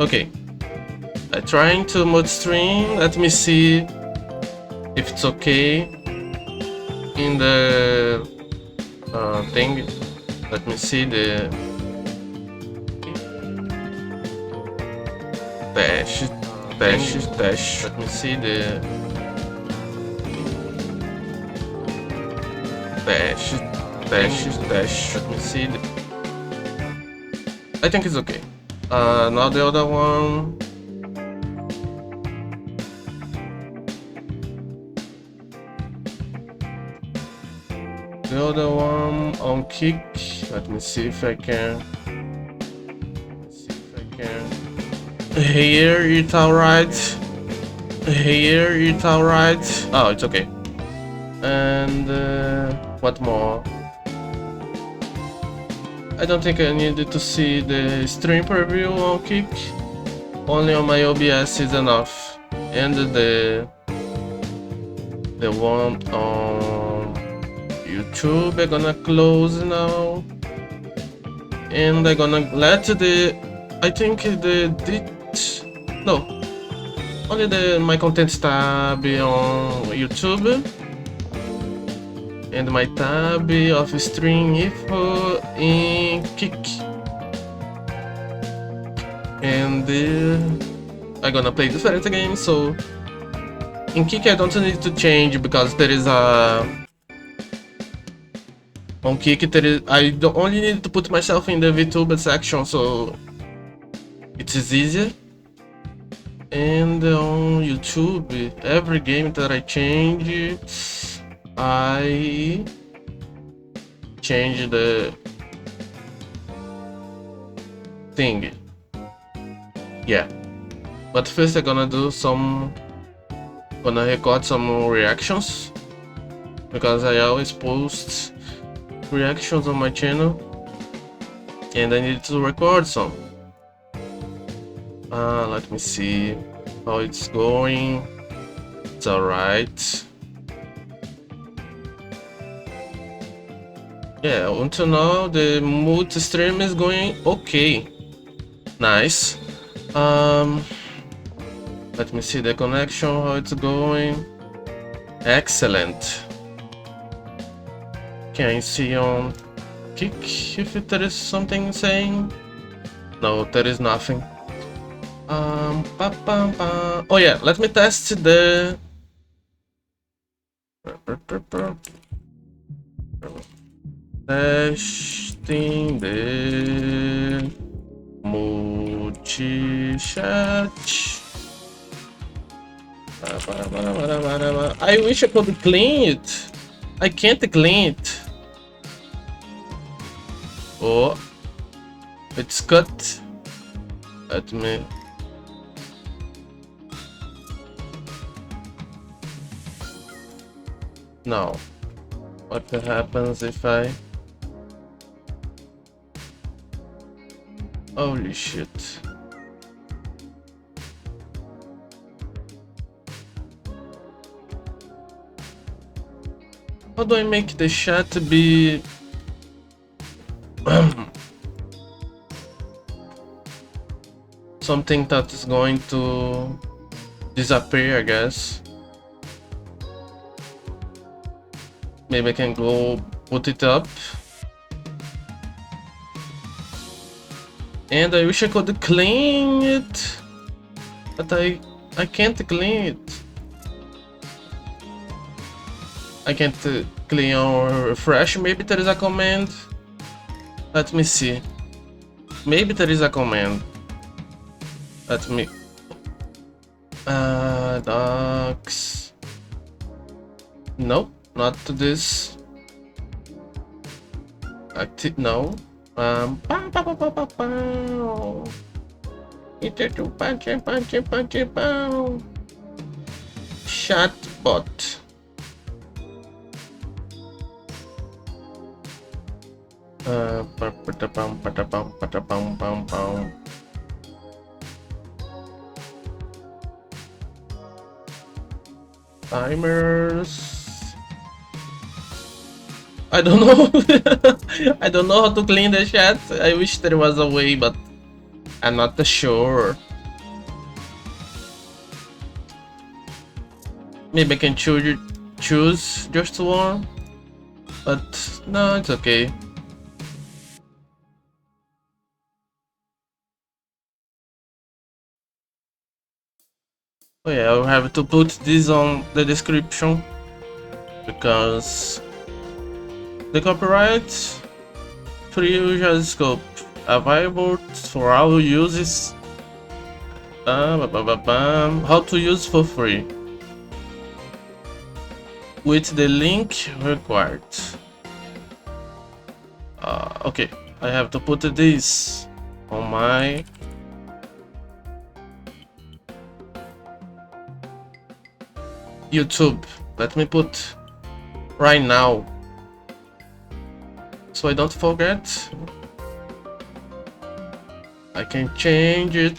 Okay, I'm trying to mode stream. Let me see if it's okay in the thing. Let me see the dash. Let me see the dash. Let me see the. I think it's okay. Now the other one. The other one on kick. Let me see if I can. Here it's alright. Here it's alright. Oh, it's okay. And what more? I don't think I needed to see the stream preview on Kick. Only on my OBS is enough. And the one on YouTube I'm gonna close now. And I'm gonna let the only the my contents tab on YouTube. And my tab of stream info in Kick. And I'm gonna play different games, so in Kick I don't need to change because there is a on Kick I don't only need to put myself in the VTuber section, so it is easier. And on YouTube, every game that I change, I change the thing. Yeah, but first I'm gonna record some reactions because I always post reactions on my channel and I need to record some. Let me see how it's going. It's alright. Yeah, until now the multi-stream is going okay. Nice. Let me see the connection, how it's going. Excellent. Can you see on Kick if there is something saying? No, there is nothing. Oh yeah, let me test the testing the multi-chat. I wish I could clean it. I can't clean it. Oh, it's cut. Let me. Now, what happens if I? Holy shit. How do I make the chat be something that is going to disappear, I guess? Maybe I can go put it up. And I wish I could clean it, but I can't clean it. I can't clean or refresh. Maybe there is a command. Let me see. Maybe there is a command. Let me. Docs. Nope, not to this. Active. No. Chatbot. Timers. I don't know. I don't know how to clean the chat. I wish there was a way, but I'm not sure. Maybe I can choose just one, but no, it's okay. Oh yeah, I'll have to put this on the description because the copyright free user scope available for all uses. How to use for free with the link required. Okay, I have to put this on my YouTube. Let me put right now so I don't forget. I can change it.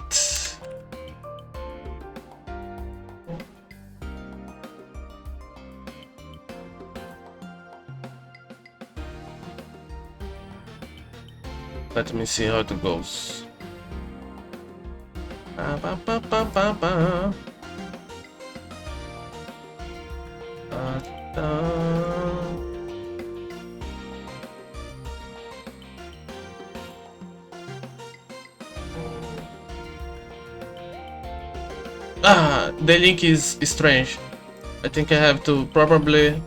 Let me see how it goes. The link is strange. I think I have to probably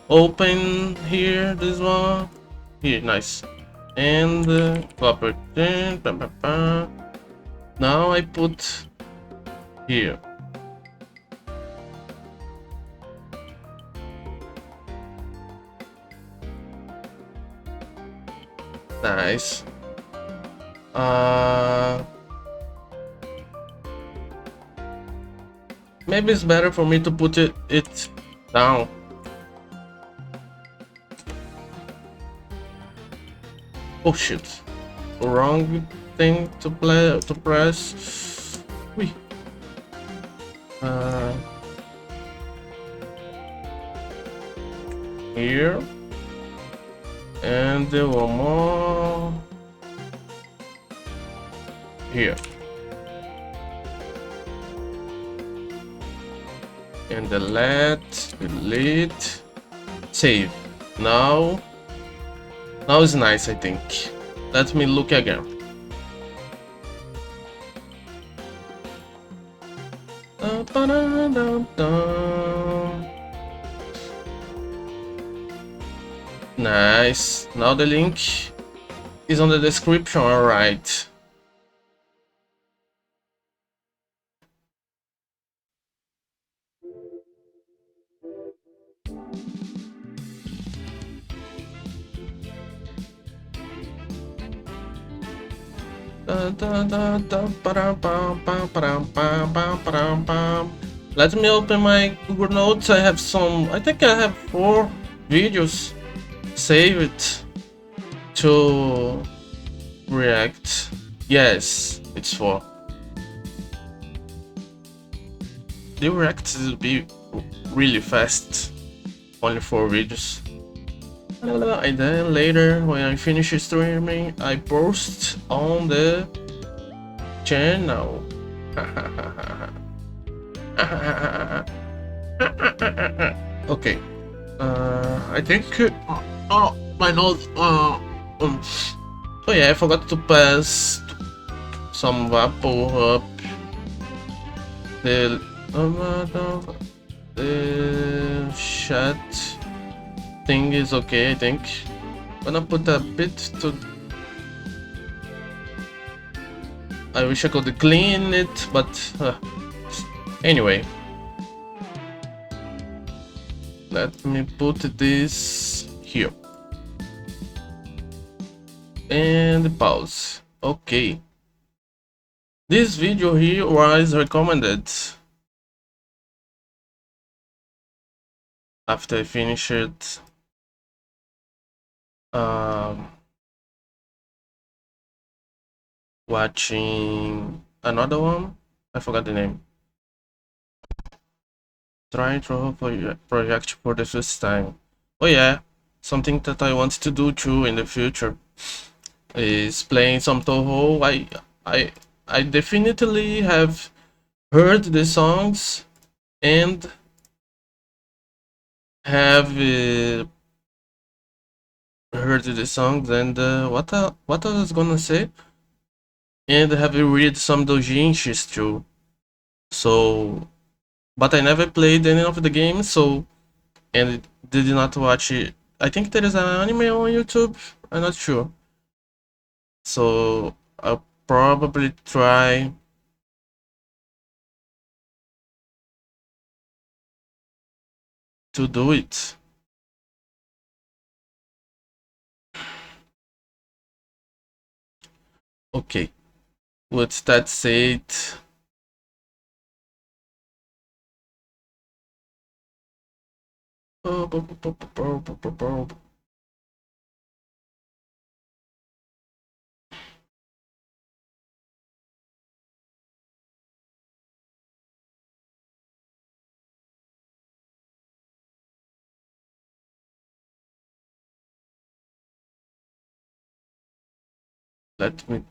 open here this one. Here, nice. And copy. Now I put here. Nice. Maybe it's better for me to put it down. Oh shit. Wrong thing to press. Wait. Here. And one more. Here. And delete, save. Now is nice, I think. Let me look again. Nice. Now the link is on the description, alright. Let me open my Google Notes. I have some. I think I have 4 videos saved to React. Yes, it's 4. The React will be really fast. Only 4 videos. And then later, when I finish streaming, I post on the channel. Okay. I think. Oh, my nose. Oh yeah, I forgot to pass some vapor up. The chat thing is okay, I think. Gonna put a bit to. I wish I could clean it, but anyway. Let me put this here. And pause. Okay. This video here was recommended after I finish it. Watching another one. I forgot the name. Trying to project for the first time. Oh yeah, something that I want to do too in the future is playing some Toho. I definitely have heard the songs and have heard the songs and what I was gonna say, and have read some doujinshis too. So, but I never played any of the games, so and did not watch it. I think there is an anime on YouTube. I'm not sure. So I'll probably try to do it. Okay. With that said, let me.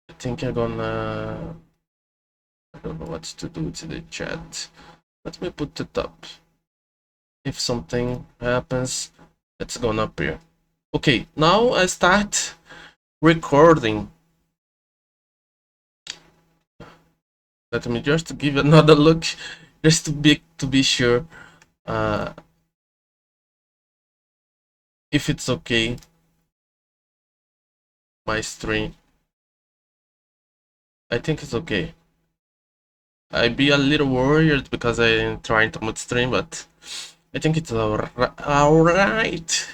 I think I'm gonna. I don't know what to do to the chat. Let me put it up. If something happens, it's gonna appear. Okay, now I start recording. Let me just give another look, just to be sure uh, if it's okay. My stream, I think it's okay. I be a little worried because I'm trying to stream, but I think it's alright.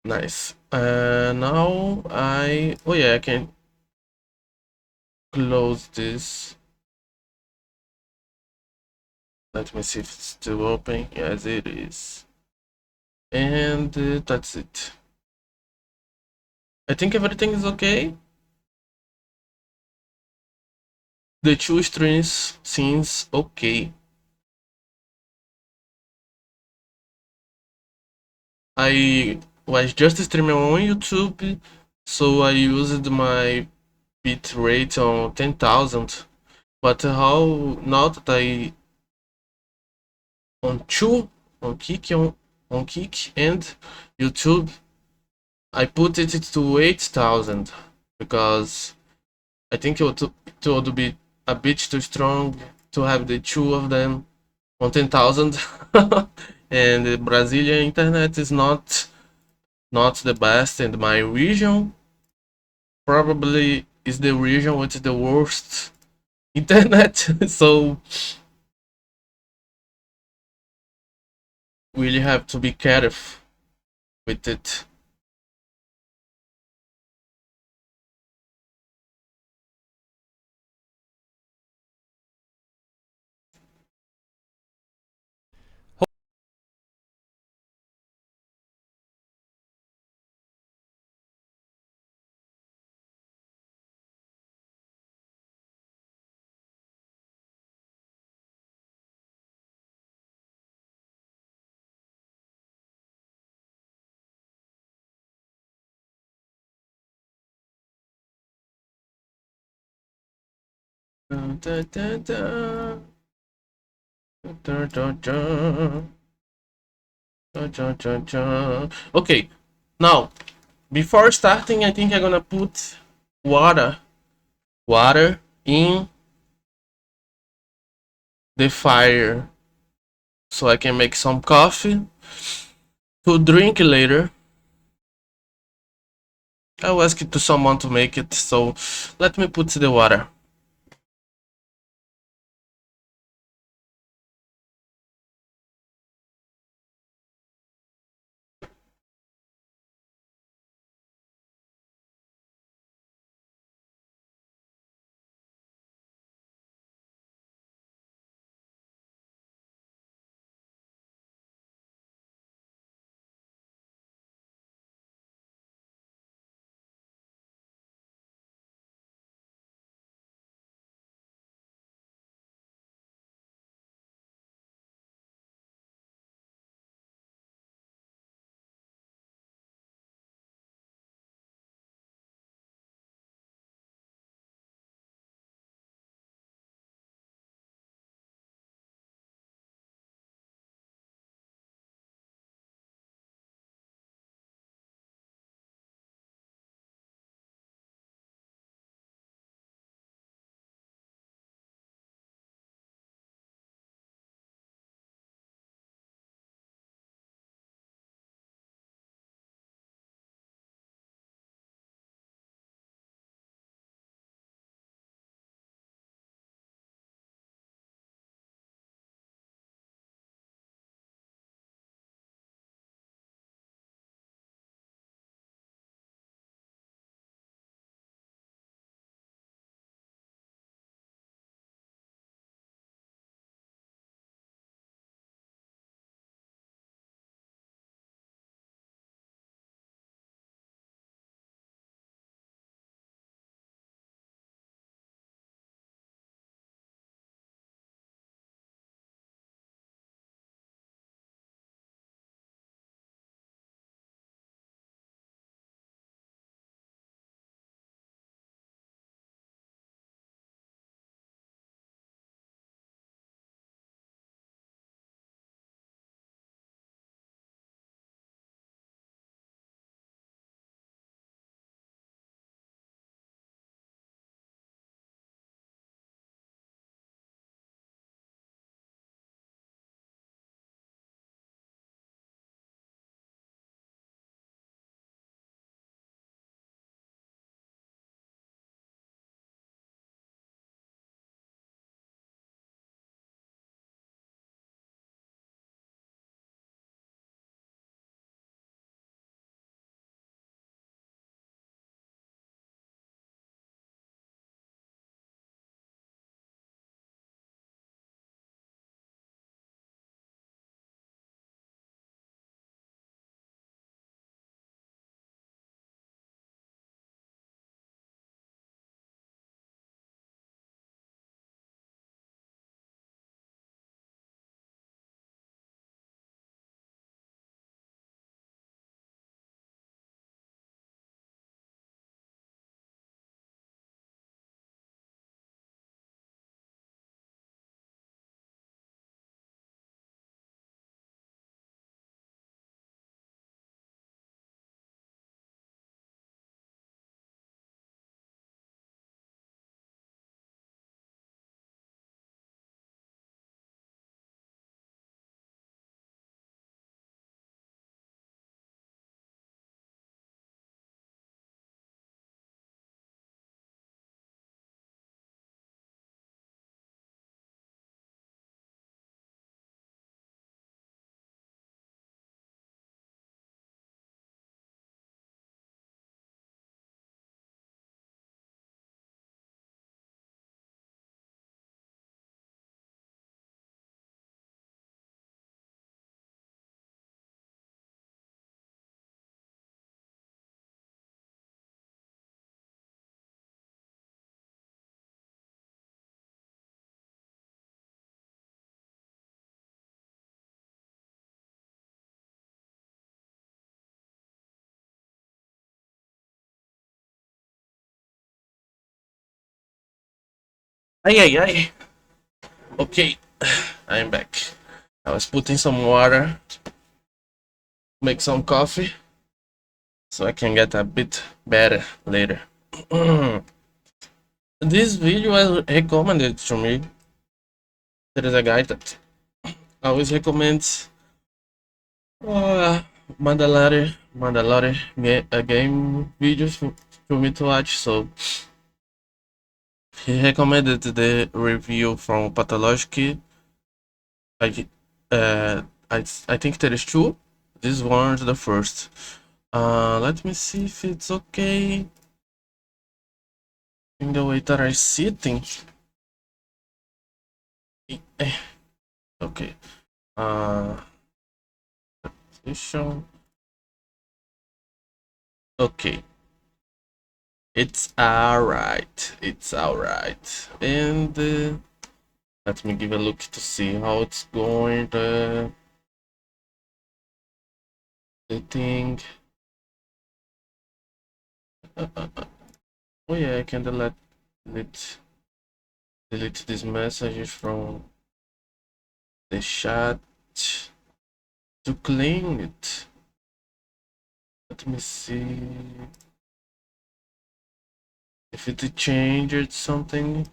Nice. Now oh yeah, I can close this. Let me see if it's still open. Yes, it is. And that's it. I think everything is okay. The two streams seems okay. I was just streaming on YouTube, so I used my bit rate on 10,000. But how now that I on two on Kick and YouTube, I put it to 8,000 because I think it would be a bit too strong to have the two of them on 10,000. And the Brazilian internet is not the best, and my region probably is the region with the worst internet. So really have to be careful with it. Da, da, da, da. Da, da, da. Da, da, da, da. Okay, now before starting, I think I'm gonna put water water in the fire so I can make some coffee to drink later. I'll ask it to someone to make it, so let me put the water. Ay, ay, ay. Okay, I'm back. I was putting some water, make some coffee, so I can get a bit better later. This video was recommended to me. There is a guy that always recommends uh, game videos to me to watch. So he recommended the review from Pathologic. I I think there is two. This one's the first. Let me see if it's okay in the way that I see things. Okay. Uh, position. Okay. It's alright. It's alright. And let me give a look to see how it's going. The thing. Oh yeah, I can delete delete these messages from the chat to clean it. Let me see if it changed something.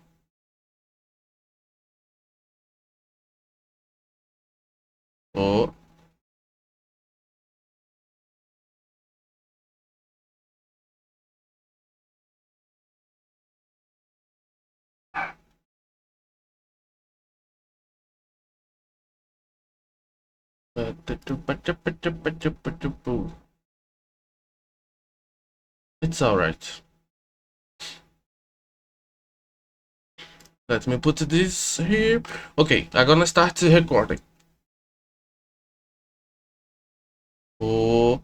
Oh, it's alright. Let me put this here. Okay, I'm gonna start recording. Oh,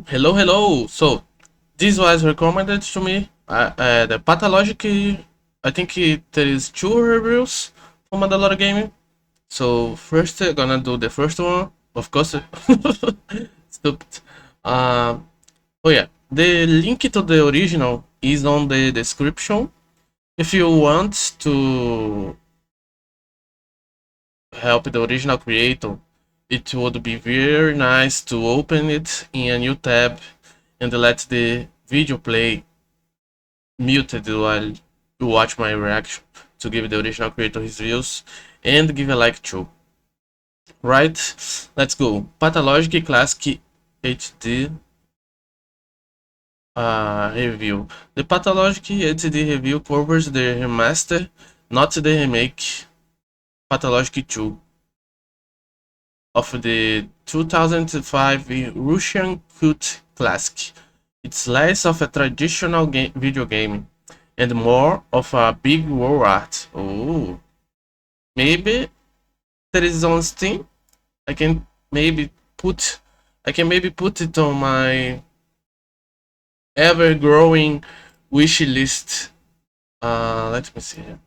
hello, hello. So, this was recommended to me. The Pathologic, I think there is two reviews from Mandalorian Gaming. So, first, I'm gonna do the first one. Of course, stupid. Oh yeah, the link to the original is on the description. If you want to help the original creator, it would be very nice to open it in a new tab and let the video play muted while you watch my reaction to give the original creator his views and give a like too. Right, let's go. Pathologic Classic HD review. The Pathologic HD review covers the remaster, not the remake, Pathologic 2 of the 2005 Russian cult classic. It's less of a traditional video game and more of a big world art. Oh, maybe there is on Steam. I can maybe put I can maybe put it on my ever growing wish list. Let me see here.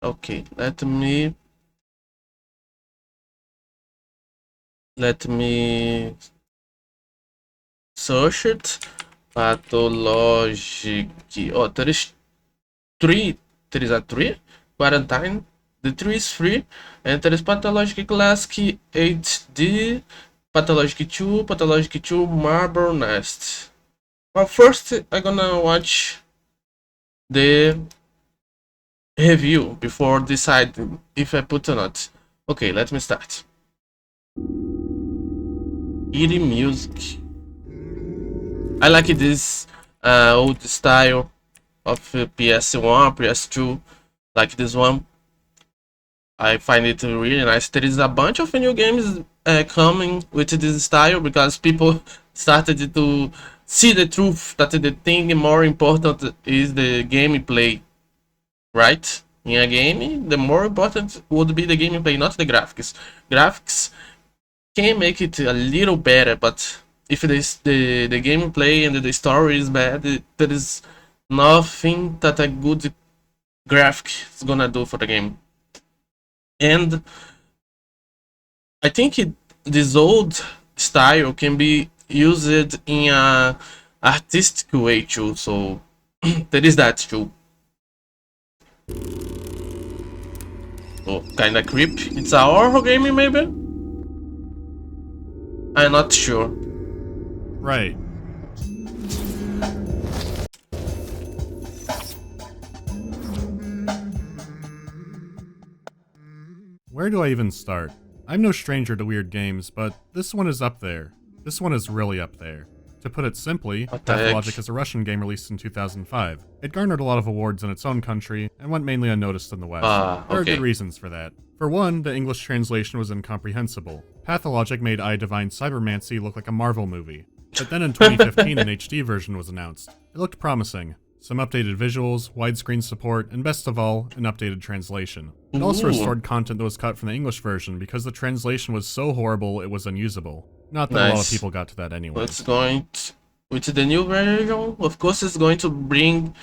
Okay, let me search it. Pathologic. Oh, there is three. There is a three. Quarantine. The three is free. And there is Pathologic Classic HD. Pathologic 2. Pathologic 2 Marble Nest. Well, first I'm gonna watch the review before deciding if I put or not. Okay, let me start. Eerie music. I like this old style of PS1, PS2, like this one. I find it really nice. There is a bunch of new games coming with this style because people started to see the truth that the thing more important is the gameplay, right? In a game, the more important would be the gameplay, not the graphics. Graphics can make it a little better, but if the gameplay and the story is bad, there is nothing that a good graphic is gonna do for the game. And I think this old style can be used in a artistic way too. So There is that too. Oh, kinda creep. It's a horror game, maybe? I'm not sure. Right. Where do I even start? I'm no stranger to weird games, but this one is up there. This one is really up there. To put it simply, What the heck? Pathologic is a Russian game released in 2005. It garnered a lot of awards in its own country, and went mainly unnoticed in the West. There are Okay. good reasons for that. For one, the English translation was incomprehensible. Pathologic made I Divine Cybermancy look like a Marvel movie. But then in 2015 an HD version was announced. It looked promising. Some updated visuals, widescreen support, and best of all, an updated translation. It also Ooh. restored content that was cut from the English version because the translation was so horrible it was unusable. Not that a lot of Nice. people got to that anyway. Let's go with the new version. Of course, it's going to bring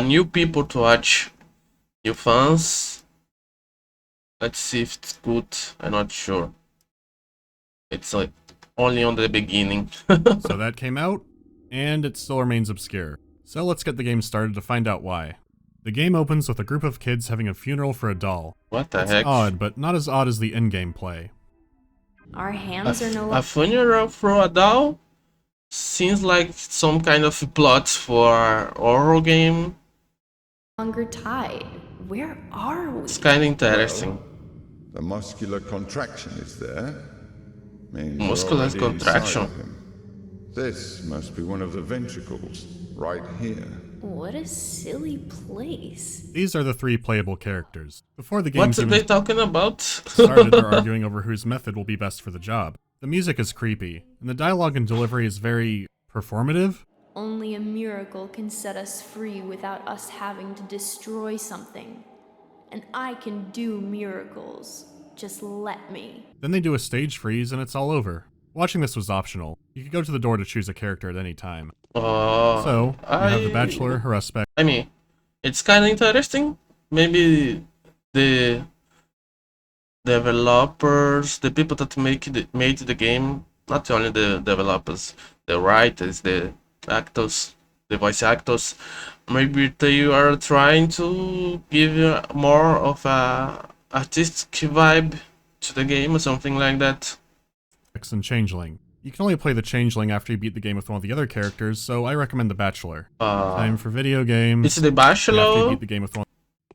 new people to watch, new fans. Let's see if it's good. I'm not sure. It's like only on the beginning. So that came out, and it still remains obscure. So let's get the game started to find out why. The game opens with a group of kids having a funeral for a doll. What the It's heck? odd, but not as odd as the in-game play. Our hands are no A funeral for a doll? Seems like some kind of plot for a horror game. longer tied. Where are we? It's kind of interesting. The muscular contraction is there. Means we're Muscular already inside contraction. of him. This must be one of the ventricles, right here. What a silly place. These are the three playable characters. Before the game What are they talking about? started, they're arguing over whose method will be best for the job. The music is creepy, and the dialogue and delivery is very performative. Only a miracle can set us free without us having to destroy something. And I can do miracles. Just let me. Then they do a stage freeze and it's all over. Watching this was optional. You could go to the door to choose a character at any time. Oh, So, you have the Bachelor, her aspect. I mean, it's kind of interesting. Maybe the developers, the people that made the game, not only the developers, the writers, the actors, the voice actors, maybe they are trying to give more of a artistic vibe to the game or something like that. And Changeling. You can only play the Changeling after you beat the game with one of the other characters, so I recommend the Bachelor. Time for video games. It's the After you Bachelor beat the game with one.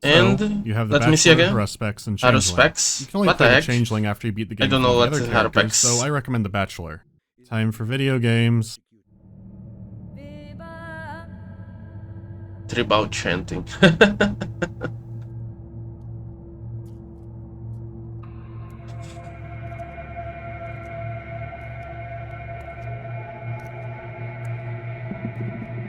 and So, you have the let me see Bachelor, again. Haruspex, and Out of Changeling. specs. You can only What the play the heck? Changeling after you beat the game I don't with know one of the what other characters, Haruspex. so I recommend the Bachelor. Time for video games. Tribal chanting.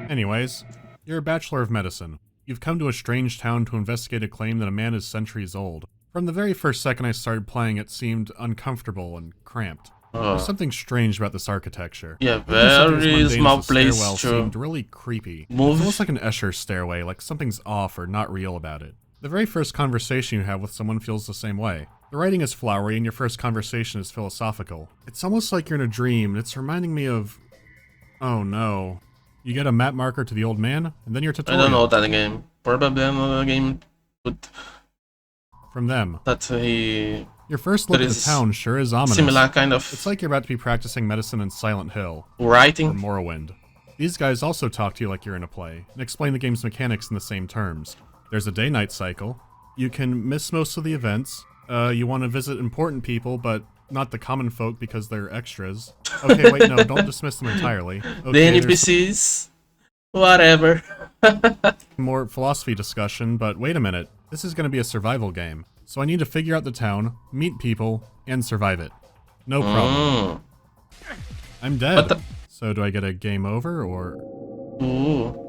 Anyways, you're a Bachelor of Medicine. You've come to a strange town to investigate a claim that a man is centuries old. From the very first second I started playing, it seemed uncomfortable and cramped. There's something strange about this architecture. Yeah, Even something as very mundane as small the place stairwell to seemed really creepy. move. It's almost like an Escher stairway, like something's off or not real about it. The very first conversation you have with someone feels the same way. The writing is flowery and your first conversation is philosophical. It's almost like you're in a dream, and it's reminding me of... Oh no. You get a map marker to the old man, and then your I tutorial. don't know that game. Probably another game with From them. that he Your first look That at the is town sure is ominous. similar kind of It's like you're about to be practicing medicine in Silent Hill, or writing. Morrowind. These guys also talk to you like you're in a play, and explain the game's mechanics in the same terms. There's a day-night cycle. You can miss most of the events. You want to visit important people, but not the common folk because they're extras. Okay, wait, no, don't dismiss them entirely. The Okay, there's NPCs, whatever. more philosophy discussion, but wait a minute. This is going to be a survival game, so I need to figure out the town, meet people, and survive it. No problem. I'm dead. What the- So do I get a game over, or... Ooh.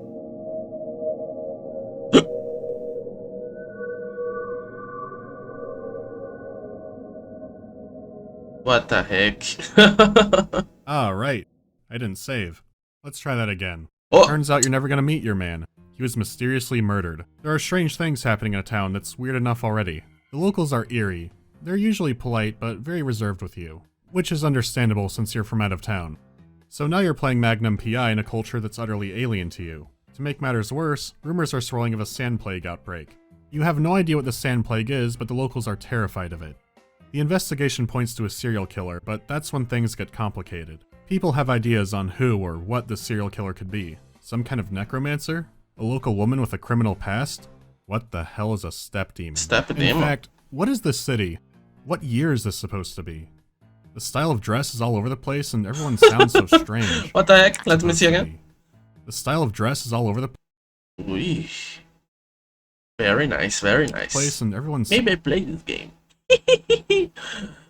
What the heck? Ah, right. I didn't save. Let's try that again. Oh. Turns out you're never gonna meet your man. He was mysteriously murdered. There are strange things happening in a town that's weird enough already. The locals are eerie. They're usually polite, but very reserved with you. Which is understandable since you're from out of town. So now you're playing Magnum PI in a culture that's utterly alien to you. To make matters worse, rumors are swirling of a sand plague outbreak. You have no idea what the sand plague is, but the locals are terrified of it. The investigation points to a serial killer, but that's when things get complicated. People have ideas on who or what the serial killer could be. Some kind of necromancer? A local woman with a criminal past? What the hell is a step demon? Step demon? In fact, what is this city? What year is this supposed to be? The style of dress is all over the place and everyone sounds so strange. What the heck? Let me see again. The style of dress is all over the Weesh. Very nice, very nice. place and everyone's... Maybe I play this game.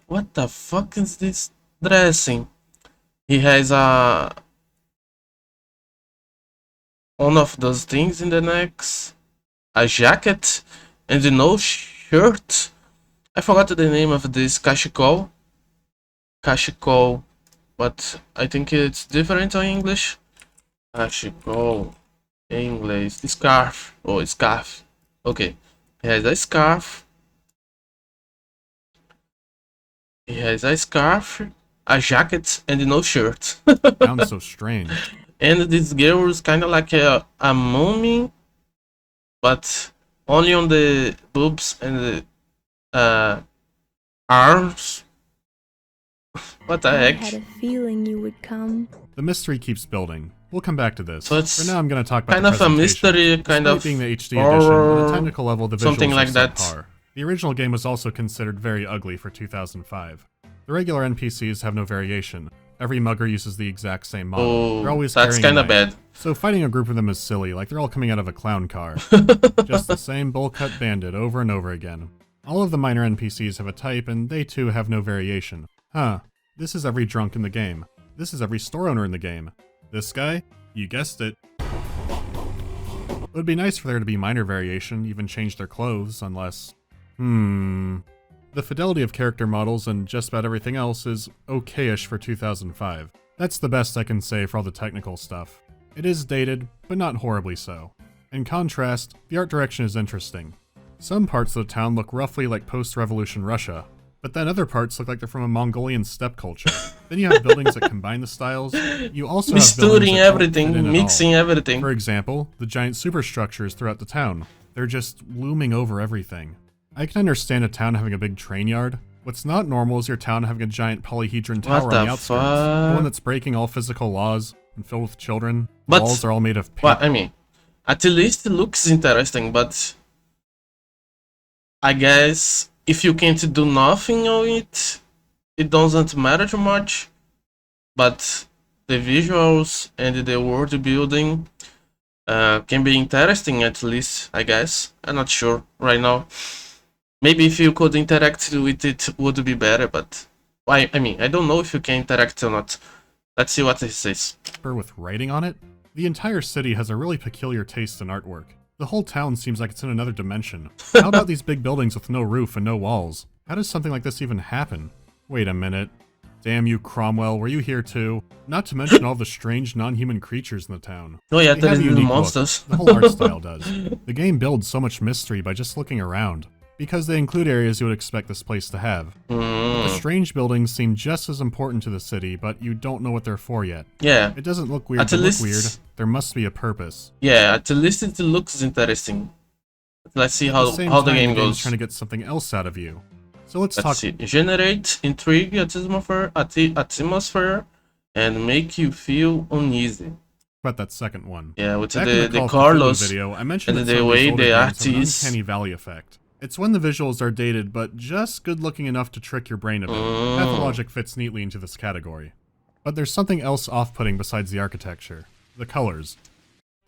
What the fuck is this dressing? He has one of those things in the necks, a jacket, and no shirt. I forgot the name of this cachecol. Cachecol, but I think it's different in English. Cachecol, English, scarf. Oh, scarf. Okay, he has a scarf. He has a scarf, a jacket, and no shirt. sounds so strange. And this girl is kind of like a mummy, but only on the boobs and the arms. What the I heck? had a feeling you would come. The mystery keeps building. We'll come back to this. So it's For now, I'm going to talk about kind the of a presentation. mystery, kind Despite of being the HD horror, edition, on a technical level, the visuals something like are that. subpar. The original game was also considered very ugly for 2005. The regular NPCs have no variation. Every mugger uses the exact same model. Oh, They're always that's carrying a kind of knife. bad. So fighting a group of them is silly, like they're all coming out of a clown car. Just the same bowl-cut bandit over and over again. All of the minor NPCs have a type, and they too have no variation. Huh. This is every drunk in the game. This is every store owner in the game. This guy? You guessed it. It would be nice for there to be minor variation, even change their clothes, unless... The fidelity of character models and just about everything else is okay-ish for 2005. That's the best I can say for all the technical stuff. It is dated, but not horribly so. In contrast, the art direction is interesting. Some parts of the town look roughly like post-revolution Russia, but then other parts look like they're from a Mongolian steppe culture. Then you have buildings that combine the styles. You also have buildings that Misturing don't fit in everything, at mixing all. everything. For example, the giant superstructures throughout the town. They're just looming over everything. I can understand a town having a big train yard. What's not normal is your town having a giant polyhedron tower What on the the outskirts. The fuck? one that's breaking all physical laws and filled with children. But- Walls are all made of paper. Well, I mean, at least it looks interesting, but I guess if you can't do nothing on it, it doesn't matter too much. But the visuals and the world building can be interesting, at least, I guess. I'm not sure right now. Maybe if you could interact with it would be better, but I mean, I don't know if you can interact or not. Let's see what it says. With writing on it. The entire city has a really peculiar taste in artwork. The whole town seems like it's in another dimension. How about these big buildings with no roof and no walls? How does something like this even happen? Wait a minute. Damn you, Cromwell, were you here too? Not to mention all the strange non-human creatures in the town. Oh yeah, They there have is a the unique look. monsters. The whole art style does. The game builds so much mystery by just looking around, because they include areas you would expect this place to have. The strange buildings seem just as important to the city, but you don't know what they're for yet. Yeah, It doesn't look weird At to look least- weird. There must be a purpose. yeah, at least it looks interesting. Let's see At how the same the time, game game's goes. trying to get something else out of you. So let's talk. Let's see. Generate intrigue, atmosphere, and make you feel uneasy. About that second one. Yeah, with Back in the Call of Cthulhu Carlos. video, I mentioned and that the some of way these older the games art have an is- uncanny valley effect. It's when the visuals are dated, but just good looking enough to trick your brain a bit. Pathologic fits neatly into this category. But there's something else off-putting besides the architecture. The colors.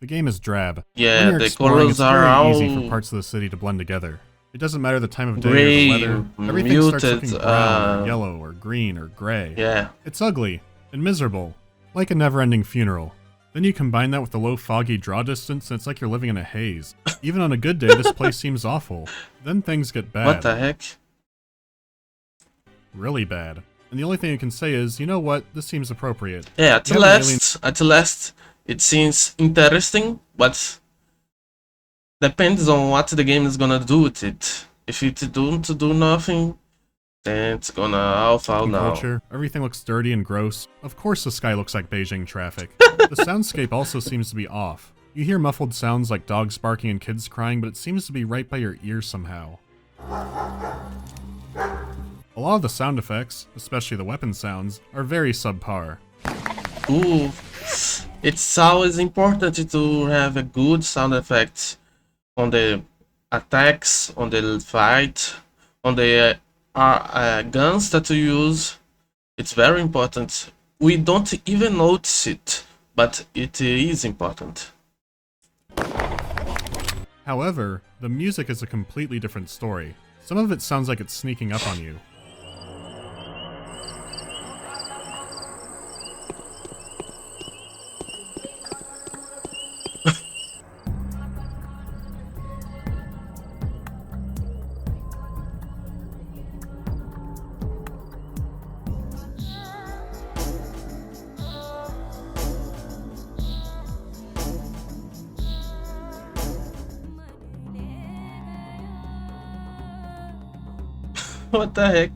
The game is drab. Yeah, When you're the exploring, colors it's are very easy all for parts of the city to blend together. It doesn't matter the time of day Gray, or the weather. Everything starts muted, looking brown or uh, yellow or green or gray. Yeah, It's ugly and miserable, like a never-ending funeral. Then you combine that with the low foggy draw distance and it's like you're living in a haze. Even on a good day, this place seems awful. Then things get bad. what the heck? Really bad. And the only thing you can say is, you know what, this seems appropriate. Yeah, You have an at last, it seems interesting, but depends on what the game is gonna do with it. If it don't do nothing, then it's gonna all fall In down. culture, everything looks dirty and gross. Of course the sky looks like Beijing traffic. The soundscape also seems to be off. You hear muffled sounds like dogs barking and kids crying, but it seems to be right by your ear somehow. A lot of the sound effects, especially the weapon sounds, are very subpar. Ooh, it's always important to have a good sound effect on the attacks, on the fight, on the guns that you use. It's very important. We don't even notice it, but it is important. However, the music is a completely different story. Some of it sounds like it's sneaking up on you. What the heck?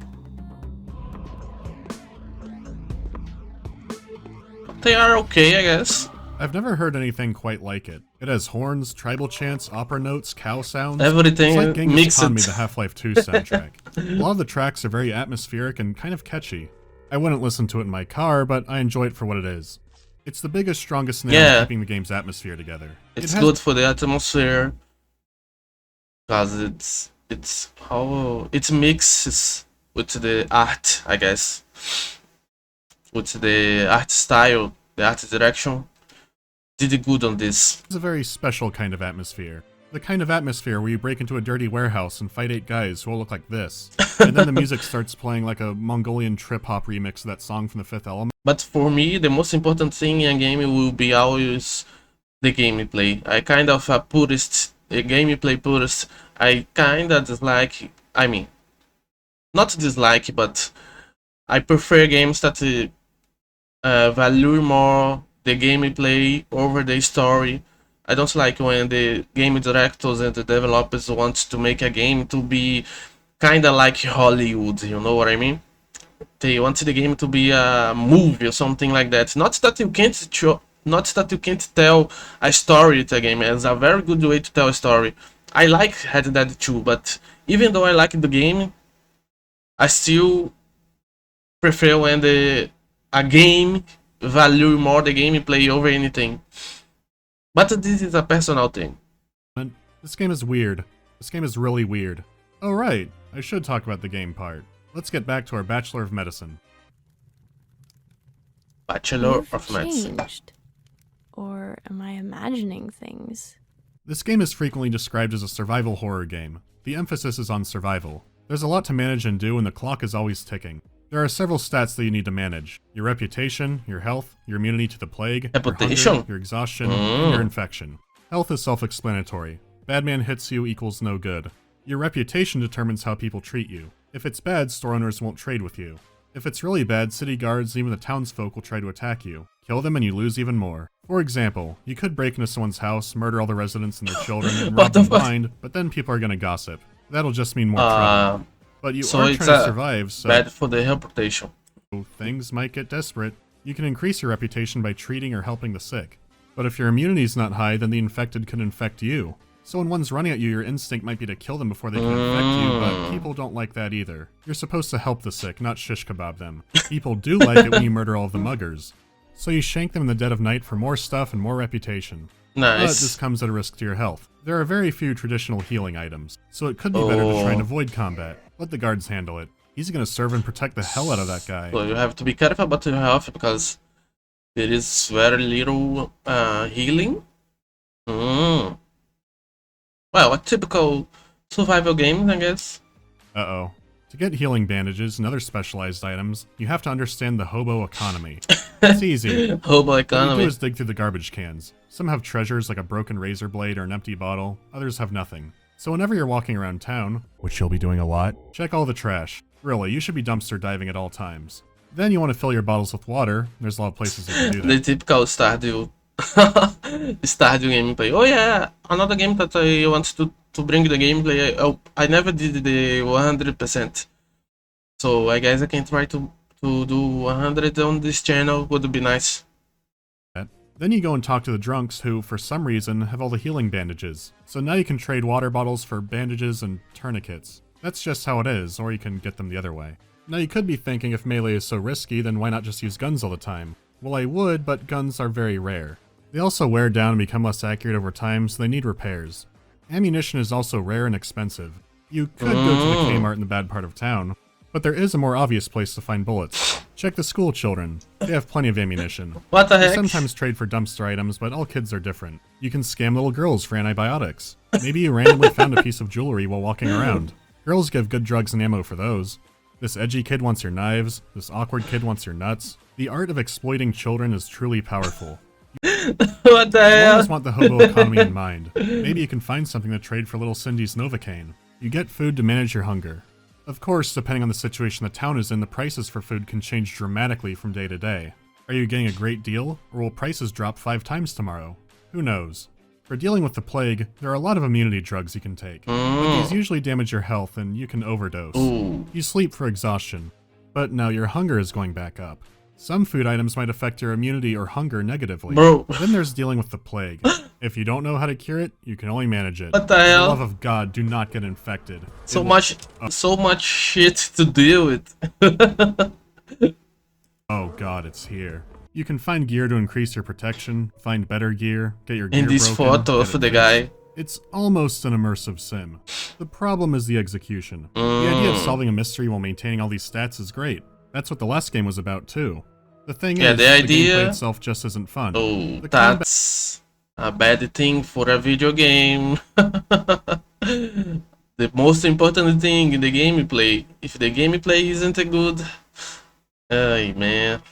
They are okay, I guess. I've never heard anything quite like it. It has horns, tribal chants, opera notes, cow sounds. Everything it's like Genghis mixed. Khan made the Half-Life 2 soundtrack. A lot of the tracks are very atmospheric and kind of catchy. I wouldn't listen to it in my car, but I enjoy it for what it is. It's the biggest, strongest nail in keeping the game's atmosphere together. It's good for the atmosphere, because it's how it mixes with the art, I guess, with the art style, the art direction. Did good on this. It's a very special kind of atmosphere. The kind of atmosphere where you break into a dirty warehouse and fight 8 guys who all look like this. And then the music starts playing like a Mongolian trip-hop remix of that song from The Fifth Element. But for me, the most important thing in a game will be always the gameplay. I kind of a purist, a gameplay purist. I kind of dislike, I mean, not dislike, but I prefer games that value more the gameplay over the story. I don't like when the game directors and the developers want to make a game to be kinda like Hollywood, you know what I mean? They want the game to be a movie or something like that. Not that you can't tell a story with a game. It's a very good way to tell a story. I like Red Dead 2, but even though I like the game, I still prefer when a game value more the gameplay over anything. But this is a personal thing. This game is weird. This game is really weird. Oh right, I should talk about the game part. Let's get back to our Bachelor of Medicine. Bachelor of Medicine. Changed. Or am I imagining things? This game is frequently described as a survival horror game. The emphasis is on survival. There's a lot to manage and do, and the clock is always ticking. There are several stats that you need to manage. Your reputation, your health, your immunity to the plague, Reputation? your hunger, your exhaustion, and your infection. Health is self-explanatory. Bad man hits you equals no good. Your reputation determines how people treat you. If it's bad, store owners won't trade with you. If it's really bad, city guards and even the townsfolk will try to attack you. Kill them and you lose even more. For example, you could break into someone's house, murder all the residents and their children, and rob them blind, but then people are gonna gossip. That'll just mean more trouble. But you are trying to survive, so bad for the reputation. Things might get desperate. You can increase your reputation by treating or helping the sick. But if your immunity is not high, then the infected could infect you. So when one's running at you, your instinct might be to kill them before they can infect you, but people don't like that either. You're supposed to help the sick, not shish kebab them. People do like it when you murder all of the muggers. So you shank them in the dead of night for more stuff and more reputation. Nice. But this comes at a risk to your health. There are very few traditional healing items, so it could be better to try and avoid combat. Let the guards handle it. He's gonna serve and protect the hell out of that guy. So you have to be careful about your health because there is very little healing. Well, a typical survival game, I guess. Uh-oh. To get healing bandages and other specialized items, you have to understand the hobo economy. It's easy. Hobo What you economy. do is dig through the garbage cans. Some have treasures like a broken razor blade or an empty bottle, others have nothing. So whenever you're walking around town, which you'll be doing a lot, check all the trash. Really, you should be dumpster diving at all times. Then you want to fill your bottles with water. There's a lot of places you can do that. The typical Stardew. Stardew gameplay. Oh yeah, another game that I want to bring the gameplay. I never did the 100%. So I guess I can try to do 100 on this channel. Would be nice. Then you go and talk to the drunks who, for some reason, have all the healing bandages. So now you can trade water bottles for bandages and tourniquets. That's just how it is, or you can get them the other way. Now you could be thinking if melee is so risky, then why not just use guns all the time? Well, I would, but guns are very rare. They also wear down and become less accurate over time, so they need repairs. Ammunition is also rare and expensive. You could go to the Kmart in the bad part of town, but there is a more obvious place to find bullets. Check the school children. They have plenty of ammunition. What the They heck? sometimes trade for dumpster items, but all kids are different. You can scam little girls for antibiotics. Maybe you randomly found a piece of jewelry while walking around. Girls give good drugs and ammo for those. This edgy kid wants your knives. This awkward kid wants your nuts. The art of exploiting children is truly powerful. What the You hell? always want the hobo economy in mind. Maybe you can find something to trade for little Cindy's Novocaine. You get food to manage your hunger. Of course, depending on the situation the town is in, the prices for food can change dramatically from day to day. Are you getting a great deal, or will prices drop 5 times tomorrow? Who knows? For dealing with the plague, there are a lot of immunity drugs you can take, but these usually damage your health and you can overdose. Ooh. You sleep for exhaustion, but now your hunger is going back up. Some food items might affect your immunity or hunger negatively. Bro. Then there's dealing with the plague. If you don't know how to cure it, you can only manage it. What the For hell? the love of God, do not get infected. So It will- much shit to deal with. Oh God, it's here. You can find gear to increase your protection, find better gear, get your gear In this broken, photo get of it the fixed. guy. It's almost an immersive sim. The problem is the execution. The idea of solving a mystery while maintaining all these stats is great. That's what the last game was about too. The thing Yeah, is, the the idea- gameplay itself just isn't fun. Oh, The combat- that's a bad thing for a video game. The most important thing in the gameplay. If the gameplay isn't good, hey man.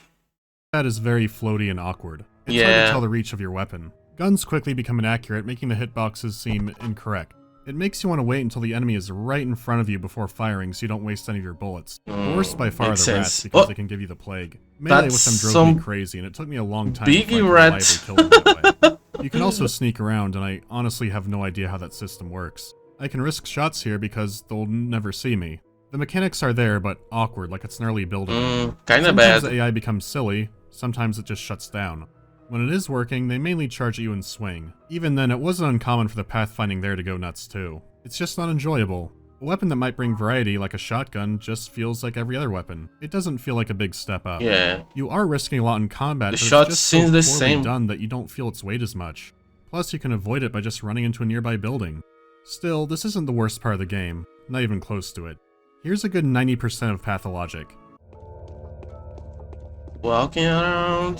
That is very floaty and awkward. It's hard Yeah. to tell the reach of your weapon. Guns quickly become inaccurate, making the hitboxes seem incorrect. It makes you want to wait until the enemy is right in front of you before firing so you don't waste any of your bullets. The worst by far are makes the rats sense. because Oh! they can give you the plague. Melee with them That's drove me some crazy and it took me a long time big to find rats. reliably kill them that way. You can also sneak around and I honestly have no idea how that system works. I can risk shots here because they'll never see me. The mechanics are there but awkward like it's an early building. Kinda Sometimes bad. the AI becomes silly, sometimes it just shuts down. When it is working, they mainly charge at you and swing. Even then, it wasn't uncommon for the pathfinding there to go nuts too. It's just not enjoyable. A weapon that might bring variety, like a shotgun, just feels like every other weapon. It doesn't feel like a big step up. Yeah. You are risking a lot in combat, The but shot it's just seems so the poorly same. done that you don't feel its weight as much. Plus, you can avoid it by just running into a nearby building. Still, this isn't the worst part of the game. Not even close to it. Here's a good 90% of pathologic. Walking around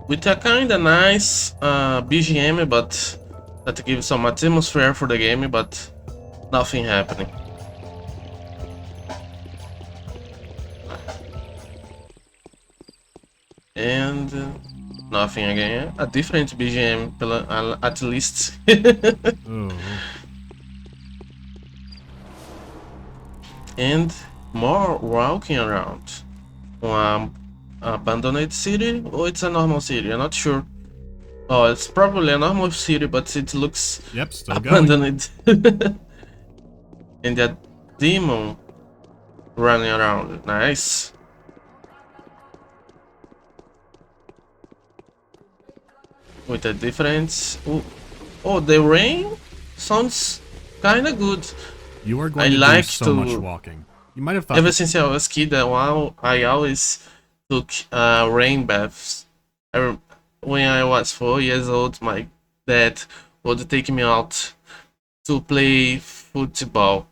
with a kinda nice BGM, but that gives some atmosphere for the game, but nothing happening. And nothing again. A different BGM, at least. Oh. And more walking around. Abandoned city, or it's a normal city? I'm not sure. Oh, it's probably a normal city, but it looks Yep, still going. abandoned. And that demon running around. Nice. With a difference. Oh, the rain sounds kind of good. You are going I to like do so to- much walking. You might have thought Ever this- since I was kid, I always took rain baths. When I was 4 years old, my dad would take me out to play football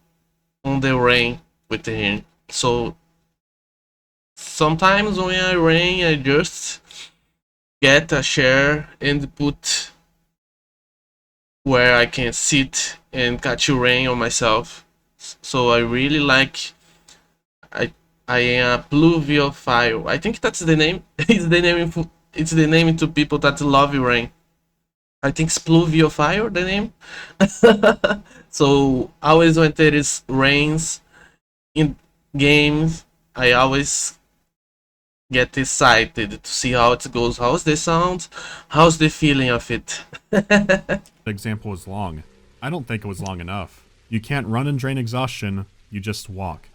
on the rain with him. So sometimes when I rain, I just get a chair and put where I can sit and catch rain on myself. So I really like. I am a pluviophile. I think that's the name. It's the name to people that love rain. I think it's pluviophile the name. So always when there is rains in games, I always get excited to see how it goes. How's the sound? How's the feeling of it? The example was long. I don't think it was long enough. You can't run and drain exhaustion, you just walk.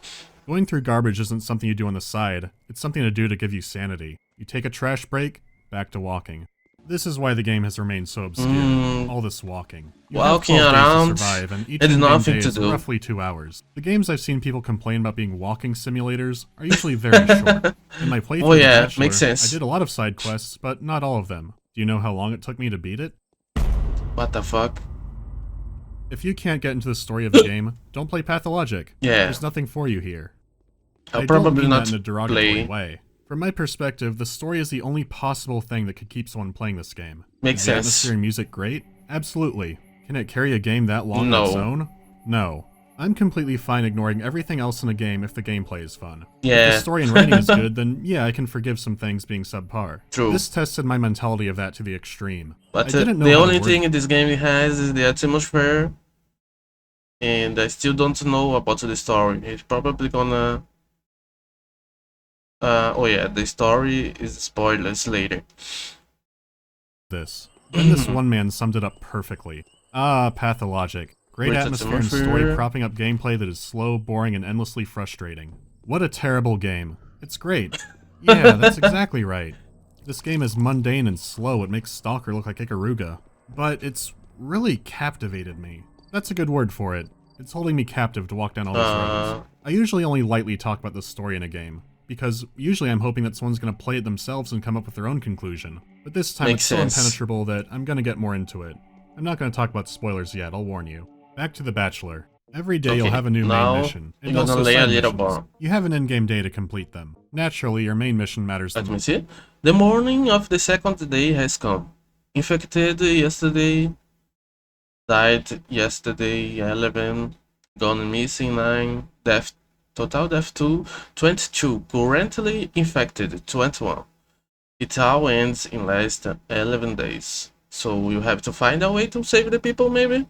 Going through garbage isn't something you do on the side, it's something to do to give you sanity. You take a trash break, back to walking. This is why the game has remained so obscure. All this walking. You have Walking 12 days around to survive, and each and in-game nothing day to is do. roughly 2 hours. The games I've seen people complain about being walking simulators are usually very short. In my playthrough Oh of The yeah, Bachelor, makes sense. I did a lot of side quests, but not all of them. Do you know how long it took me to beat it? What the fuck? If you can't get into the story of the game, don't play Pathologic. Yeah. There's nothing for you here. I'll I don't probably mean not that in a derogatory play. way. From my perspective, the story is the only possible thing that could keep someone playing this game. Makes Is the sense. atmosphere and music great? Absolutely. Can it carry a game that long on its No. own? No. I'm completely fine ignoring everything else in a game if the gameplay is fun. If Yeah. the story and writing is good, then yeah, I can forgive some things being subpar. True. This tested my mentality of that to the extreme. But I didn't know the how to only word thing in this game it has is the atmosphere, and I still don't know about the story. It's probably gonna. Oh yeah, the story is spoilers later. this. Then this one man summed it up perfectly. Ah, Pathologic. Great Great atmosphere and story atmosphere. propping up gameplay that is slow, boring, and endlessly frustrating. What a terrible game. It's great. Yeah, that's exactly right. This game is mundane and slow. It makes Stalker look like Ikaruga. But it's really captivated me. That's a good word for it. It's holding me captive to walk down all these roads. I usually only lightly talk about the story in a game, because usually I'm hoping that someone's going to play it themselves and come up with their own conclusion. But this time Makes it's so sense. impenetrable that I'm going to get more into it. I'm not going to talk about spoilers yet, I'll warn you. Back to The Bachelor. Every day you'll Okay, have a new now main mission, and you're gonna also lay a side little missions. more. You have an in-game day to complete them. Naturally, your main mission matters the Let me most. see. The morning of the second day has come. Infected yesterday, died yesterday 11, gone missing 9, death, total death 2, 22, currently infected 21. It all ends in less than 11 days. So you have to find a way to save the people, maybe?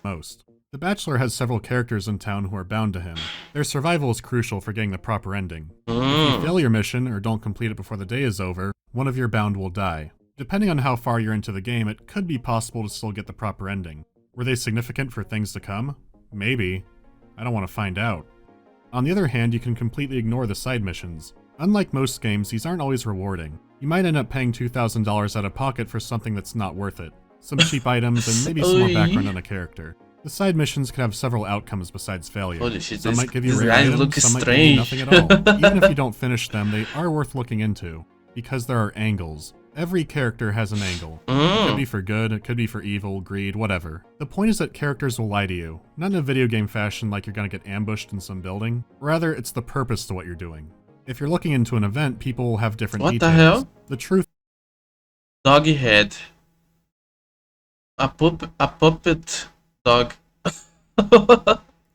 Most. The Bachelor has several characters in town who are bound to him. Their survival is crucial for getting the proper ending. If you fail your mission, or don't complete it before the day is over, one of your bound will die. Depending on how far you're into the game, it could be possible to still get the proper ending. Were they significant for things to come? Maybe. I don't want to find out. On the other hand, you can completely ignore the side missions. Unlike most games, these aren't always rewarding. You might end up paying $2,000 out of pocket for something that's not worth it. Some cheap items and maybe some more background on a character. The side missions can have several outcomes besides failure. Holy shit, Some this- might give you these rare guys items, look some might give you nothing strange. at all. Even if you don't finish them, they are worth looking into. Because there are angles. Every character has an angle. It could be for good, it could be for evil, greed, whatever. The point is that characters will lie to you. Not in a video game fashion like you're gonna get ambushed in some building. Rather, it's the purpose to what you're doing. If you're looking into an event, people will have different What the details. hell? The truth Doggy head. A puppet dog.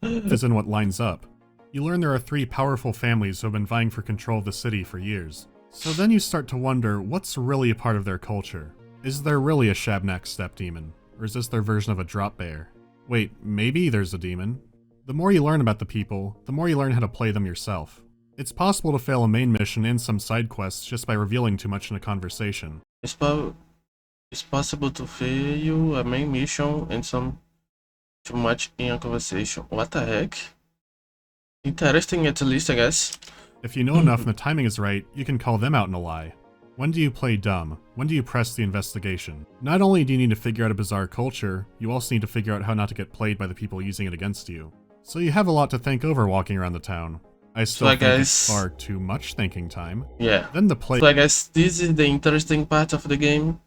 is in what lines up. You learn there are 3 powerful families who have been vying for control of the city for years. So then you start to wonder what's really a part of their culture. Is there really a Shabnak step demon? Or is this their version of a drop bear? Wait, maybe there's a demon? The more you learn about the people, the more you learn how to play them yourself. It's possible to fail a main mission and some side quests just by revealing too much in a conversation. It's possible to fail a main mission and some too much in a conversation. What the heck? Interesting at least, I guess. If you know enough and the timing is right, you can call them out in a lie. When do you play dumb? When do you press the investigation? Not only do you need to figure out a bizarre culture, you also need to figure out how not to get played by the people using it against you. So you have a lot to think over walking around the town. I still I think it's guess- far too much thinking time. Yeah. Then the play So I guess this is the interesting part of the game.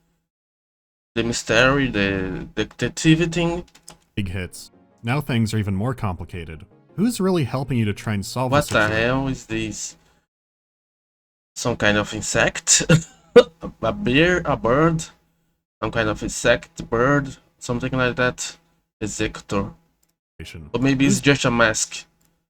The mystery, the detective thing. big hits. Now things are even more complicated. Who's really helping you to try and solve What this the situation? hell is this? Some kind of insect? A bear? A bird? Some kind of insect, bird? Something like that? Executor. Or maybe it's just a mask.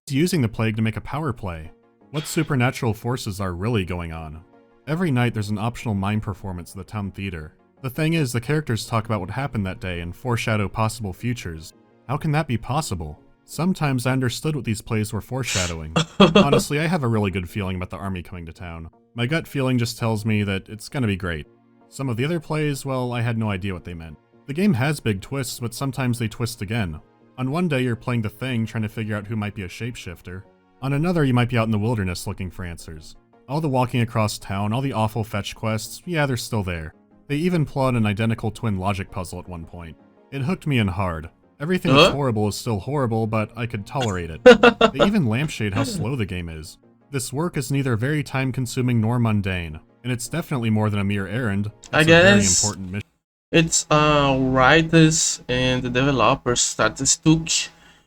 Using the plague to make a power play. What supernatural forces are really going on? Every night there's an optional mime performance at the town theater. The thing is, the characters talk about what happened that day and foreshadow possible futures. How can that be possible? Sometimes I understood what these plays were foreshadowing. Honestly, I have a really good feeling about the army coming to town. My gut feeling just tells me that it's gonna be great. Some of the other plays, well, I had no idea what they meant. The game has big twists, but sometimes they twist again. On one day you're playing the Thing trying to figure out who might be a shapeshifter. On another you might be out in the wilderness looking for answers. All the walking across town, all the awful fetch quests, yeah, they're still there. They even plot an identical twin logic puzzle at one point. It hooked me in hard. Everything that's horrible is still horrible, but I could tolerate it. They even lampshade how slow the game is. This work is neither very time-consuming nor mundane, and it's definitely more than a mere errand. It's I a guess very important mission. it's writers and the developers that stuck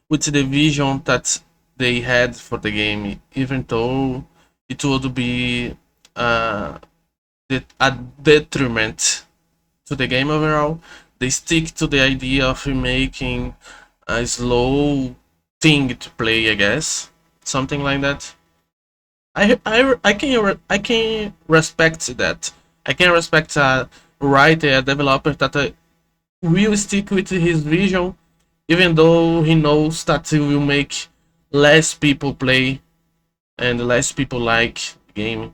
with the vision that they had for the game, even though it would be a detriment to the game overall. They stick to the idea of making a slow thing to play, I guess, something like that. I can respect that. I can respect a writer, a developer that will stick with his vision, even though he knows that it will make less people play and less people like the game.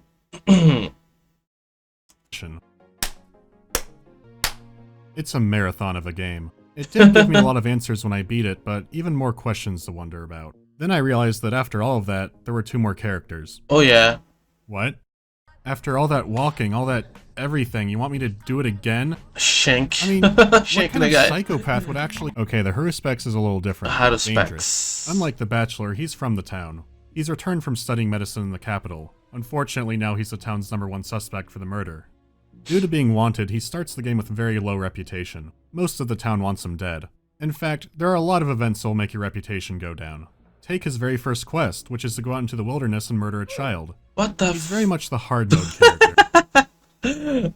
It's a marathon of a game. It did give me a lot of answers when I beat it, but even more questions to wonder about. Then I realized that after all of that, there were 2 more characters. Oh yeah. What? After all that walking, all that everything, you want me to do it again? Shank. I mean, what Shank kind the of guy. psychopath would actually... Okay, the Haruspex is a little different. Haruspex. Dangerous. Unlike the Bachelor, he's from the town. He's returned from studying medicine in the capital. Unfortunately, now he's the town's #1 suspect for the murder. Due to being wanted, he starts the game with very low reputation. Most of the town wants him dead. In fact, there are a lot of events that will make your reputation go down. Take his very first quest, which is to go out into the wilderness and murder a child. What the He's very much the hard mode character.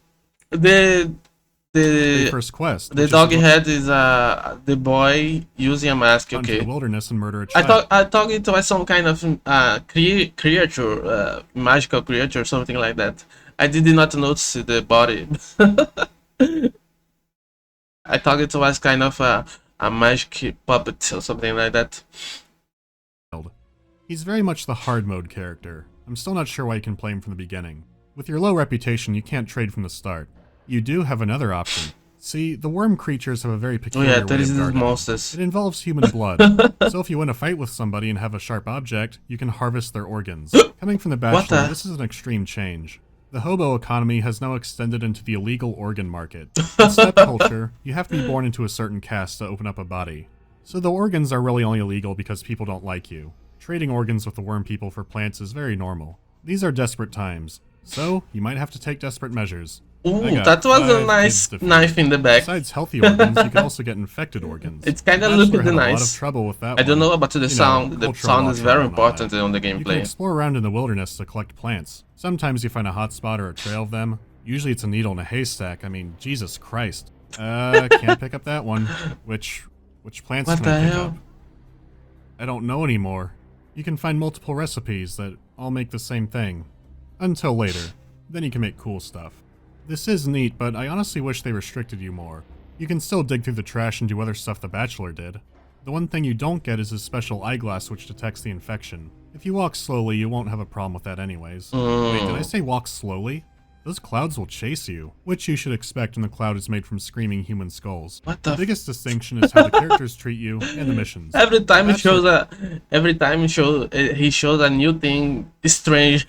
the Very first quest. the which dog is head is the boy using a mask. to go out into Okay. the wilderness and murder a I child. thought it was some kind of creature, magical creature, something like that. I did not notice the body. I thought it was kind of a magic puppet or something like that. He's very much the hard mode character. I'm still not sure why you can play him from the beginning. With your low reputation, you can't trade from the start. You do have another option. See, the worm creatures have a very Oh peculiar yeah, way there of is these guarding. monsters. It involves human blood. So if you win a fight with somebody and have a sharp object, you can harvest their organs. Coming from the Bachelor, the- this is an extreme change. The hobo economy has now extended into the illegal organ market. In step culture, you have to be born into a certain caste to open up a body. So the organs are really only illegal because people don't like you. Trading organs with the worm people for plants is very normal. These are desperate times, so you might have to take desperate measures. I Ooh, got that was 5 a nice kids to feed. knife in the back. Besides healthy organs, you can also get infected organs. It's kinda Bachelor looked had a lot nice. of trouble with that I don't one. know about the You know, sound. The cultural sound is law very trouble and all important that. on the You can gameplay. explore around in the wilderness to collect plants. Sometimes you find a hot spot or a trail of them. Usually it's a needle in a haystack. I mean, Jesus Christ. Can't pick up that one. Which plants What can I the pick hell? up? I don't know anymore. You can find multiple recipes that all make the same thing. Until later. Then you can make cool stuff. This is neat, but I honestly wish they restricted you more. You can still dig through the trash and do other stuff the Bachelor did. The one thing you don't get is his special eyeglass which detects the infection. If you walk slowly, you won't have a problem with that anyways. Wait, did I say walk slowly? Those clouds will chase you, which you should expect when the cloud is made from screaming human skulls. What The the biggest distinction is how the characters treat you and the missions. Every time he Bachelor- he shows a new thing strange.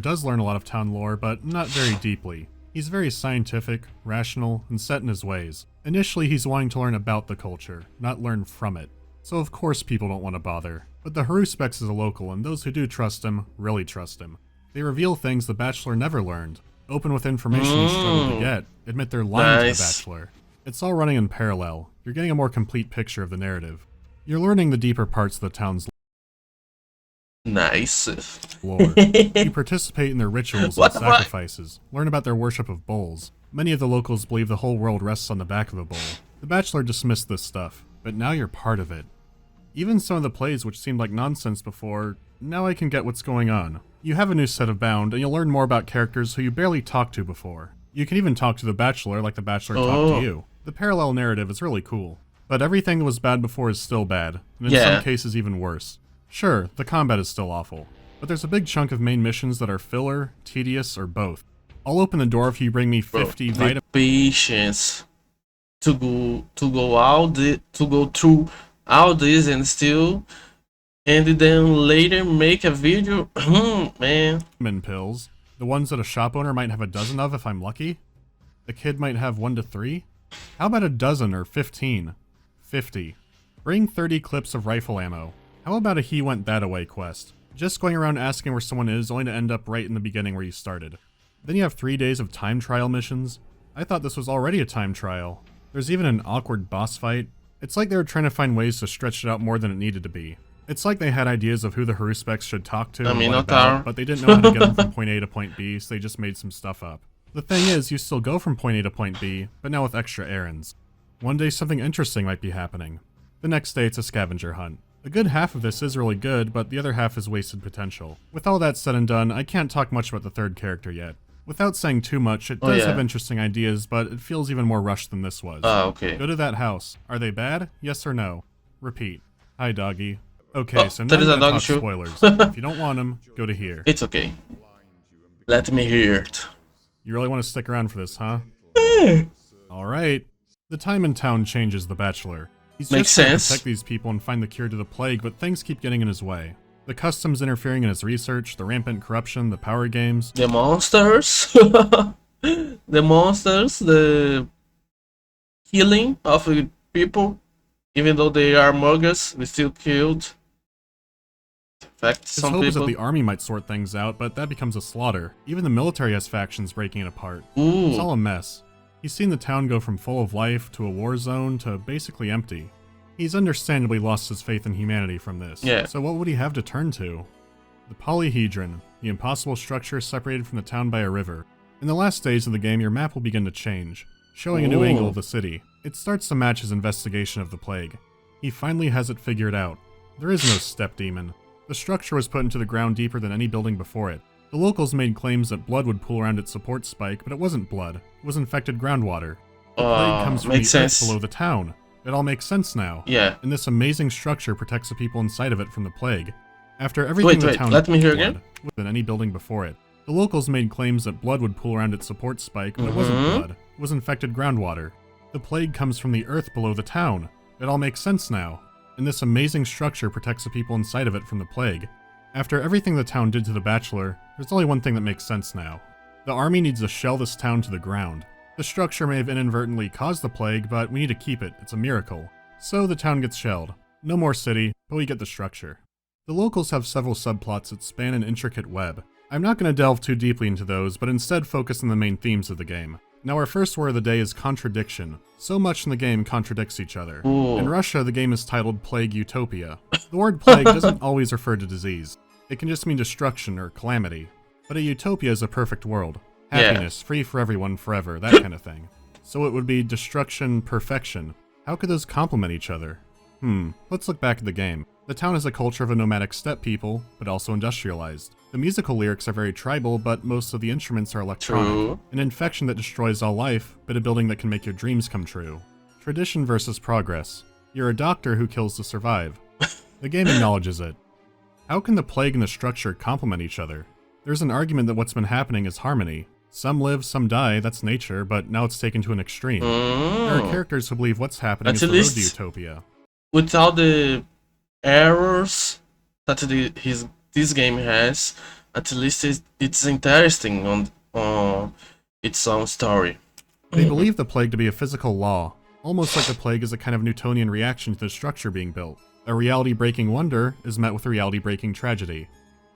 does learn a lot of town lore, but not very deeply. He's very scientific, rational, and set in his ways. Initially, he's wanting to learn about the culture, not learn from it. So of course people don't want to bother. But the Haruspex is a local, and those who do trust him, really trust him. They reveal things the Bachelor never learned. Open with information you struggle to get. Admit they're lying to the Nice. Bachelor. It's all running in parallel. You're getting a more complete picture of the narrative. You're learning the deeper parts of the town's Nice. lore. You participate in their rituals What and the fuck? sacrifices. Learn about their worship of bulls. Many of the locals believe the whole world rests on the back of a bull. The Bachelor dismissed this stuff, but now you're part of it. Even some of the plays which seemed like nonsense before, now I can get what's going on. You have a new set of bound, and you'll learn more about characters who you barely talked to before. You can even talk to the Bachelor like the Bachelor talked Oh. to you. The parallel narrative is really cool. But everything that was bad before is still bad, and in Yeah. some cases even worse. Sure, the combat is still awful, but there's a big chunk of main missions that are filler, tedious, or both. I'll open the door if you bring me 50 The vitamins. patience to go through all this and then later make a video. Man, pills. The ones that a shop owner might have a dozen of if I'm lucky? A kid might have 1 to 3? How about a dozen or 15? 50. Bring 30 clips of rifle ammo. How about a he went that away quest? Just going around asking where someone is only to end up right in the beginning where you started. Then you have 3 days of time trial missions. I thought this was already a time trial. There's even an awkward boss fight. It's like they were trying to find ways to stretch it out more than it needed to be. It's like they had ideas of who the Haruspects should talk to and what about, but they didn't know how to get them from point A to point B, so they just made some stuff up. The thing is, you still go from point A to point B, but now with extra errands. One day something interesting might be happening. The next day it's a scavenger hunt. A good half of this is really good, but the other half is wasted potential. With all that said and done, I can't talk much about the third character yet. Without saying too much, it does have interesting ideas, but it feels even more rushed than this was. Okay. Go to that house. Are they bad? Yes or no? Repeat. Hi, doggy. Okay, so now that is I'm a gonna doggy talk show. spoilers. If you don't want them, go to here. It's okay. Let me hear it. You really want to stick around for this, huh? Alright. The time in town changes the Bachelor. He's Makes just trying to sense. protect these people and find the cure to the plague, but things keep getting in his way. The customs interfering in his research, the rampant corruption, the power games. The monsters. The monsters, the killing of people. Even though they are muggers, they still killed. In fact, His some hope is that people. the army might sort things out, but that becomes a slaughter. Even the military has factions breaking it apart. Ooh. It's all a mess. He's seen the town go from full of life to a war zone to basically empty. He's understandably lost his faith in humanity from this. Yeah. So what would he have to turn to? The polyhedron, the impossible structure separated from the town by a river. In the last days of the game, your map will begin to change, showing a new angle of the city. It starts to match his investigation of the plague. He finally has it figured out. There is no step demon. The structure was put into the ground deeper than any building before it. The locals made claims that blood would pool around its support spike, but it wasn't blood. It was infected groundwater. The plague comes from the makes earth sense. below the town. It all makes sense now. Yeah. And this amazing structure protects the people inside of it from the plague. After everything the town let me hear blood again. than any building before it. The locals made claims that blood would pool around its support spike, but it wasn't blood. It was infected groundwater. The plague comes from the earth below the town. It all makes sense now. And this amazing structure protects the people inside of it from the plague. After everything the town did to the Bachelor, there's only one thing that makes sense now. The army needs to shell this town to the ground. The structure may have inadvertently caused the plague, but we need to keep it. It's a miracle. So the town gets shelled. No more city, but we get the structure. The locals have several subplots that span an intricate web. I'm not going to delve too deeply into those, but instead focus on the main themes of the game. Now our first word of the day is contradiction. So much in the game contradicts each other. Ooh. In Russia, the game is titled Plague Utopia. The word plague doesn't always refer to disease. It can just mean destruction or calamity. But a utopia is a perfect world. Happiness, free for everyone forever, that kind of thing. So it would be destruction, perfection. How could those complement each other? Let's look back at the game. The town has a culture of a nomadic steppe people, but also industrialized. The musical lyrics are very tribal, but most of the instruments are electronic. True. An infection that destroys all life, but a building that can make your dreams come true. Tradition versus progress. You're a doctor who kills to survive. The game acknowledges it. How can the plague and the structure complement each other? There's an argument that what's been happening is harmony. Some live, some die, that's nature, but now it's taken to an extreme. There are characters who believe what's happening is the road to utopia. Without the errors that this game has, at least it's interesting on its own story. They believe the plague to be a physical law, almost like the plague is a kind of Newtonian reaction to the structure being built. A reality-breaking wonder is met with a reality-breaking tragedy.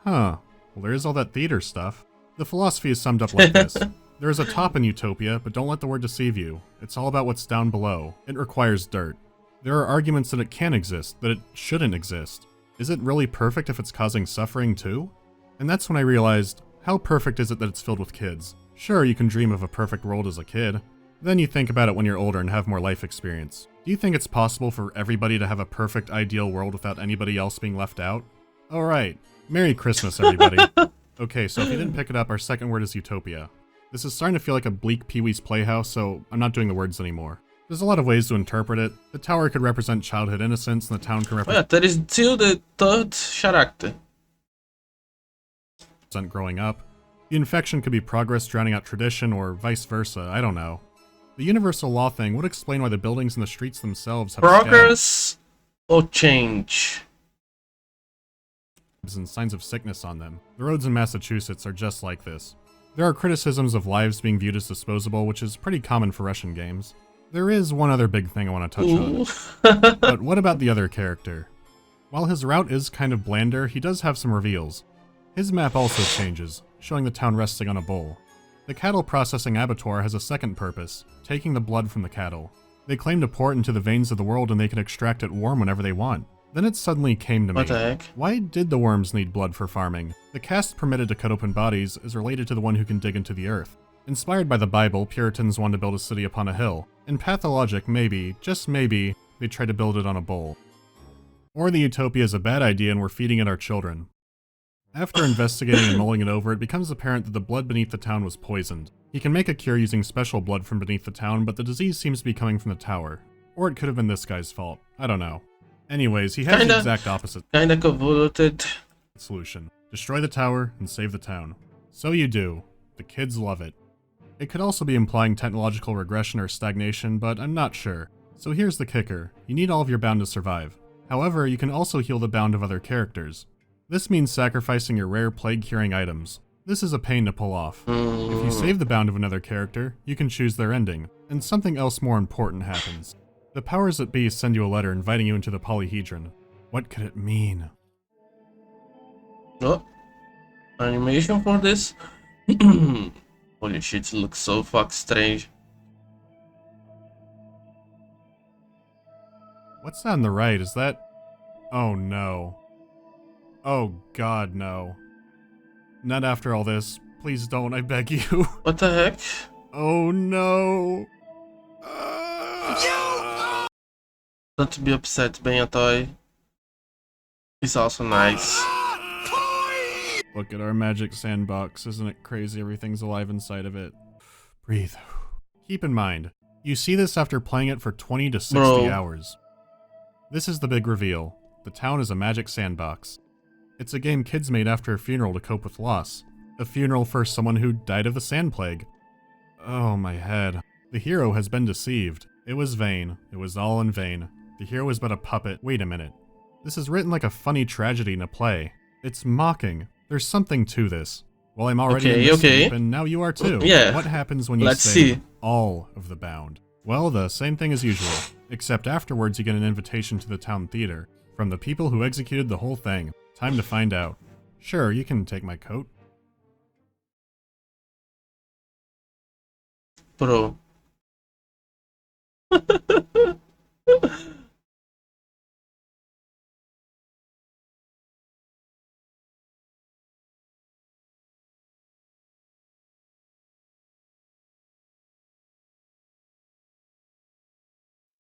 Well, there is all that theater stuff. The philosophy is summed up like this. There is a top in utopia, but don't let the word deceive you. It's all about what's down below. It requires dirt. There are arguments that it can exist, that it shouldn't exist. Is it really perfect if it's causing suffering too? And that's when I realized, how perfect is it that it's filled with kids? Sure, you can dream of a perfect world as a kid. Then you think about it when you're older and have more life experience. Do you think it's possible for everybody to have a perfect ideal world without anybody else being left out? Alright, Merry Christmas everybody. Okay, so if you didn't pick it up, our second word is utopia. This is starting to feel like a bleak Pee-wee's Playhouse, so I'm not doing the words anymore. There's a lot of ways to interpret it. The tower could represent childhood innocence, and the town can Yeah, there is still the third character. represent growing up. The infection could be progress drowning out tradition, or vice versa, I don't know. The universal law thing would explain why the buildings and the streets themselves have Progress or change? scabs and signs of sickness on them. The roads in Massachusetts are just like this. There are criticisms of lives being viewed as disposable, which is pretty common for Russian games. There is one other big thing I want to touch on. But what about the other character? While his route is kind of blander, he does have some reveals. His map also changes, showing the town resting on a bull. The cattle processing abattoir has a second purpose, taking the blood from the cattle. They claim to pour it into the veins of the world and they can extract it warm whenever they want. Then it suddenly came to me. What the heck? Why did the worms need blood for farming? The caste permitted to cut open bodies is related to the one who can dig into the earth. Inspired by the Bible, Puritans wanted to build a city upon a hill. In Pathologic, maybe, just maybe, they tried to build it on a bull. Or the utopia is a bad idea and we're feeding it our children. After investigating and mulling it over, it becomes apparent that the blood beneath the town was poisoned. He can make a cure using special blood from beneath the town, but the disease seems to be coming from the tower. Or it could have been this guy's fault. I don't know. Anyways, he has the exact opposite Kinda convoluted. solution. Destroy the tower and save the town. So you do. The kids love it. It could also be implying technological regression or stagnation, but I'm not sure. So here's the kicker. You need all of your bound to survive. However, you can also heal the bound of other characters. This means sacrificing your rare plague-curing items. This is a pain to pull off. If you save the bound of another character, you can choose their ending, and something else more important happens. The powers that be send you a letter inviting you into the polyhedron. What could it mean? Oh, animation for this? Holy shit, it looks so fuck strange. What's that on the right? Is that... Oh no. Oh god, no. Not after all this. Please don't, I beg you. What the heck? Oh no. Don't be upset, Ben, a toy. It's also nice. Look at our magic sandbox. Isn't it crazy? Everything's alive inside of it. Breathe. Keep in mind, you see this after playing it for 20 to 60 hours. This is the big reveal. The town is a magic sandbox. It's a game kids made after a funeral to cope with loss. A funeral for someone who died of the sand plague. Oh, my head. The hero has been deceived. It was vain. It was all in vain. The hero is but a puppet. Wait a minute. This is written like a funny tragedy in a play. It's mocking. There's something to this. Well, I'm already in this deep, and now you are too. Yeah. What happens when you save all of the bound? Well, the same thing as usual. Except afterwards you get an invitation to the town theater. From the people who executed the whole thing. Time to find out. Sure, you can take my coat. Bro.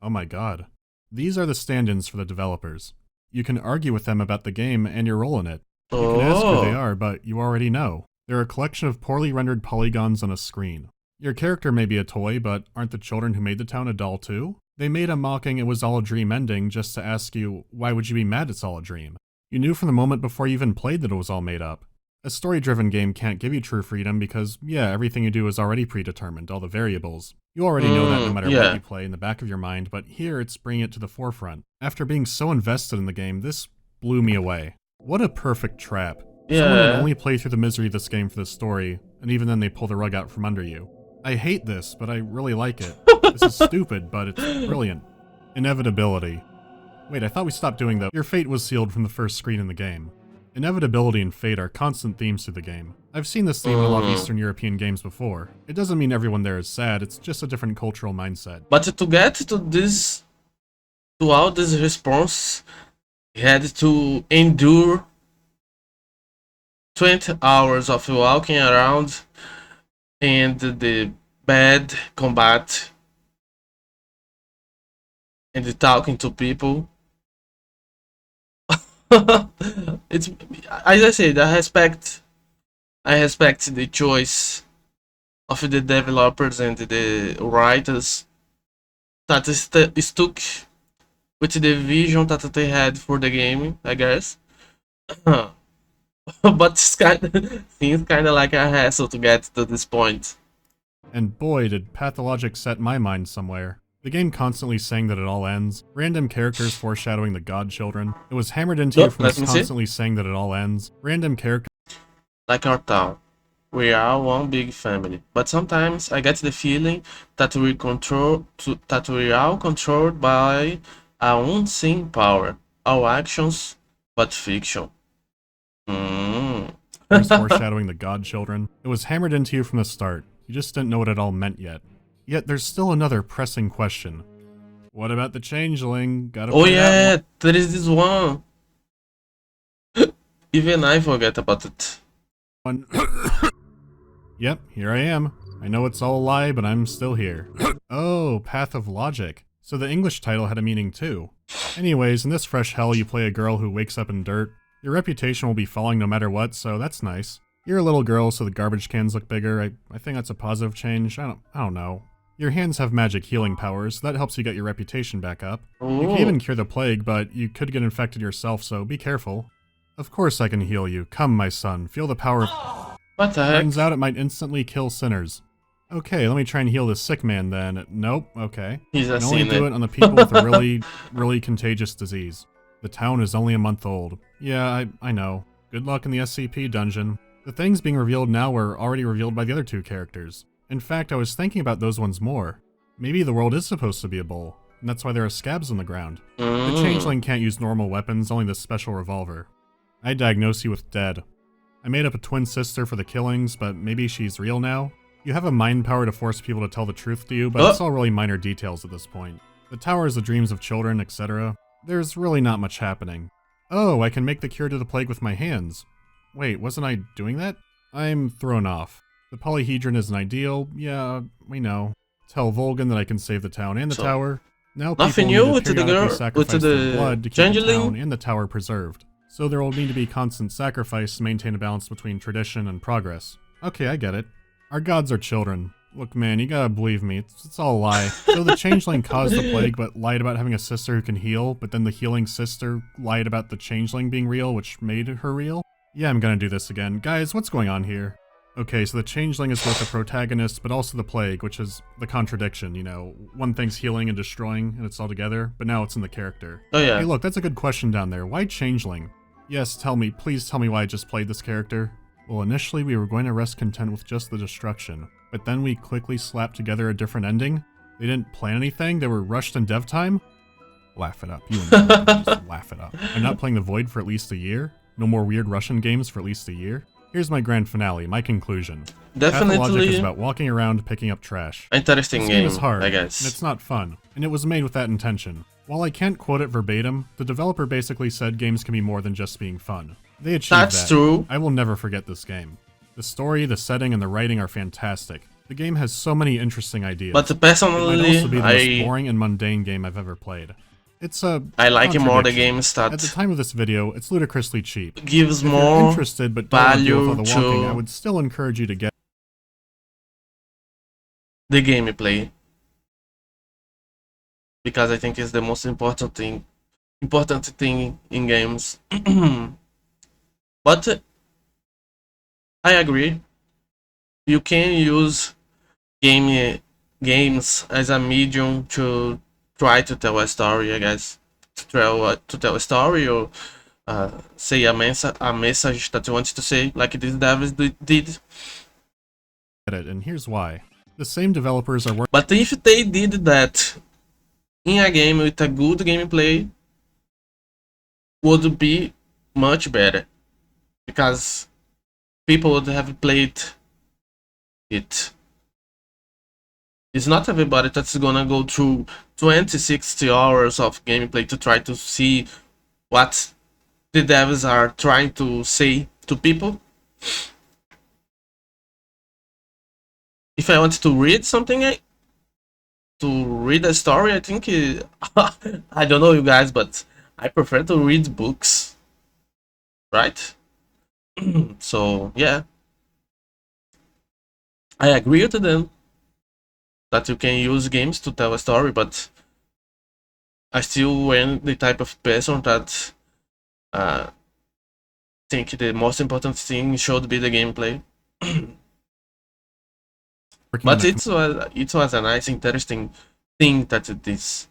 Oh my god. These are the stand-ins for the developers. You can argue with them about the game and your role in it. You can ask who they are, but you already know. They're a collection of poorly rendered polygons on a screen. Your character may be a toy, but aren't the children who made the town a doll too? They made a mocking it was all a dream ending just to ask you, why would you be mad it's all a dream? You knew from the moment before you even played that it was all made up. A story-driven game can't give you true freedom because, yeah, everything you do is already predetermined, all the variables. You already know that no matter what you play in the back of your mind, but here it's bringing it to the forefront. After being so invested in the game, this blew me away. What a perfect trap. Someone would only play through the misery of this game for the story, and even then they pull the rug out from under you. I hate this, but I really like it. This is stupid, but it's brilliant. Inevitability. Wait, I thought we stopped doing that. Your fate was sealed from the first screen in the game. Inevitability and fate are constant themes through the game. I've seen this theme in a lot of Eastern European games before. It doesn't mean everyone there is sad, it's just a different cultural mindset. But to get to this, to all this response, he had to endure 20 hours of walking around and the bad combat and the talking to people. It's, as I said, I respect the choice of the developers and the writers that stuck with the vision that they had for the game, I guess. But it's seems kind of like a hassle to get to this point. And boy, did Pathologic set my mind somewhere. The game constantly saying that it all ends, random characters foreshadowing the godchildren. It was hammered into you from this constantly saying that it all ends, random characters like our town. We are one big family, but sometimes I get the feeling that that we are controlled by our unseen power, our actions, but fiction. Mm. There's foreshadowing the godchildren. It was hammered into you from the start. You just didn't know what it all meant yet. Yet there's still another pressing question. What about the changeling? Gotta Oh play that yeah, there is this one. Even I forget about it. one. Yep, here I am. I know it's all a lie, but I'm still here. Oh, Path of Logic. So the English title had a meaning too. Anyways, in this fresh hell you play a girl who wakes up in dirt. Your reputation will be falling no matter what, so that's nice. You're a little girl, so the garbage cans look bigger. I think that's a positive change. I don't know. Your hands have magic healing powers, so that helps you get your reputation back up. You can even cure the plague, but you could get infected yourself, so be careful. Of course I can heal you. Come, my son. Feel the power of... What the heck? Turns out it might instantly kill sinners. Okay, let me try and heal this sick man then. Nope, okay. He's a I can only do sinner. it on the people with a really contagious disease. The town is only a month old. Yeah, I know. Good luck in the SCP dungeon. The things being revealed now were already revealed by the other two characters. In fact, I was thinking about those ones more. Maybe the world is supposed to be a bowl, and that's why there are scabs on the ground. The changeling can't use normal weapons, only this special revolver. I diagnose you with dead. I made up a twin sister for the killings, but maybe she's real now? You have a mind power to force people to tell the truth to you, but it's all really minor details at this point. The tower is the dreams of children, etc. There's really not much happening. Oh, I can make the cure to the plague with my hands. Wait, wasn't I doing that? I'm thrown off. The polyhedron is an ideal, yeah, we know. Tell Volgan that I can save the town and the tower. Now nothing people new need with to the periodically girl, sacrifice with their the blood to keep the changeling. town and the tower preserved. So there will need to be constant sacrifice to maintain a balance between tradition and progress. Okay, I get it. Our gods are children. Look, man, you gotta believe me. It's all a lie. So the changeling caused the plague, but lied about having a sister who can heal, but then the healing sister lied about the changeling being real, which made her real? Yeah, I'm gonna do this again. Guys, what's going on here? Okay, so the changeling is both the protagonist, but also the plague, which is the contradiction, you know. One thing's healing and destroying, and it's all together, but now it's in the character. Oh yeah. Hey look, that's a good question down there. Why changeling? Yes, tell me, please tell me why I just played this character. Well, initially we were going to rest content with just the destruction, but then we quickly slapped together a different ending. They didn't plan anything, they were rushed in dev time? Laugh it up, you and me, just laugh it up. I'm not playing the Void for at least a year? No more weird Russian games for at least a year? Here's my grand finale, my conclusion. Pathologic is Definitely about walking around picking up trash. interesting This game, game is hard, I guess. and it's not fun, and it was made with that intention. While I can't quote it verbatim, the developer basically said games can be more than just being fun. They achieved That's that. true. I will never forget this game. The story, the setting, and the writing are fantastic. The game has so many interesting ideas. But It might personally, also be the most boring and mundane game I've ever played. It's a I like more the contradiction. games At the that time of this video, it's ludicrously cheap. gives If you're more interested but don't want to deal with all the value walking, to I would still encourage you to get the gameplay, because I think it's the most important thing in games. But I agree. You can use games as a medium to try to tell a story, I guess. To tell a story, or say a message that you want to say, like these devs did. it, and here's why. The same developers are working But if they did that in a game with a good gameplay, would be much better, because people would have played it. It's not everybody that's gonna go through 20-60 hours of gameplay to try to see what the devs are trying to say to people. If I want to read something, to read a story, I think I don't know you guys, but I prefer to read books, right? So yeah, I agree with them that you can use games to tell a story, but I still am the type of person that think the most important thing should be the gameplay. But it was a nice, interesting thing that this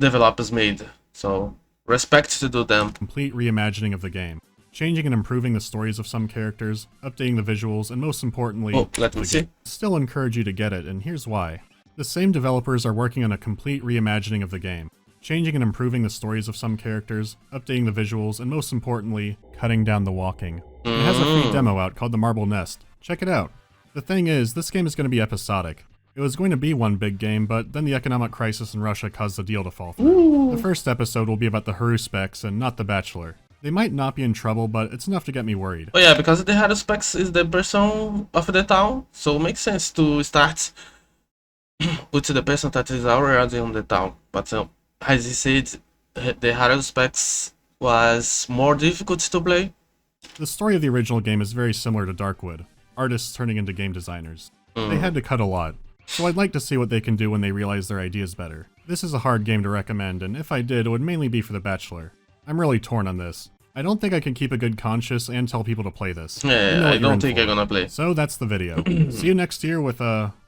developers made. So respect to do them. complete reimagining of the game. changing and improving the stories of some characters, updating the visuals, and most importantly, Oh, let me see. Still encourage you to get it, and here's why. The same developers are working on a complete reimagining of the game, changing and improving the stories of some characters, updating the visuals, and most importantly, cutting down the walking. It has a free demo out called The Marble Nest. Check it out. The thing is, this game is going to be episodic. It was going to be one big game, but then the economic crisis in Russia caused the deal to fall through. The first episode will be about the Haruspecs and not The Bachelor. They might not be in trouble, but it's enough to get me worried. Oh yeah, because the Haruspecs is the person of the town, so it makes sense to start with the person that is already on the town. But as he said, the Haruspecs was more difficult to play. The story of the original game is very similar to Darkwood, artists turning into game designers. They had to cut a lot, so I'd like to see what they can do when they realize their ideas better. This is a hard game to recommend, and if I did, it would mainly be for The Bachelor. I'm really torn on this. I don't think I can keep a good conscience and tell people to play this. Yeah, I don't think I'm gonna play. So that's the video. See you next year with,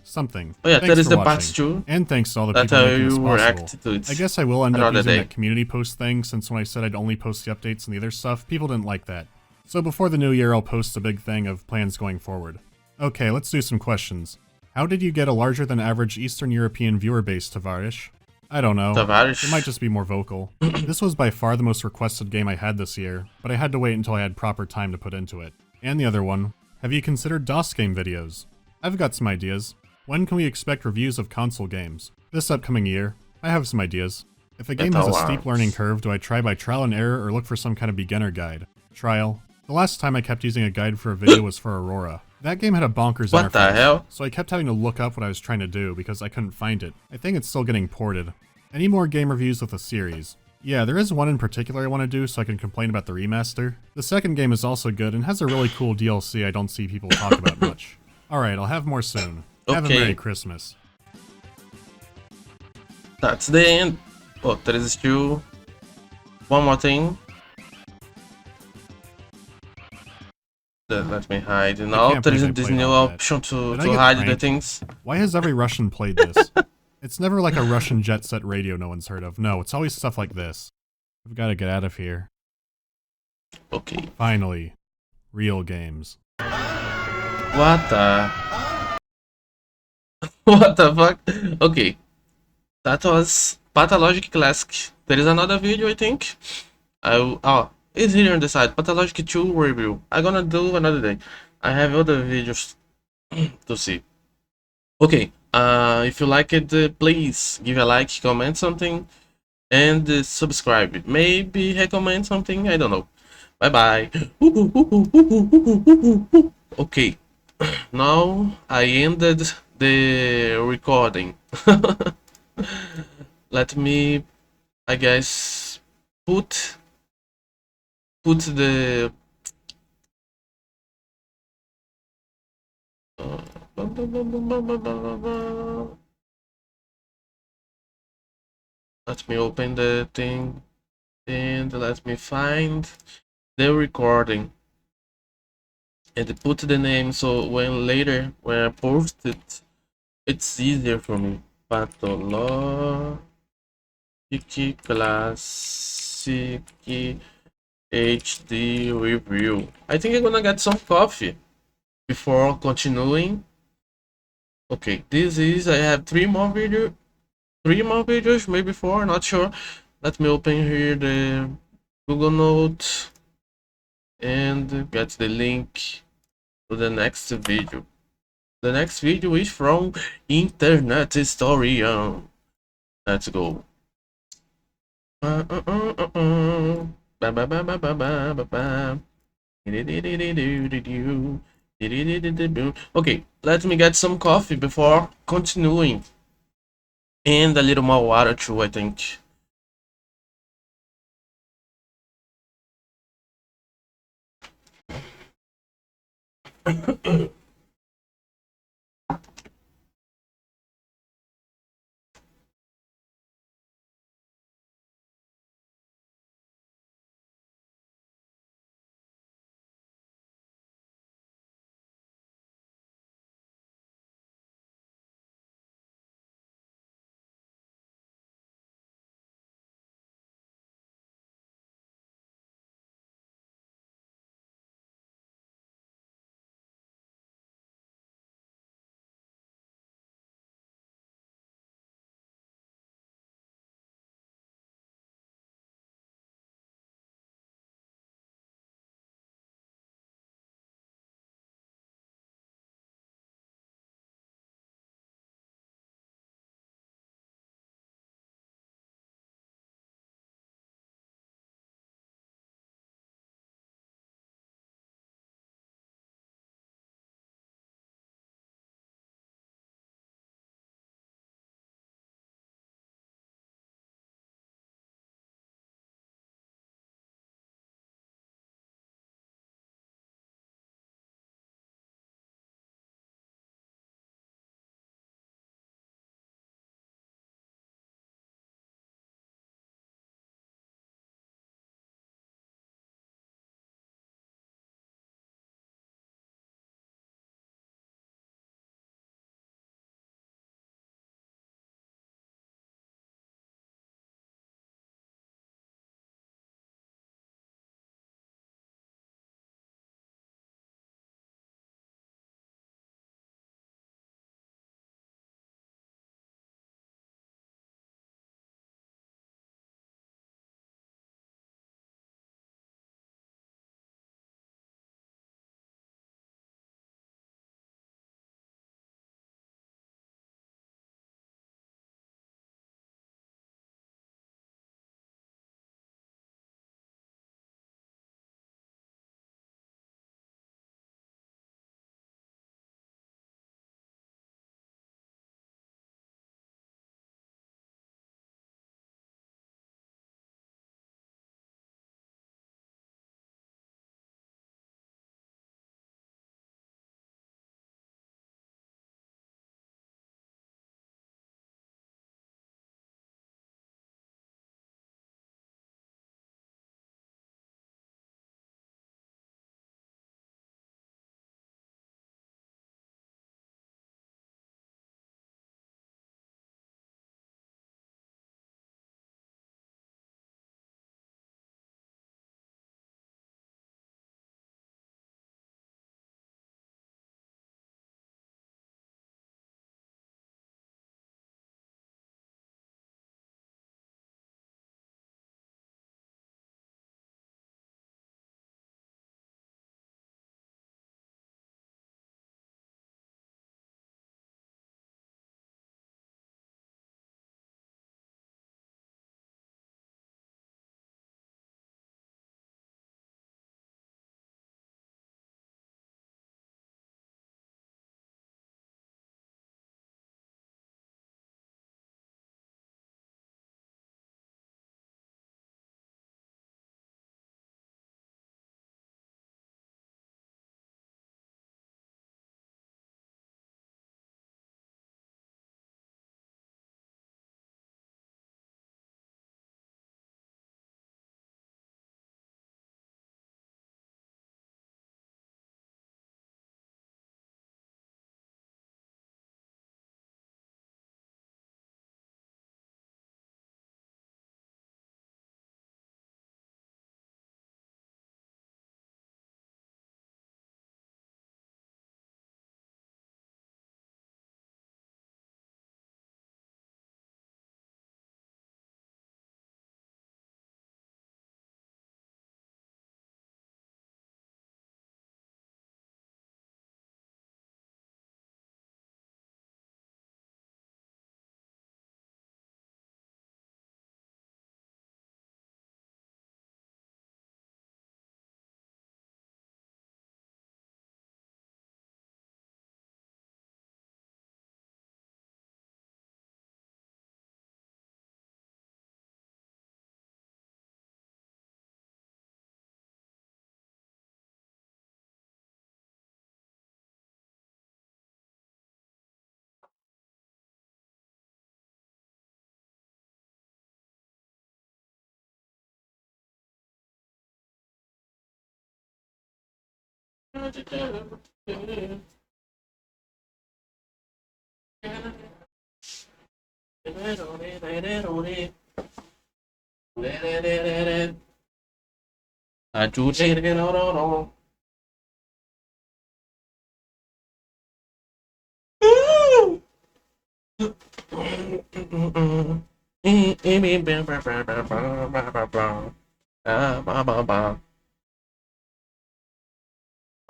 something. Oh yeah, Thanks that is for the part watching. 2. And thanks to all the That people making this you possible. react to it. I guess I will end up another using day. that community post thing, since when I said I'd only post the updates and the other stuff, people didn't like that. So before the new year, I'll post a big thing of plans going forward. Okay, let's do some questions. How did you get a larger than average Eastern European viewer base, Tavarish? I don't know. Tavarish. It might just be more vocal. This was by far the most requested game I had this year, but I had to wait until I had proper time to put into it. And the other one, have you considered DOS game videos? I've got some ideas. When can we expect reviews of console games? This upcoming year. I have some ideas. If a game has a steep learning curve, do I try by trial and error or look for some kind of beginner guide? Trial. The last time I kept using a guide for a video was for Aurora. That game had a bonkers What interface, the hell? so I kept having to look up what I was trying to do because I couldn't find it. I think it's still getting ported. Any more game reviews with the series? Yeah, there is one in particular I want to do so I can complain about the remaster. The second game is also good and has a really cool DLC I don't see people talk about much. Alright, I'll have more soon. Have a Okay. Merry Christmas. That's the end. Oh, there is still one more thing. Let me hide. Now can't there is believe I this played new all that. option to Did I get hide the pranked? things. Why has every Russian played this? It's never like a Russian jet set radio no one's heard of. No, it's always stuff like this. I've got to get out of here. Okay. Finally. Real games. What the? What the fuck? Okay. That was Pathologic Classic. There is another video, I think. It's here on the side. Pathologic 2 review. I'm gonna do another day. I have other videos to see. Okay. If you like it, please give a like, comment something, and subscribe. Maybe recommend something. I don't know. Bye bye. Okay. Now I ended the recording. Let me, I guess, put the let me open the thing and let me find the recording and put the name so when later when I post it, it's easier for me. Pathologic Classic HD review. I think I'm gonna get some coffee before continuing. Okay, this is, I have three more videos, maybe four, not sure. Let me open here the Google Note and get the link to the next video. The next video is from Internet Historian. Let's go. Okay, let me get some coffee before continuing. And a little more water too, I think.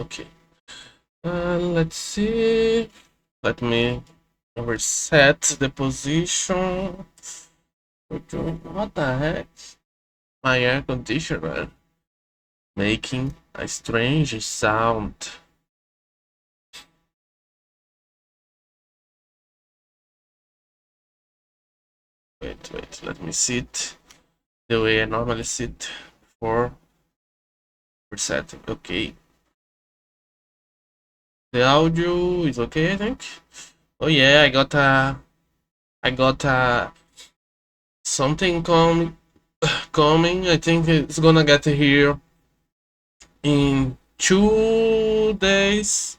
Okay. Let's see. Let me reset the position. What the heck? My air conditioner making a strange sound. Wait, let me sit the way I normally sit before resetting. Okay. The audio is okay, I think. Oh yeah, I got something coming. I think it's gonna get here in 2 days.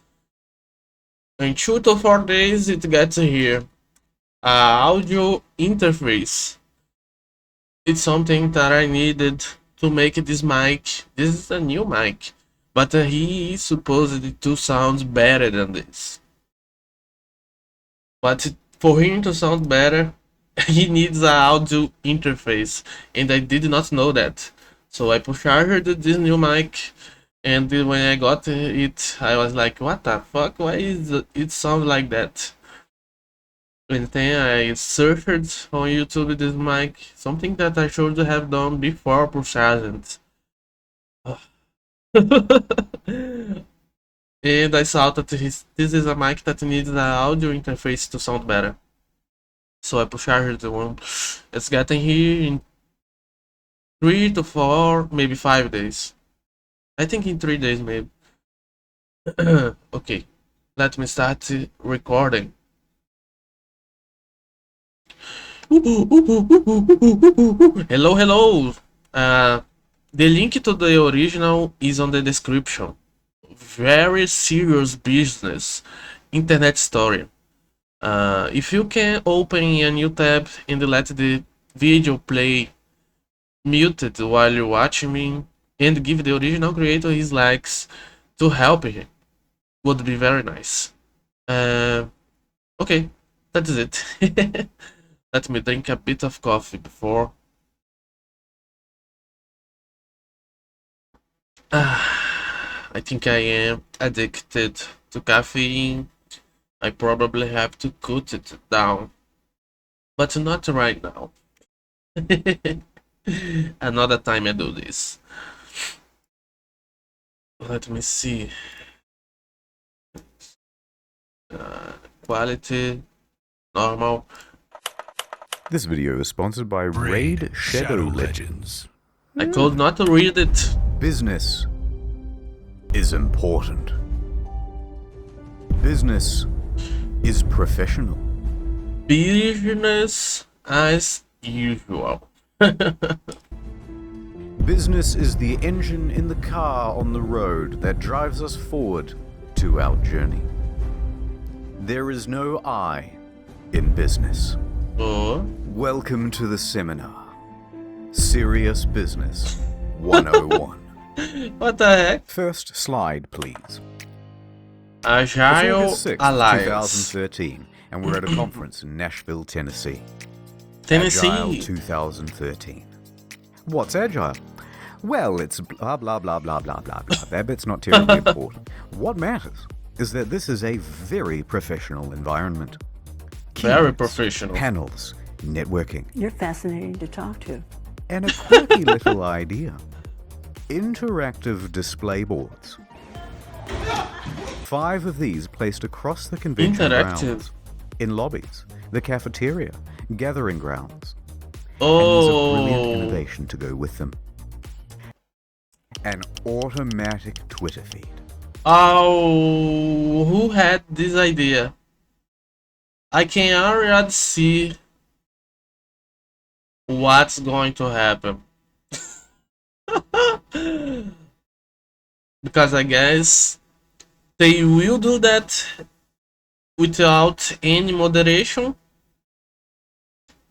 In 2 to 4 days, it gets here. Audio interface. It's something that I needed to make this mic. This is a new mic, but he is supposed to sound better than this. But for him to sound better, he needs an audio interface, and I did not know that. So I push-charged this new mic, and when I got it, I was like, what the fuck? Why is it sound like that? And then I searched on YouTube this mic, something that I should have done before push-charging. And I saw that this is a mic that needs an audio interface to sound better. So I push-charged the one. It's getting here in 3 to 4, maybe 5 days. I think in 3 days, maybe. Okay, let me start recording. Hello. The link to the original is on the description. Very serious business, internet story. If you can open a new tab and let the video play muted while you're watching me and give the original creator his likes to help him, would be very nice. Okay, that is it. Let me drink a bit of coffee before. I think I am addicted to caffeine. I probably have to cut it down, but not right now. Another time I do this. Let me see. Quality, normal. This video is sponsored by Raid Shadow Legends. I could not read it. Business is important. Business is professional. Business as usual. Business is the engine in the car on the road that drives us forward to our journey. There is no I in business. Oh. Welcome to the seminar. Serious Business 101. What the heck? First slide, please. Agile It's August 6th, Alliance. 2013, and we're at a conference in Nashville, Tennessee. Tennessee. Agile 2013. What's Agile? Well, it's blah, blah, blah, blah, blah, blah, blah. That bit's not terribly important. What matters is that this is a very professional environment. Very Keynotes, professional. Panels, networking, You're fascinating to talk to. and a quirky little idea. Interactive display boards. 5 of these placed across the convention grounds, Interactive. in lobbies, the cafeteria, gathering grounds. And there's a brilliant Oh. innovation to go with them. An automatic Twitter feed. Oh, who had this idea? I can already see what's going to happen. Because I guess they will do that without any moderation,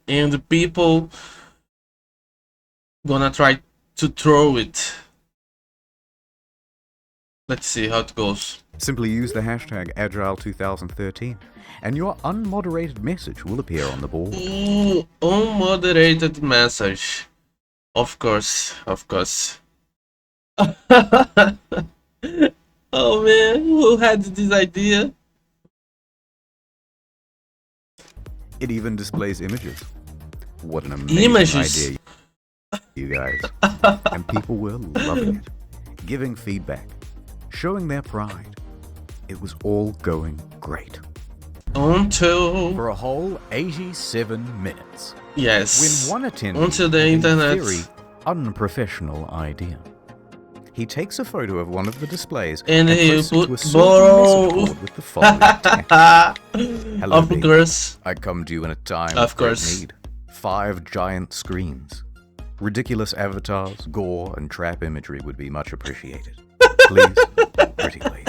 and the people gonna try to throw it. Let's see how it goes. Simply use the hashtag Agile2013 and your unmoderated message will appear on the board. Ooh, unmoderated message. Of course, of course. Oh man, who had this idea? It even displays images. What an amazing Images. idea, you guys. And people were loving it, giving feedback, showing their pride. It was all going great. Until... For a whole 87 minutes. Yes. When one attendee Until the had a internet... very unprofessional idea. He takes a photo of one of the displays and he posts it put to a certain message board with the following text. Hello, of baby. course. I come to you in a time Of of great course. need. 5 giant screens. Ridiculous avatars, gore, and trap imagery would be much appreciated. Please, pretty please.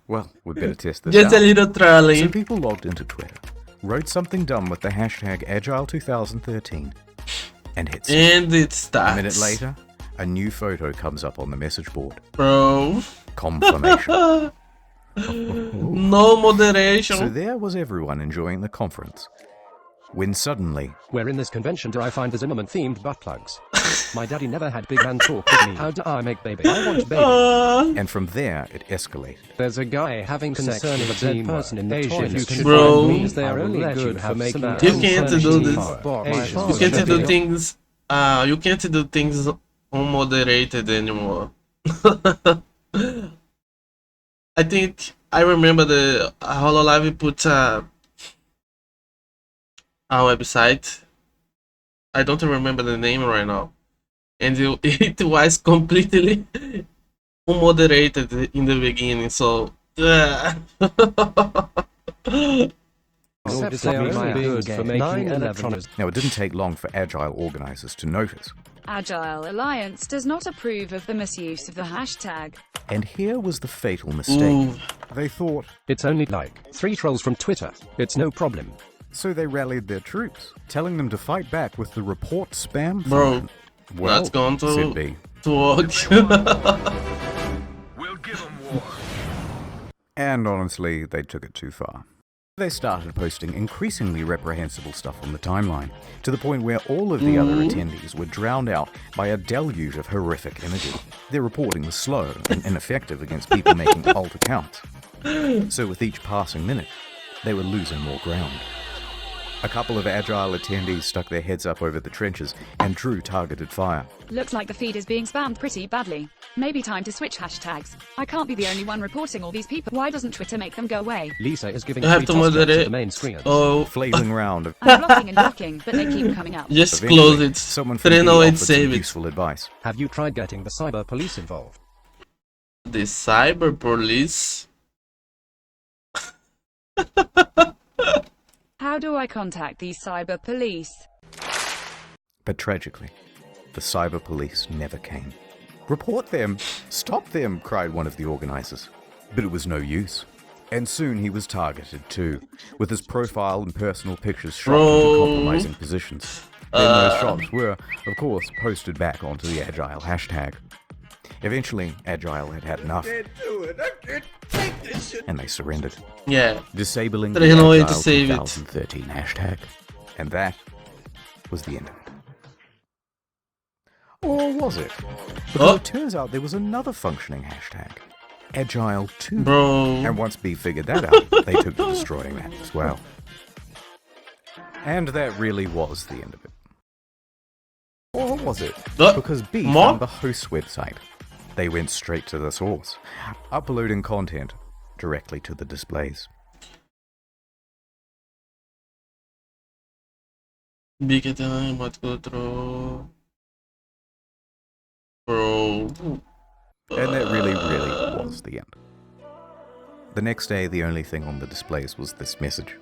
Well, we'd better test this Just out. a little So trolling. people logged into Twitter, wrote something dumb with the hashtag Agile2013, and hit send. And it starts. A minute later, a new photo comes up on the message board. Bro. Confirmation. No moderation. So there was everyone enjoying the conference. When suddenly, Where in this convention do I find the Zimmerman-themed butt plugs? My daddy never had big man talk with me. How do I make baby? I want baby. and from there it escalated. There's a guy having sex with a dead person in the Asia, toilet. you can Bro. Find means they are only good for making You can't do this. Asia. You can't do things. You can't do things unmoderated anymore. I think I remember the HoloLive put a website. I don't remember the name right now, and it was completely unmoderated in the beginning. So. Except they are only good for making electronics. Now it didn't take long for Agile organizers to notice. Agile Alliance does not approve of the misuse of the hashtag. And here was the fatal mistake. Ooh. They thought, It's only like 3 trolls from Twitter. It's no problem. so they rallied their troops, telling them to fight back with the report spam Bro, function. Well, that's going said B. to work. We'll give 'em war. And honestly, they took it too far. They started posting increasingly reprehensible stuff on the timeline, to the point where all of the other attendees were drowned out by a deluge of horrific images. Their reporting was slow and ineffective against people making alt accounts. So with each passing minute, they were losing more ground. A couple of Agile attendees stuck their heads up over the trenches and drew targeted fire. Looks like the feed is being spammed pretty badly. Maybe time to switch hashtags. I can't be the only one reporting all these people. Why doesn't Twitter make them go away? Lisa is giving You have free to toss jobs moderate. at the main screen. Oh, Flailing round of I'm blocking and blocking, but they keep coming up. just eventually, close it. someone from B 308 offered some save it. useful advice. Have you tried getting the cyber police involved? The cyber police. How do I contact these cyber police? But tragically, the cyber police never came. Report them! Stop them! Cried one of the organizers. But it was no use. And soon he was targeted too, with his profile and personal pictures shot into Bro. compromising positions. Then those shots were, of course, posted back onto the Agile hashtag. Eventually, Agile had had enough. And they surrendered, Yeah. disabling the 308 to Agile save it. 2013 hashtag. And that was the end of it. Or was it? Because Oh. it turns out there was another functioning hashtag, Agile2. Bro. And once B figured that out, they took to destroying that as well. And that really was the end of it. Or was it? Because B more? found the host's website. They went straight to the source, uploading content directly to the displays. Big time, what control. Bro. And that really was the end. The next day, the only thing on the displays was this message.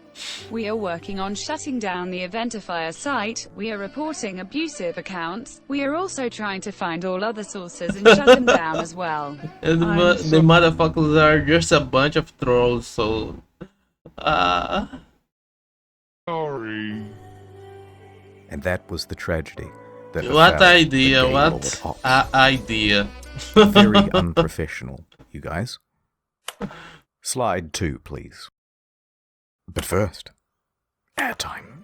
We are working on shutting down the Eventifier site, we are reporting abusive accounts, we are also trying to find all other sources and shut them down as well. And the motherfuckers are just a bunch of trolls, so... Sorry. And that was the tragedy. That What befell the idea, Gaylord what Ops. idea. Very unprofessional, you guys. Slide 2, please. But first, airtime.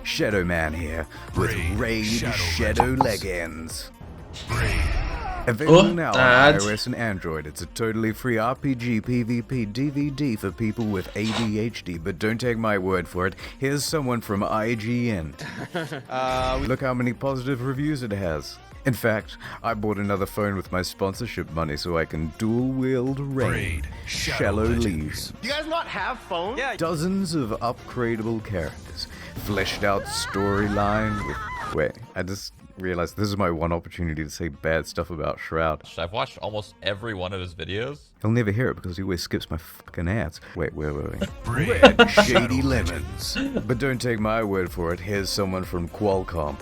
Shadow Man here with Raid Shadow Legends. Available now on iOS and Android. It's a totally free RPG PvP DVD for people with ADHD, but don't take my word for it. Here's someone from IGN. Look how many positive reviews it has. In fact, I bought another phone with my sponsorship money so I can dual-wield Raid Shallow Legion. You guys not have phones? Yeah. Dozens of upgradable characters, fleshed out storyline with... Wait, I just realized this is my one opportunity to say bad stuff about Shroud. I've watched almost every one of his videos. He'll never hear it because he always skips my fucking ads. Wait. Red Shady Lemons. But don't take my word for it, here's someone from Qualcomm.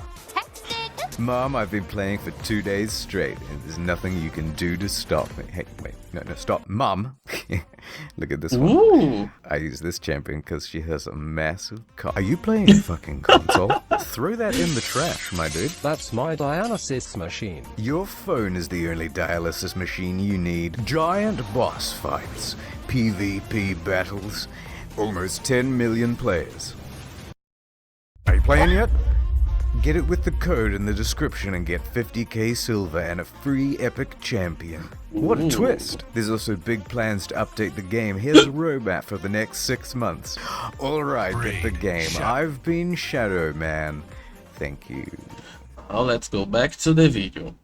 Mom, I've been playing for 2 days straight, and there's nothing you can do to stop me. Hey, wait, no, stop. Mom! Look at this one. Ooh. I use this champion because she has a massive cock. Are you playing a fucking console? Throw that in the trash, my dude. That's my dialysis machine. Your phone is the only dialysis machine you need. Giant boss fights, PvP battles, almost 10 million players. Are you playing yet? Get it with the code in the description and get 50k silver and a free epic champion. What a twist! There's also big plans to update the game. Here's a roadmap for the next 6 months. Alright, get the game. I've been Shadow Man. Thank you. Now let's go back to the video.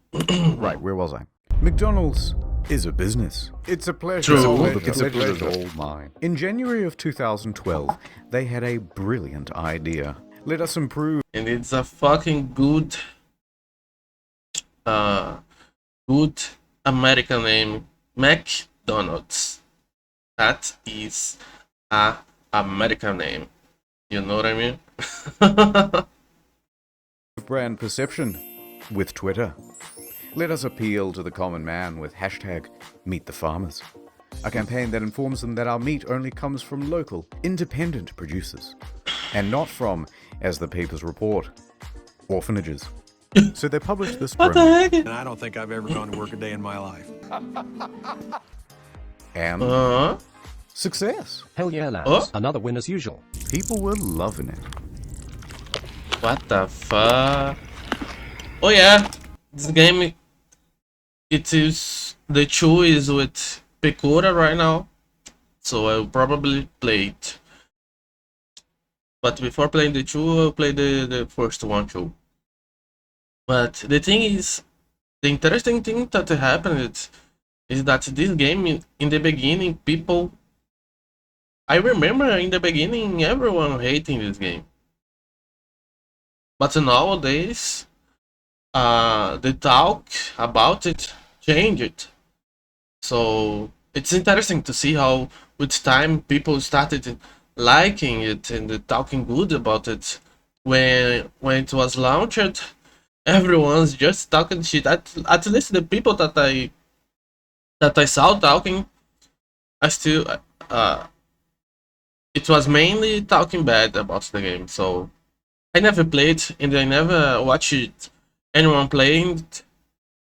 Right, where was I? McDonald's is a business. It's a pleasure. True. It's a pleasure all mine. In January of 2012, they had a brilliant idea. Let us improve. And it's a fucking good American name, McDonald's. That is a American name. You know what I mean? Brand perception with Twitter. Let us appeal to the common man with hashtag Meet the Farmers. A campaign that informs them that our meat only comes from local, independent producers. And not from, as the papers report, orphanages. So they published this What the promo. heck? And I don't think I've ever gone to work a day in my life. And success. Hell yeah, lads. Oh? Another win as usual. People were loving it. What the fuck? Oh yeah, this game, it is, the 2 is with Pecora right now, so I'll probably play it. But before playing the 2, I'll play the first one too. But the thing is, the interesting thing that happened is that this game, in the beginning, people... I remember in the beginning, everyone hating this game. But nowadays, the talk about it changed. So it's interesting to see how with time people started liking it and talking good about it. When it was launched, everyone's just talking shit. At least the people that I saw talking, I still it was mainly talking bad about the game. So I never played and I never watched anyone playing it.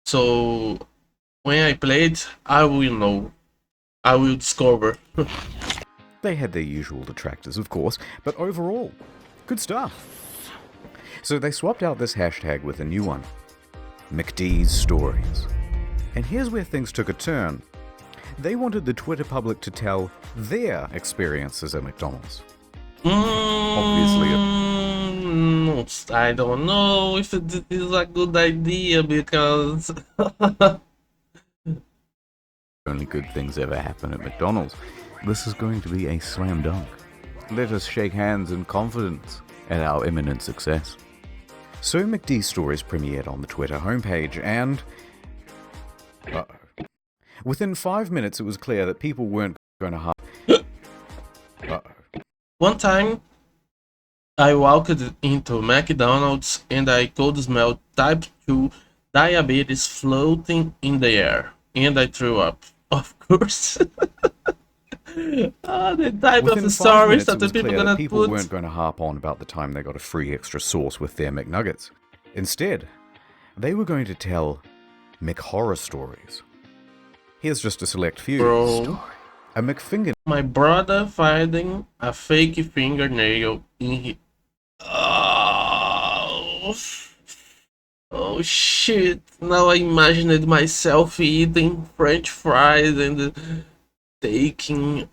So when I played, I will know. I will discover. They had their usual detractors, of course, but overall, good stuff. So they swapped out this hashtag with a new one, McD's Stories. And here's where things took a turn. They wanted the Twitter public to tell their experiences at McDonald's. Obviously, I don't know if it is a good idea because only good things ever happen at McDonald's. This is going to be a slam dunk. Let us shake hands in confidence at our imminent success. So McD Stories premiered on the Twitter homepage and... Within 5 minutes it was clear that people weren't going to One time, I walked into McDonald's and I could smell type 2 diabetes floating in the air. And I threw up. Of course. The type Within of 5 stories minutes, that it the was people clear gonna that people put. weren't going to harp on about the time they got a free extra sauce with their McNuggets. Instead, they were going to tell McHorror stories. Here's just a select few. Bro. A McFinger. My brother finding a fake fingernail in his... Oh. Oh shit. Now I imagined myself eating French fries and taking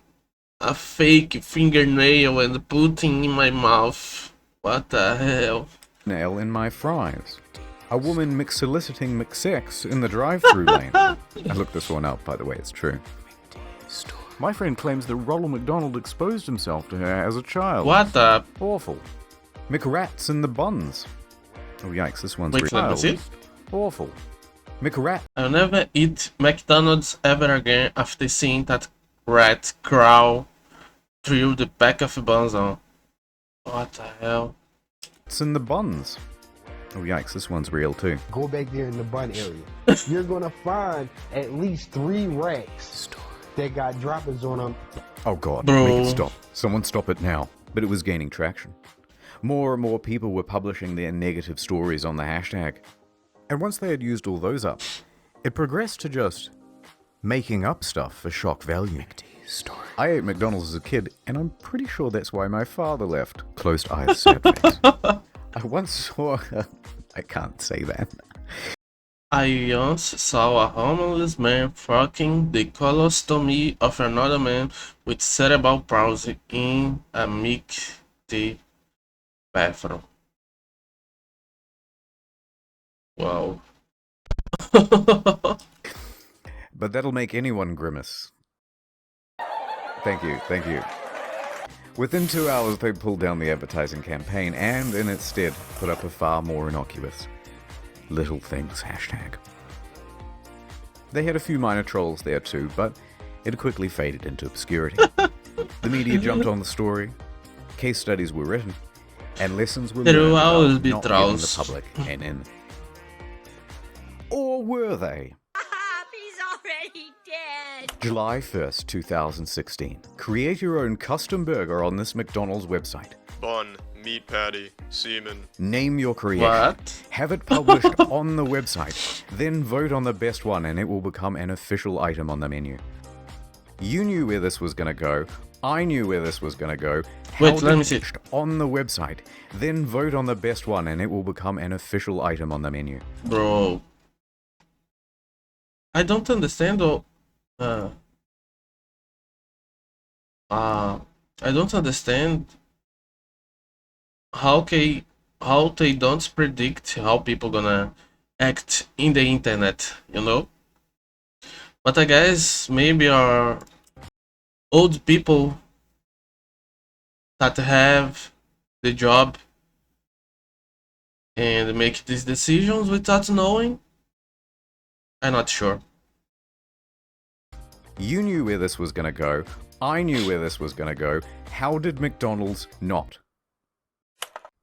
a fake fingernail and putting in my mouth. What the hell? Nail in my fries. A woman McSoliciting McSex in the drive-thru lane. I looked this one up, by the way, it's true. My friend claims that Ronald McDonald exposed himself to her as a child. What the? Awful. McRats in the buns. Oh yikes, this one's Wait, let me see. Awful. McRat. I'll never eat McDonald's ever again after seeing that rat crawl through the back of a buns on. What the hell? It's in the buns. Oh yikes, this one's real too. Go back there in the bun area. You're gonna find at least 3 racks that got droppings on them. Oh god, Bro. make it stop. Someone stop it now. But it was gaining traction. More and more people were publishing their negative stories on the hashtag. And once they had used all those up, it progressed to just making up stuff for shock value. I ate McDonald's as a kid, and I'm pretty sure that's why my father left. Closed eyes, sad face. I once saw... I can't say that. I once saw a homeless man fucking the colostomy of another man with cerebral palsy in a mixed bathroom. Wow. But that'll make anyone grimace. Thank you, thank you. Within 2 hours, they pulled down the advertising campaign and, in its stead, put up a far more innocuous Little Things hashtag. They had a few minor trolls there too, but it quickly faded into obscurity. The media jumped on the story, case studies were written, and lessons were learned about not giving the public an in. Or were they? He's already dead. July 1st, 2016. Create your own custom burger on this McDonald's website. Bun, meat patty, semen. Name your creation. What? Have it published on the website. Then vote on the best one and it will become an official item on the menu. You knew where this was going to go. I knew where this was going to go. Wait, let me see. On the website. Then vote on the best one and it will become an official item on the menu. Bro. I don't understand I don't understand how they don't predict how people gonna act in the internet, you know? But I guess maybe our old people that have the job and make these decisions without knowing. I'm not sure. You knew where this was going to go. I knew where this was going to go. How did McDonald's not?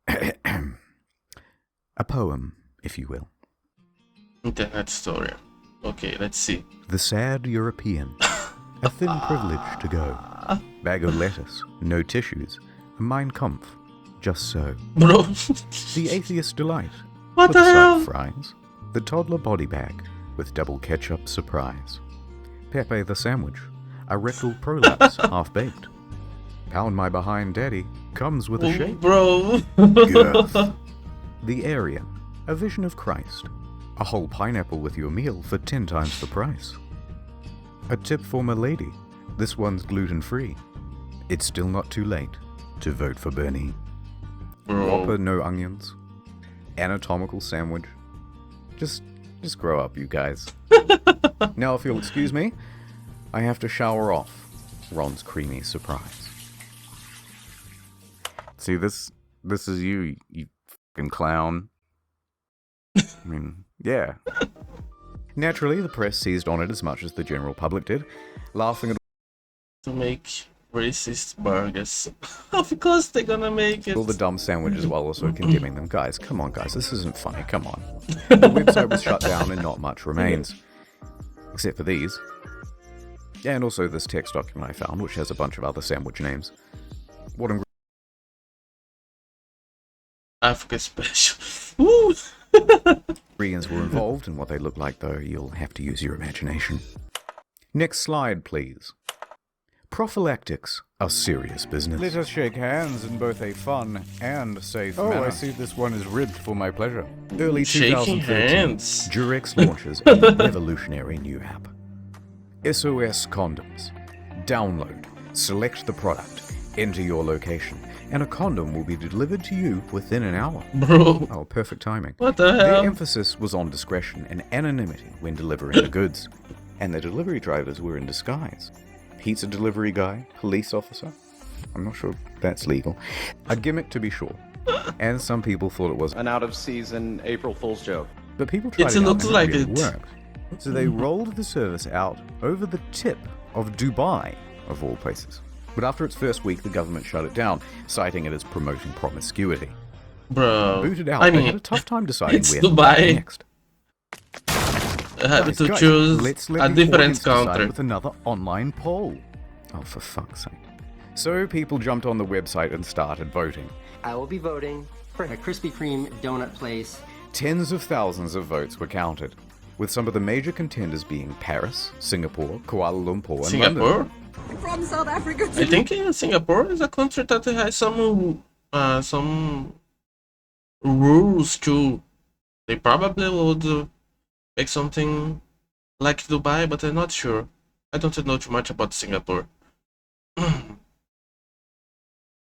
A poem, if you will. Internet story. Okay, let's see. The sad European. A thin privilege to go. Bag of lettuce, no tissues. Mein Kampf, just so. Bro. The atheist delight. What with the a side hell? of fries. The toddler body bag with double ketchup surprise. Pepe the sandwich. A rectal prolapse half-baked. Pound my behind daddy comes with a shape. Bro. Girth. The area. A vision of Christ. A whole pineapple with your meal for 10 times the price. A tip for my lady. This one's gluten-free. It's still not too late to vote for Bernie. Whopper, no onions. Anatomical sandwich. Just grow up, you guys. Now, if you'll excuse me, I have to shower off Ron's creamy surprise. See, this is you fucking clown. I mean, yeah. Naturally, the press seized on it as much as the general public did, laughing at... To make Racist burgers. Of course they're gonna make it. All the dumb sandwiches while also condemning them. Guys, come on, guys, this isn't funny, come on. The website was shut down and not much remains. Except for these. And also this text document I found, which has a bunch of other sandwich names. What Africa special. Woo! ingredients were involved and what they look like, though, you'll have to use your imagination. Next slide, please. Prophylactics are serious business. Let us shake hands in both a fun and safe manner. I see this one is ribbed for my pleasure. Early Shaking 2013, hands. Durex launches a revolutionary new app. SOS Condoms. Download, select the product, enter your location, and a condom will be delivered to you within an hour. Bro. Oh, perfect timing. What the hell? Their emphasis was on discretion and anonymity when delivering the goods. And the delivery drivers were in disguise. Pizza delivery guy, police officer. I'm not sure that's legal. A gimmick to be sure. And some people thought it was An out-of-season April Fool's joke. But people tried It it out looks and it like really it. worked. So they rolled the service out over the tip of Dubai, of all places. But after its first week, the government shut it down, citing it as promoting promiscuity. Bro. Booted out, I they mean, had a tough time deciding it's where to Dubai. go next. I had Guys, to guys, choose let's let a the different audience decide country. with another online poll. Oh, for fuck's sake. So people jumped on the website and started voting. I will be voting for a Krispy Kreme donut place. Tens of thousands of votes were counted, with some of the major contenders being Paris, Singapore, Kuala Lumpur, and Singapore? London. From South Africa. I think Singapore is a country that has some rules too. They probably would make something like Dubai, but I'm not sure. I don't know too much about Singapore.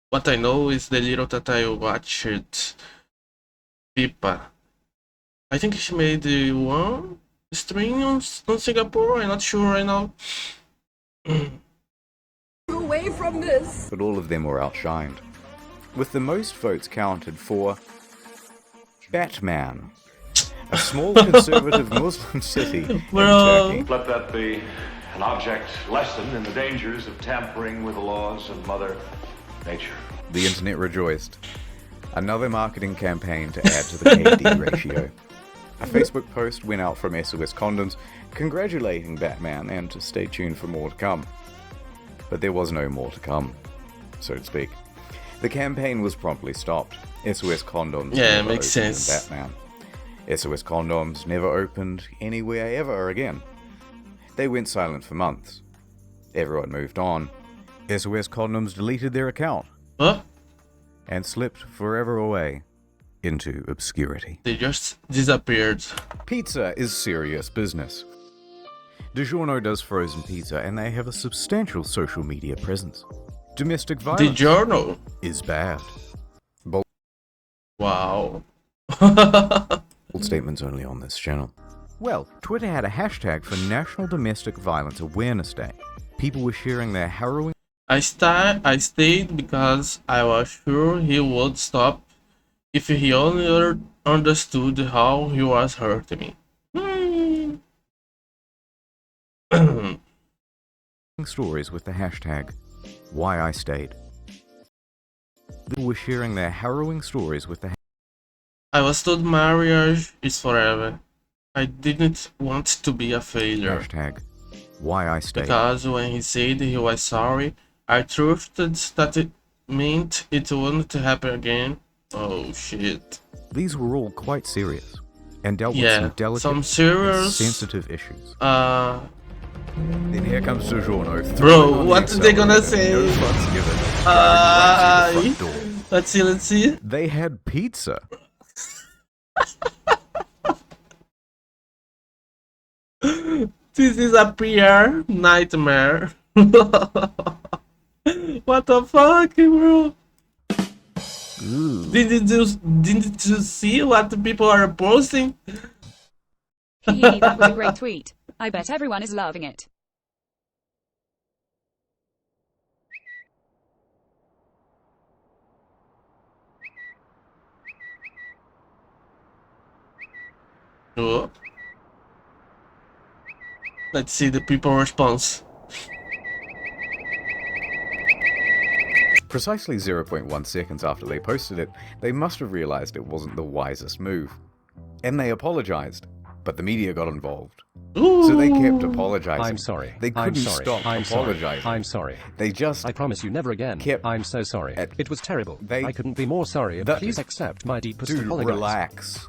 What I know is the little that I watched, Pipa. I think she made one stream on Singapore. I'm not sure right now. Away from this. But all of them were outshined, with the most votes counted for Batman, a small conservative Muslim city in Turkey. Let that be an object lesson in the dangers of tampering with the laws of Mother Nature. The internet rejoiced. Another marketing campaign to add to the KD ratio. A Facebook post went out from SOS Condoms congratulating Batman and to stay tuned for more to come. But there was no more to come, so to speak. The campaign was promptly stopped. SOS Condoms never makes opened in sense. Batman. SOS Condoms never opened anywhere ever again. They went silent for months. Everyone moved on. SOS Condoms deleted their account. Huh? And slipped forever away into obscurity. They just disappeared. Pizza is serious business. DiGiorno does frozen pizza and they have a substantial social media presence. Domestic violence DiGiorno is bad. Wow. Bold statements only on this channel. Well, Twitter had a hashtag for National Domestic Violence Awareness Day. People were sharing their harrowing... I stayed because I was sure he would stop if he only understood how he was hurting me. stories with the hashtag Why I Stayed. People were sharing their harrowing stories with the I was told marriage is forever. I didn't want to be a failure. hashtag Why I Stayed. Because when he said he was sorry, I trusted that it meant it wouldn't happen again. Oh shit. These were all quite serious and dealt with Yeah, some delicate some and serious, sensitive issues. Then here comes DiGiorno. Bro, what are they gonna say? No fucks given. Driving right to the front door. Let's see. They had pizza. This is a PR nightmare. What the fuck, bro? Didn't you see what the people are posting? Hee, that was a great tweet. I bet everyone is loving it. Oh. Let's see the people response. Precisely 0.1 seconds after they posted it, they must have realized it wasn't the wisest move. And they apologized, but the media got involved. So they kept apologizing. I'm sorry. They couldn't stop apologizing. I'm sorry. They just I promise you never again. I'm so sorry. It was terrible. I couldn't be more sorry. Please accept my deepest apologies. Relax.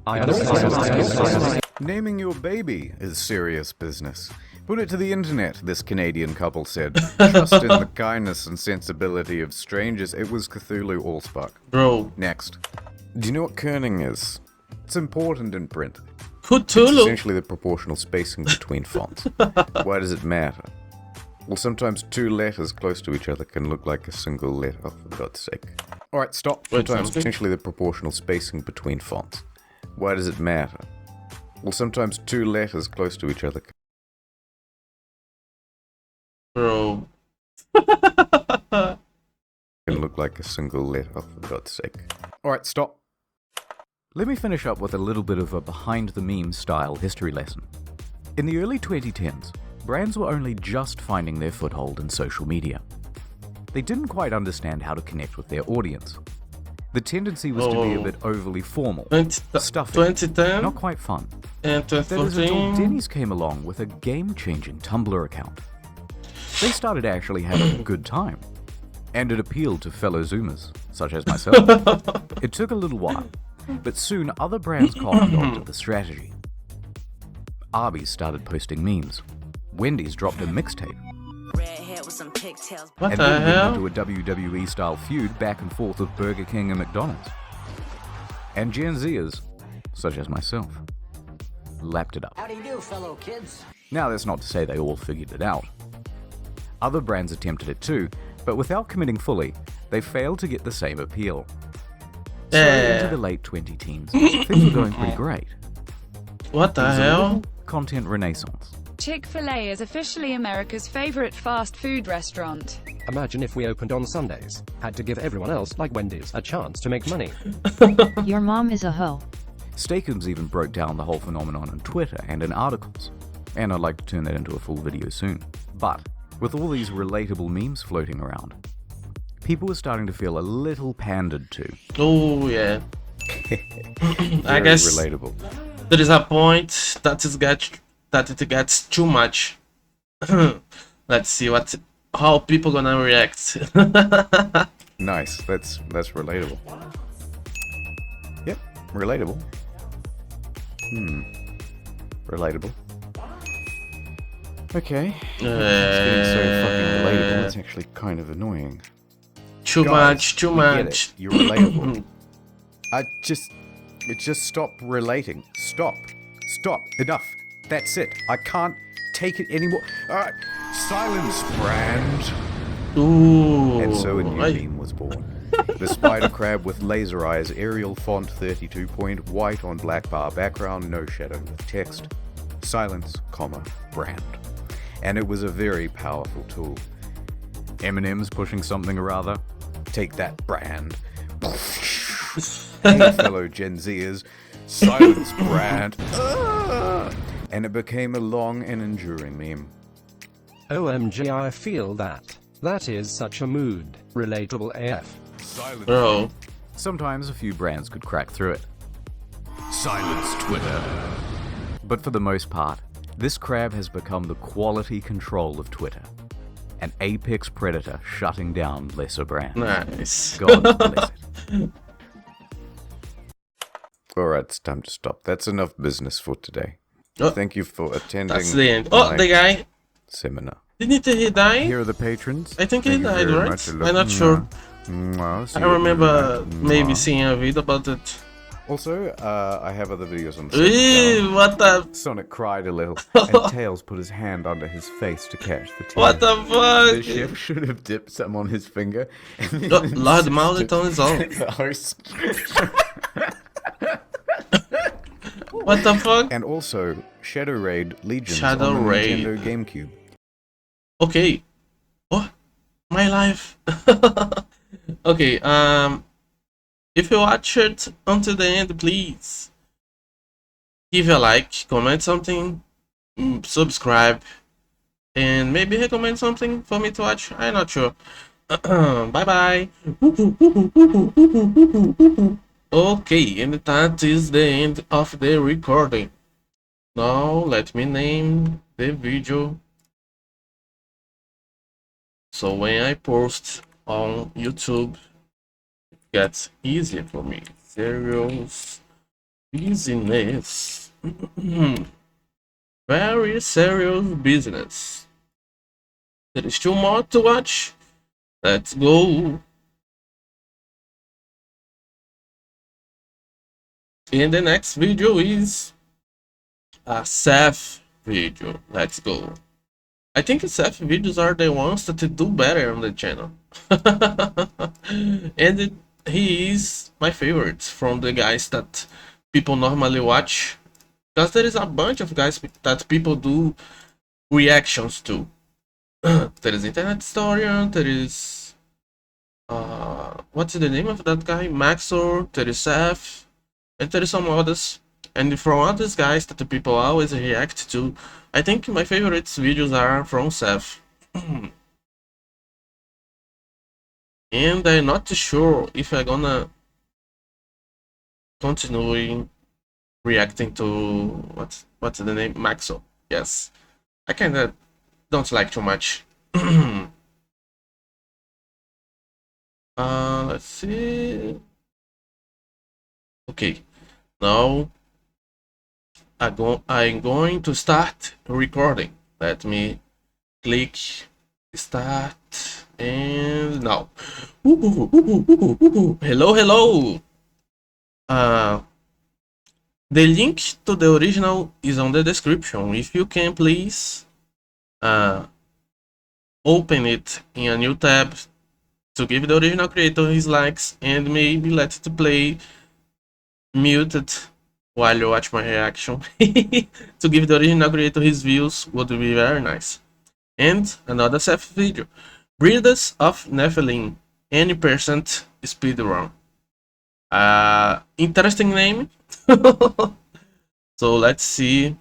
I understand. Naming your baby is serious business. Put it to the internet, this Canadian couple said. Trust in the kindness and sensibility of strangers. It was Cthulhu Allspark. Bro. Next. Do you know what kerning is? It's important in print. Cthulhu? It's essentially the proportional spacing between fonts. Why does it matter? Well, sometimes two letters close to each other can look like a single letter. Oh, for God's sake. Alright, stop. Sometimes essentially the proportional spacing between fonts. Why does it matter? Well, sometimes two letters close to each other Bro. can look like a single letter. Oh, for God's sake. Alright, stop. Let me finish up with a little bit of a behind-the-meme style history lesson. In the early 2010s, brands were only just finding their foothold in social media. They didn't quite understand how to connect with their audience. The tendency was to be a bit overly formal, stuffy, 2010, not quite fun. And that is until Denny's came along with a game-changing Tumblr account. They started actually having a good time, and it appealed to fellow Zoomers, such as myself. It took a little while, but soon other brands caught on to the strategy. Arby's started posting memes. Wendy's dropped a mixtape. What and the then hell? went into a WWE-style feud back and forth with Burger King and McDonald's. And Gen Zers, such as myself, lapped it up. How do you do, fellow kids? Now, that's not to say they all figured it out. Other brands attempted it too, but without committing fully, they failed to get the same appeal. So into the late 2010s, things were going pretty great. What the hell? Content renaissance. Chick-fil-A is officially America's favorite fast food restaurant. Imagine if we opened on Sundays. Had to give everyone else, like Wendy's, a chance to make money. Your mom is a hoe. Steakums even broke down the whole phenomenon on Twitter and in articles. And I'd like to turn that into a full video soon. But with all these relatable memes floating around, people were starting to feel a little pandered to. Oh, yeah. I guess relatable. There is a point that it gets too much. Let's see how people gonna react. Nice, that's relatable. Yep, relatable. Relatable. Okay. It's getting so fucking relatable, it's actually kind of annoying. Too much. You're relatable. Just stop relating. Stop. Enough. That's it. I can't take it anymore. Alright. Silence, brand. Ooh. And so a new meme was born. The spider crab with laser eyes, Arial font 32 point, white on black bar background, no shadow with text. Silence, comma, brand. And it was a very powerful tool. Eminem's pushing something or other. Take that, brand. Hey, fellow Gen Zers. Silence, brand. And it became a long and enduring meme. OMG, I feel that. That is such a mood. Relatable AF. Silence. Bro. Sometimes a few brands could crack through it. Silence, Twitter. But for the most part, this crab has become the quality control of Twitter. An apex predator shutting down lesser brands. Nice. God bless it. Alright, it's time to stop. That's enough business for today. Oh, thank you for attending. That's the end. Oh, the guy. Seminar. Didn't he die? Here are the patrons. I think he died, right? I'm not sure. I remember maybe seeing a video about it. Also, I have other videos on the channel. What the? Sonic cried a little, and Tails put his hand under his face to catch the tear. What the fuck? The chef should have dipped some on his finger. Lord mouthed on his own. What the fuck? And also, Shadow Raid Legions Shadow on the Raid. Nintendo GameCube. Okay. Oh, my life. Okay, if you watch it until the end, please give a like, comment something, subscribe, and maybe recommend something for me to watch. I'm not sure. Bye bye. Okay, and that is the end of the recording. Now let me name the video. So when I post on YouTube, it gets easier for me. Serious business. Very serious business. There is still more to watch. Let's go. And the next video is a Seth video. Let's go. I think Seth videos are the ones that do better on the channel. And he is my favorite from the guys that people normally watch. Because there is a bunch of guys that people do reactions to. There is Internet Historian, there is... what's the name of that guy? Maxor, there is Seth, and there is some others. And from all these guys that the people always react to, I think my favorite videos are from Seth. And I'm not sure if I'm gonna continue reacting to what's the name? Maxo. Yes. I kinda don't like too much. Let's see. Okay. Now I'm going to start recording. Let me click start and now. Hello, hello. The link to the original is on the description. If you can please open it in a new tab to give the original creator his likes and maybe let it play muted while you watch my reaction. To give the original creator his views would be very nice. And another Seth video. Breeders of Nephilim, any percent speedrun. Interesting name. So let's see.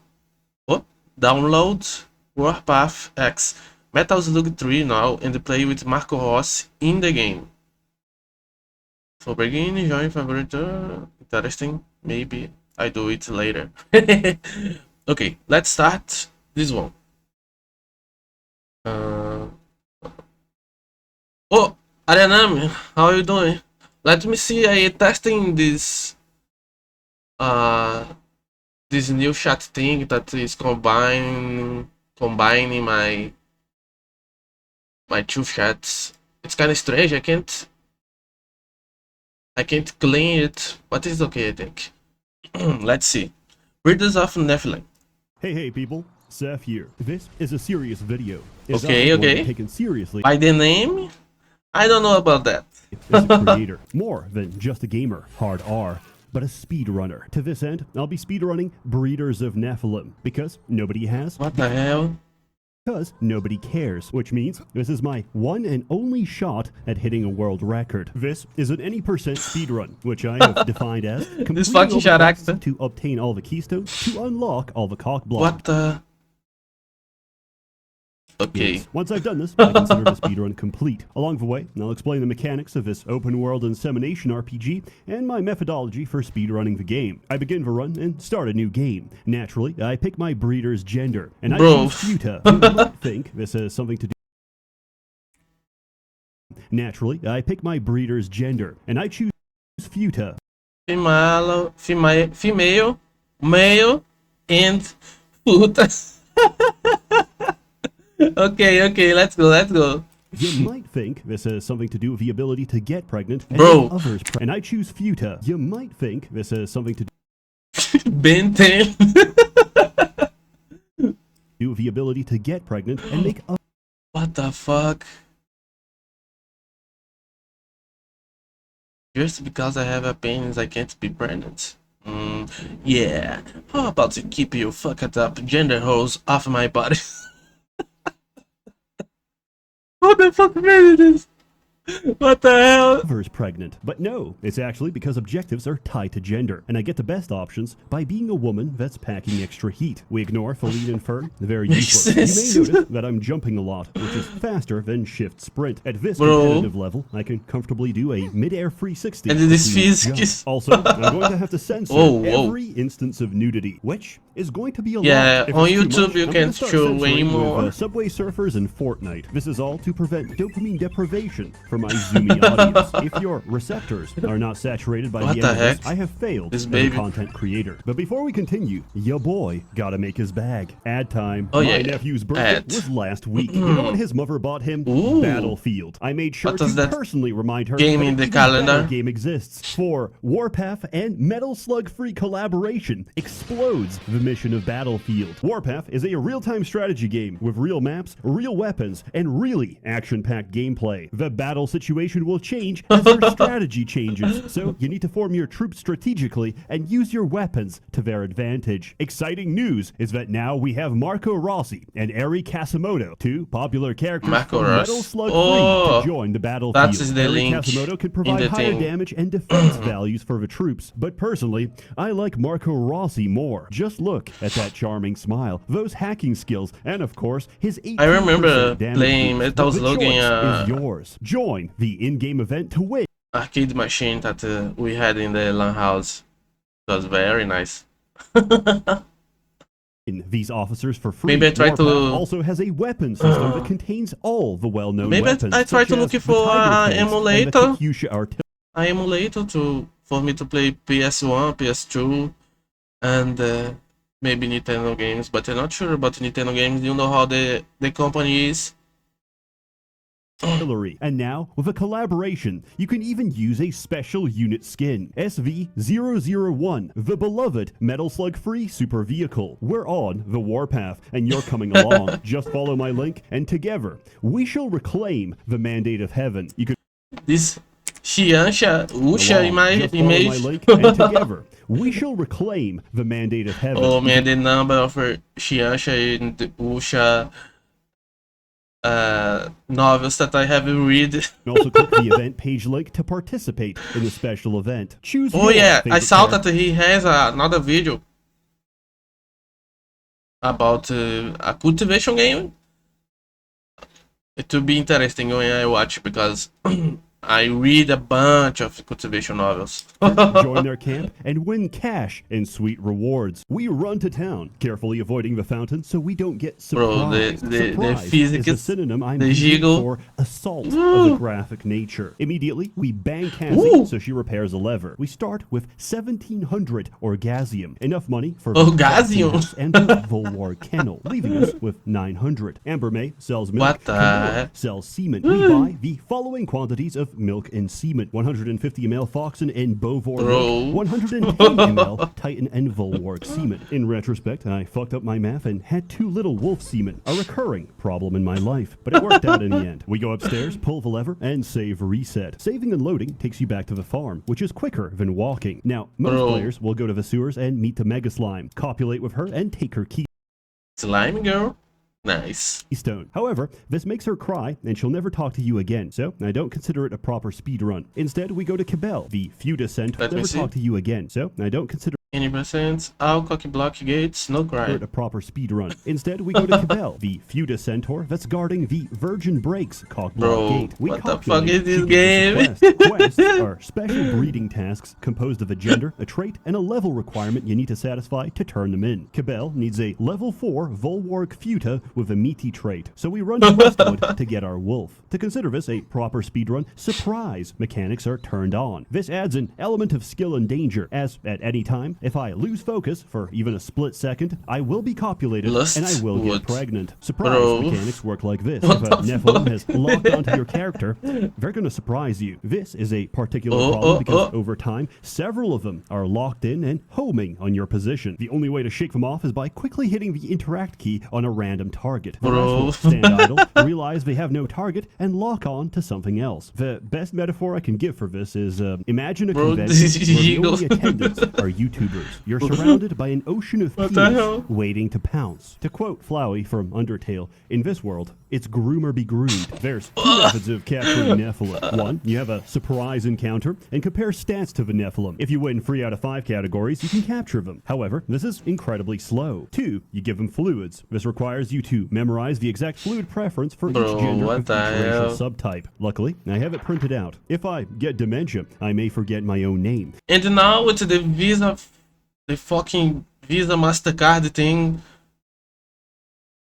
Oh, download Warpath X Metal Slug 3 now and play with Marco Rossi in the game. So begin, join favorite. Interesting. Maybe I do it later. Okay, let's start this one. Oh, Arianami, how are you doing? Let me see. I testing this this new chat thing that is combining my two chats. It's kind of strange. I can't clean it, but it's okay, I think. Let's see. Breeders of Nephilim. Hey people, Seth here. This is a serious video. Okay. Taken seriously by the name? I don't know about that. As a creator, more than just a gamer, hard R, but a speedrunner. To this end, I'll be speedrunning Breeders of Nephilim because nobody has. What the hell? Because nobody cares, which means this is my one and only shot at hitting a world record. This is an any percent speedrun, which I have defined as this fucking shot accent to obtain all the keystones to unlock all the cock blocks. What the? Okay. Yes. Once I've done this, I consider the speedrun complete. Along the way, I'll explain the mechanics of this open-world insemination RPG and my methodology for speedrunning the game. I begin the run and start a new game. Naturally, I pick my breeder's gender, and I choose Futa. You might think this has something to do. Naturally, I pick my breeder's gender, and I choose Futa. Female, male, and Futa. Okay, let's go. You might think this has something to do with the ability to get pregnant and Bro. others and I choose Futa. You might think this has something to Ben 10. do with the ability to get pregnant and make others. What the fuck? Just because I have a penis I can't be pregnant? Yeah. How about to keep you fucked up gender holes off my body? What the fuck made this? What the hell? Is pregnant. But no, it's actually because objectives are tied to gender, and I get the best options by being a woman that's packing extra heat. We ignore Feline and Fern, very useless. You may notice that I'm jumping a lot, which is faster than shift sprint. At this competitive level, I can comfortably do a mid-air 360. And this physics. Also, I'm going to have to censor every instance of nudity, which is going to be a lot. Yeah, on YouTube you can show way more. Subway surfers and Fortnite. This is all to prevent dopamine deprivation for my zoomy audience. If your receptors are not saturated by the images, I have failed as a content creator. But before we continue, your boy gotta make his bag. Ad time. My nephew's birthday was last week. You know what his mother bought him? Battlefield. I made sure to personally remind her game in the calendar game exists. For Warpath and Metal Slug Free collaboration explodes the mission of Battlefield. Warpath is a real-time strategy game with real maps, real weapons, and really action-packed gameplay. The battle situation will change as your strategy changes, so you need to form your troops strategically and use your weapons to their advantage. Exciting news is that now we have Marco Rossi and Eri Kasimoto, two popular characters from Metal Slug Free, to join the battlefield. That's the Eri link Kasimoto can provide higher damage and defense values for the troops, but personally, I like Marco Rossi more. Just look at that charming smile, those hacking skills, and of course, his 18% I remember playing Metal Slug is yours. Join the in-game event to win. Arcade machine that we had in the LAN house. It was very nice. These officers for free. Maybe I try to also has a weapon system that contains all the well-known weapons. Maybe I try to look for an emulator. An emulator for me to play PS1, PS2, and maybe Nintendo games. But I'm not sure about Nintendo games. You know how the company is. And now, with a collaboration, you can even use a special unit skin, SV001, the beloved Metal Slug Free super vehicle. We're on the warpath, and you're coming along. Just follow my link, and together, we shall reclaim the mandate of heaven. You could this Xiansha Usha image. My link, and together, we shall reclaim the mandate of heaven. Oh man, the number of Xiansha and Usha novels that I have read. Also click the event page link to participate in the special event. Choose. Oh yeah, I saw that he has another video about a cultivation game. It will be interesting when I watch because I read a bunch of cultivation novels. Join their camp and win cash and sweet rewards. We run to town, carefully avoiding the fountain so we don't get surprised. Bro, the Surprise physics, is a synonym I'm the using jiggle. for assault of a graphic nature. Immediately, we bang Cassie so she repairs a lever. We start with 1,700 orgasium, enough money for orgasium and the Volwar kennel, leaving us with 900. Amber May sells milk. What the? Sells semen. We buy the following quantities of milk and semen: 150 ml Foxen and Bovor milk, 110 ml Titan and Volwark semen. In retrospect, I fucked up my math and had too little wolf semen, a recurring problem in my life, but it worked out in the end. We go upstairs, pull the lever, and save reset. Saving and loading takes you back to the farm, which is quicker than walking. Now, most players will go to the sewers and meet the Mega Slime, copulate with her, and take her key. Slime girl? Nice. Stone. However, this makes her cry, and she'll never talk to you again, so I don't consider it a proper speed run. Instead, we go to Cabell. The few descent will never talk to you again, so I don't consider 20%. All cocky block gates, no cry. A proper speed run. Instead, we go to Cabell, the Feuda Centaur that's guarding the Virgin Breaks cock block gate. We what the fuck is this game? Quests are special breeding tasks composed of a gender, a trait, and a level requirement you need to satisfy to turn them in. Cabell needs a level 4 Volwark Feuda with a meaty trait, so we run to Westwood to get our wolf. To consider this a proper speedrun, surprise mechanics are turned on. This adds an element of skill and danger, as at any time, if I lose focus for even a split second, I will be copulated and I will get pregnant. Surprise mechanics work like this. If a Nephilim has locked onto your character, they're going to surprise you. This is a particular problem because over time, several of them are locked in and homing on your position. The only way to shake them off is by quickly hitting the interact key on a random target. The rest will stand idle, realize they have no target, and lock on to something else. The best metaphor I can give for this is imagine a convention where the only attendants are YouTube universe. You're surrounded by an ocean of What the hell? thieves waiting to pounce. To quote Flowey from Undertale, in this world, it's groomer be groomed. There's two methods of capturing Nephilim. One, you have a surprise encounter and compare stats to the Nephilim. If you win 3 out of 5 categories, you can capture them. However, this is incredibly slow. 2, you give them fluids. This requires you to memorize the exact fluid preference for each gender what of each the racial hell? subtype. Luckily, I have it printed out. If I get dementia, I may forget my own name. And now with the Visa, the fucking Visa MasterCard thing,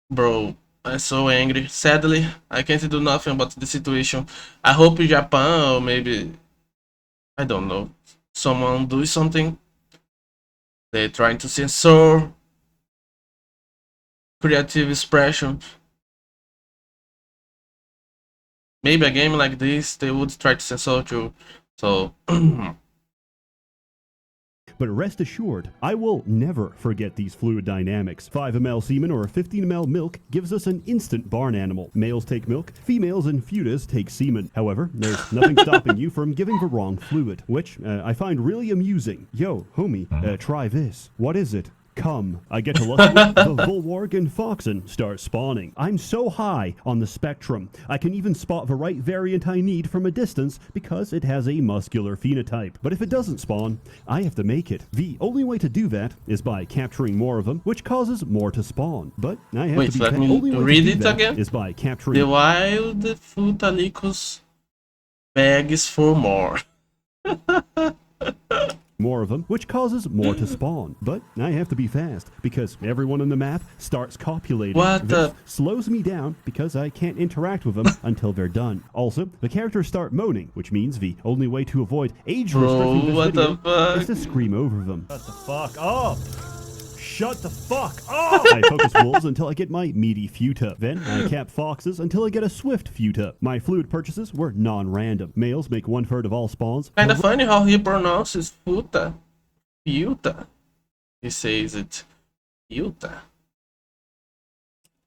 bro, I'm so angry. Sadly, I can't do nothing about the situation. I hope Japan or maybe, I don't know, someone do something. They're trying to censor creative expression. Maybe a game like this, they would try to censor too. So, But rest assured, I will never forget these fluid dynamics. 5 ml semen or 15 ml milk gives us an instant barn animal. Males take milk, females and futas take semen. However, there's nothing stopping you from giving the wrong fluid, which I find really amusing. Yo, homie, try this. What is it? Come. I get to lust with the Volwarg and Foxen start spawning. I'm so high on the spectrum. I can even spot the right variant I need from a distance because it has a muscular phenotype. But if it doesn't spawn, I have to make it. The only way to do that is by capturing more of them, which causes more to spawn. But I have wait, to be let me read it again. is by capturing The wild Futalicus begs for more. more of them, which causes more to spawn. But I have to be fast, because everyone on the map starts copulating. What this the? slows me down, because I can't interact with them until they're done. Also, the characters start moaning, which means the only way to avoid age restricting this what video the fuck? is to scream over them. Shut the fuck up! Shut the fuck up! I focus wolves until I get my meaty futa. Then I cap foxes until I get a swift futa. My fluid purchases were non-random. Males make 1/3 of all spawns. Kinda funny how he pronounces Futa. Futa. He says it. Futa.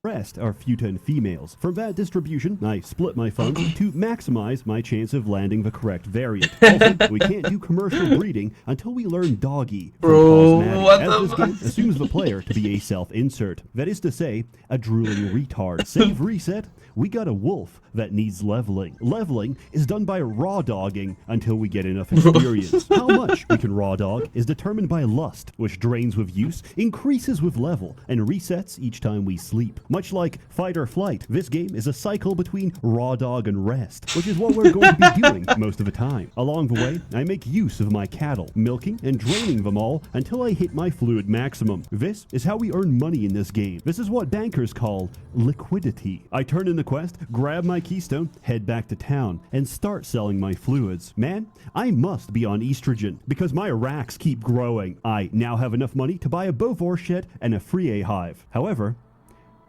Rest are futa and females. From that distribution, I split my funds to maximize my chance of landing the correct variant. Also, we can't do commercial breeding until we learn doggy from Bro, cosmetic, what as the this game assumes the player to be a self-insert. That is to say, a drooling retard. Save reset, we got a wolf that needs leveling. Leveling is done by raw dogging until we get enough experience. How much we can raw dog is determined by lust, which drains with use, increases with level, and resets each time we sleep. Much like fight or flight, this game is a cycle between raw dog and rest, which is what we're going to be doing most of the time. Along the way, I make use of my cattle, milking and draining them all until I hit my fluid maximum. This is how we earn money in this game. This is what bankers call liquidity. I turn in the quest, grab my keystone, head back to town, and start selling my fluids. Man, I must be on estrogen because my racks keep growing. I now have enough money to buy a Bovor shed and a Free hive. However,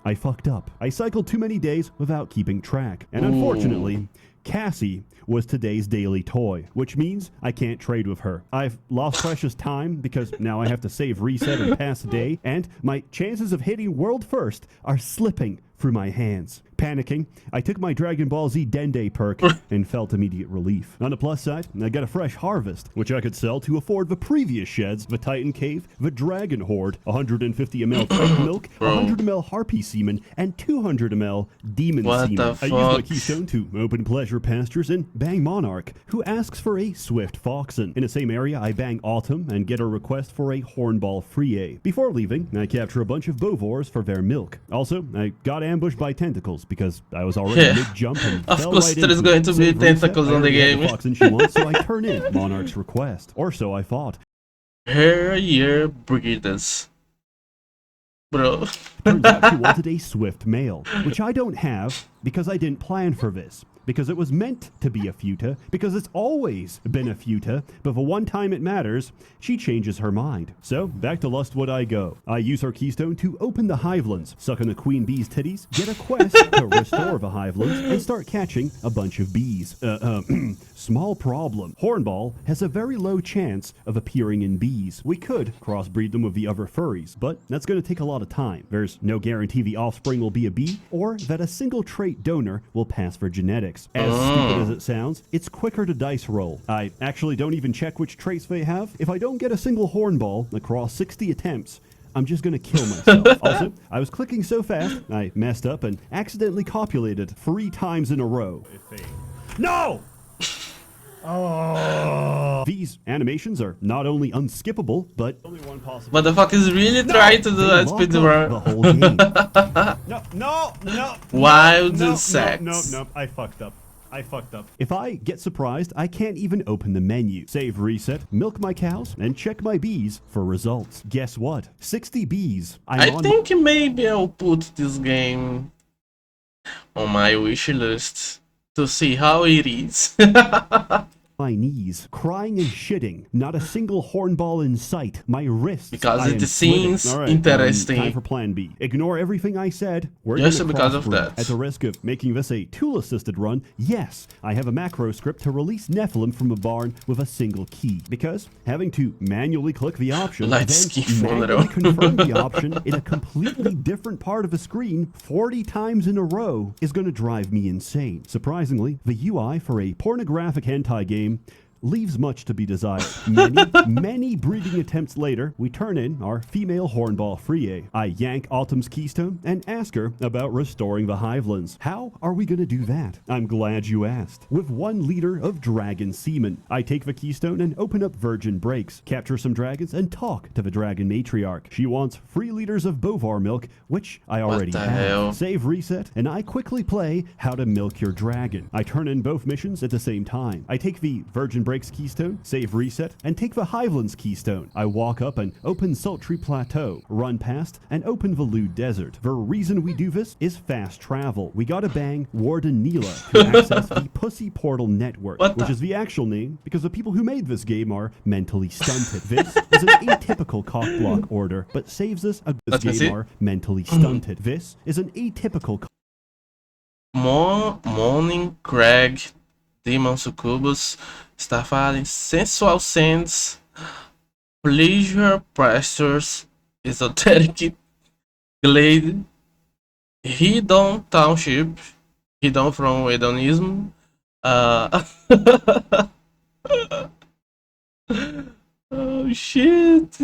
I fucked up. I cycled too many days without keeping track. And unfortunately, Cassie was today's daily toy, which means I can't trade with her. I've lost precious time because now I have to save reset and pass the day, and my chances of hitting world first are slipping through my hands. Panicking, I took my Dragon Ball Z Dende perk and felt immediate relief. On the plus side, I got a fresh harvest, which I could sell to afford the previous sheds, the Titan Cave, the Dragon Horde, 150 ml Titan Milk, 100 ml Harpy Semen, and 200 ml Demon Semen. I used my keystone to open Pleasure Pastures and bang Monarch, who asks for a Swift Foxen. In the same area, I bang Autumn and get a request for a Hornball Free. Before leaving, I capture a bunch of Bovors for their milk. Also, I got ambushed by tentacles because I was already mid-jump and of fell course right there is into going to be Save tentacles reset. on the I already game. had the Foxen she wants, so I turn in Monarch's request. Or so I thought. Her year breeders. Bro. Turns out she wanted a Swift male, which I don't have because I didn't plan for this. Because it was meant to be a futa, because it's always been a futa, but the one time it matters, she changes her mind. So, back to Lustwood I go. I use her keystone to open the hivelands, suck on the queen bee's titties, get a quest to restore the hivelands, and start catching a bunch of bees. Small problem. Hornball has a very low chance of appearing in bees. We could crossbreed them with the other furries, but that's going to take a lot of time. There's no guarantee the offspring will be a bee, or that a single trait donor will pass for genetics. mechanics. As stupid as it sounds, it's quicker to dice roll. I actually don't even check which traits they have. If I don't get a single hornball across 60 attempts, I'm just gonna kill myself. Also, I was clicking so fast, I messed up and accidentally copulated 3 times in a row. No! Oh. These animations are not only unskippable, but only one possible. What the fuck is really trying to do that speedrun? The whole game. No. Wild no, sex. No. I fucked up. If I get surprised, I can't even open the menu. Save, reset, milk my cows, and check my bees for results. Guess what? 60 bees. I think maybe I'll put this game on my wish list to see how it is. My knees, crying and shitting. Not a single hornball in sight. My wrists. Because it seems interesting. Time for plan B. Ignore everything I said. We're just because of that. At the risk of making this a tool-assisted run, yes, I have a macro script to release Nephilim from a barn with a single key. Because having to manually click the option, then manually confirm the option in a completely different part of the screen 40 times in a row is going to drive me insane. Surprisingly, the UI for a pornographic hentai game leaves much to be desired. Many breeding attempts later, we turn in our female hornball Free. I yank Autumn's keystone and ask her about restoring the hivelands. How are we going to do that? I'm glad you asked. With 1 liter of dragon semen, I take the keystone and open up virgin breaks, capture some dragons, and talk to the dragon matriarch. She wants 3 liters of bovar milk, which I already have. Save, reset, and I quickly play How to Milk Your Dragon. I turn in both missions at the same time. I take the virgin breaks keystone, save, reset, and take the hivelands keystone. I walk up and open Sultry Plateau, run past, and open the Lewd Desert. The reason we do this is fast travel. We gotta bang Warden Neela to access the Pussy Portal Network, which is the actual name because the people who made this game are mentally stunted. This is an atypical cockblock order, but saves us a this game are mentally stunted. This is an atypical Morning Craig Demon Succubus Starfalling Sensual Sands Pleasure Pastures Esoteric Glade Hedon Township Hedon from Hedonism oh shit.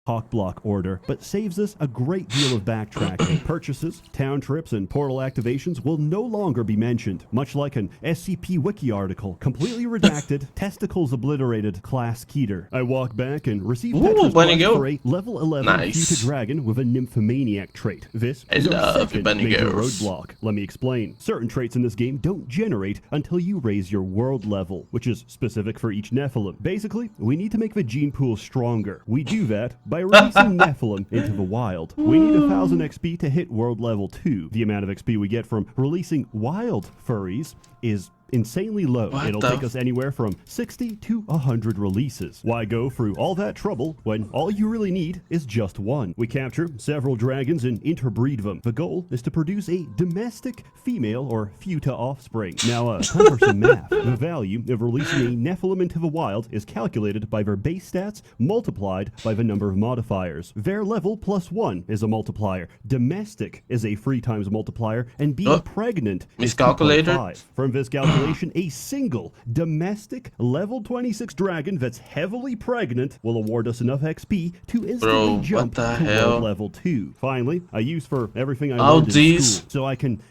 Cockblock order, but saves us a great deal of backtracking. Purchases, town trips, and portal activations will no longer be mentioned, much like an SCP wiki article. Completely redacted, testicles obliterated, class Keter. I walk back and receive Petra's for a level 11 Cuta Dragon with a nymphomaniac trait. This is our second major roadblock. Let me explain. Certain traits in this game don't generate until you raise your world level, which is specific for each Nephilim. Basically, we need to make the gene pool stronger. We do that by releasing Nephilim into the wild. We need 1000 XP to hit world level 2. The amount of XP we get from releasing wild furries is insanely low. It'll take us anywhere from 60 to 100 releases. Why go through all that trouble when all you really need is just one? We capture several dragons and interbreed them. The goal is to produce a domestic female or Futa offspring. Now, time for some math. The value of releasing a Nephilim into the wild is calculated by their base stats multiplied by the number of modifiers. Their level plus 1 is a multiplier. Domestic is a 3 times multiplier, and being pregnant is 2.5. From this calculation, a single domestic level 26 dragon that's heavily pregnant will award us enough XP to instantly jump to world level 2. Finally, I use for everything I learned in school, so I can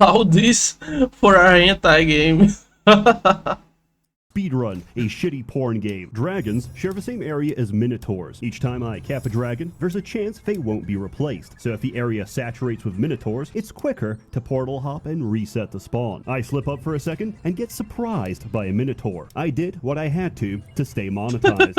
all this for our hentai game. Speedrun, a shitty porn game. Dragons share the same area as minotaurs. Each time I cap a dragon, there's a chance they won't be replaced. So if the area saturates with minotaurs, it's quicker to portal hop and reset the spawn. I slip up for a second and get surprised by a minotaur. I did what I had to stay monetized.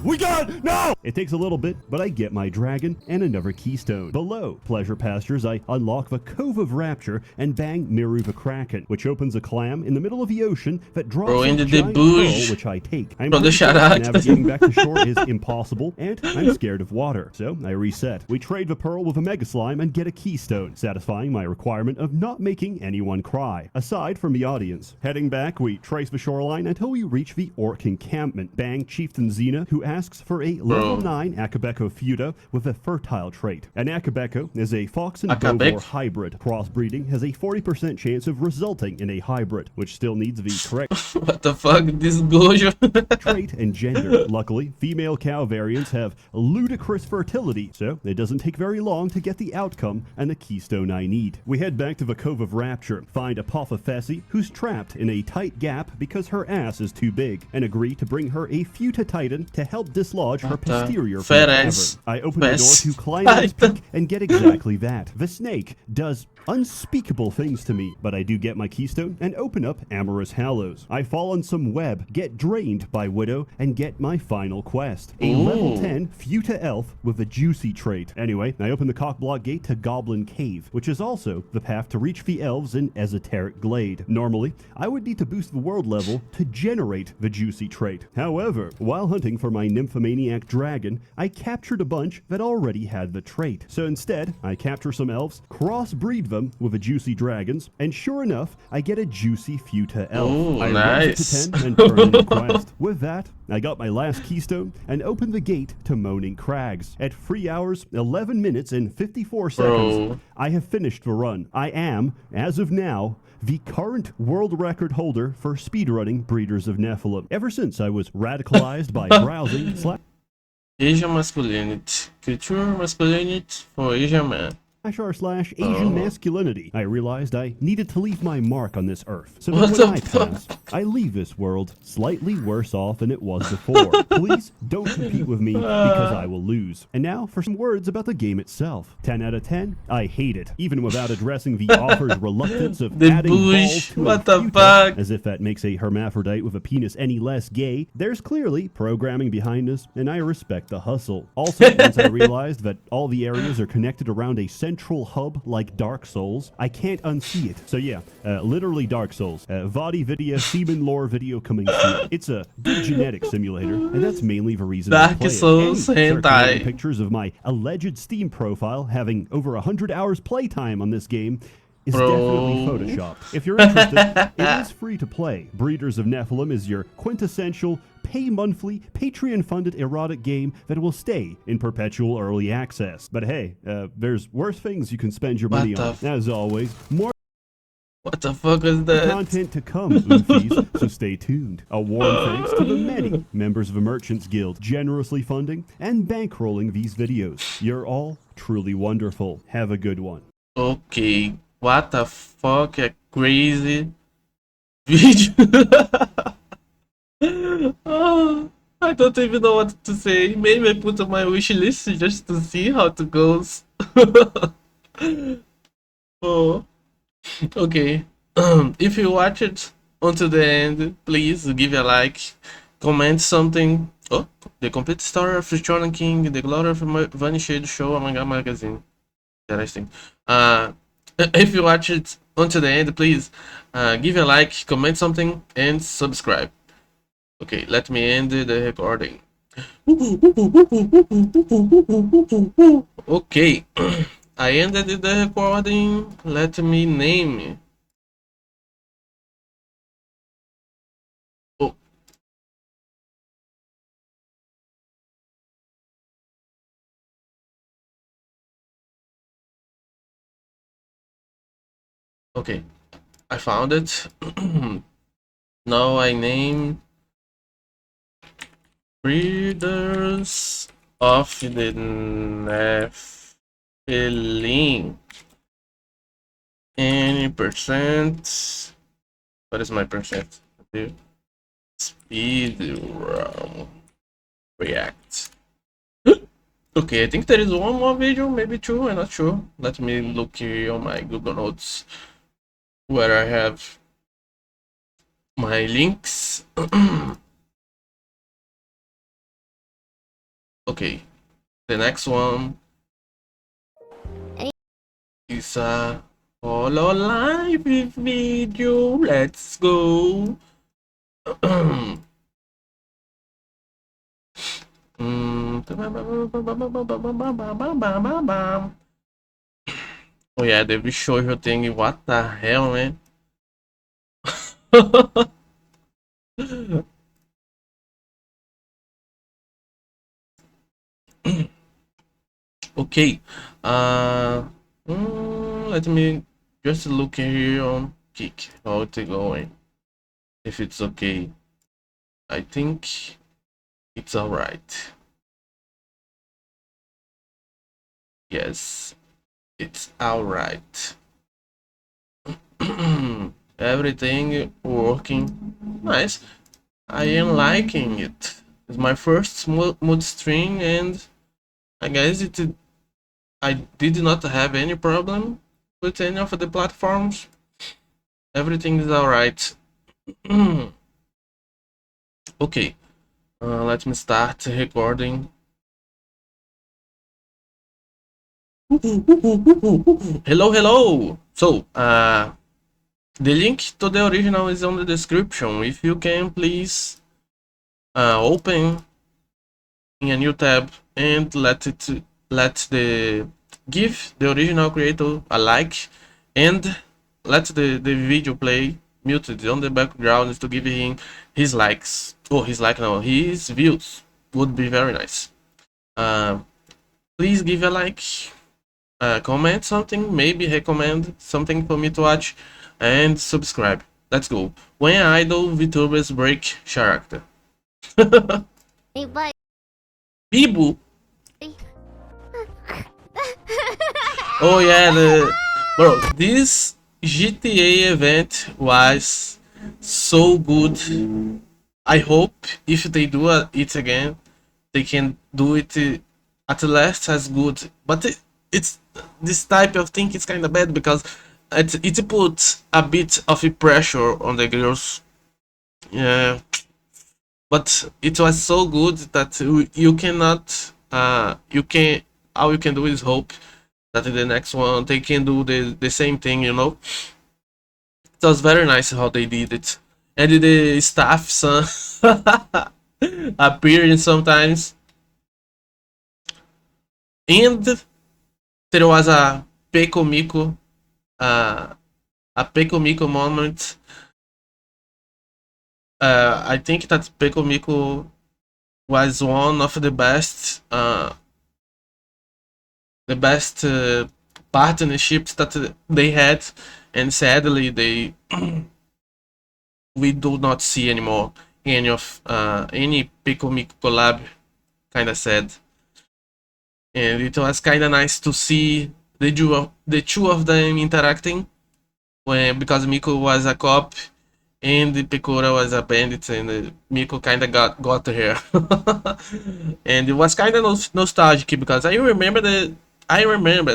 We good! No! It takes a little bit, but I get my dragon and another keystone. Below Pleasure Pastures, I unlock the Cove of Rapture and bang Miru the Kraken, which opens a clam in the middle of the ocean that drops find the giant bush pearl, which I take. I'm from the pretty sure shadow. navigating back to shore is impossible, and I'm scared of water. So I reset. We trade the pearl with a mega slime and get a keystone, satisfying my requirement of not making anyone cry, aside from the audience. Heading back, we trace the shoreline until we reach the orc encampment. Bang Chieftain Xena, who asks for a level 9 Akabeko Futa with a fertile trait. An Akabeko is a fox and Bovor hybrid. Crossbreeding has a 40% chance of resulting in a hybrid, which still needs the correct what the fuck, this Gojo? trait and gender. Luckily, female cow variants have ludicrous fertility, so it doesn't take very long to get the outcome and the keystone I need. We head back to the Cove of Rapture, find Apophethesi, who's trapped in a tight gap because her ass is too big, and agree to bring her a Futa Titan to help dislodge her posterior from the cavern. I open the door to climb its peak and get exactly that. The snake does unspeakable things to me, but I do get my keystone and open up Amorous Hallows. I fall on some web, get drained by Widow, and get my final quest. A level 10 Futa Elf with a juicy trait. Anyway, I open the cockblock gate to Goblin Cave, which is also the path to reach the elves in Esoteric Glade. Normally, I would need to boost the world level to generate the juicy trait. However, while hunting for my nymphomaniac dragon, I captured a bunch that already had the trait. So instead, I capture some elves, crossbreed them with the juicy dragons, and sure enough, I get a juicy Futa Elf. Ooh, I nice. raise it to 10 and turn in the quest. With that, I got my last keystone and opened the gate to Moaning Crags. At 3 hours, 11 minutes, and 54 seconds, I have finished the run. I am, as of now, the current world record holder for speedrunning Breeders of Nephilim. Ever since I was radicalized by browsing Asian masculinity. Culture masculinity for Asian man. /r/Asian masculinity, I realized I needed to leave my mark on this earth. So What that the when I pass, I leave this world slightly worse off than it was before. Please don't compete with me because I will lose. And now for some words about the game itself. 10 out of 10, I hate it. Even without addressing the author's reluctance of The adding balls to what a the futa, fuck? as if that makes a hermaphrodite with a penis any less gay, there's clearly programming behind this, and I respect the hustle. Also, once I realized that all the areas are connected around a central hub like Dark Souls, I can't unsee it. So yeah, literally Dark Souls. Vodi video, semen lore video coming soon. It's a good genetic simulator, and that's mainly the reason I Dark play Souls it. And circulating hentai. pictures of my alleged Steam profile having over 100 hours playtime on this game is definitely photoshopped. If you're interested, it is free to play. Breeders of Nephilim is your quintessential pay monthly, Patreon-funded erotic game that will stay in perpetual early access. But hey, there's worse things you can spend your money on. As always, more what the fuck is that? content to come, Oofies, so stay tuned. A warm thanks to the many members of the Merchants Guild generously funding and bankrolling these videos. You're all truly wonderful. Have a good one. Okay, what the fuck, a crazy video. Oh, I don't even know what to say. Maybe I put on my wish list just to see how it goes. Oh, okay. If you watch it until the end, please give a like, comment something. Oh, the complete story of Returning King, the glory of Vanished Show, Manga Magazine. Interesting. If you watch it until the end, please give a like, comment something, and subscribe. Okay, let me end the recording. Okay, I ended the recording. Let me name. Oh. Okay, I found it. Now I name Breeders of the Nephilim. Any percent? What is my percent? Speed React. Okay, I think there is one more video, maybe two, I'm not sure. Let me look here on my Google Notes where I have my links. Okay, the next one is a Hololive video. Let's go. Oh yeah, the visual thing. What the hell, man? Okay. Let me just look here on Kick. How it's going? If it's okay. I think it's alright. Yes, it's alright. Everything working nice. I am liking it. It's my first mood stream, and I guess I did not have any problem with any of the platforms. Everything is alright. Okay, let me start recording. Hello. So, the link to the original is on the description. If you can, please open in a new tab and give the original creator a like, and let the video play muted on the background to give him his likes. Oh, his views would be very nice. Please give a like, comment something, maybe recommend something for me to watch, and subscribe. Let's go. When idle, VTubers break character. Hey, bud. Bibu. Oh yeah, bro, this GTA event was so good. I hope if they do it again, they can do it at least as good. But it's this type of thing is kind of bad because it puts a bit of a pressure on the girls. Yeah, but it was so good that you cannot. All you can do is hope that in the next one they can do the same thing. You know, it was very nice how they did it, and the staff son appearing sometimes, and there was a Peko Miko, a Peko Miko moment. I think that Peko Miko was one of the best partnerships that they had, and sadly we do not see anymore any of any Peko Miko collab. Kinda sad. And it was kinda nice to see the two of them interacting, because Miko was a cop and Pekora was a bandit, and Miko kinda got her. And it was kinda nostalgic because I remember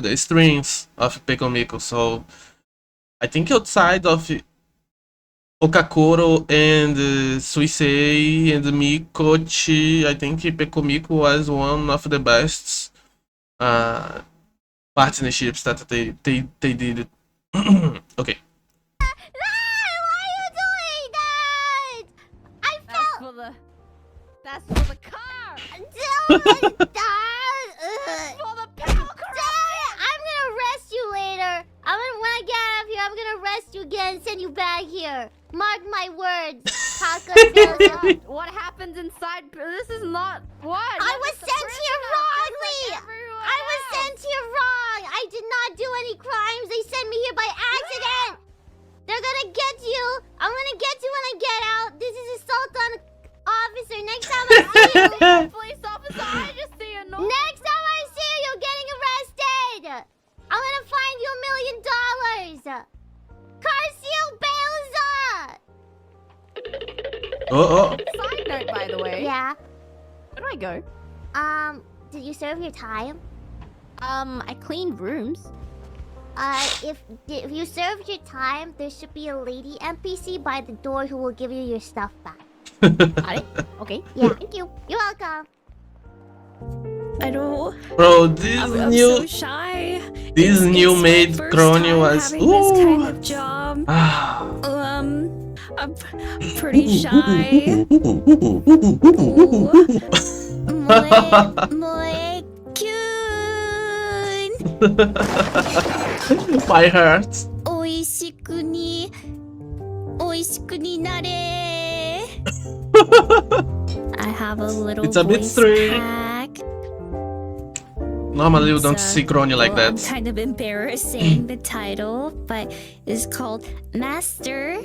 the strings of Peko Miko. So I think outside of Okakoro and Suisei and Mikochi, I think Peko Miko was one of the best partnerships that they did. Okay. That's for the car! For the power car! I'm gonna arrest you later! When I get out of here, I'm gonna arrest you again and send you back here! Mark my words! What happens inside? This is not... What? I was sent here wrongly! I was sent here wrong! I did not do any crimes! They sent me here by accident! They're gonna get you! I'm gonna get you when I get out! This is assault on... officer, next time I see you, police officer, I just see you. Next time I see you, you're getting arrested. I'm gonna find you $1 million. Carcio Belza. Side note, by the way. Yeah. Where do I go? Did you serve your time? I cleaned rooms. If you served your time, there should be a lady NPC by the door who will give you your stuff back. Okay. Yeah. Thank you. You're welcome. I don't. Bro, this I'm new. so shy. This new it's maid my first crony time was. having this kind of job. I'm pretty shy. Moe kyun. My heart. Oishiku ni nare. I have a little It's a bit voice strict. crack. Normally you don't see Crony like I'm that. kind of embarrassing the title, but it's called Master.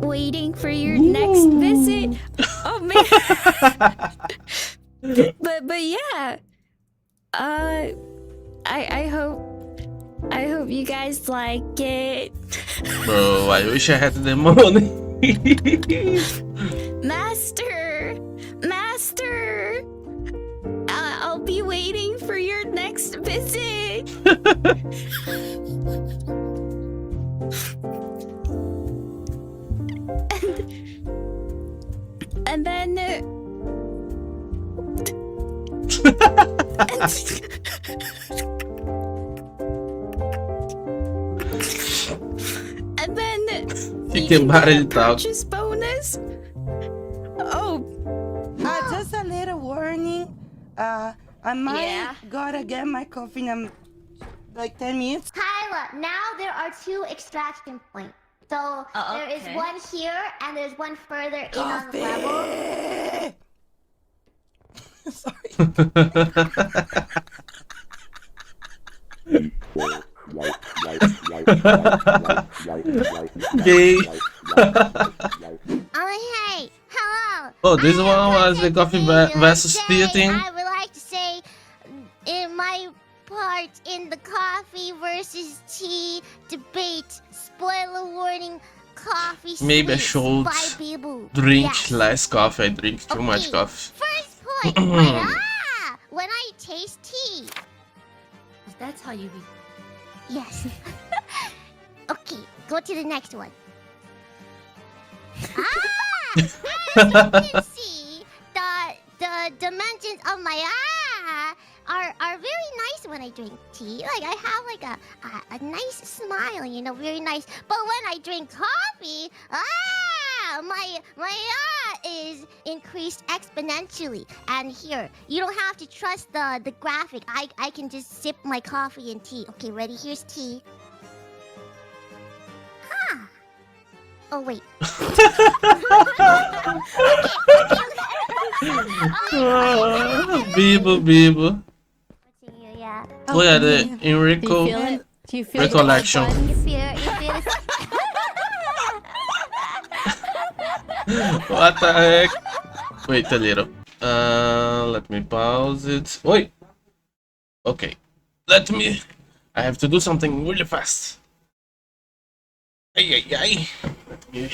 Waiting for your next visit. Oh man. but yeah. I hope you guys like it. Bro, I wish I had the money. Master. I'll be waiting for your next visit. and then and then You can barely get a talk. purchase bonus. Oh, just a little warning. I might gotta get my coffee in like 10 minutes. Kyla, now there are 2 extraction points. So there is one here and there's one further in on the level. Gay. Oh, hey, hello. Oh, this one was the coffee versus tea thing. I would like to say, in my part in the coffee versus tea debate, spoiler warning, coffee Maybe I sweets should by Bibu. drink Yes. less coffee. I drink too much coffee. First point, when I taste tea. That's how you be. Yes. Okay, go to the next one. As you can see, the dimensions of my are very nice when I drink tea. Like I have like a nice smile, you know, very nice. But when I drink coffee, my is increased exponentially. And here, you don't have to trust the graphic. I can just sip my coffee and tea. Okay, ready? Here's tea. Oh wait. Bibo. Yeah. Look at the Enrico Do you feel it? recollection. You feel What the heck? Wait a little. Let me pause it. Wait. Okay. I have to do something really fast. Ay. Let me.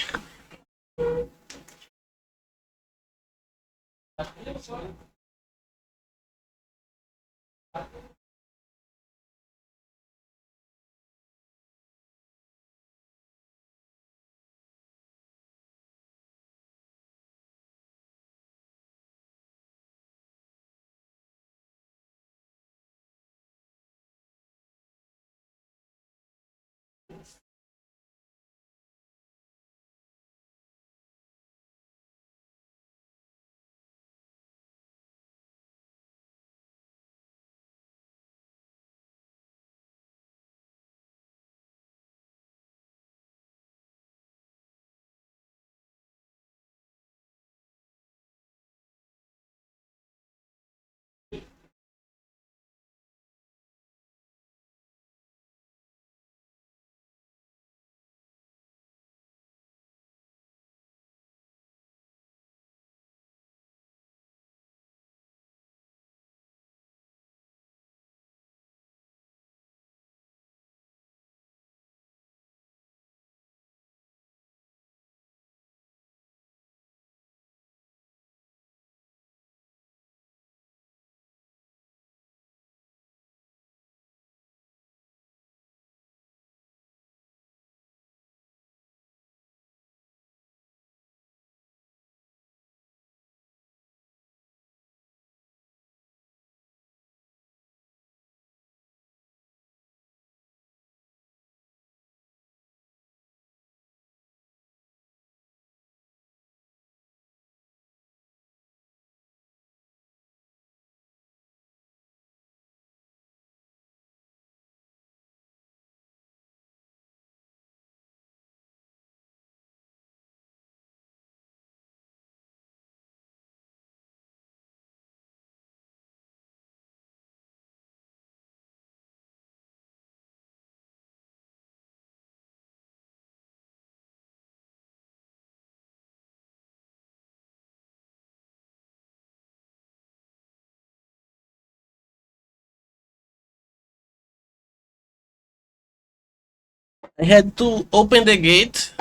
I had to open the gate.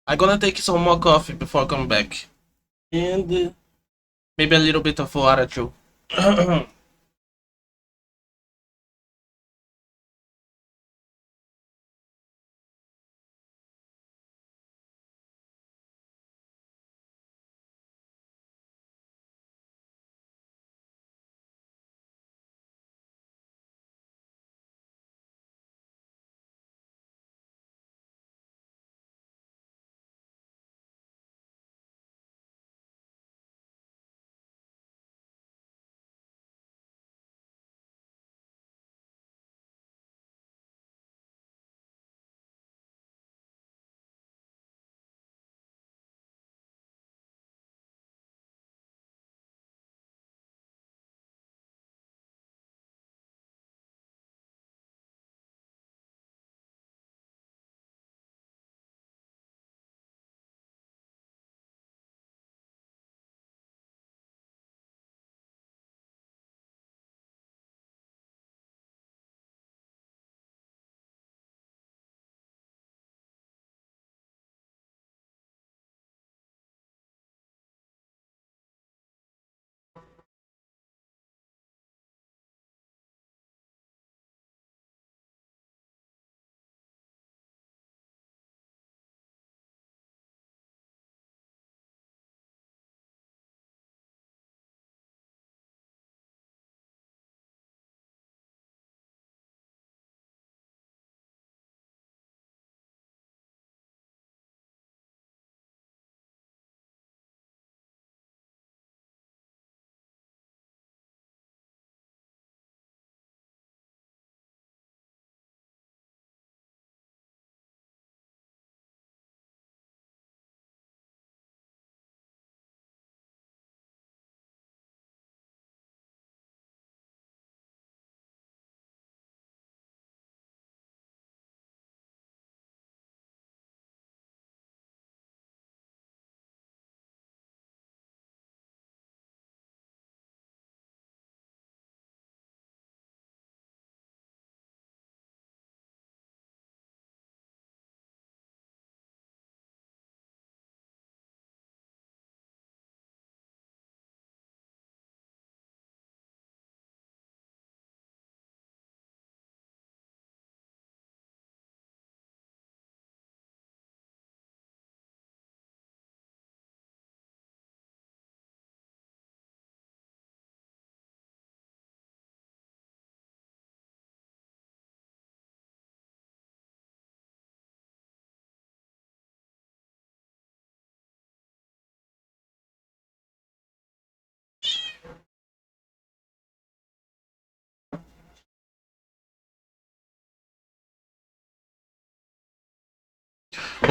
I'm gonna take some more coffee before I come back. And maybe a little bit of water too.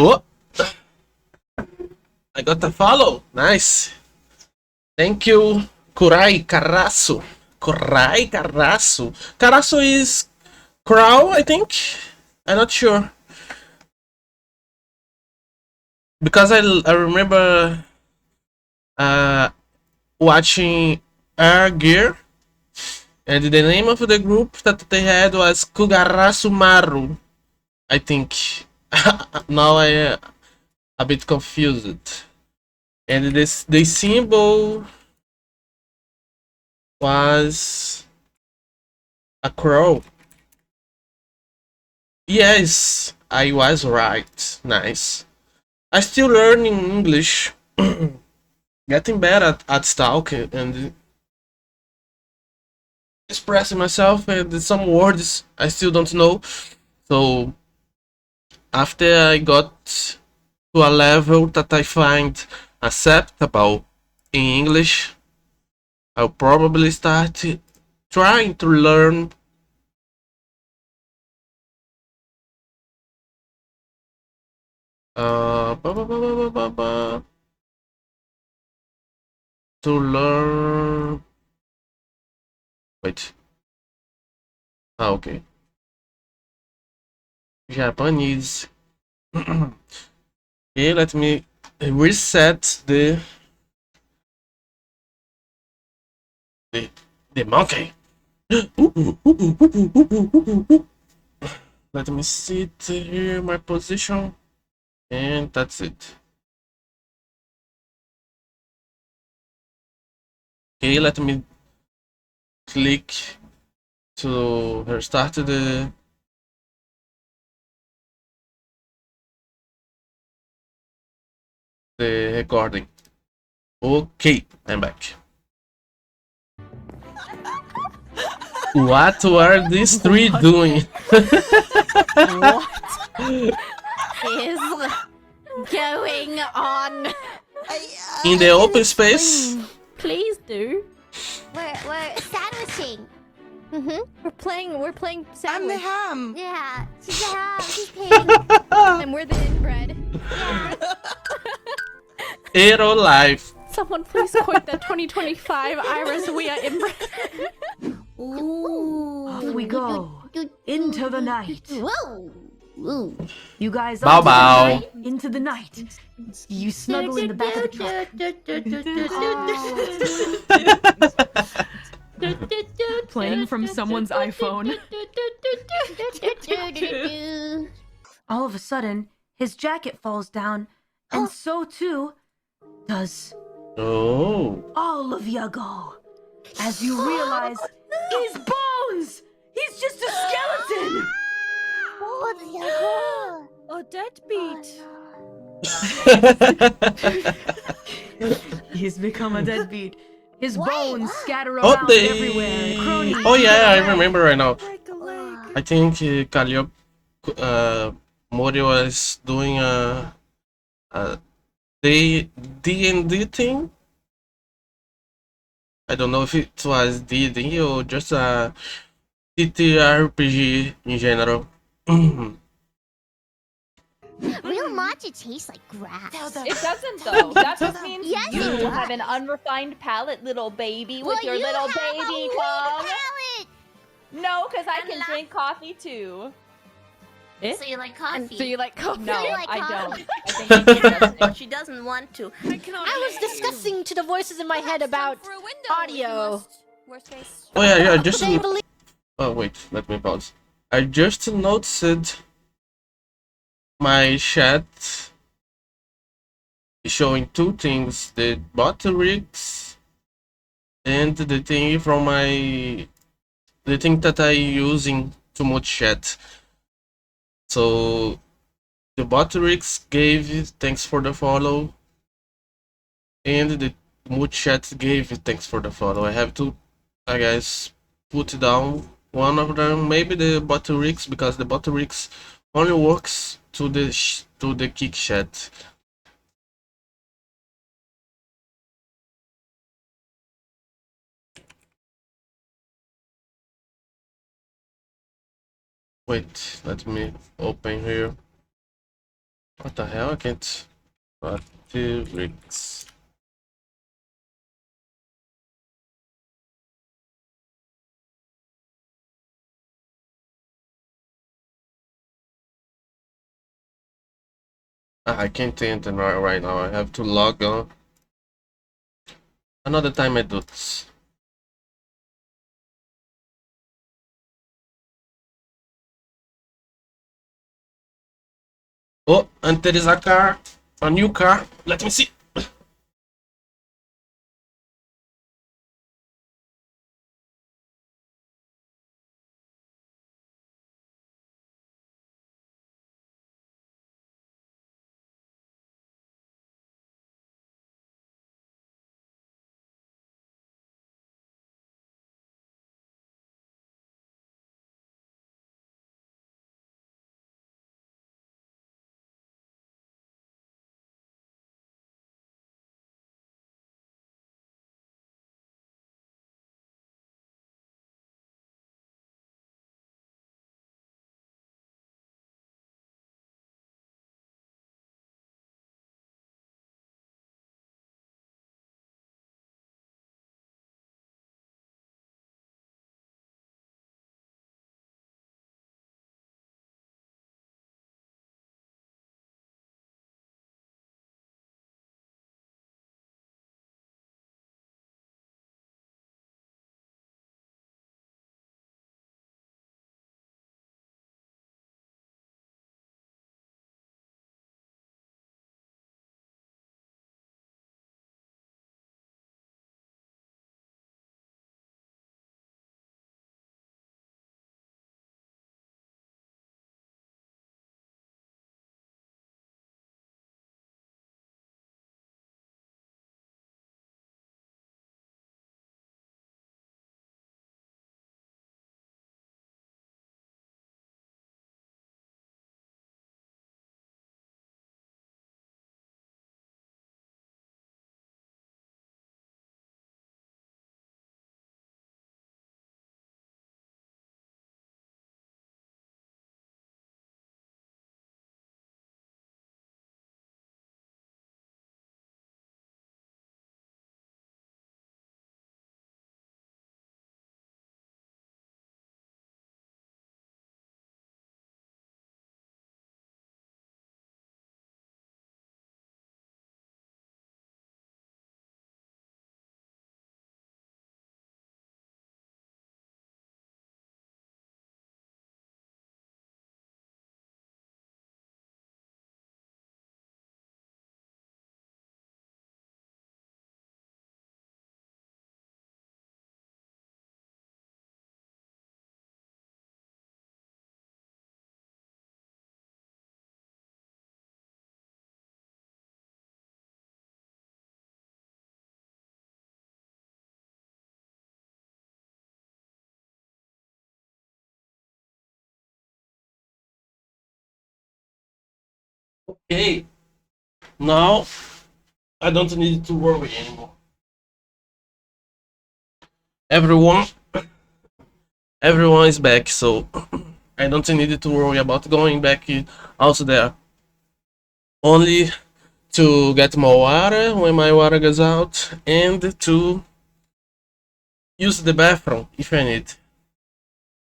Oh, I got a follow. Nice. Thank you, Kurai Carasso. Kurai Carasso. Carasso is crow, I think. I'm not sure. Because I remember watching Air Gear, and the name of the group that they had was Kugarasu Maru, I think. Now I am a bit confused. And the symbol was a crow. Yes, I was right. Nice. I still learning English, getting better at talking and expressing myself, and some words I still don't know. So after I got to a level that I find acceptable in English, I'll probably start trying to learn to learn. Wait. Ah, okay. Japanese. Okay, let me reset the monkey. Let me sit here, my position, and that's it. Okay, let me click to restart the recording. Okay, I'm back. What were these three doing? What is going on? In the open space? Please do. We're sandwiching. We're playing sandwich. I'm the ham. Yeah, she's the ham. She's pink. And we're the inbred. Hero life. Someone please quote the 2025 Iris we are inbred. Ooh. Off we go. Into the night. Whoa. Ooh. You guys Bow bow. into the night. You snuggle in the back of the truck. Playing from someone's iPhone. All of a sudden, his jacket falls down, and so too does all of Yago. As you realize, he's bones! He's just a skeleton! A deadbeat. He's become a deadbeat. His What? bones scatter Oh, around everywhere. Cronies Oh yeah, I everywhere. remember right now. I think Calliope Mori was doing a D&D thing. I don't know if it was D&D or just a TTRPG in general. Real matcha tastes like grass. It doesn't though. That just means Yes, you it does. have an unrefined palate, little baby, Well, with your you little have a baby weak tongue. palate. No, because I can drink coffee too. So you like coffee? So you like coffee? No, You like I coffee? don't. I think she doesn't. But she doesn't want to. I was discussing to the voices in my head about audio. Worst case. Oh yeah, just They believe oh wait, let me pause. I just noticed my chat is showing two things: the bot rigs and the thing from the thing that I using to mute chat. So the bot rigs gave thanks for the follow, and the mute chat gave thanks for the follow. I have to, I guess, put down one of them, maybe the bot rigs, because the bot rigs only works to the kick chat. Wait, let me open here. What the hell? I can't. Bot rigs. I can't enter right now. I have to log on. Another time I do this. Oh, and there is a car, a new car. Let me see. Okay. Now I don't need to worry anymore. Everyone is back, so I don't need to worry about going back also there. Only to get more water when my water goes out, and to use the bathroom if I need.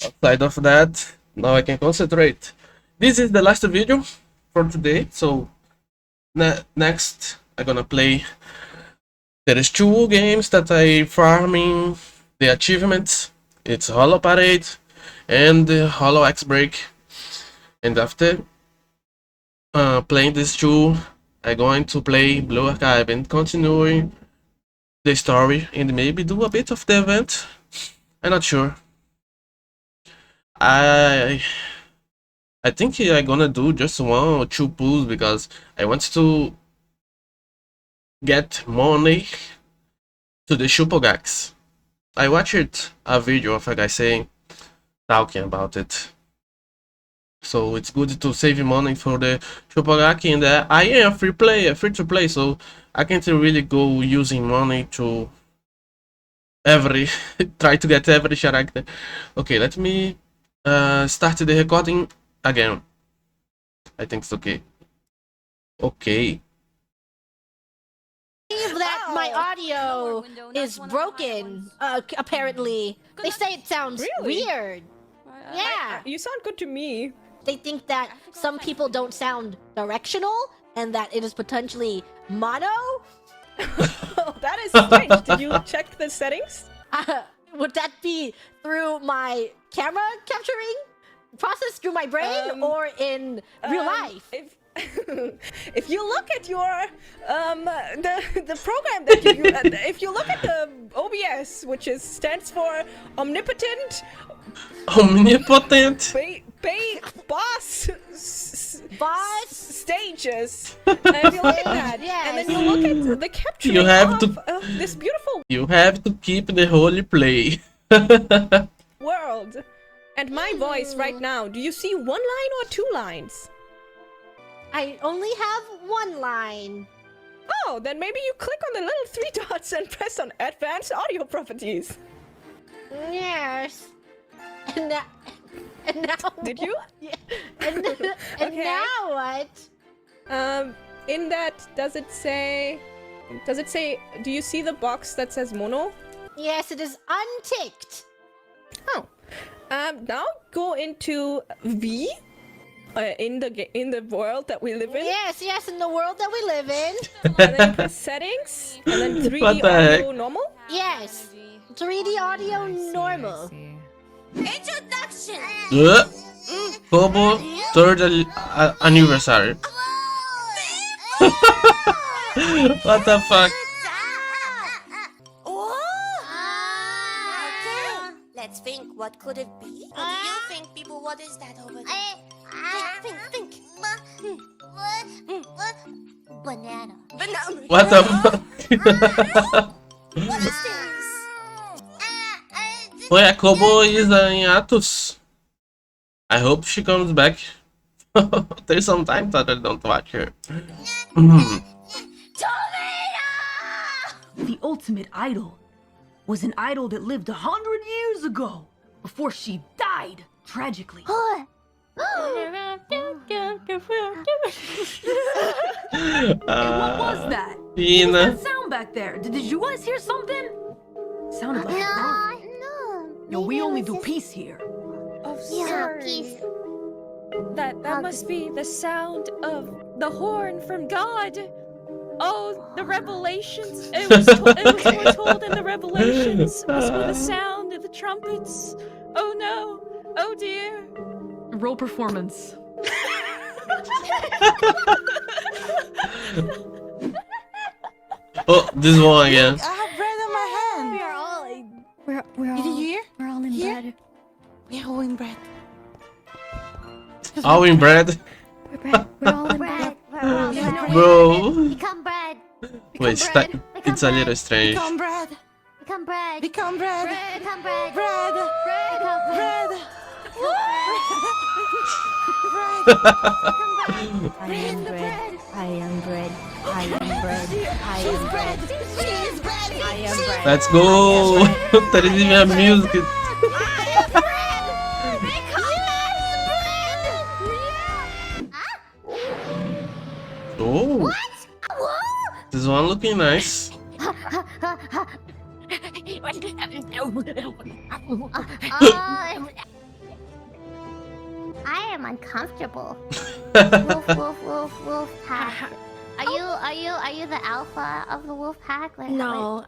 Outside of that, now I can concentrate. This is the last video for today, so next I'm gonna play. There is 2 games that I farming the achievements. It's HoloParade and HoloxBreak. And after playing these 2, I'm going to play Blue Archive and continue the story and maybe do a bit of the event. I'm not sure. I think I'm gonna do just 1 or 2 pulls because I want to get money to the Shupogaks. I watched a video of a guy talking about it. So it's good to save money for the Shupogaki, and I am free to play, so I can't really go using money to try to get every character. Okay, let me start the recording again. I think it's okay. Okay. That my audio is broken, apparently. They say it sounds weird. Yeah. You sound good to me. They think that some people don't sound directional and that it is potentially mono. Oh, that is strange. Did you check the settings? Would that be through my camera capturing process through my brain or in real life? If you look at your the program that you if you look at the OBS, which stands for omnipotent boss stages. If you look at that, and then you look at the capturing of this beautiful You have to keep the holy play. world and my voice right now. Do you see 1 line or 2 lines? I only have 1 line. Oh, then maybe you click on the little 3 dots and press on Advanced Audio Properties. Yes. And now Did you? Yeah. And now what? In that, does it say, do you see the box that says mono? Yes, it is unticked. Oh. Now go into V. In the world that we live in. Yes, in the world that we live in. And then press settings, and then 3D audio normal. Yes, 3D audio normal. Introduction. Kobo 3rd anniversary. What the fuck? Okay, let's think. What could it be? What do you think, people? What is that over there? Think. Banana. What the fuck? What is this? Boy, a Kobo is in Atos. I hope she comes back. There's some time that I don't watch her. The ultimate idol was an idol that lived 100 years ago, before she died tragically. And what was that? What was that sound back there? Did you guys hear something? Sounded like a No, we only do peace here. Oh, sorry. That must be the sound of the horn from God. Oh, the revelations. It was foretold in the revelations. Must be the sound of the trumpets. Oh no. Oh dear. Roll performance. Oh, this one again. I have bread on my hand. We are all. Did you hear? We're all in bed. We are all in bread. All in bread? We're all in bed. Bro. Become bread. Wait, it's a little strange. Become bread. Become bread. Become bread. Become bread. Bread. Become bread. Bread. Become bread. I am bread. I am bread. I am bread. I am bread. She is bread. I am bread. Let's go! That is even a music. Oh, this one looking nice. I am uncomfortable. Wolf pack. Are you the alpha of the wolf pack? Like, No,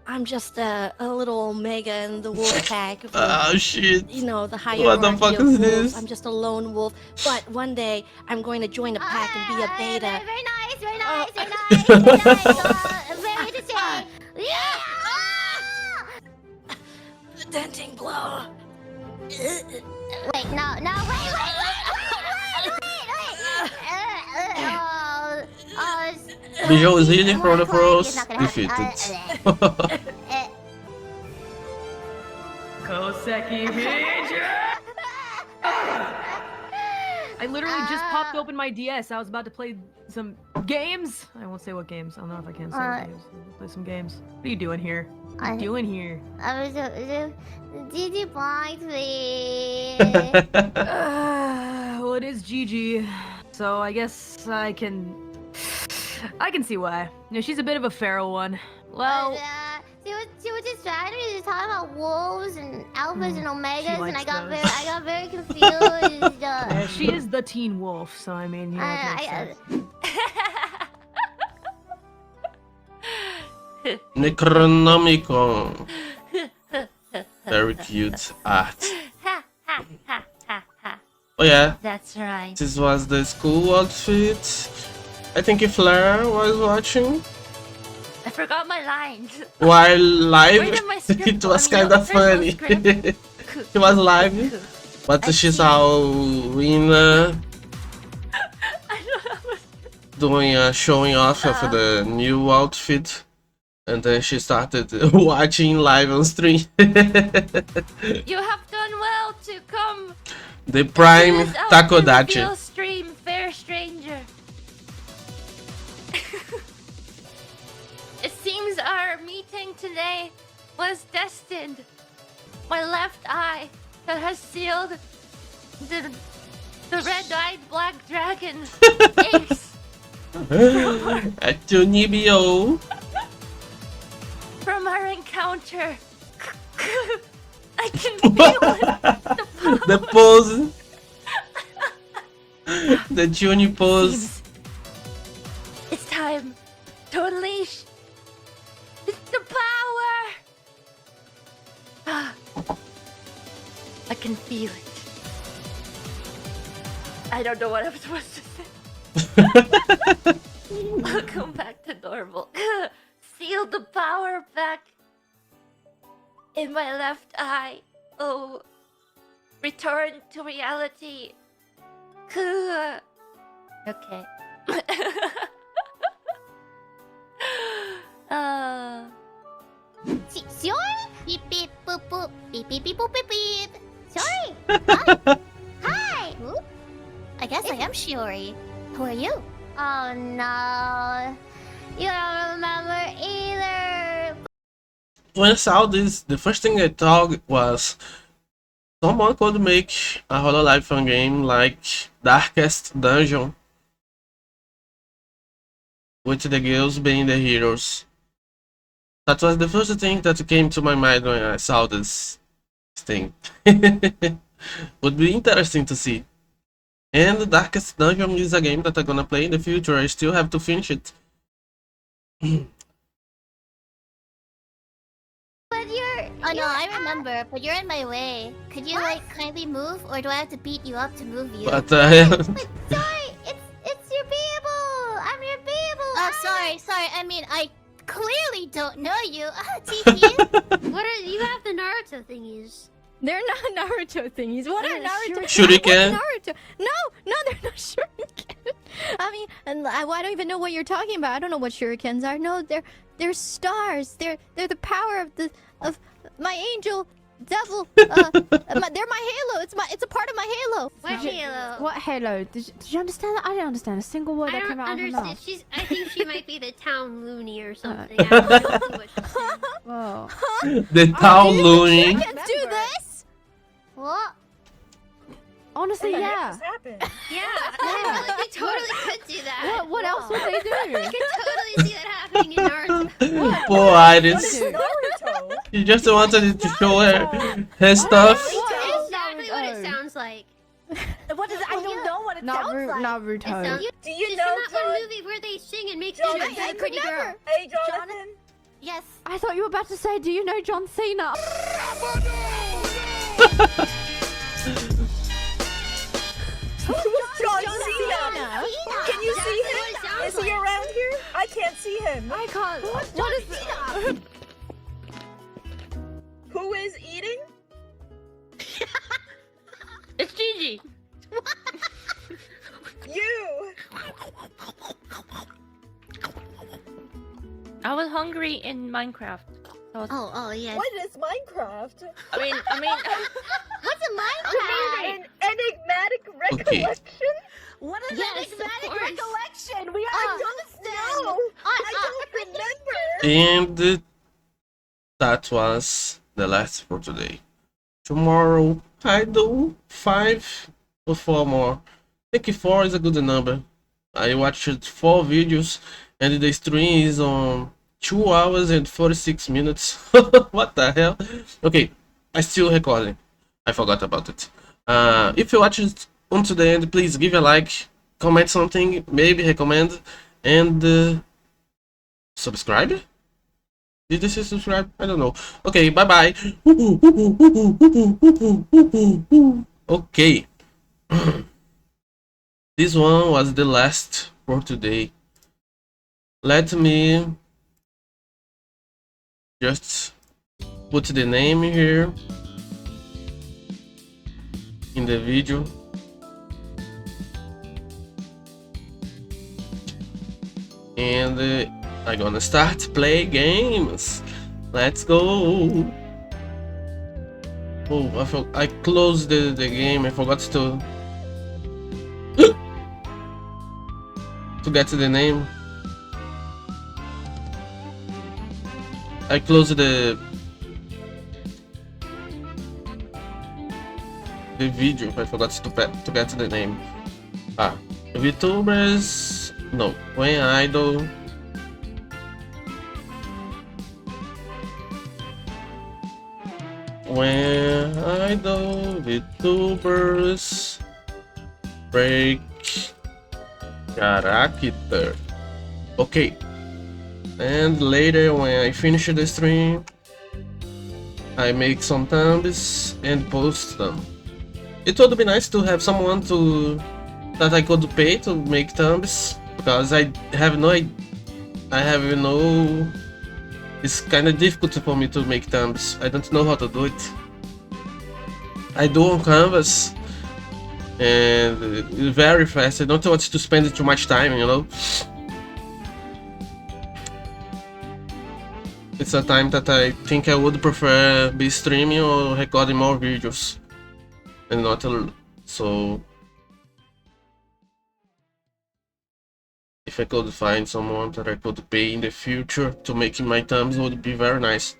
I'm just a little omega in the wolf pack. Oh shit! You know, the hierarchy What the fuck of is wolves. this? I'm just a lone wolf. But one day I'm going to join a pack and be a beta. Very nice, very nice, very nice, very nice. Very to say. Yeah. The denting blow. Wait, no, wait. Visual is healing from the pros. Defeated. Koseki Hija! I literally just popped open my DS. I was about to play some games. I won't say what games. I don't know if I can say what games. Play some games. What are you doing here? What are you doing here? Did you block me? Well, it is GG. So I guess I can see why. You know, she's a bit of a feral one. Well, she was just trying to talk about wolves and alphas and omegas, and I got very confused. yeah, she is the teen wolf, so I mean, yeah, it makes sense. Necronomicon. Very cute art. Oh yeah. That's right. This was the school outfit. I think if Flair was watching. I forgot my lines. While live, it was kind of funny. Script. He was live, but she saw Rina doing a showing off of the new outfit, and then she started watching live on stream. You have done well to come. The prime Takodachi. Stream, fair stranger. It seems our meeting today was destined. My left eye that has sealed the red-eyed black dragon ace. At Tunibio. From our encounter. I can feel it. The pose. The Juni pose. It's time to unleash the power. I can feel it. I don't know what I'm supposed to say. Welcome back to normal. Seal the power back in my left eye. Oh, return to reality. Okay. Sorry? Beep beep boop boop. Beep beep beep boop beep beep. Sorry. Hi. Hi. Ooh. I guess I am Shiori. Who are you? Oh no. You don't remember either. When I saw this, the first thing I thought was someone could make a HoloLive fan game like Darkest Dungeon, with the girls being the heroes. That was the first thing that came to my mind when I saw this thing. Would be interesting to see. And the Darkest Dungeon is a game that I'm gonna play in the future. I still have to finish it. But you're... Oh no, I remember, but you're in my way. Could you like kindly move, or do I have to beat you up to move you? But sorry, it's your Beeble! I'm your Beeble! Oh, sorry, I mean, I clearly don't know you. Tiki? What are... You have the Naruto thingies. They're not Naruto thingies. What are Naruto? Shuriken? Naruto? No, they're not shuriken. I mean, I don't even know what you're talking about. I don't know what shurikens are. No, they're stars. They're the power of my angel Devil. They're my halo. It's a part of my halo. What halo? What halo? Did you understand that? I didn't understand a single word I that came don't out of her understand. mouth. I think she might be the town loony or something. I don't know what she's saying. Whoa. The town loony. Chickens do this? What? Honestly, What the heck yeah. just happened? Yeah, I feel like they totally could do that. What else would they do? I could totally see that happening in Naruto. Poor Iris. Naruto. She just wanted to show her stuff. That's exactly what it sounds like. What is it? I don't know what it sounds like. Naruto. Do you It's know in that one movie where they sing and make Jonathan? music with a pretty girl. Hey, Jonathan. Yes. I thought you were about to say, do you know John Cena? John Cena. Can you see him? Is he around here? I can't see him. I can't. What is this? Who is eating? It's Gigi. You. I was hungry in Minecraft. Oh, yes. What is Minecraft? I mean, What's a Minecraft? an enigmatic recollection. What is Yes, an of enigmatic course. recollection? We I are don't know. I don't remember. And that was the last for today. Tomorrow I do 5 or 4 more. I think 4 is a good number. I watched 4 videos and the stream is on 2 hours and 46 minutes. What the hell? Okay, I still recording. I forgot about it. If you watched it until the end, please give a like, comment something, maybe recommend, and subscribe? Did they say subscribe? I don't know. Okay, bye bye. Okay. This one was the last for today. Let me just put the name here in the video. And I'm gonna start play games. Let's go. Oh, I closed the game. I forgot to get the name. I closed the video. I forgot to get the name. VTubers. No, when idol. When idol VTubers break character. Okay. And later when I finish the stream, I make some thumbs and post them. It would be nice to have someone that I could pay to make thumbs, because I have no. It's kind of difficult for me to make thumbs. I don't know how to do it. I do on Canvas, and it's very fast. I don't want to spend too much time, you know. It's a time that I think I would prefer be streaming or recording more videos, and not so. If I could find someone that I could pay in the future to make my thumbs, would be very nice.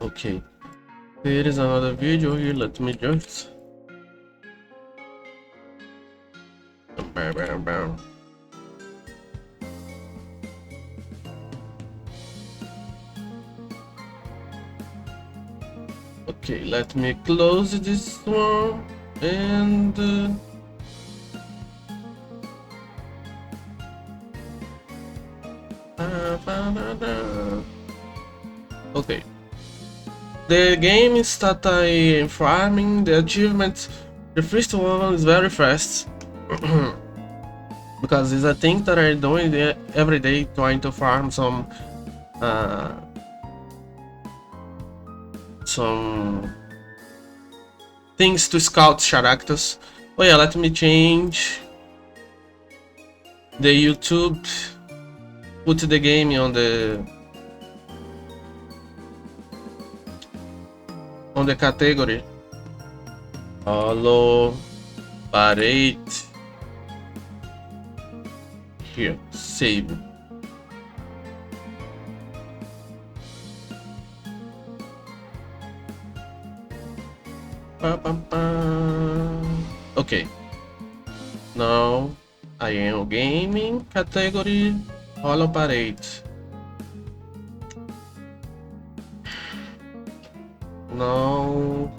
Okay, there is another video here. Let me just. Okay, let me close this one and. Okay. The games that I am farming, the achievement, the first one is very fast. Because it's a thing that I'm doing every day, trying to farm some things to scout characters. Oh yeah, let me change the YouTube. Put the game on the from the category HoloParade. Here, save. Okay. Now I am gaming category HoloParade. Now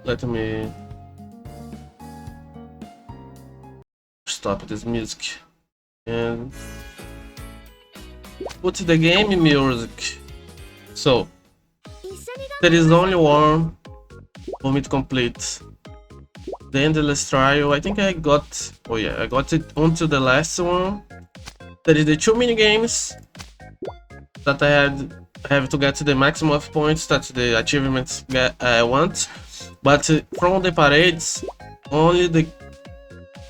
let me stop this music and put the game music. So there is only one for me to complete the endless trial. I think I got, oh yeah, I got it onto the last one. There is the 2 mini games that I have to get to the maximum of points that the achievements I want. But from the parades, only the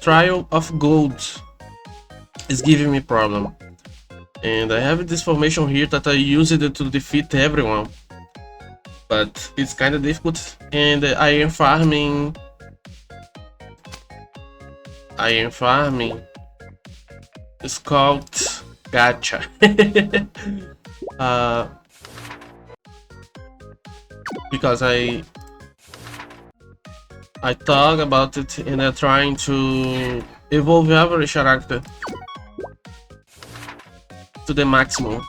trial of gold is giving me problem. And I have this formation here that I use it to defeat everyone. But it's kind of difficult, and I am farming it's called gacha. Because I talk about it and I'm trying to evolve every character to the maximum.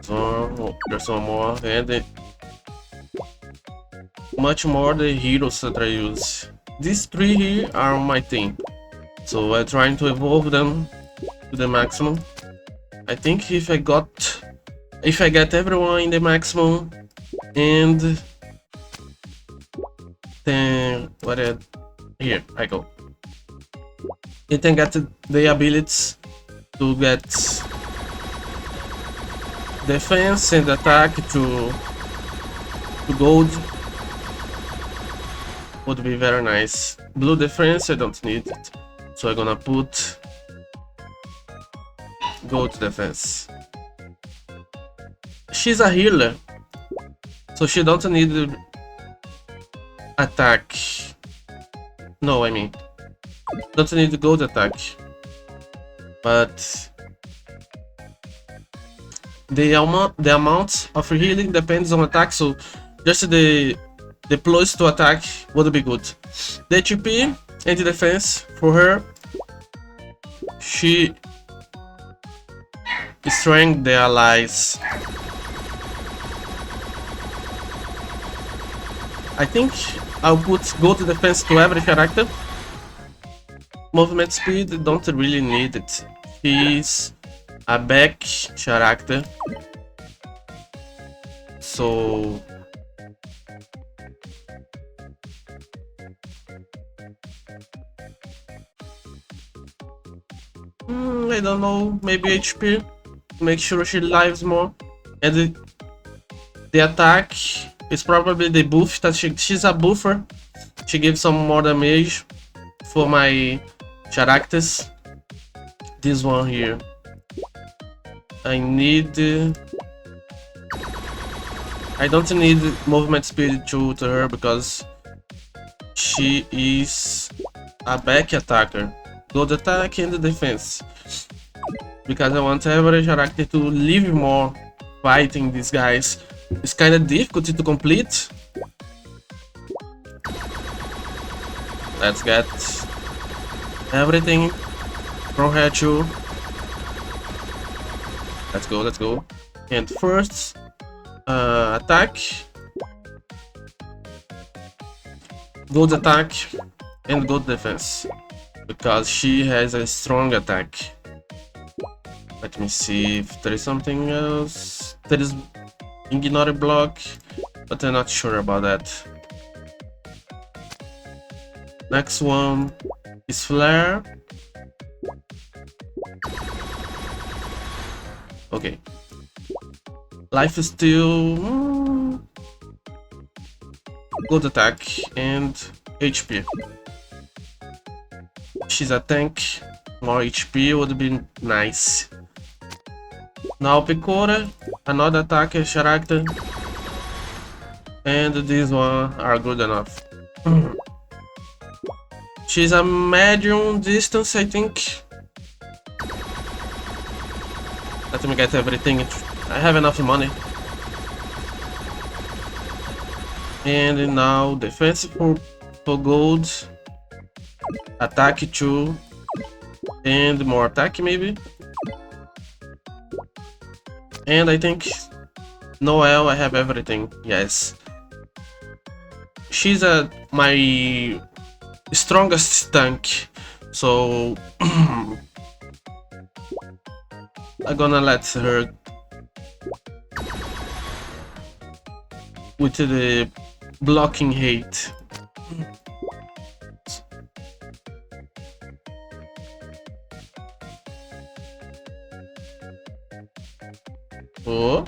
So there's some more, and much more the heroes that I use. These 3 here are on my team, so I'm trying to evolve them to the maximum. I think if I get everyone in the maximum, and then here I go. You can get the abilities to get defense and attack to gold. Would be very nice. Blue defense I don't need it, so I'm gonna put gold defense. She's a healer, so she don't need attack. No, I mean, don't need gold attack, but the amount of healing depends on attack, so just the plus to attack would be good. The HP and the defense for her, she strength the allies. I think I'll put gold defense to every character. Movement speed, don't really need it. He's a back character, so I don't know, maybe HP, make sure she lives more, and the attack is probably the buff that she's a buffer. She gives some more damage for my characters. This one here, I don't need movement speed to her because she is a back attacker. Gold attack and defense, because I want every character to live more fighting these guys. It's kind of difficult to complete. Let's get everything from her too. Let's go. And first, attack, gold attack, and gold defense, because she has a strong attack. Let me see if there is something else. There is ignore block, but I'm not sure about that. Next one is flare. Okay. Life is still good attack and HP. She's a tank. More HP would be nice. Now Picora, another attack character, and these one are good enough. She's a medium distance, I think. Let me get everything. I have enough money. And now defense for gold, attack 2, and more attack maybe. And I think Noelle, I have everything. Yes, she's my strongest tank, so I'm gonna let her with the blocking hate. Oh.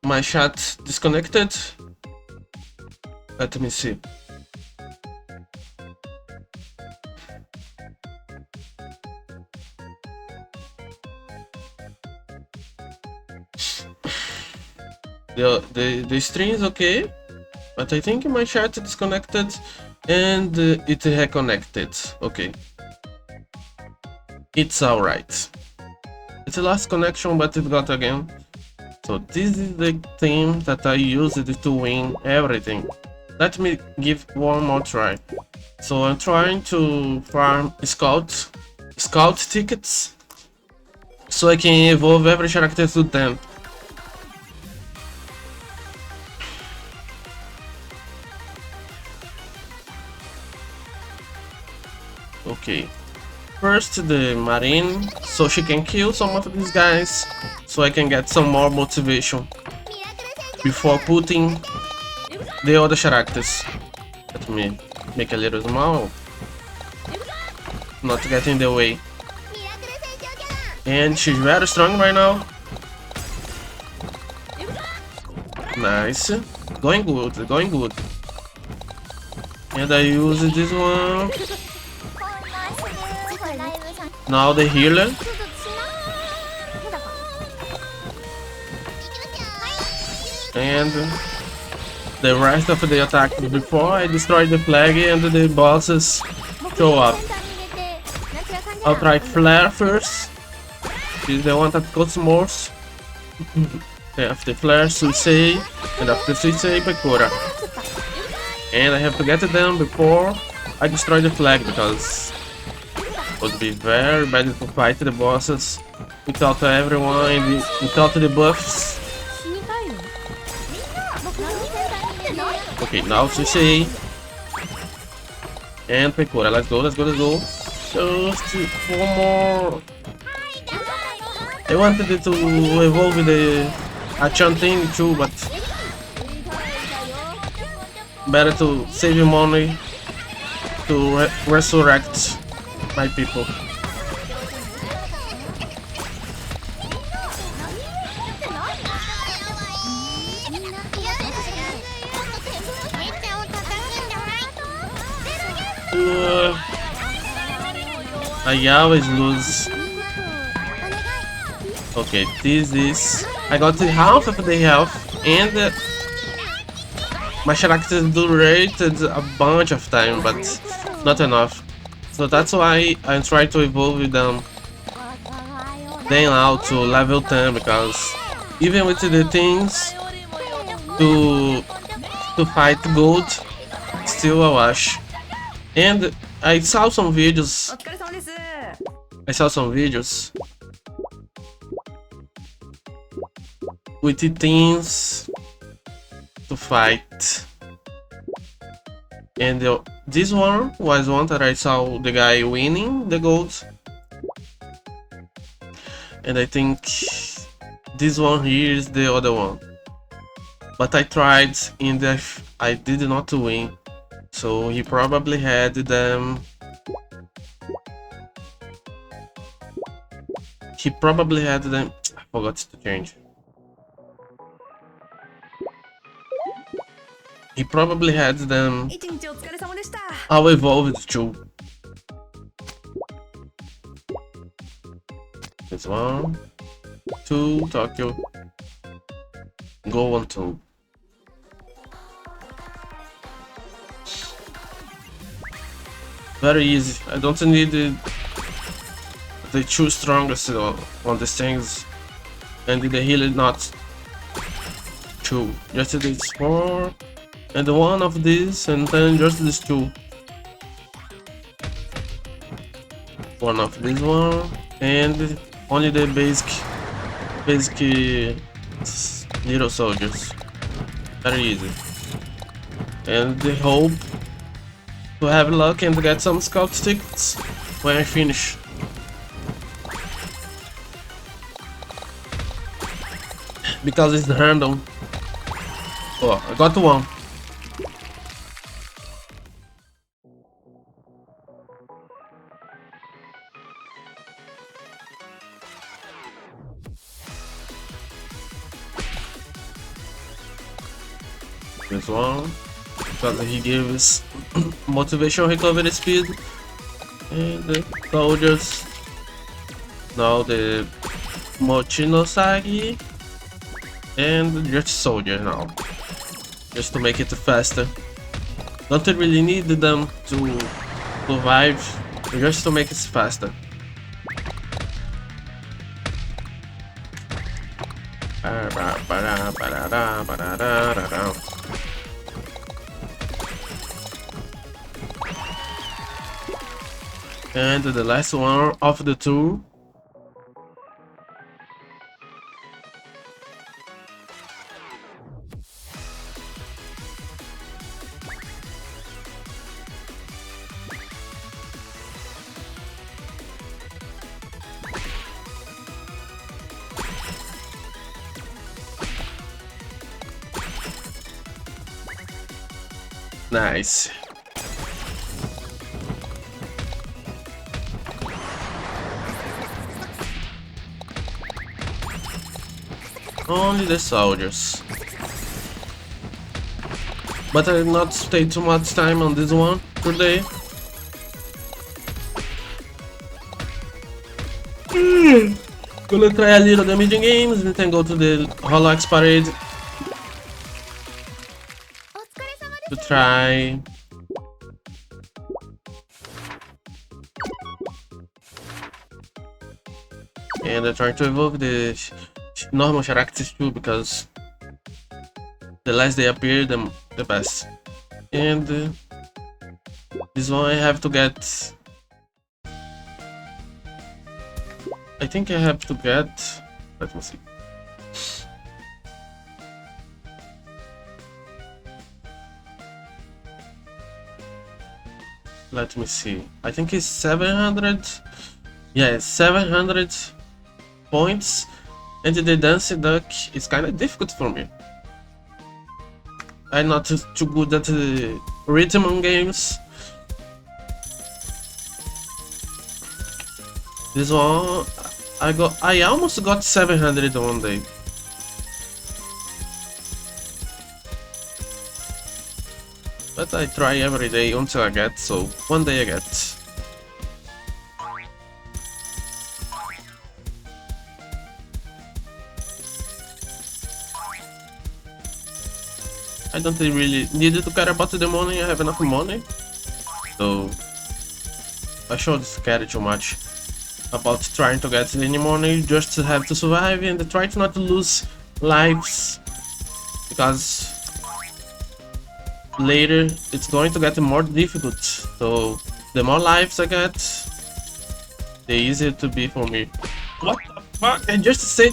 My chat disconnected. Let me see. The stream is okay, but I think my chat disconnected and it reconnected. Okay, it's alright. It's the last connection, but it got again. So this is the theme that I used to win everything. Let me give one more try. So I'm trying to farm scout tickets so I can evolve every character to 10. Okay, first the Marine, so she can kill some of these guys, so I can get some more motivation before putting the other characters. Let me make a little small, not get in the way. And she's very strong right now. Nice, going good, going good. And I use this one. Now the healer. And the rest of the attack before I destroy the flag and the bosses show up. I'll try Flare first. She's the one that costs most. After Flare, Suicide, and after Suicide, Pecora. And I have to get them before I destroy the flag because it would be very bad to fight the bosses without everyone and without the buffs. Okay, now Suicide and Pecora. Let's go, let's go, let's go. Just one more. I wanted it to evolve the Achanting too, but better to save money to resurrect my people. I always lose. Okay, this is... I got half of the health and my characters do rated a bunch of time, but not enough. So that's why I try to evolve them then out to level 10, because even with the things to fight gold, still a wash. And I saw some videos. With the things to fight. And this one was one that I saw the guy winning the gold. And I think this one here is the other one. But I tried and I did not win. So he probably had them. He probably had them. I forgot to change. He probably had them all evolved too. This 1, 2, Tokyo. Go on 2. Very easy. I don't need the 2 strongest on these things, and the healer not 2. Just this 4 and 1 of these, and then just these 2. 1 of this one, and only the basic little soldiers. Very easy. And the hope to have luck and get some scout tickets when I finish. Because it's random. Oh, I got 1. This 1, because he gives motivation recovery speed, and the soldiers, now the Mochinosagi, and just soldier now, just to make it faster. Don't really need them to survive, just to make it faster. And the last one of the 2. Nice. Only the soldiers. But I will not stay too much time on this one today. Gonna try a little damaging games and then go to the HoloxParade to try and I'm trying to evolve the normal characters too, because the less they appear, the best. And this one I have to get. I think I have to get. Let me see. Let me see. I think it's 700. Yeah, it's 700 points. And the dancing duck is kind of difficult for me. I'm not too good at rhythm on games. This one, I almost got 700 one day. But I try every day until I get, so one day I get. I don't really need to care about the money, I have enough money. So I shouldn't care too much about trying to get any money, just to have to survive and try to not lose lives. Because later it's going to get more difficult. So the more lives I get, the easier it will be for me. What the fuck? I just said...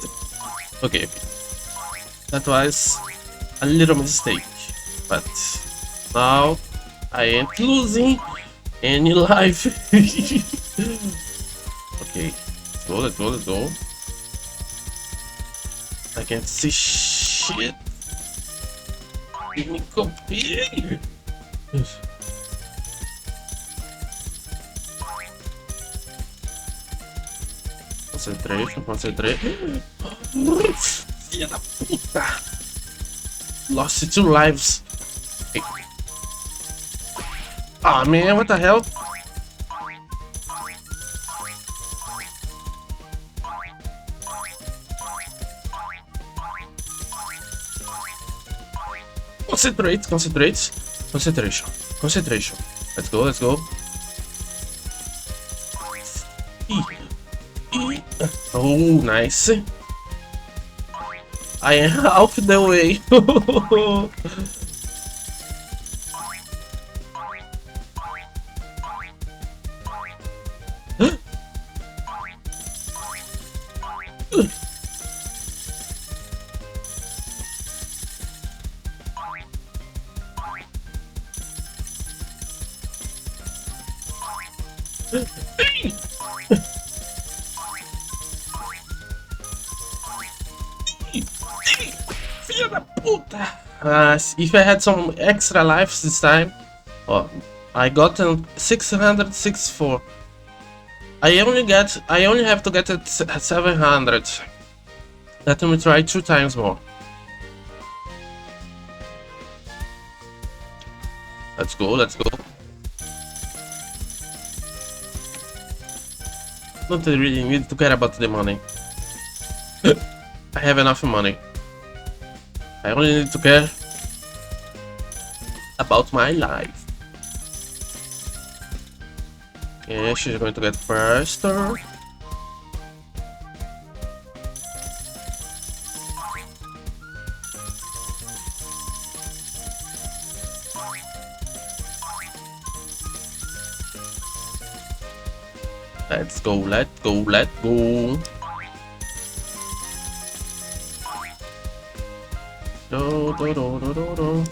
Okay. That was a little mistake. But now I ain't losing any life. Okay, let's go. I can't see shit. Give me copy. Concentration. Filha da puta. Lost 2 lives. Okay. Aw, man, what the hell? Concentrate, concentrate. Concentration. Concentration. Let's go, let's go. Oh, nice. I am half the way. Filha da puta! If I had some extra lives this time, oh, I got 664. I only have to get it 700. Let me try 2 times more. Let's go, let's go. Don't really need to care about the money. I have enough money. I only need to care about my life. Okay, she's going to get faster. Let's go, let's go, let's go. Do, do, do, do, do, do.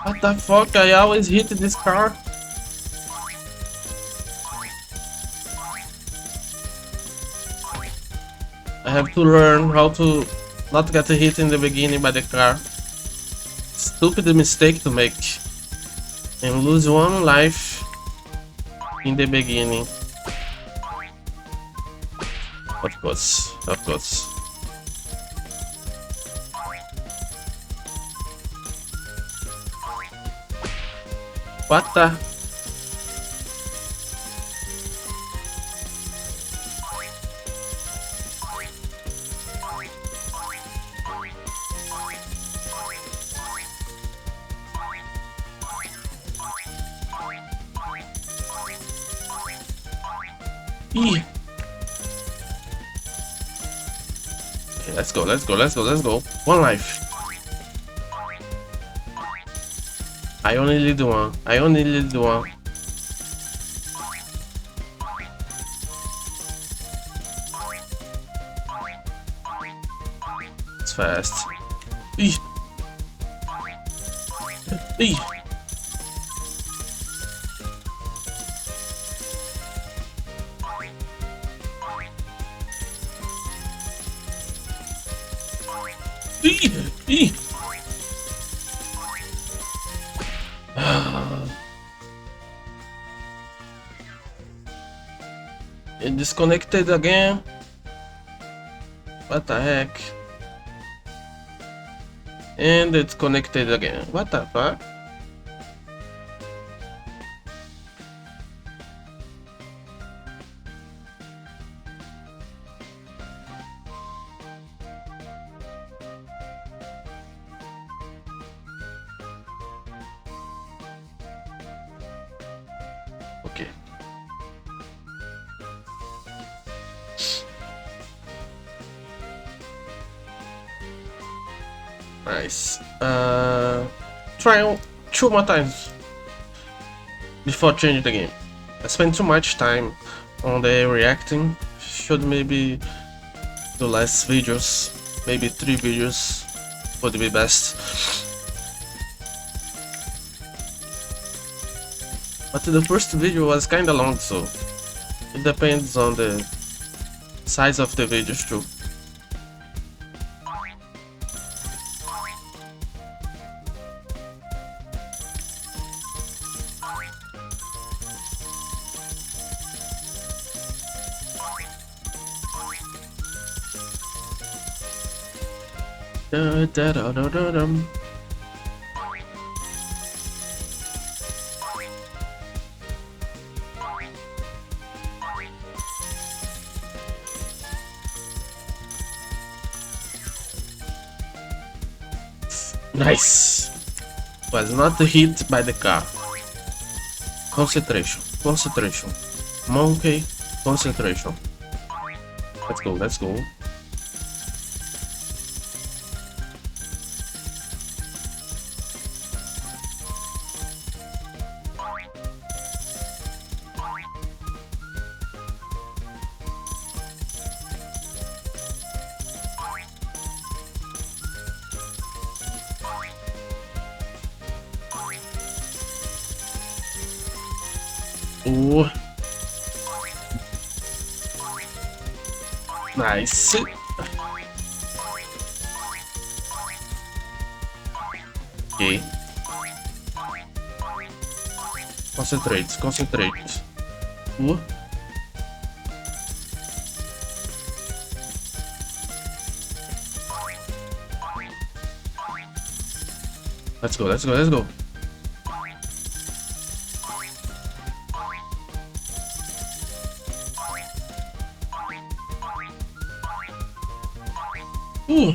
What the fuck? I always hit this car. I have to learn how to not get hit in the beginning by the car. Stupid mistake to make and lose 1 life in the beginning. Of course, of course. What the? Okay, let's go, let's go, let's go, let's go. 1 life. I only need 1. I only need 1. It's fast. Eee. Eee. It disconnected again. What the heck? And it's connected again. What the fuck? Okay. Nice. Try 2 more times before changing the game. I spent too much time on the reacting. Should maybe do less videos, maybe 3 videos would be best. But the first video was kinda long, so it depends on the size of the videos too. Da-da-da-da-da-dum. Nice. Was not hit by the car. Concentration. Concentration. Monkey. Concentration. Let's go. Let's go. Ooh. Nice. Okay. Concentrate, concentrate. Ooh. Let's go, let's go, let's go. Ooh.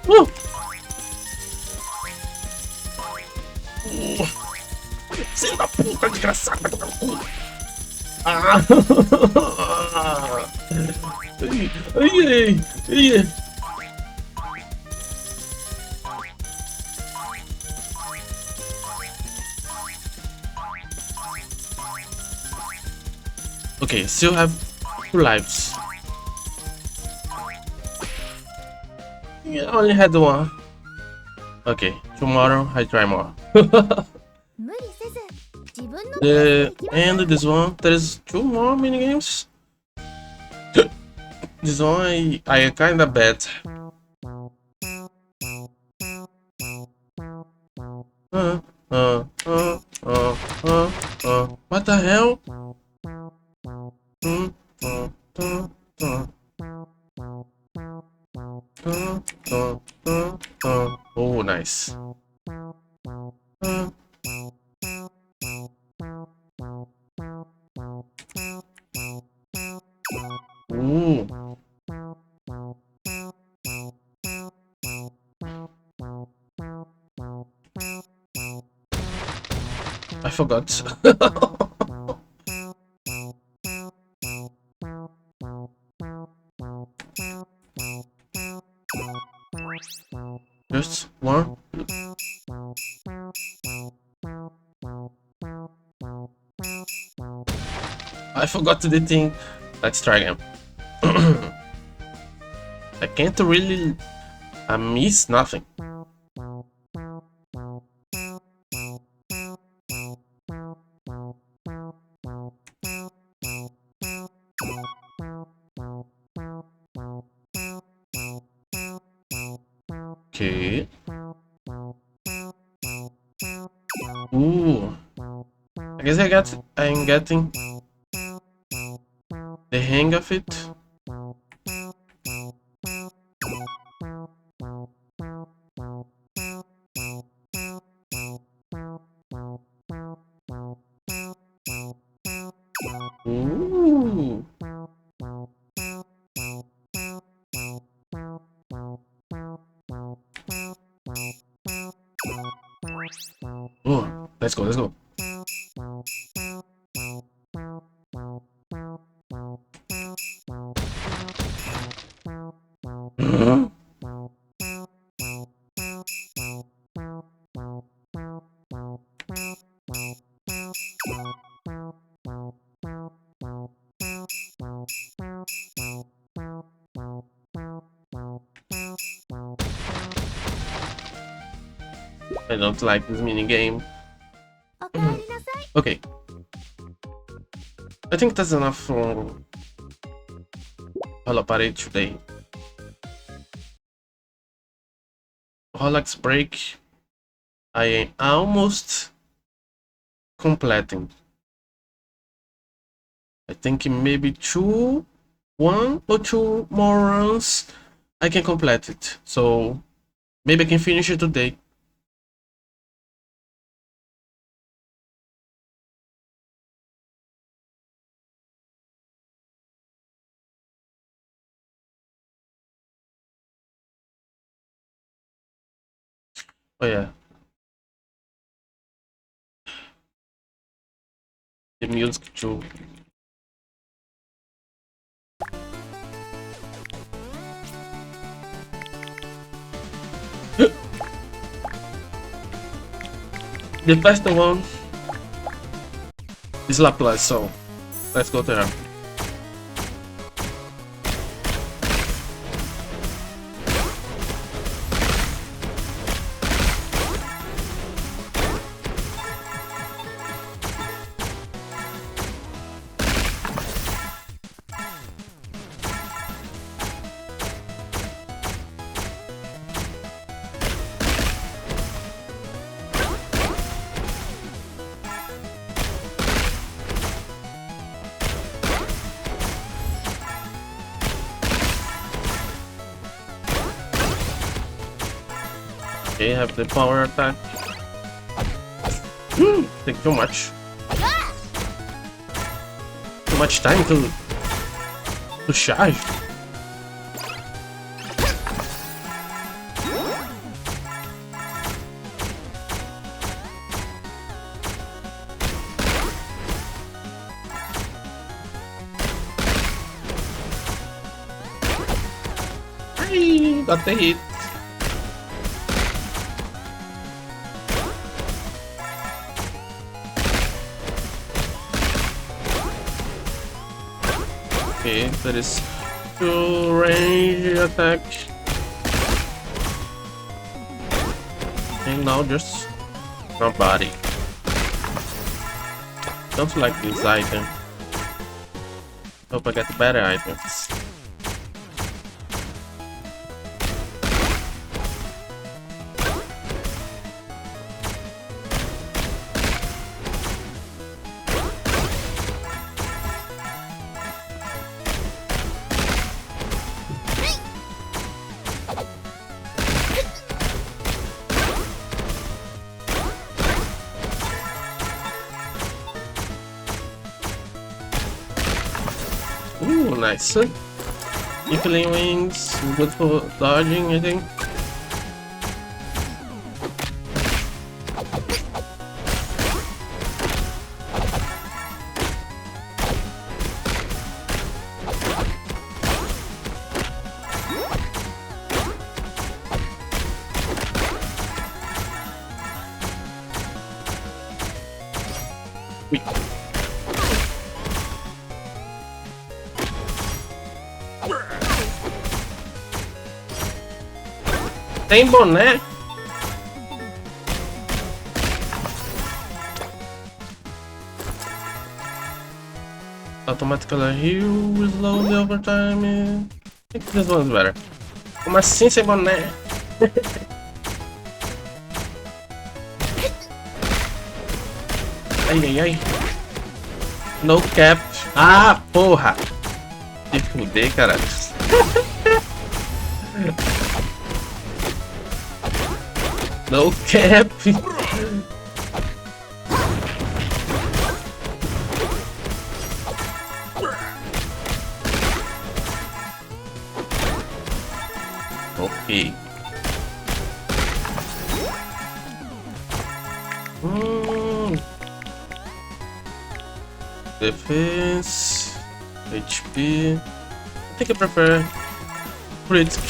Woo. Filho da puta, desgraçado, vai tomar no cu. Ah. Ai, ai, ai. Okay, still have 2 lives. Yeah, I only had 1. Okay, tomorrow I try more. And this one, there's 2 more minigames. This one I kinda bet. What the hell? Oh, nice. Ooh. I forgot. Just 1. I forgot the thing. Let's try again. I can't really miss nothing. Okay. Ooh. I guess I'm getting the hang of it. Ooh. Oh, let's go, let's go. I don't like this mini game. Okay. I think that's enough for HoloParade today. HoloxBreak, I am almost completing. I think maybe 1 or 2 more runs I can complete it. So maybe I can finish it today. Oh yeah. The music too. The first one is Laplace, so let's go to her. Okay, have the power attack. Take too much. Too much time to charge. Got the hit. Okay, that is 2 range attack. And now just my body. Don't like this item. Hope I get better items. Ooh, nice. Inkling wings, good for dodging, I think. Tem boné? Automatically heal with slowly over time. I think this one's better. Como assim sem boné? Ai, ai, ai. No cap. Ah, porra! Que fuder, caralho. No cap. Okay. Defense, HP. I think I prefer critic.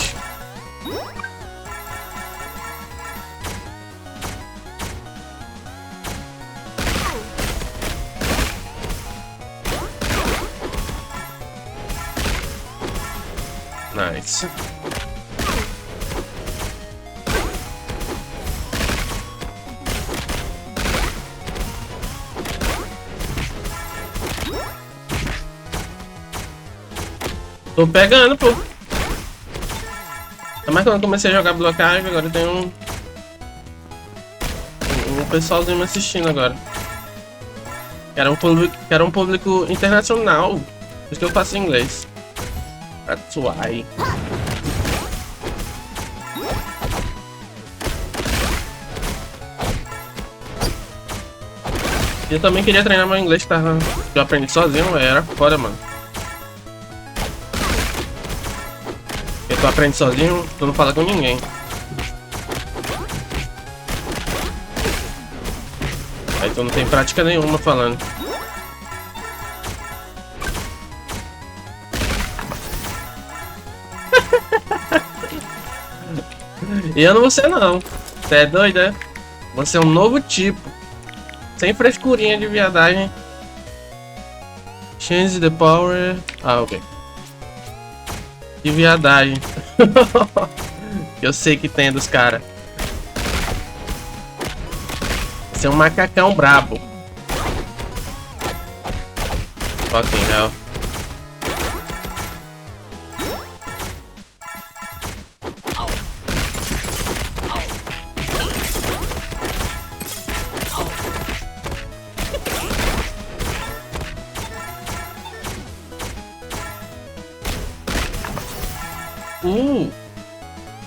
Nice. Tô pegando, pô. Mas quando eu comecei a jogar Block Hive, agora tem um pessoalzinho me assistindo agora. Era um público internacional. Por isso que eu faço em inglês. That's why. Eu também queria treinar meu inglês, que eu aprendi sozinho, era foda, mano. Porque tu aprende sozinho, tu não fala com ninguém. Aí tu não tem prática nenhuma falando. E eu não vou ser não. Você é doido, é? Você é um novo tipo. Sem frescurinha de viadagem. Change the power. Ah, ok. De viadagem. Eu sei que tem dos caras. Você é um macacão brabo. Fucking hell.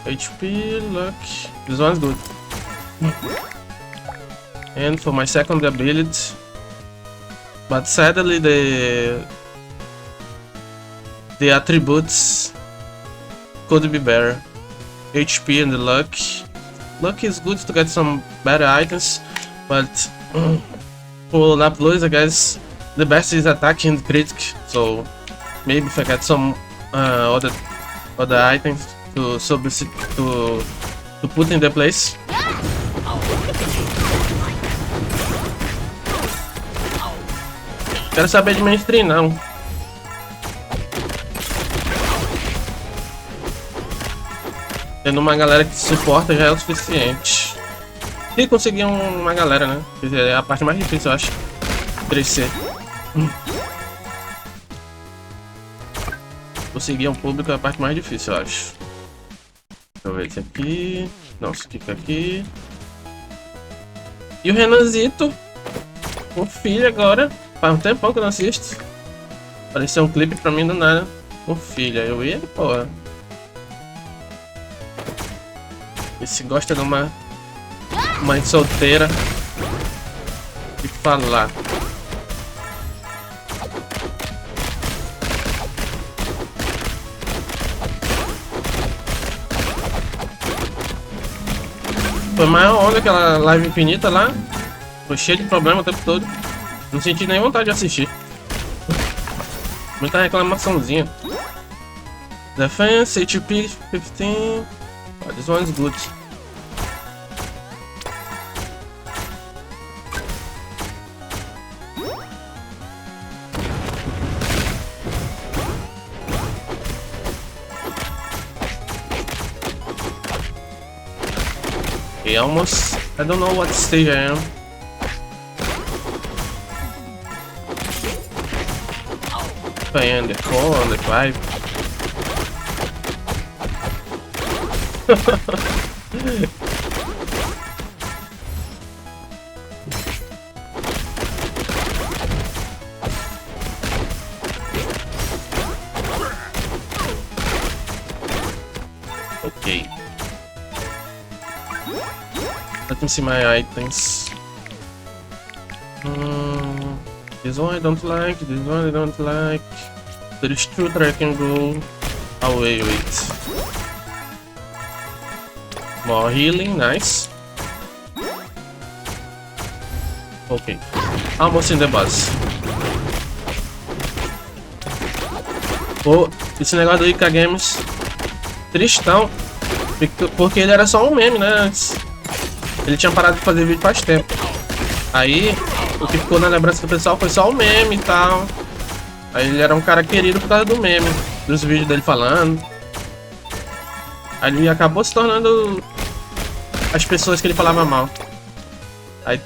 HP, luck. This one's good. And for my second ability, but sadly the attributes could be better. HP and the luck. Luck is good to get some better items, but for Laplois, I guess the best is attack and critic. So maybe if I get some other items to put in the place. Quero saber de mainstream não. Tendo uma galera que suporta já é o suficiente. E conseguir uma galera, né? É a parte mais difícil, eu acho. Crescer. Conseguir um público é a parte mais difícil, eu acho. Deixa eu ver esse aqui. Não, esse fica aqui. E o Renanzito. Com filho agora. Faz um tempão que eu não assisto. Apareceu um clipe pra mim do nada. Com filha. Eu ia, porra. Esse gosta de uma mãe solteira. O que falar? Foi maior onda aquela live infinita lá. Foi cheio de problema o tempo todo. Não senti nem vontade de assistir. Muita reclamaçãozinha. Defense, HP 15. Oh, this one's good. Okay, almost. I don't know what stage I am. If I am the 4 or the 5. Okay. Let me see my items. This one I don't like, this one I don't like. There is two that I can go away with. More healing, nice. Okay, almost in the boss. Pô, esse negócio do Ica Games tristão, porque ele era só um meme, né, antes. Ele tinha parado de fazer vídeo faz tempo. Aí, o que ficou na lembrança do pessoal foi só o meme e tal. Aí ele era um cara querido por causa do meme, dos vídeos dele falando. Aí ele acabou se tornando as pessoas que ele falava mal. Aí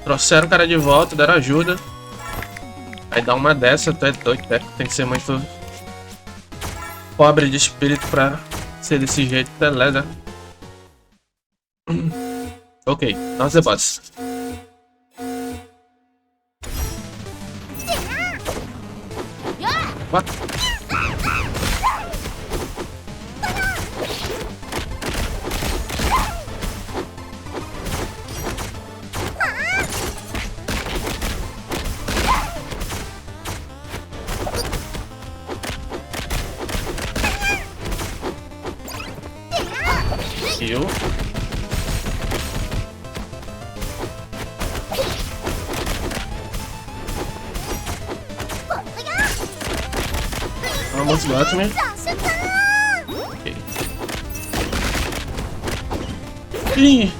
trouxeram o cara de volta, deram ajuda. Aí dá uma dessa, tu é doido, né? Tem que ser muito pobre de espírito pra ser desse jeito, beleza. Ok, now's the boss. What? Kill. Almost got me. Okay. Eee.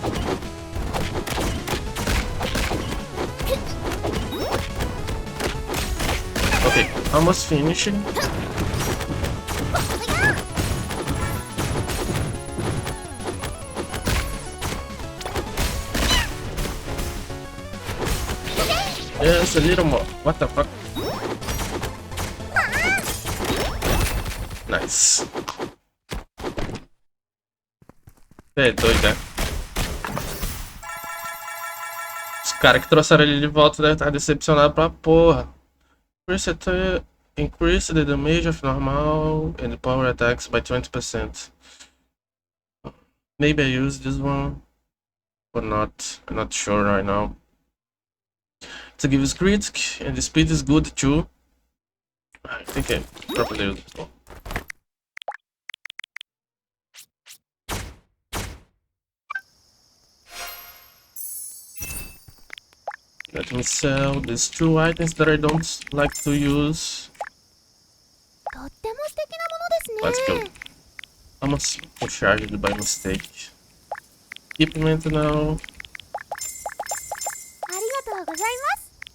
Okay, almost finished. Yes, a little more. What the fuck? Nice. É doido, né? Os caras que trouxeram ele de volta devem estar decepcionados pra porra. Increase the damage of normal and power attacks by 20%. Maybe I use this one or not. I'm not sure right now. To give us critic and the speed is good too. I think I probably use this one. Let me sell these two items that I don't like to use. Let's go. Almost charged by mistake. Equipment now.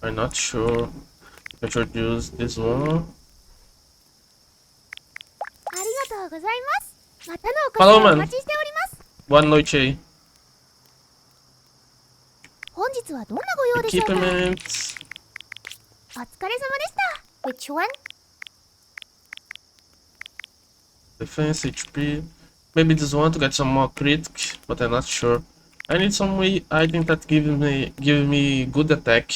I'm not sure. I should use this one. Falou, mano. Boa noite aí. Equipment. Which one? Defense, HP. Maybe this one to get some more critic, but I'm not sure. I need some item that give me good attack.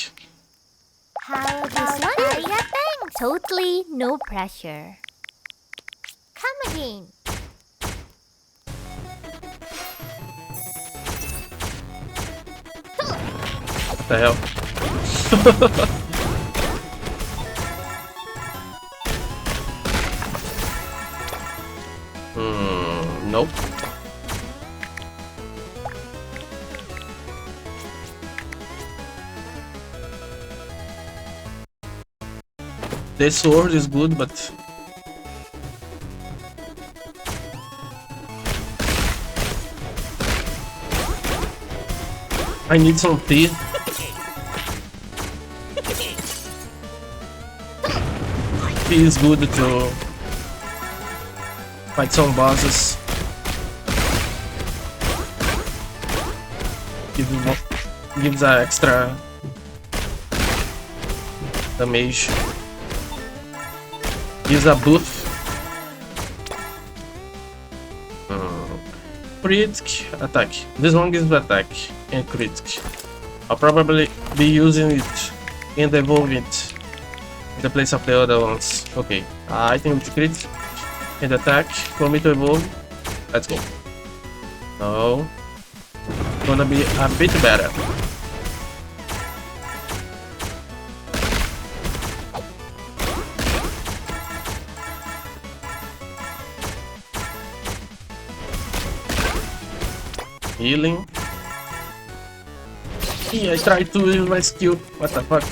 How about this? Totally no pressure. Come again. What the hell? Nope. The sword is good, but I need some tea. Tea is good to fight some bosses. Gives a extra damage. Gives a buff. Critic attack. This one gives attack and critic. I'll probably be using it and evolve it in the place of the other ones. Okay, I think it's crit and attack for me to evolve. Let's go. No. Gonna be a bit better. Healing. I tried to use my skill. What the fuck?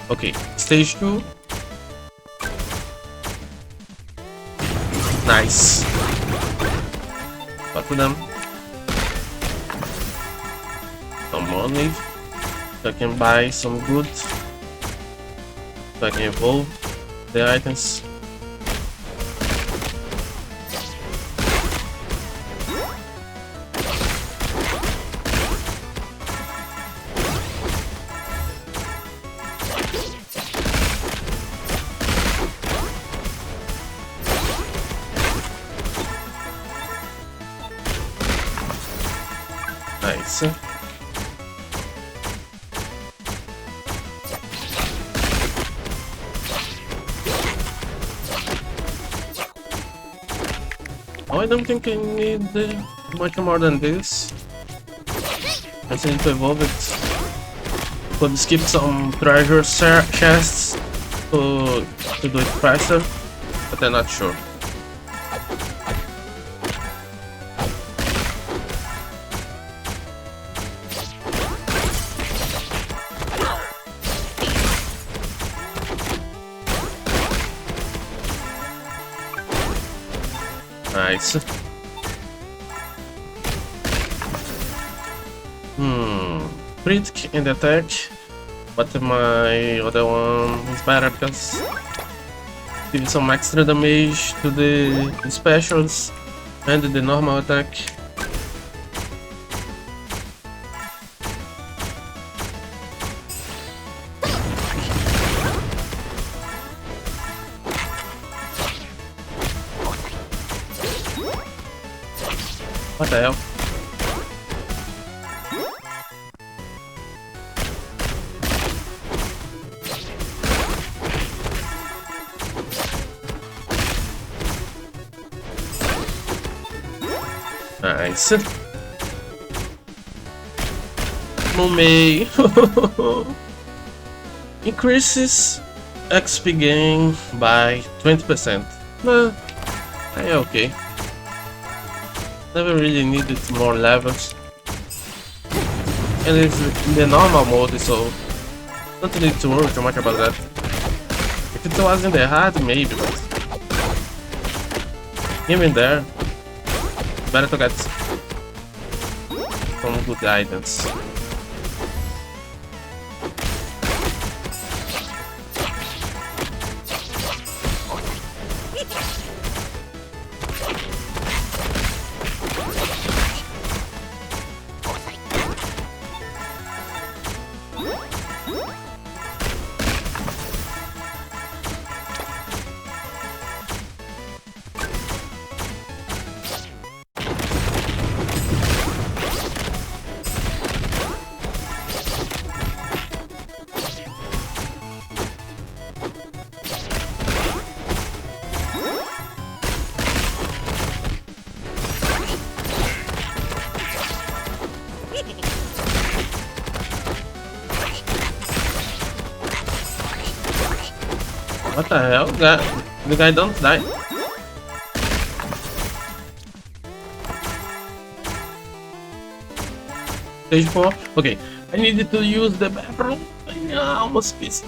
Okay, stage 2. Nice. Back to them. Some money. So I can buy some goods. So I can evolve. the items. Nice. Oh, I don't think I need much more than this. I just need to evolve it. Could skip some treasure chests to do it faster, but I'm not sure. Nice. Crit in the attack, but my other one is better because it gives some extra damage to the specials and the normal attack. What the hell? Nice. Monke increases XP gain by 20%. Okay. Never really needed more levels, and it's in the normal mode, so don't need to worry too much about that. If it was in the hard, maybe, but even there, better to get some good items. What the hell? The guy don't die. Stage 4. Okay, I needed to use the bathroom. I almost missed.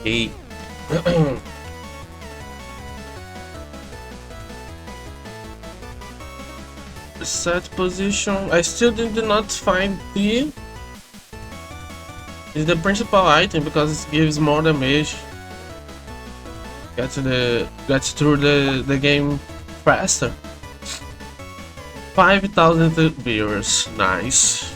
Okay. Set position. I still did not find the. It's the principal item because it gives more damage. Gets through the game faster. 5,000 viewers. Nice.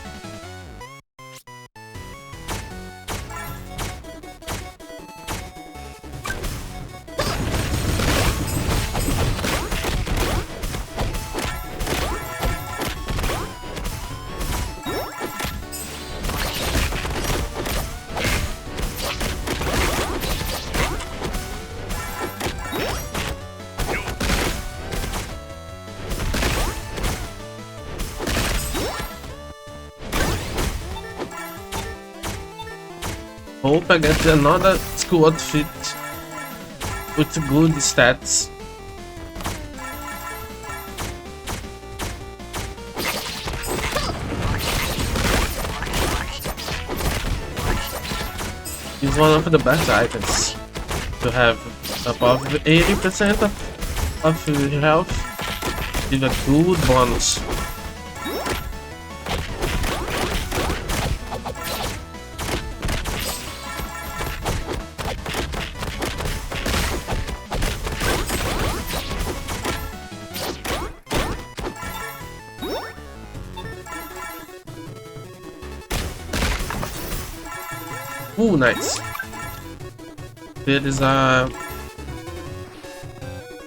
Hope I get another school outfit with good stats. It's one of the best items to have above 80% of health with a good bonus. Ooh, nice. There is a...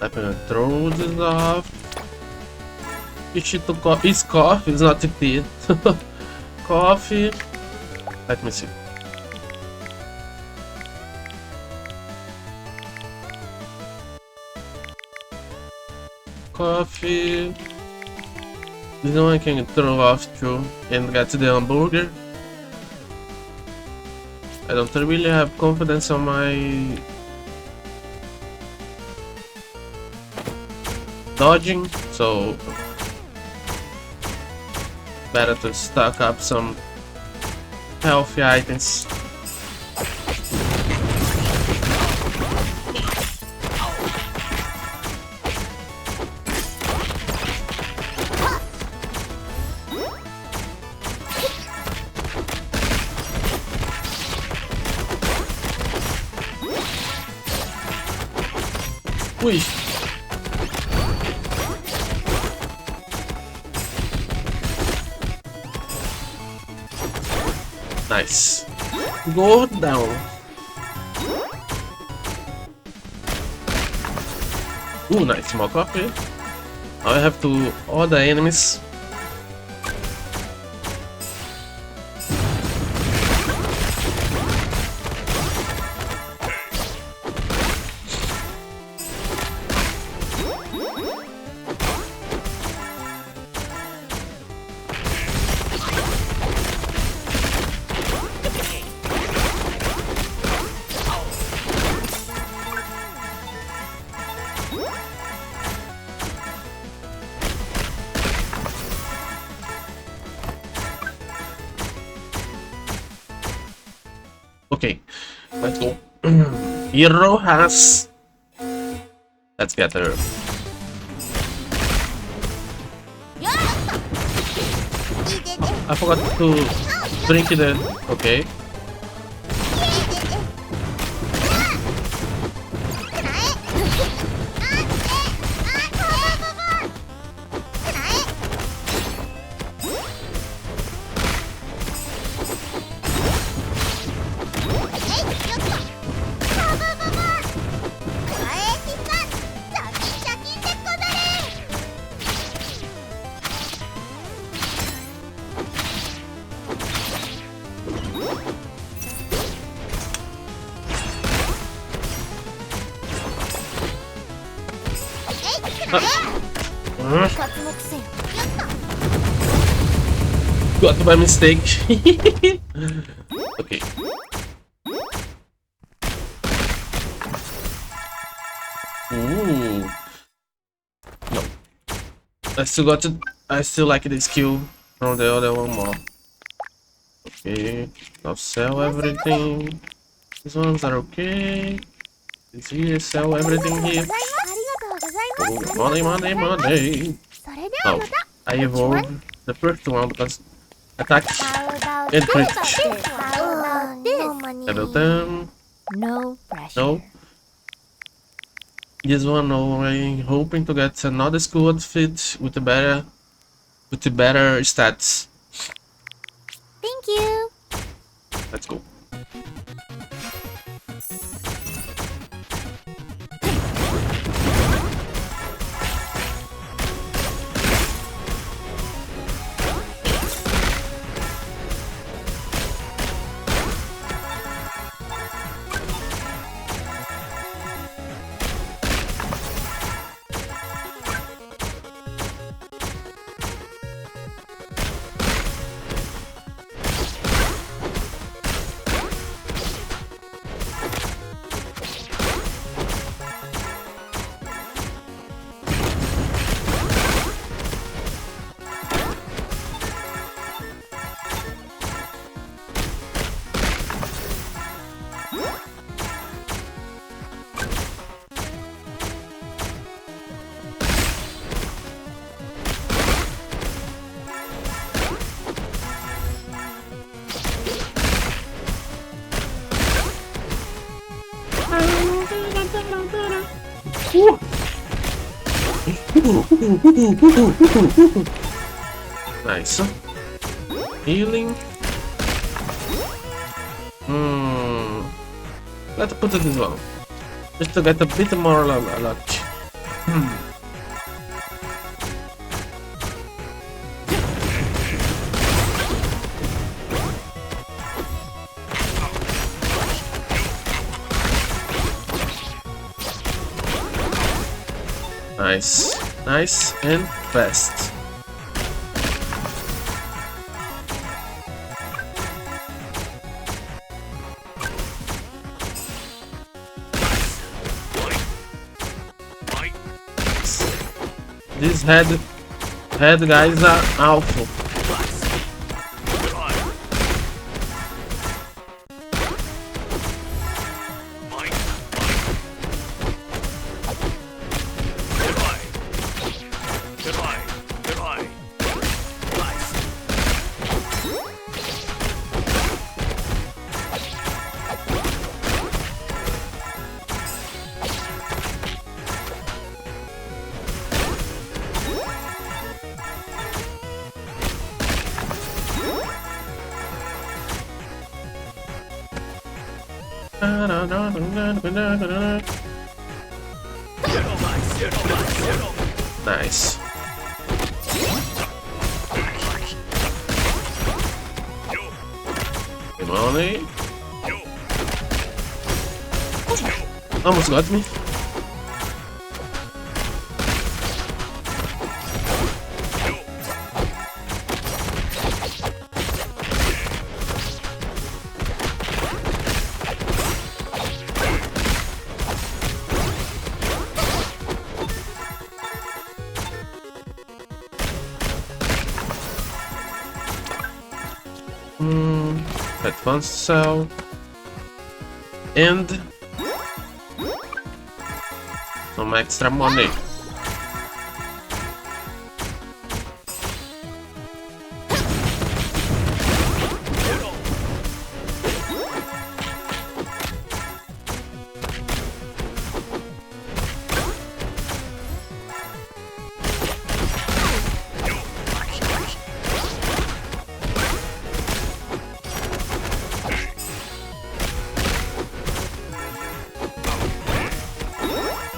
I'm gonna throw this off. It's coffee, it's not tea. Coffee. Let me see. Coffee. This one I can throw off too and get the hamburger. I don't really have confidence on my dodging, so better to stock up some healthy items. Ui. Nice. Go down. Ooh, nice. More coffee. Now I have to all the enemies. Okay, let's go. Hero has. Let's get her. I forgot to drink it. Okay. Got by mistake. Okay. Ooh. No. I still like the skill from the other one more. Okay. Now sell everything. These ones are okay. It's here, sell everything here. Oh, money, money, money. Oh, I evolved the first one because attack and crit. Level 10. No pressure. No. This one, I'm hoping to get another school outfit with the better stats. Thank you. Let's go. Nice. Healing. Let's put it as well. Just to get a bit more luck. Nice. Nice and fast. These head guys are awful. Nice. Good morning. Almost got me. Advanced cell and some extra money.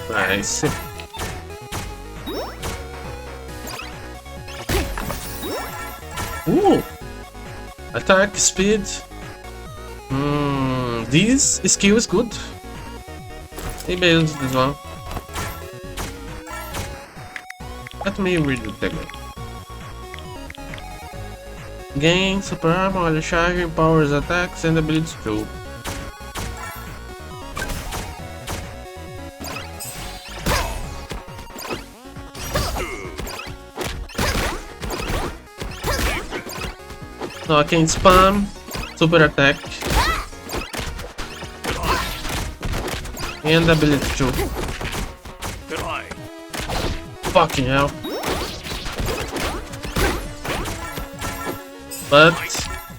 Nice. Ooh. Attack speed. This skill is good. Maybe I use this one. Let me read the tagline. Gain super armor while charging, powers attacks and abilities too. So I can spam super attack And ability too. Fucking hell. But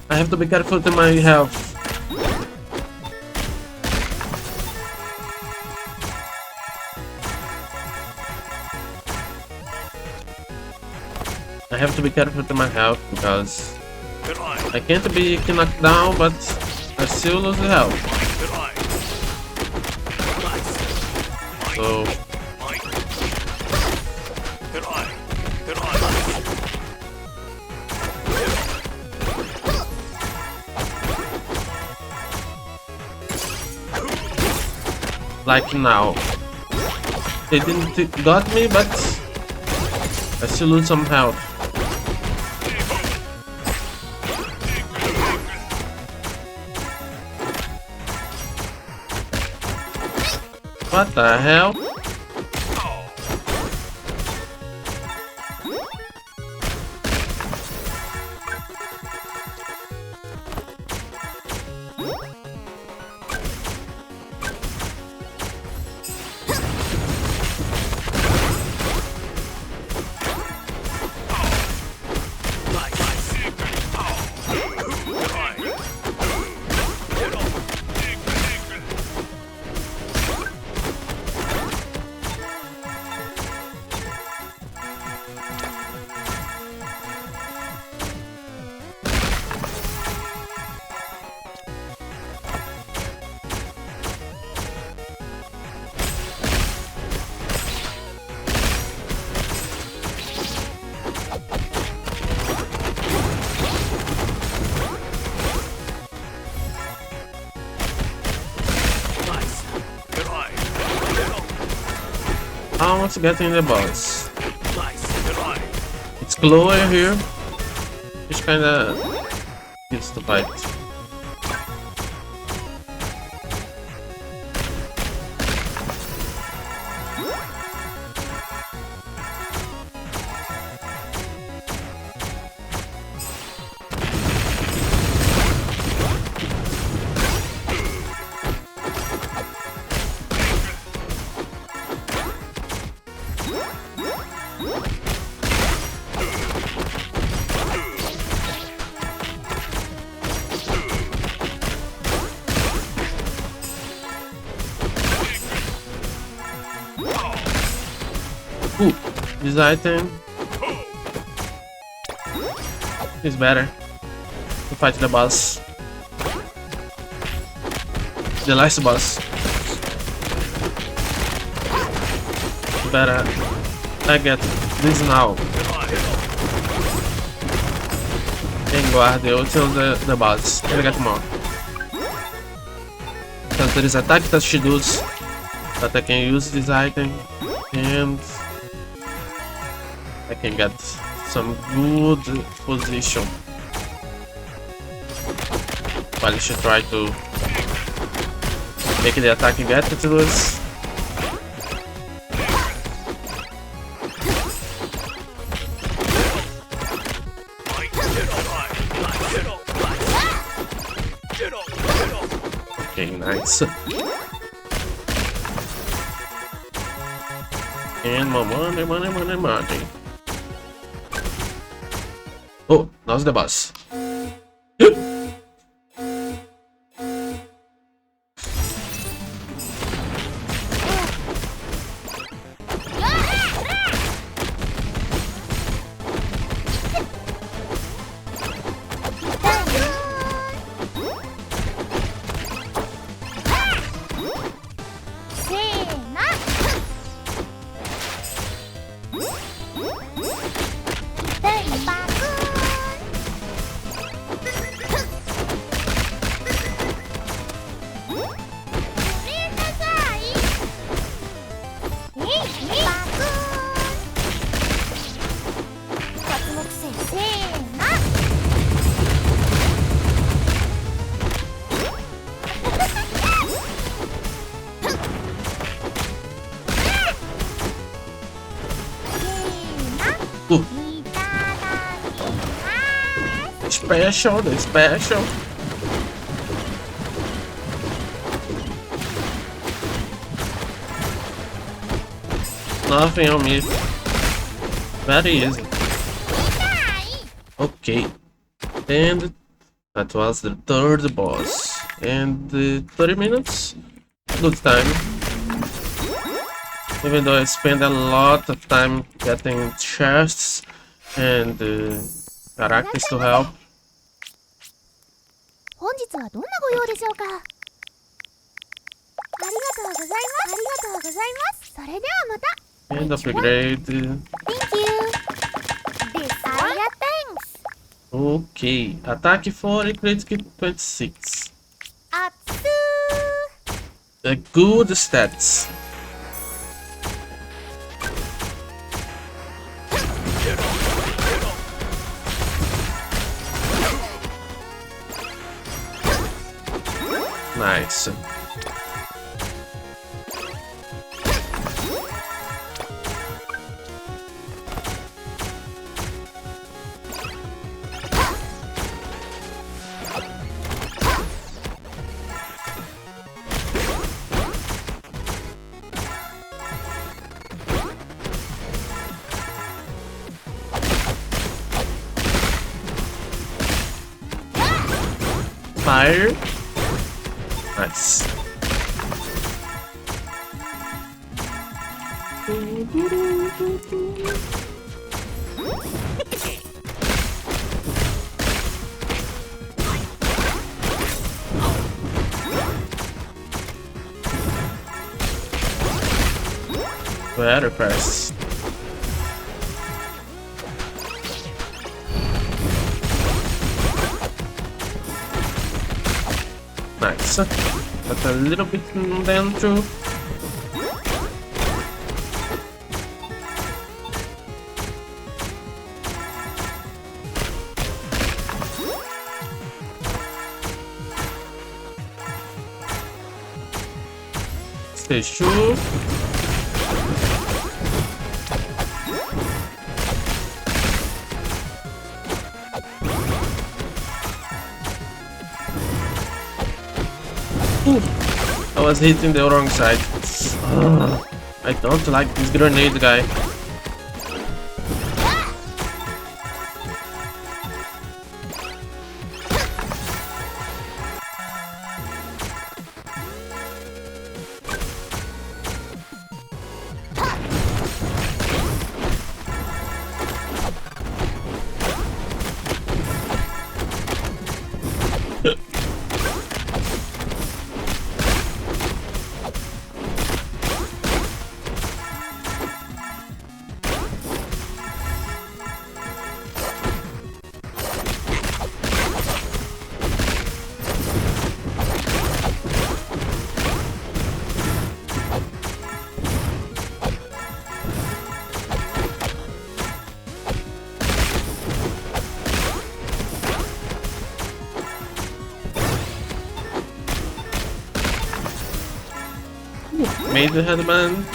I have to be careful with my health. I have to be careful with my health because I can't be knocked down, but I still lose the health. So like now, they didn't got me, but I still lose some health. What the hell? Almost getting the boss. It's closer here, which kinda used to fight. Ooh, this item is better to fight the boss. The last boss. Better. I get this now. And guard until the boss. And I get more. Because there is attack that she does that I can use this item and I can get some good position while she try to make the attack get to us. Okay, nice. And more money. Oh, now's the boss. Special, the special. Nothing on me. Very easy. Okay. And that was the third boss. And 30 minutes? Good time. Even though I spent a lot of time getting chests and characters to help. 本日はどんなご用でしょうか。ありがとうございます。ありがとうございます。それではまた。And upgrade. Thank you. This are your thanks. Okay. Attack 40, critical 26. Atsu. Good stats. Nice. Fire. Nice. Better press. Nice. But a little bit down too. Stage 2. I was hitting the wrong side. I don't like this grenade guy. Made the headman.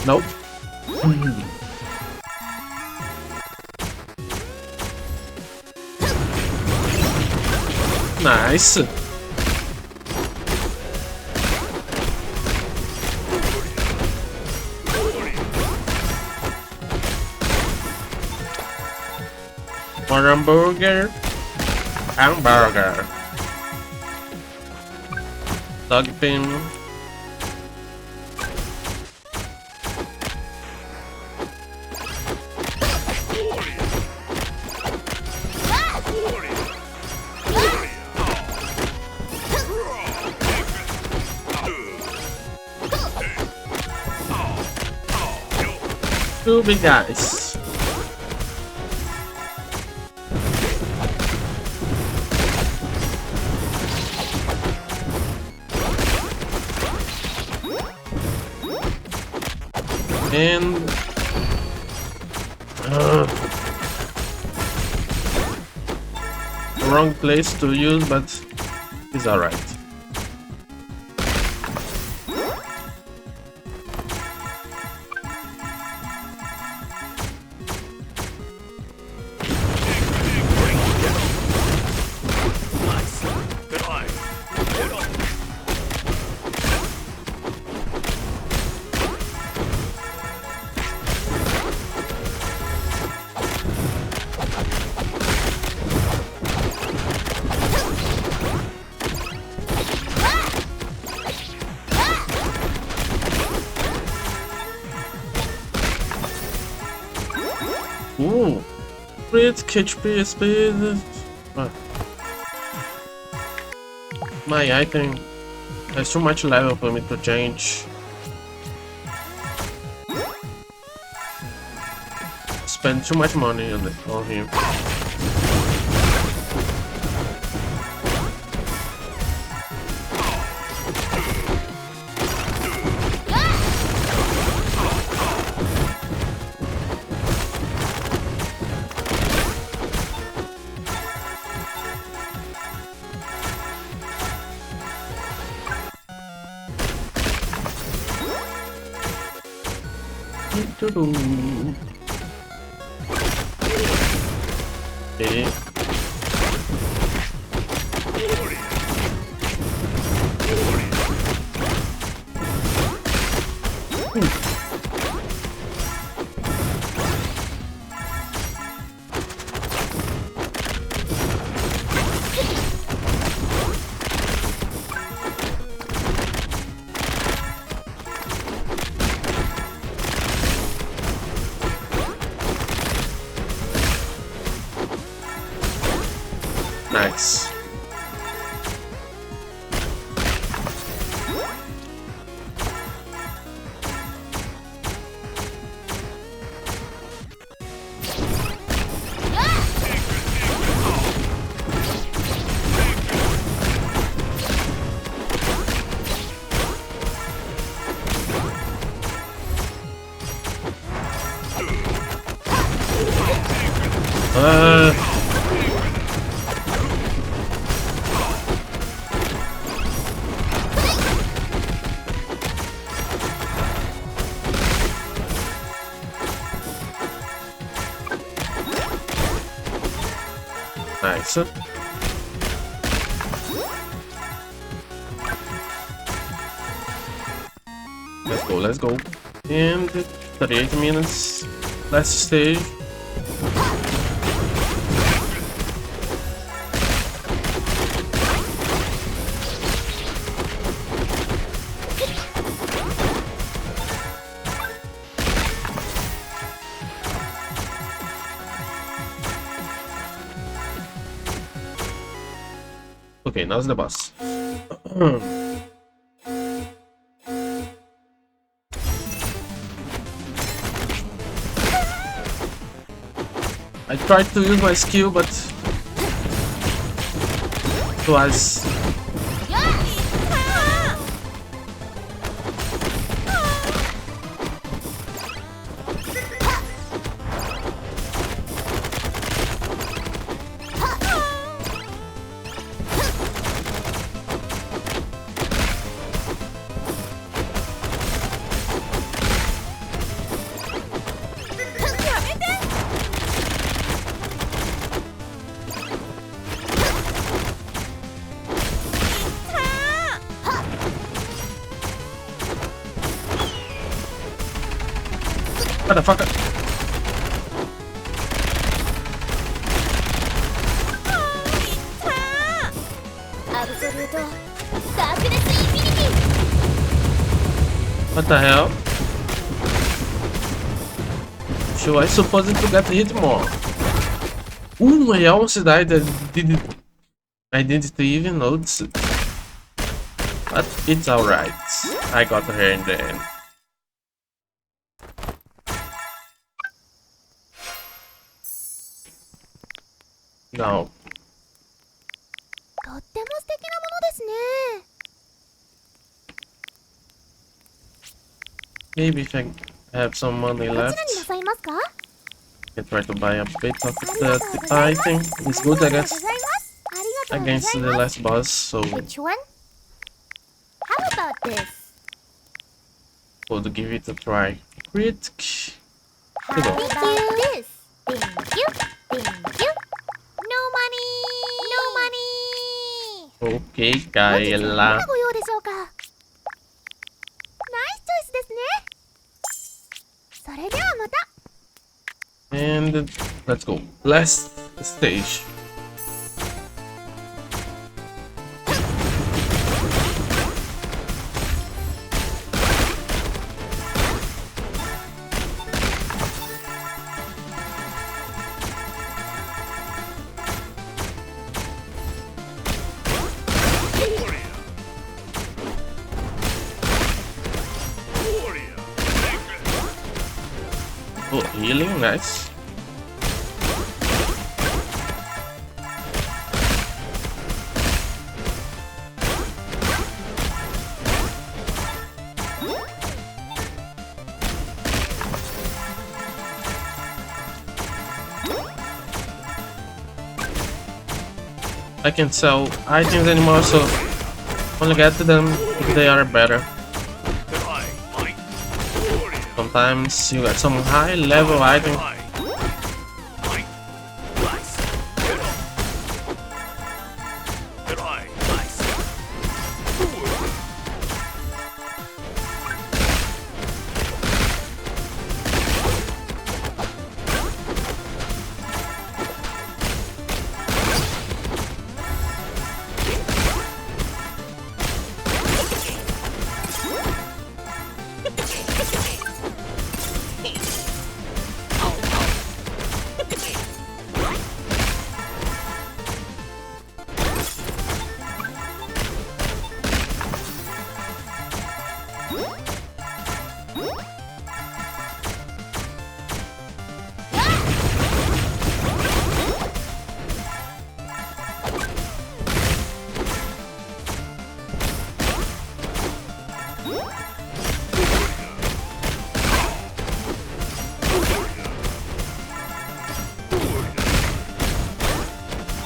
Nope. Nice. More hamburger. Hamburger. Dog pin. Two big guys. And wrong place to use, but it's alright. Ooh, great HP speed. My item has too much level for me to change. Spend too much money on him. Okay. Nice. Nice. Let's go. And 38 minutes. Last stage. Okay, now's the boss. I tried to use my skill, but it was motherfucker. What the hell? So I suppose to get hit more. Ooh, I almost died. I didn't even notice it. But it's alright. I got her in the end. No. Maybe if I I have some money どちらに left. なさいますか？ I try to buy a bit of the item. It's good, I guess, ありがとうございます。 against the last boss. So Which one? How about this? we'll give it a try. Crit. How about this? Thank you. Thank you. No money. No money. Okay, 本日はどん Kayla. なご用でしょうか？ナイスチョイスですね。それではまた。 And let's go. Last stage. Oh, healing, nice. I can't sell items anymore, so only get to them if they are better. Sometimes you get some high level item.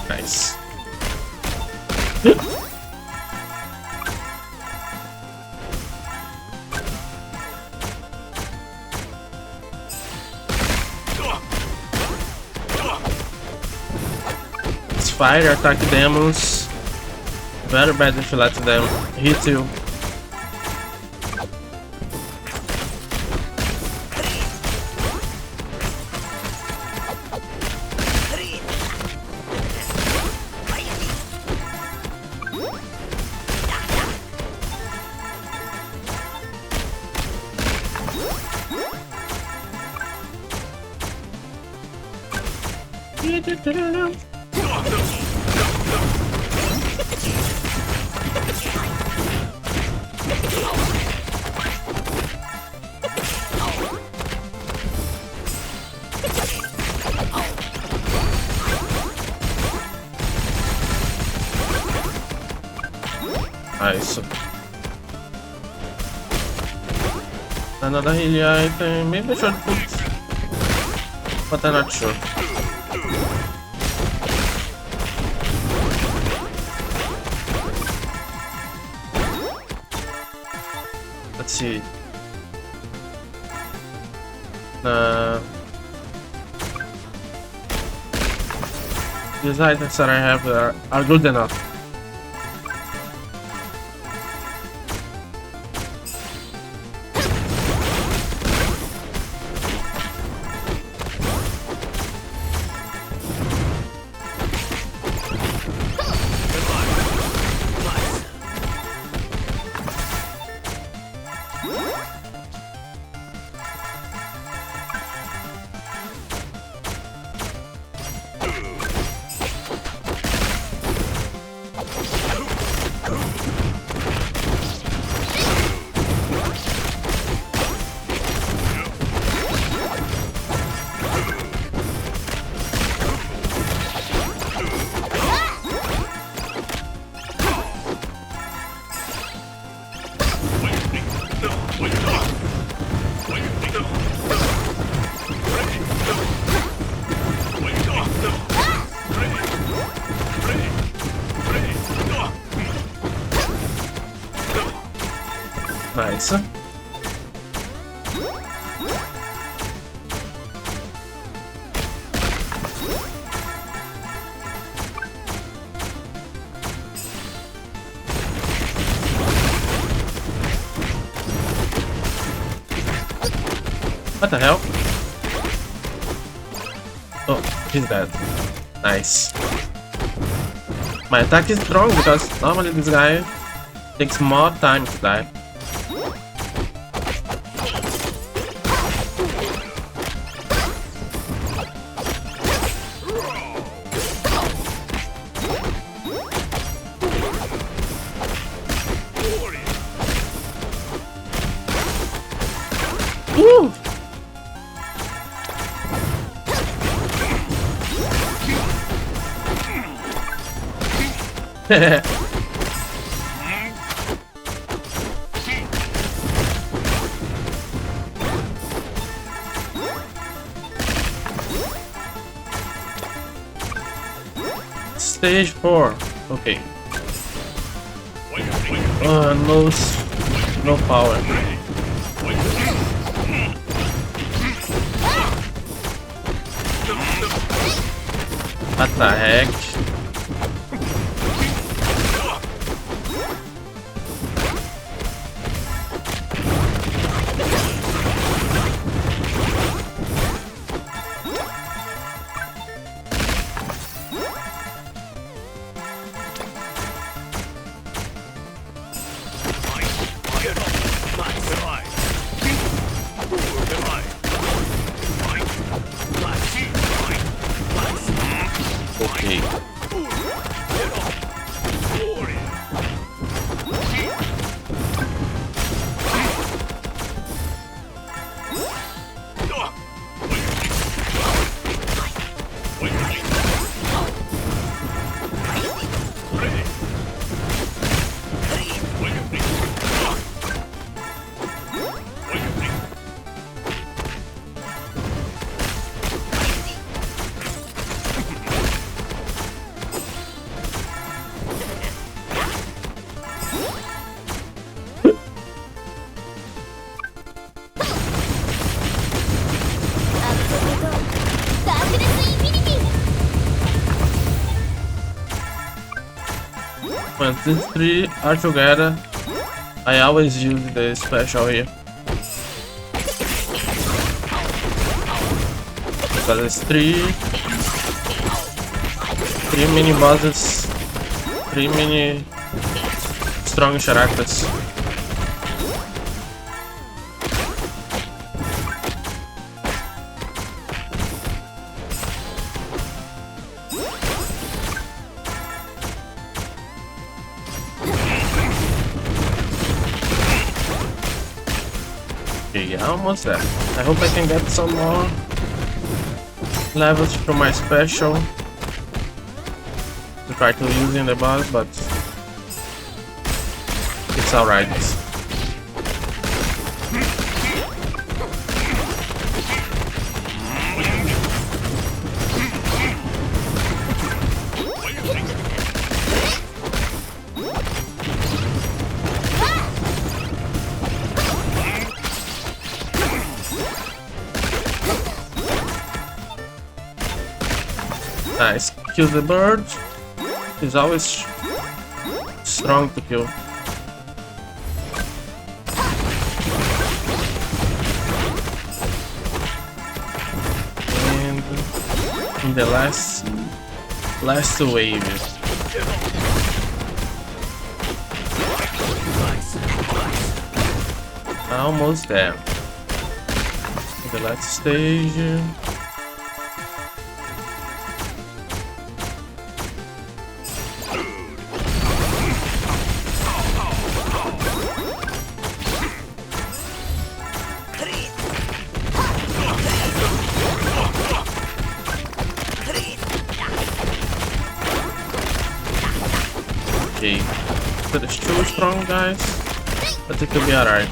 Nice. It's fire attack demons. Very bad if you let them hit you. Nice. Another healing item. Maybe I should put, but I'm not sure. Let's see. These items that I have are good enough. Nice. What the hell? Oh, he's dead. Nice. My attack is strong because normally this guy takes more time to die. Woo! Stage 4. Okay. No power. What the heck? Okay. When these three are together, I always use the special here. Because it's three mini bosses, 3 mini strong characters. Okay, yeah, almost there. I hope I can get some more levels from my special to try to use in the boss, but it's alright. Nice. Kill the bird. He's always strong to kill. And in the last wave. Almost there. The last stage. Okay, but it's too strong, guys, but it could be alright.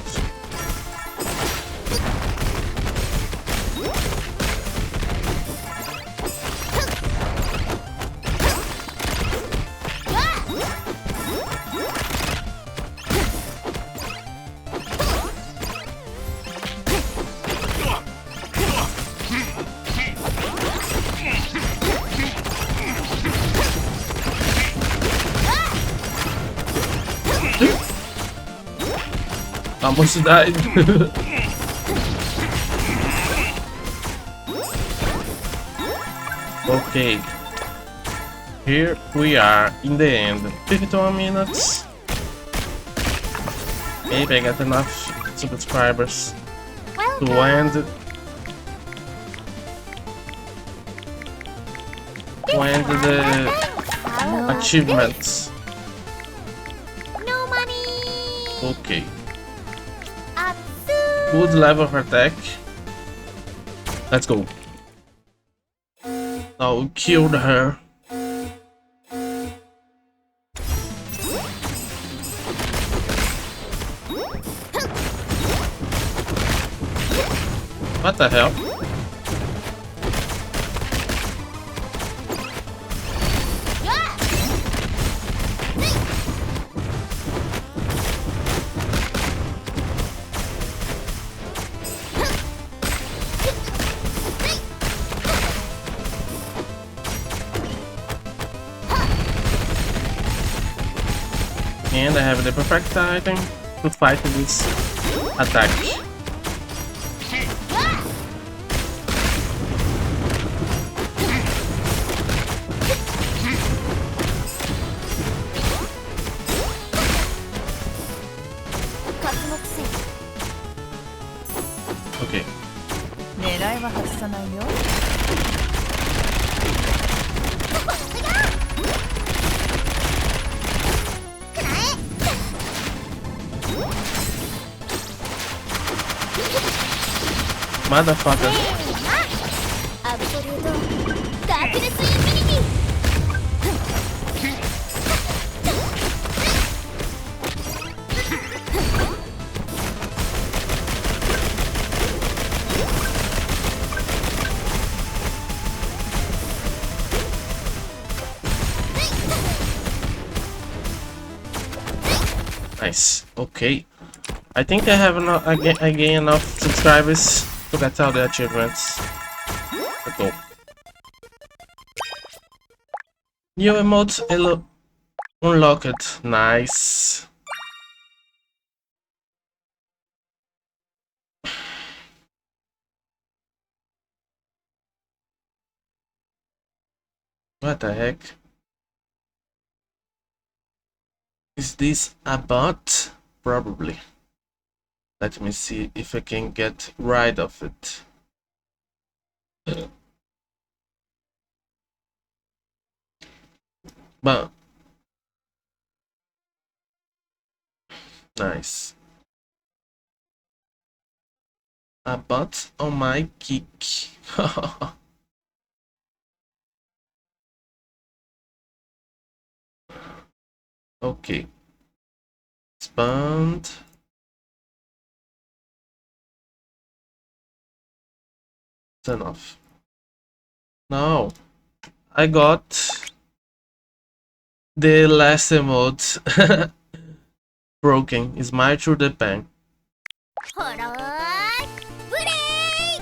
Almost died. Okay. Here we are in the end. 51 minutes. Maybe I got enough subscribers to end the achievements. No money. Okay. Good level of attack. Let's go. Now we killed her. What the hell? And I have the perfect item to fight this attack. Okay. 狙いは外さないよ。Motherfucker. Nice. Okay. I think I have enough. I gain enough subscribers to get all the achievements. Let's go. New emote unlocked. Nice. What the heck? Is this a bot? Probably. Let me see if I can get rid of it. But nice. A bot on my kick. Okay. Expand. Turn off. Now I got the last emote broken. Smile through the pen.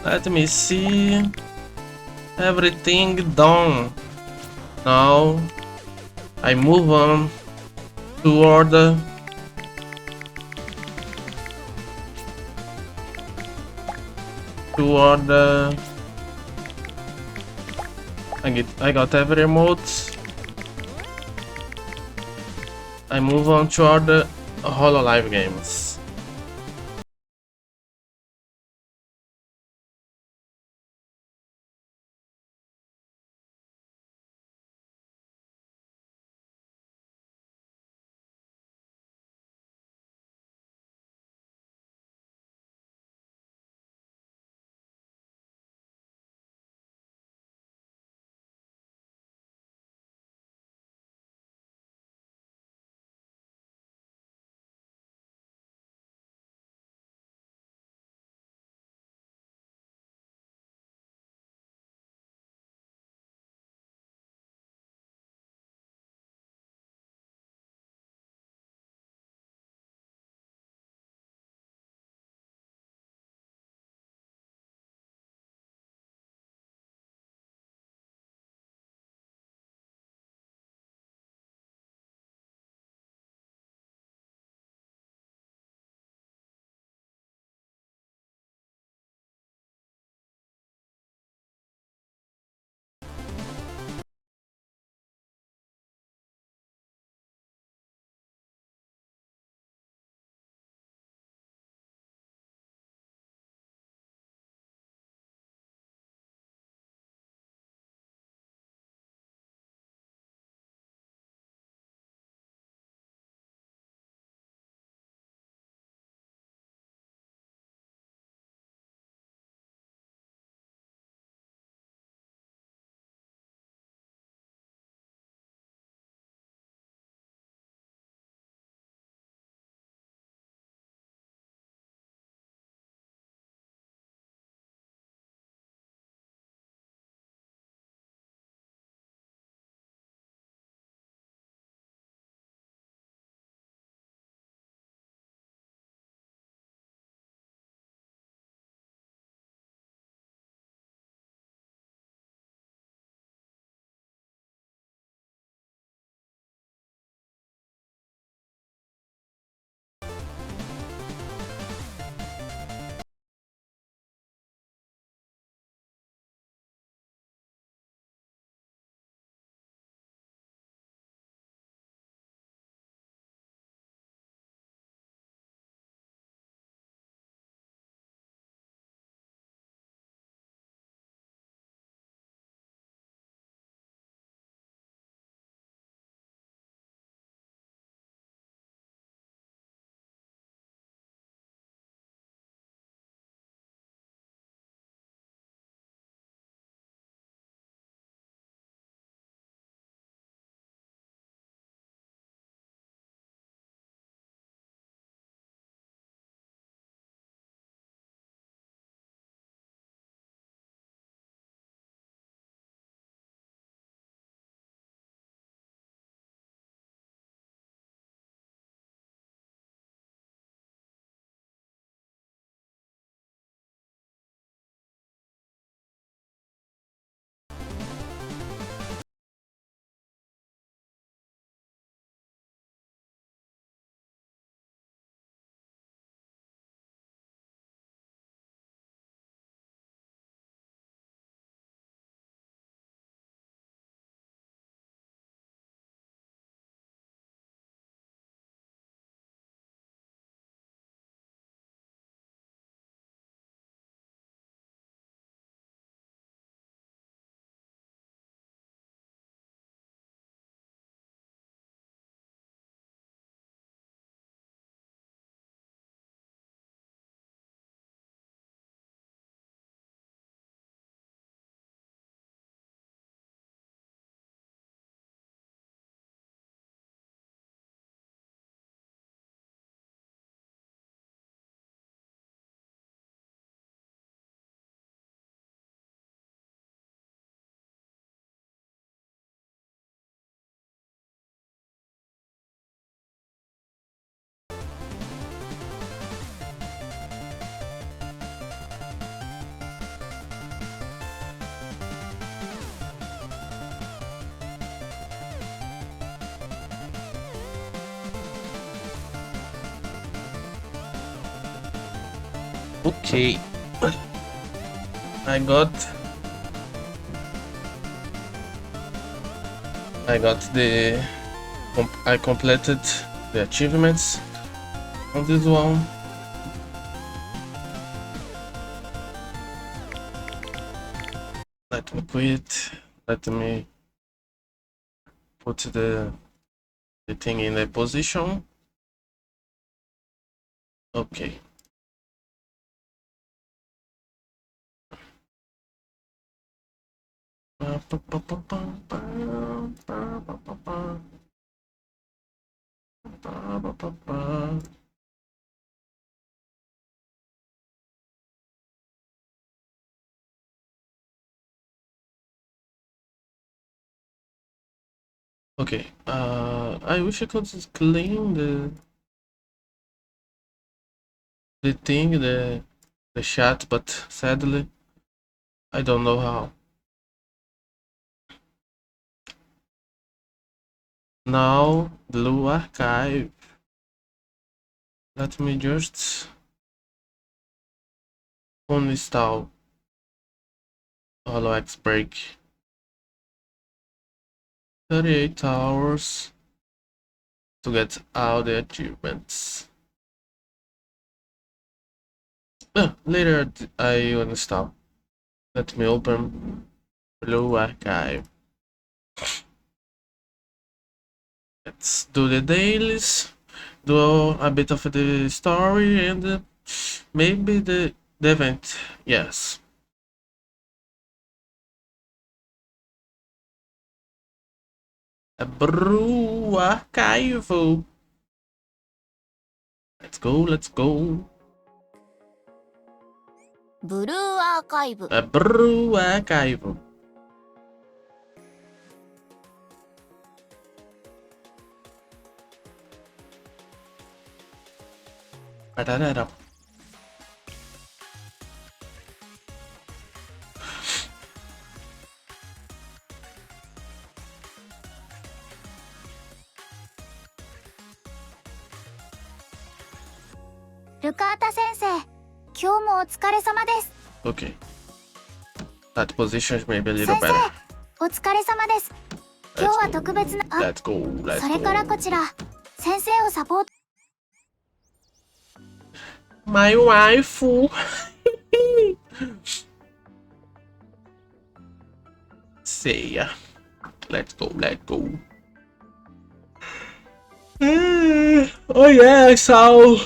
Let me see. Everything done. Now I move on to order. I got every emote. I move on to order HoloLive games. Okay. I got the I completed the achievements on this one. Let me quit. Let me put the thing in the position. Okay. Okay, I wish I could just clean the thing, the chat, but sadly I don't know how. Now Blue Archive. Let me just uninstall HoloxBreak. 38 hours to get all the achievements. Later I uninstall. Let me open Blue Archive. Let's do the dailies, do a bit of the story, and maybe the event. Yes. A Brew Archive. Let's go, let's go. Brew Archive. A Brew Archive. Da-da-da-da. Okay. That position may be a little better. Let's go, let's go, let's go. My waifu. Seiya. Let's go, let's go. Oh yeah, I saw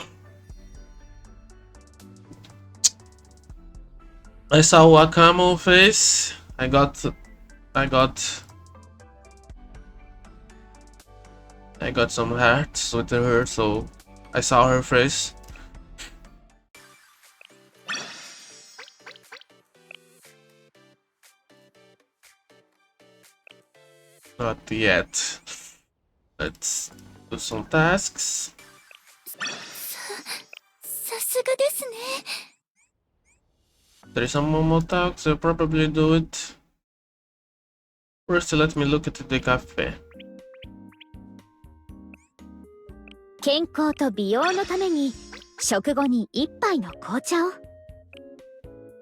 a camel face. I got some hearts with her, so I saw her face. Not yet. Let's do some tasks. There is some more tasks, I'll probably do it. First, let me look at the cafe. 健康と美容のために食後に一杯の紅茶を。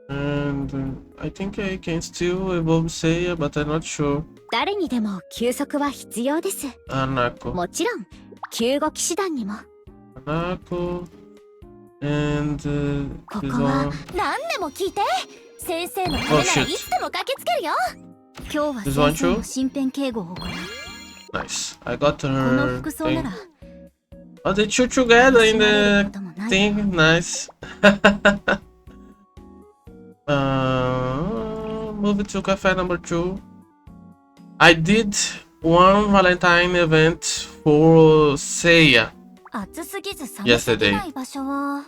And I think I can still evolve Seiya, but I'm not sure. 誰にでも休息は必要です。 Anako. もちろん救護騎士団にも。 Anako. And こ this こは one. 何でも聞いて。先生のためならいつでも駆けつけるよ。今日 This は one 先生 too? の身辺警護を行う。 Nice. I got この her 服装な thing. ら Oh, they two together in the thing. Nice. Move it to cafe number 2. I did one Valentine event for Seiya 暑すぎず寒すぎない場所は。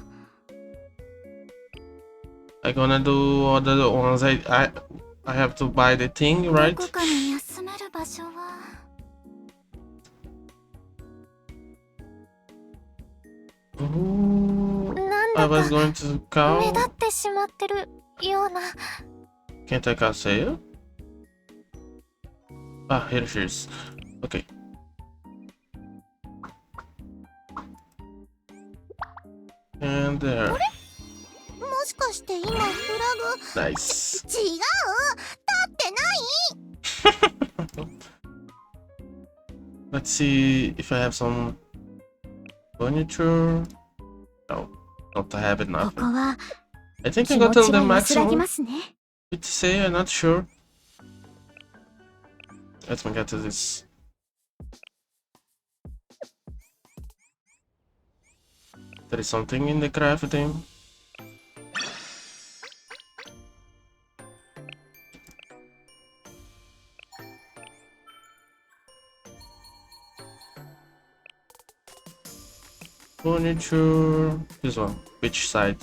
I'm gonna do other ones. I have to buy the thing, right? どこかに休める場所は。 Ooh, なん I だ was か going to 目 call. 立ってしまってるような。 Can't I call Seiya? Ah, here she is. Okay. And there. もして今フラグ Nice. 違う立ってない Let's see if I have some furniture. No, not to have it, こ nothing. こは I think 気 I 持 got ち on the が安らぎ maximum. ますね What to say? I'm not sure. Let me get to this. There is something in the crafting. Furniture. This one. Which side?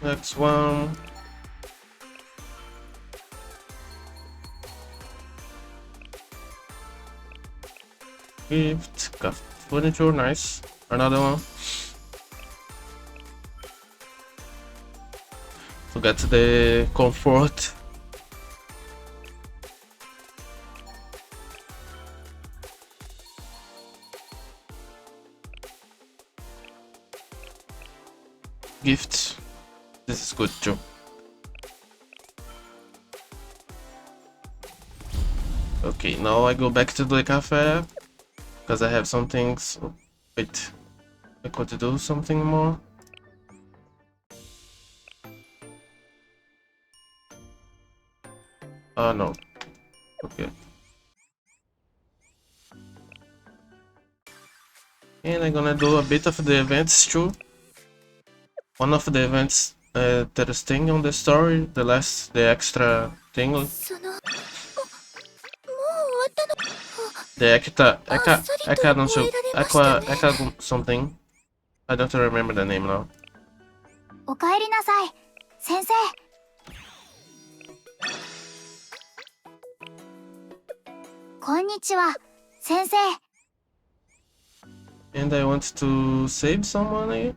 Next one. Gift. Got furniture. Nice. Another one. Forget the comfort. Gift. This is good too. Okay, now I go back to the cafe because I have some things. Wait, I got to do something more. Oh no. Okay. And I'm gonna do a bit of the events too. One of the events that is thing on the story, the extra thing. The Eka don't show Eka something. I don't remember the name now. おかえりなさい先生こんにちは先生 And I want to save some money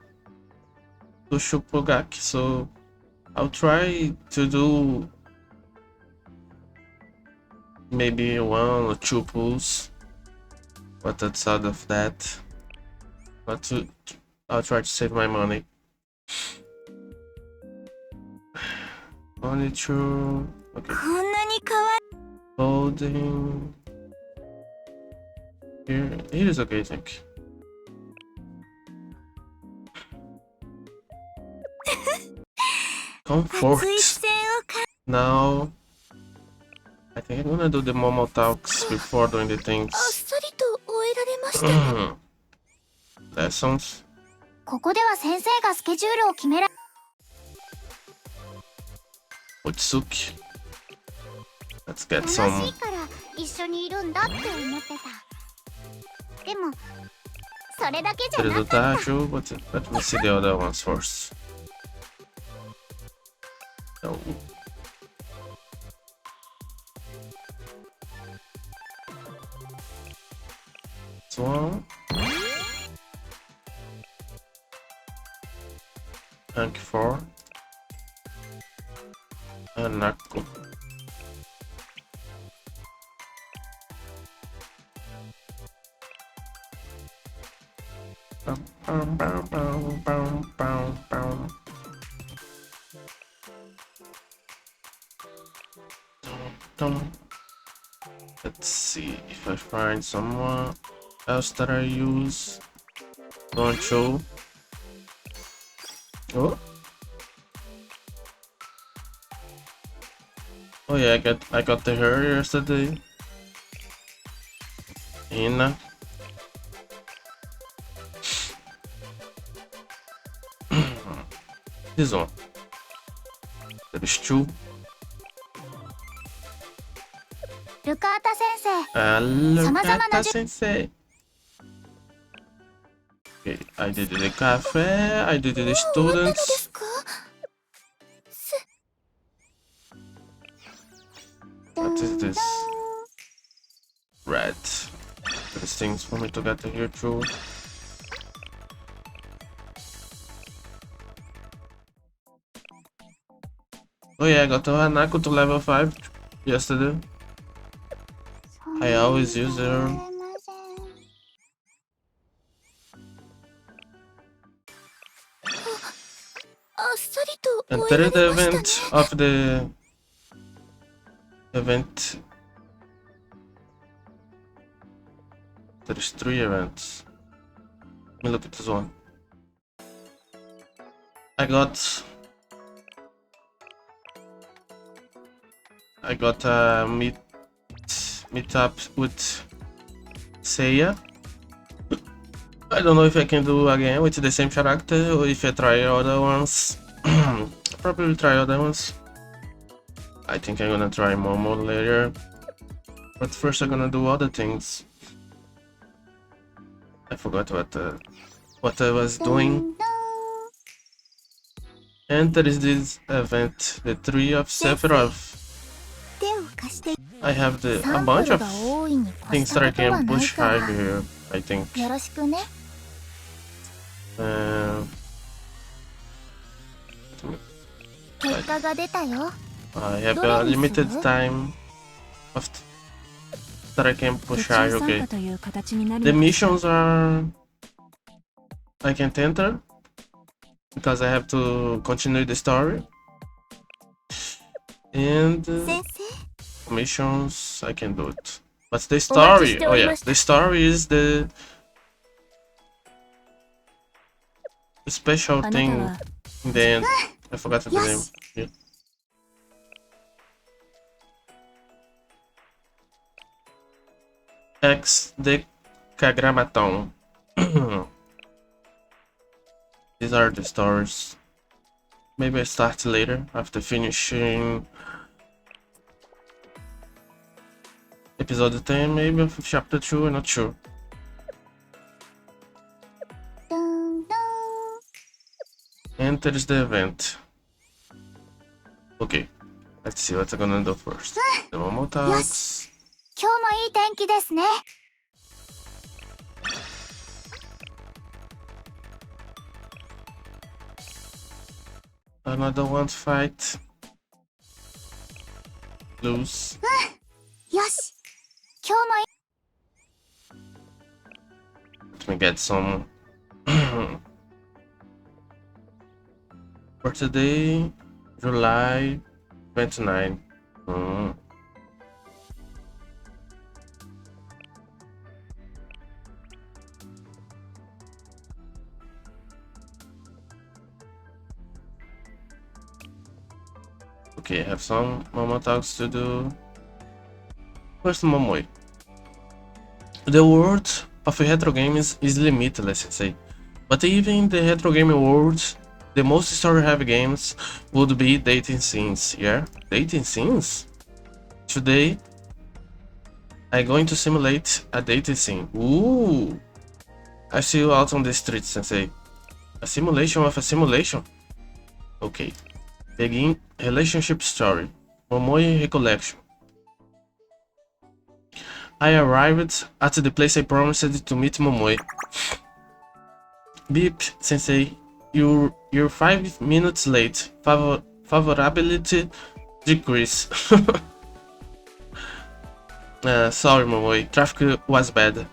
to Shupogaki, so I'll try to do maybe 1 or 2 pulls. But outside of that, I'll try to save my money. Furniture. Okay. Clothing. Here is okay, I think. Comfort. Now, I think I'm gonna do the Momo talks before doing the things. Lessons. ここでは先生がスケジュールを決めら Otsuki. Let's get some. 楽しいから一緒にいるんだって思ってたでもそれだけじゃなかった But let me see the other ones first. No. This one. Thank you for. And Naku. Let's see if I find someone else that I use. Don't show. Oh. Oh yeah, I got the hair yesterday. Ina. This one. There is 2. ルカータ先生 Lukata sensei. Okay, I did the cafe, I did the students. What is this? Red. There's things for me to get here too. Oh yeah, I got to Hanako to level 5 yesterday. I always use her. And there is the event of the event. There's 3 events. Let me look at this one. I got a meetup with Seiya. I don't know if I can do again with the same character or if I try other ones. Probably try other ones. I think I'm gonna try Momo later. But first I'm gonna do other things. I forgot what I was doing. And there is this event, the Tree of Sephiroth. I have a bunch of things that I can push high here, I think. I have a limited time that I can push high, okay. The missions are... I can't enter because I have to continue the story. And missions, I can do it. But the story, oh yeah, the story is the special thing in the end. I forgot the name. Yeah. X Decagramaton. These are the stories. Maybe I start later after finishing episode 10, maybe of chapter 2, I'm not sure. Enter the event. Okay, let's see what I'm gonna do first. The Momo tags. Another one fight. Lose. Let me get some for today, July 29. Okay, I have some Momo talks to do. First, Momoi. The world of retro games is limitless, let's say. But even in the retro gaming world, the most story-heavy games would be dating scenes, yeah? Dating scenes? Today, I'm going to simulate a dating scene. Ooh! I see you out on the streets, sensei. A simulation of a simulation? Okay. Begin relationship story. Momoi recollection. I arrived at the place I promised to meet Momoi. Beep, sensei. You're 5 minutes late. Favorability decrease. Sorry, Momoi. Traffic was bad.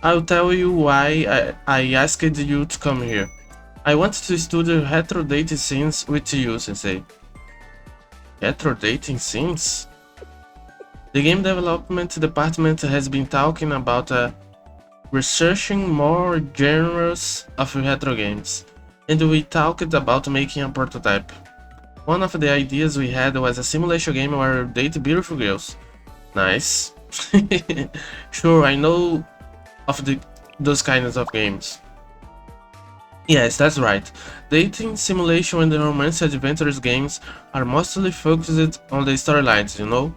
I'll tell you why I asked you to come here. I want to study retro dating scenes with you, sensei. Retro dating scenes? The game development department has been talking about researching more genres of retro games, and we talked about making a prototype. One of the ideas we had was a simulation game where you date beautiful girls. Nice. Sure, I know of those kinds of games. Yes, that's right. Dating, simulation, and the romance adventures games are mostly focused on the storylines, you know?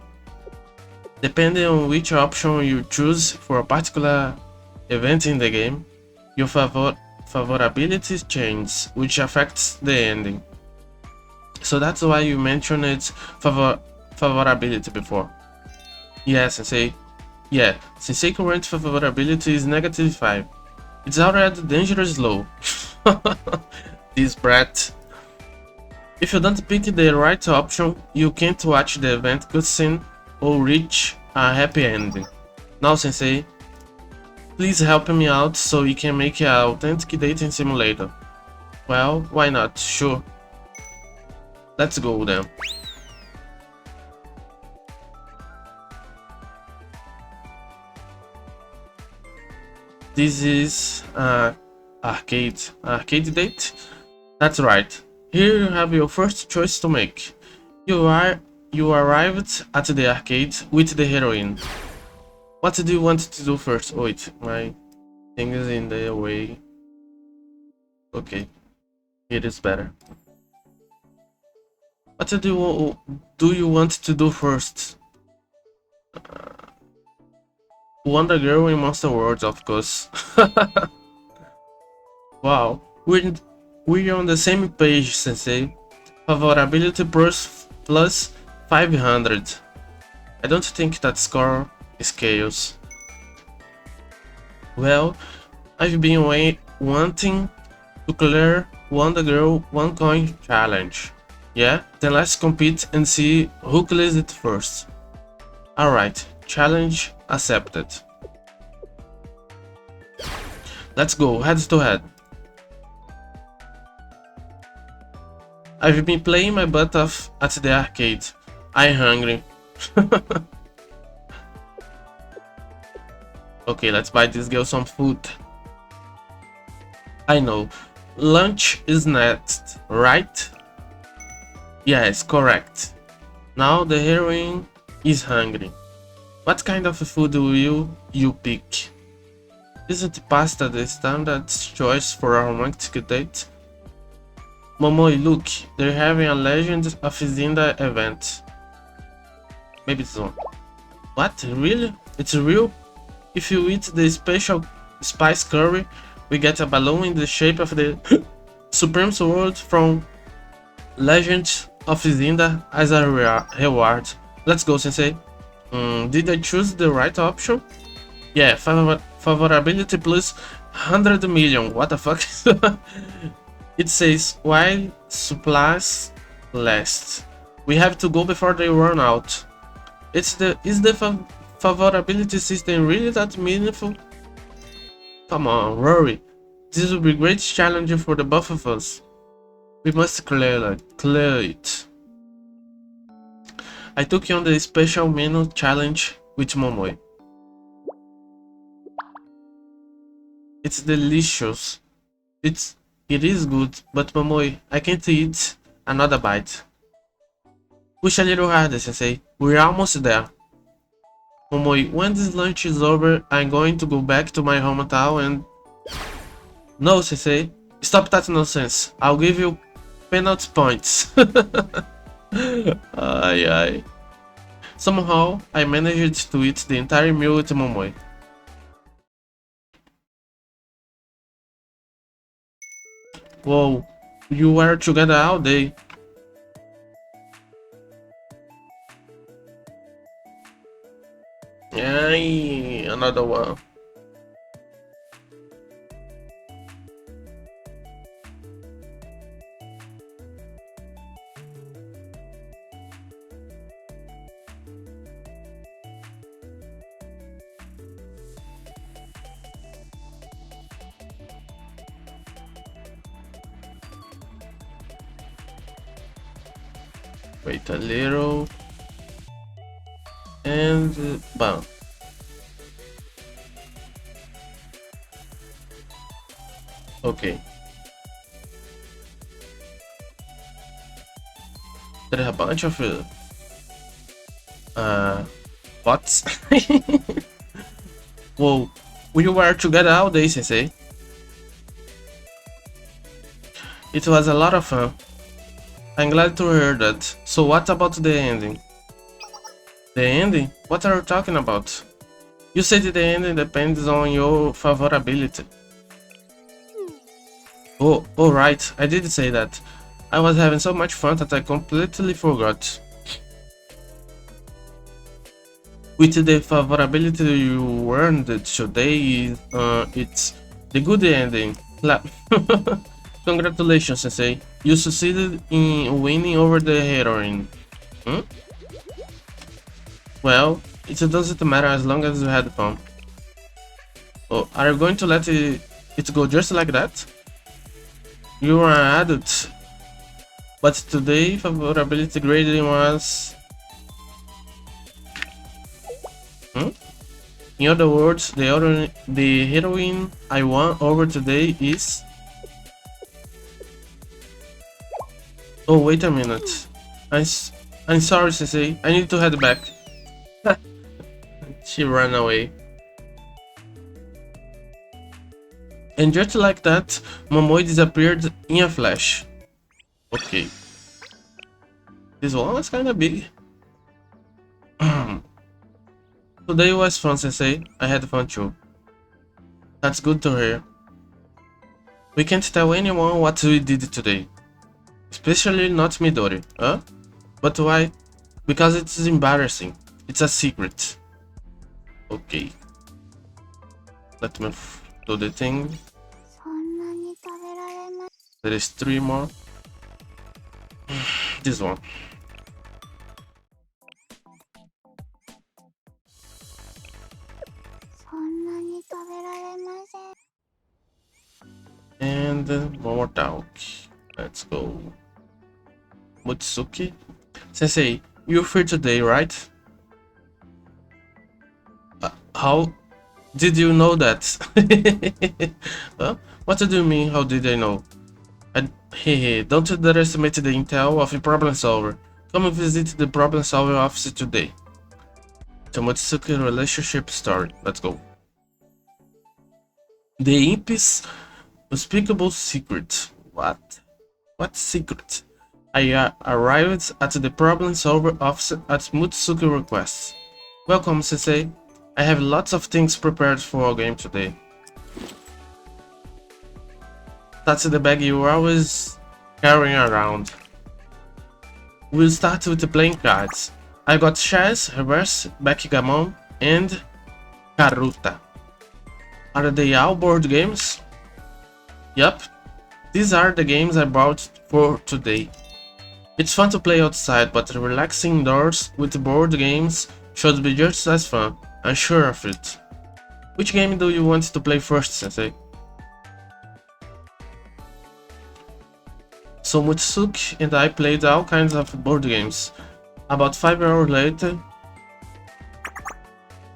Depending on which option you choose for a particular event in the game, your favorability changes, which affects the ending. So that's why you mentioned its favorability before. Yeah, Sensei. Yeah, Sensei current favorability is -5. It's already dangerous low. This brat. If you don't pick the right option, you can't watch the event cutscene or reach a happy ending. Now, Sensei, please help me out so we can make an authentic dating simulator. Well, why not? Sure. Let's go then. This is arcade date. That's right. Here you have your first choice to make. You arrived at the arcade with the heroine. What do you want to do first? Oh, wait, my thing is in the way. Okay, it is better. What do you want to do first? Wonder Girl in Monster World, of course. Wow, we're on the same page, Sensei. Favorability plus 500. I don't think that score is chaos. Well, I've been wanting to clear Wonder Girl 1 coin challenge. Yeah, then let's compete and see who clears it first. Alright, challenge accepted. Let's go, head to head. I've been playing my butt off at the arcade. I'm hungry. Okay, let's buy this girl some food. I know. Lunch is next, right? Yes, correct. Now the heroine is hungry. What kind of food will you pick? Isn't pasta the standard choice for a romantic date? Momoi, look, they're having a Legend of Zinda event. Maybe it's on. What? Really? It's real? If you eat the special spice curry, we get a balloon in the shape of the Supreme Sword from Legend of Zinda as a reward. Let's go, Sensei. Did I choose the right option? Yeah, favorability plus 100 million. What the fuck? It says while supplies last. We have to go before they run out. Is the favorability system really that meaningful? Come on, Rory. This will be a great challenge for the both of us. We must clear it. I took you on the special menu challenge with Momoi. It's delicious. It is good, but Momoi, I can't eat another bite. Push a little harder, Sensei. We're almost there. Momoi, when this lunch is over, I'm going to go back to my hometown and... No, Sensei. Stop that nonsense. I'll give you penalty points. Ay. Somehow, I managed to eat the entire meal with Momoi. Whoa, you were together all day. Ay, another one. Wait a little. And bam. Okay. There's a bunch of bots. Whoa, we were together all day, Sensei. It was a lot of fun. I'm glad to hear that. So what about the ending? The ending? What are you talking about? You said the ending depends on your favorability. Oh, right, I did say that. I was having so much fun that I completely forgot. With the favorability you earned today, it's the good ending. Congratulations, Sensei. You succeeded in winning over the heroine. Well, it doesn't matter as long as you had fun. Oh, are you going to let it go just like that? You are an adult. But today, favorability grading was... In other words, the heroine I won over today is... Oh, wait a minute. I'm sorry, Sensei. I need to head back. She ran away. And just like that, Momoi disappeared in a flash. Okay. This one was kinda big. Today was fun, Sensei. I had fun too. That's good to hear. We can't tell anyone what we did today. Especially not Midori, huh? But why? Because it's embarrassing. It's a secret. Okay. Let me do the thing. There is 3 more. This one. And one more talk. Let's go. Mutsuki. Sensei, you're free today, right? How did you know that? Well, what do you mean, how did I know? Hey, don't underestimate the intel of a problem solver. Come and visit the problem solver office today. The Mutsuki relationship story. Let's go. The imp's unspeakable secret. What? What secret? I arrived at the problem solver office at Mutsuki request. Welcome, Sensei. I have lots of things prepared for our game today. That's the bag you're always carrying around. We'll start with the playing cards. I got chess, reverse, backgammon, and karuta. Are they all board games? Yup. These are the games I brought for today. It's fun to play outside, but relaxing indoors with board games should be just as fun. I'm sure of it. Which game do you want to play first, Sensei? So Mutsuki and I played all kinds of board games. About 5 hours later...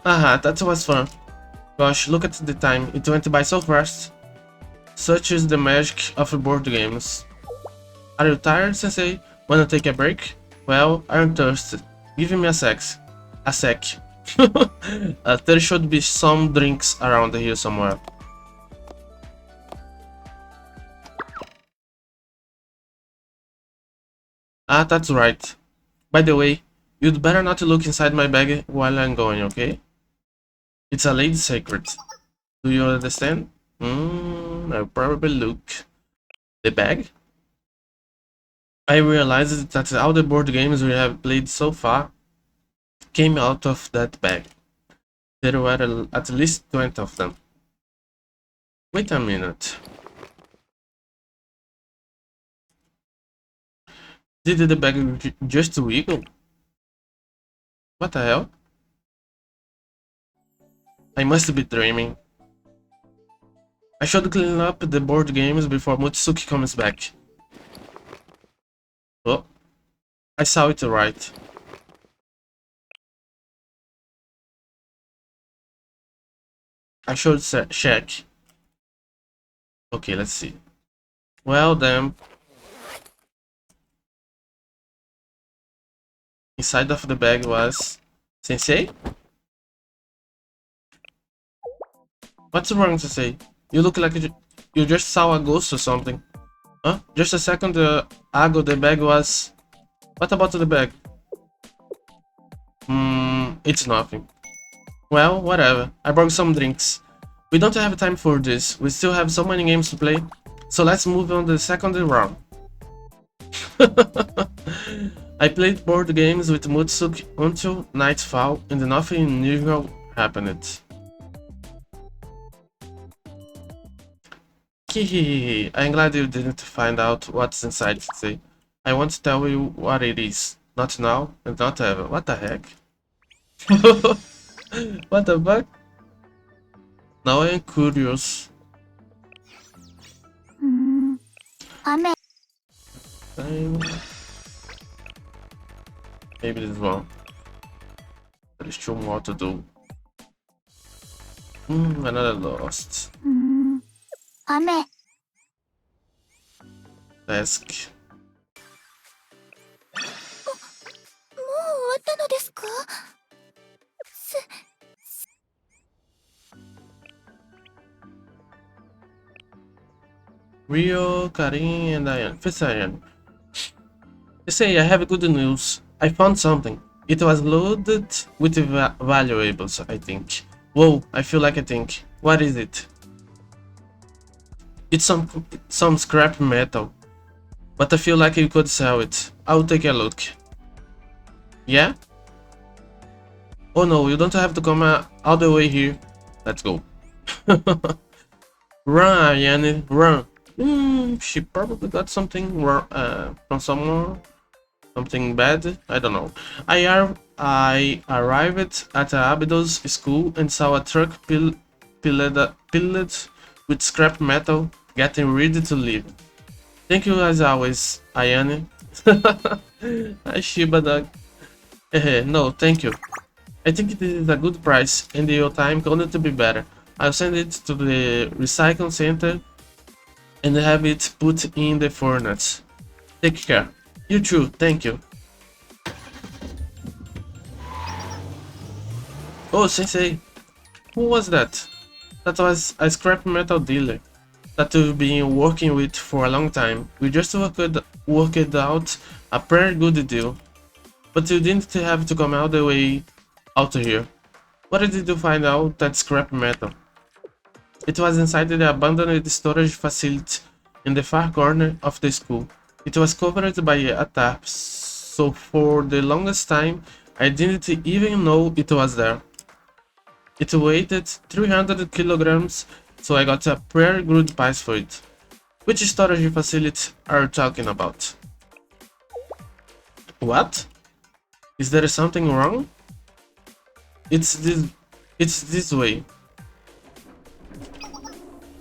Haha, that was fun. Gosh, look at the time, it went by so fast. Such is the magic of board games. Are you tired, Sensei? Wanna take a break? Well, I'm thirsty. Give me a sec. A sec. There should be some drinks around here somewhere. Ah, that's right. By the way, you'd better not look inside my bag while I'm going, okay? It's a lady's secret. Do you understand? I'll probably look. The bag? I realized that all the board games we have played so far came out of that bag. There were at least 20 of them. Wait a minute. Did the bag just wiggle? What the hell? I must be dreaming. I should clean up the board games before Mutsuki comes back. Oh, I saw it right. I should check. Okay, let's see. Well then. Inside of the bag was... Sensei? What's wrong, Sensei? You look like you just saw a ghost or something. Huh? Just a second ago the bag was... What about the bag? It's nothing. Well, whatever. I brought some drinks. We don't have time for this. We still have so many games to play. So let's move on to the second round. I played board games with Mutsuki until nightfall and nothing unusual happened. Hehehe, I'm glad you didn't find out what's inside today. I won't tell you what it is. Not now and not ever. What the heck? What the fuck? Now I am curious. Amen. Maybe this one. There is two more to do. Another lost. Amen. Task. もう終わったのですか? Rio, Karin, and Diane. First Diane. They say I have good news. I found something. It was loaded with valuables, I think. Whoa, I feel like I think. What is it? It's some scrap metal. But I feel like you could sell it. I'll take a look. Yeah? Oh no, you don't have to come all the way here. Let's go. Run, Ayane, run. She probably got something wrong, from someone. Something bad? I don't know. I arrived at Abido's school and saw a truck filled with scrap metal getting ready to leave. Thank you as always, Ayane. Shiba dog. No, thank you. I think this is a good price and your time couldn't be better. I'll send it to the recycling center and have it put in the furnace. Take care. You too, thank you. Oh, Sensei. Who was that? That was a scrap metal dealer that we've been working with for a long time. We just worked out a pretty good deal. But you didn't have to come all the way out here. Where did you find out that scrap metal? It was inside the abandoned storage facility in the far corner of the school. It was covered by a tarp, so for the longest time I didn't even know it was there. It weighed 300 kilograms, so I got a pretty good price for it. Which storage facility are you talking about? What? Is there something wrong? It's this way.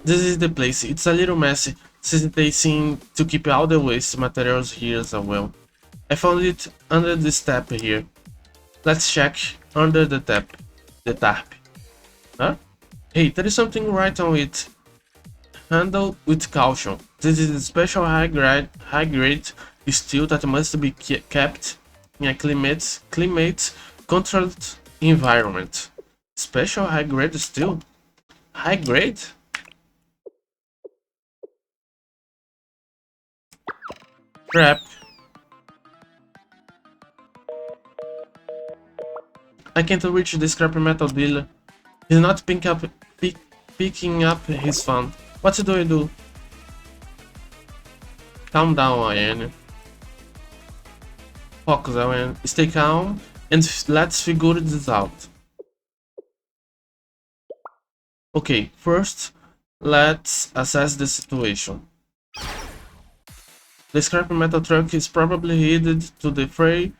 This is the place. It's a little messy, since they seem to keep all the waste materials here as well. I found it under the step here. Let's check under the tarp. Huh? Hey, there is something right on it. Handle with caution. This is a special high grade steel that must be kept in a climate controlled environment. Special high grade steel? High grade? Crap. I can't reach the scrap metal dealer. He's not picking up his phone. What do I do? Calm down, Ayane. Focus, Ayane. Stay calm and let's figure this out. Okay, first, let's assess the situation. The scrap metal truck is probably headed to the freight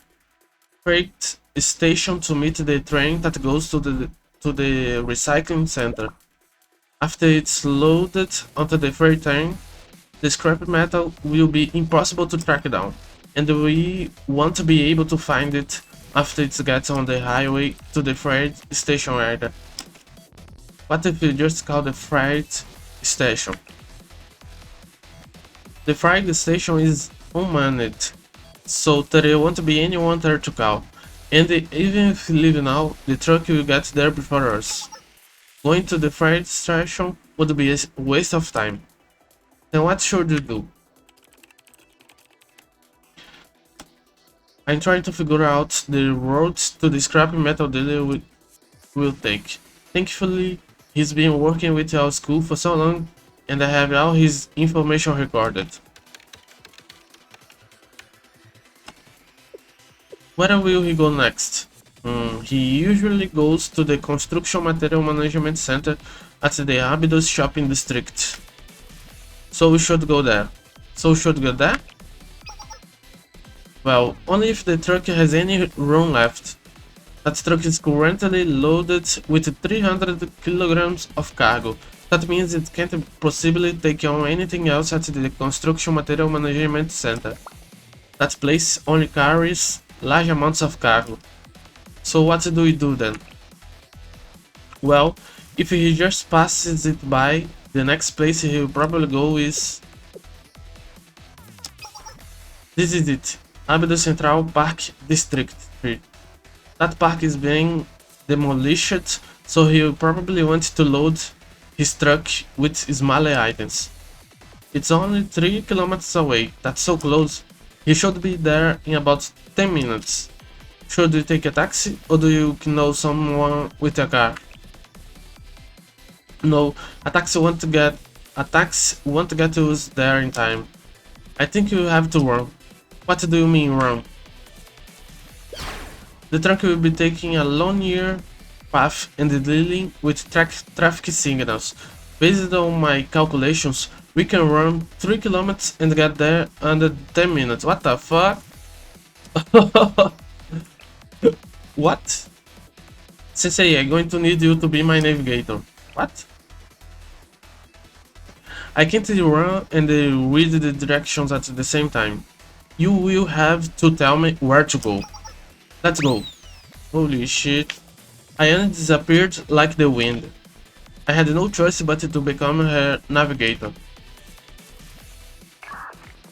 station to meet the train that goes to the recycling center. After it's loaded onto the freight train, the scrap metal will be impossible to track down, and we want to be able to find it after it gets on the highway to the freight station area. What if you just call the freight station? The freight station is unmanned, so there won't be anyone there to call. And even if we leave now, the truck will get there before us. Going to the freight station would be a waste of time. Then what should you do? I'm trying to figure out the route to the scrap metal dealer will take. Thankfully, he's been working with our school for so long and I have all his information recorded. Where will he go next? He usually goes to the Construction Material Management Center at the Abidos Shopping District. So we should go there. Well, only if the truck has any room left. That truck is currently loaded with 300 kilograms of cargo. That means it can't possibly take on anything else at the Construction Material Management Center. That place only carries large amounts of cargo. So what do we do then? Well, if he just passes it by, the next place he will probably go is... This is it. Abdo Central Park District 3. That park is being demolished, so he will probably want to load his truck with smaller items. It's only 3 kilometers away. That's so close. He should be there in about 10 minutes. Should we take a taxi, or do you know someone with a car? No, a taxi won't get to us there in time. I think you have to run. What do you mean run? The truck will be taking a linear path and dealing with traffic signals. Based on my calculations, we can run 3 kilometers and get there under 10 minutes. What the fuck? What? Sensei, I'm going to need you to be my navigator. What? I can't run and read the directions at the same time. You will have to tell me where to go. Let's go. Holy shit. Ayane disappeared like the wind. I had no choice but to become her navigator.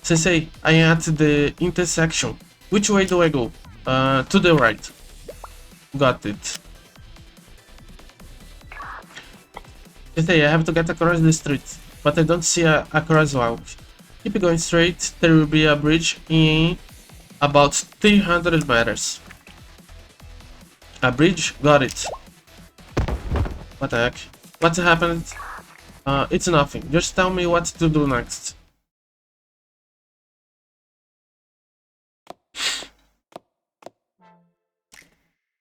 Sensei, I am at the intersection. Which way do I go? To the right. Got it. Sensei, I have to get across the street, but I don't see a crosswalk. Keep going straight, there will be a bridge in about 300 meters. A bridge? Got it. What the heck? What happened? It's nothing. Just tell me what to do next.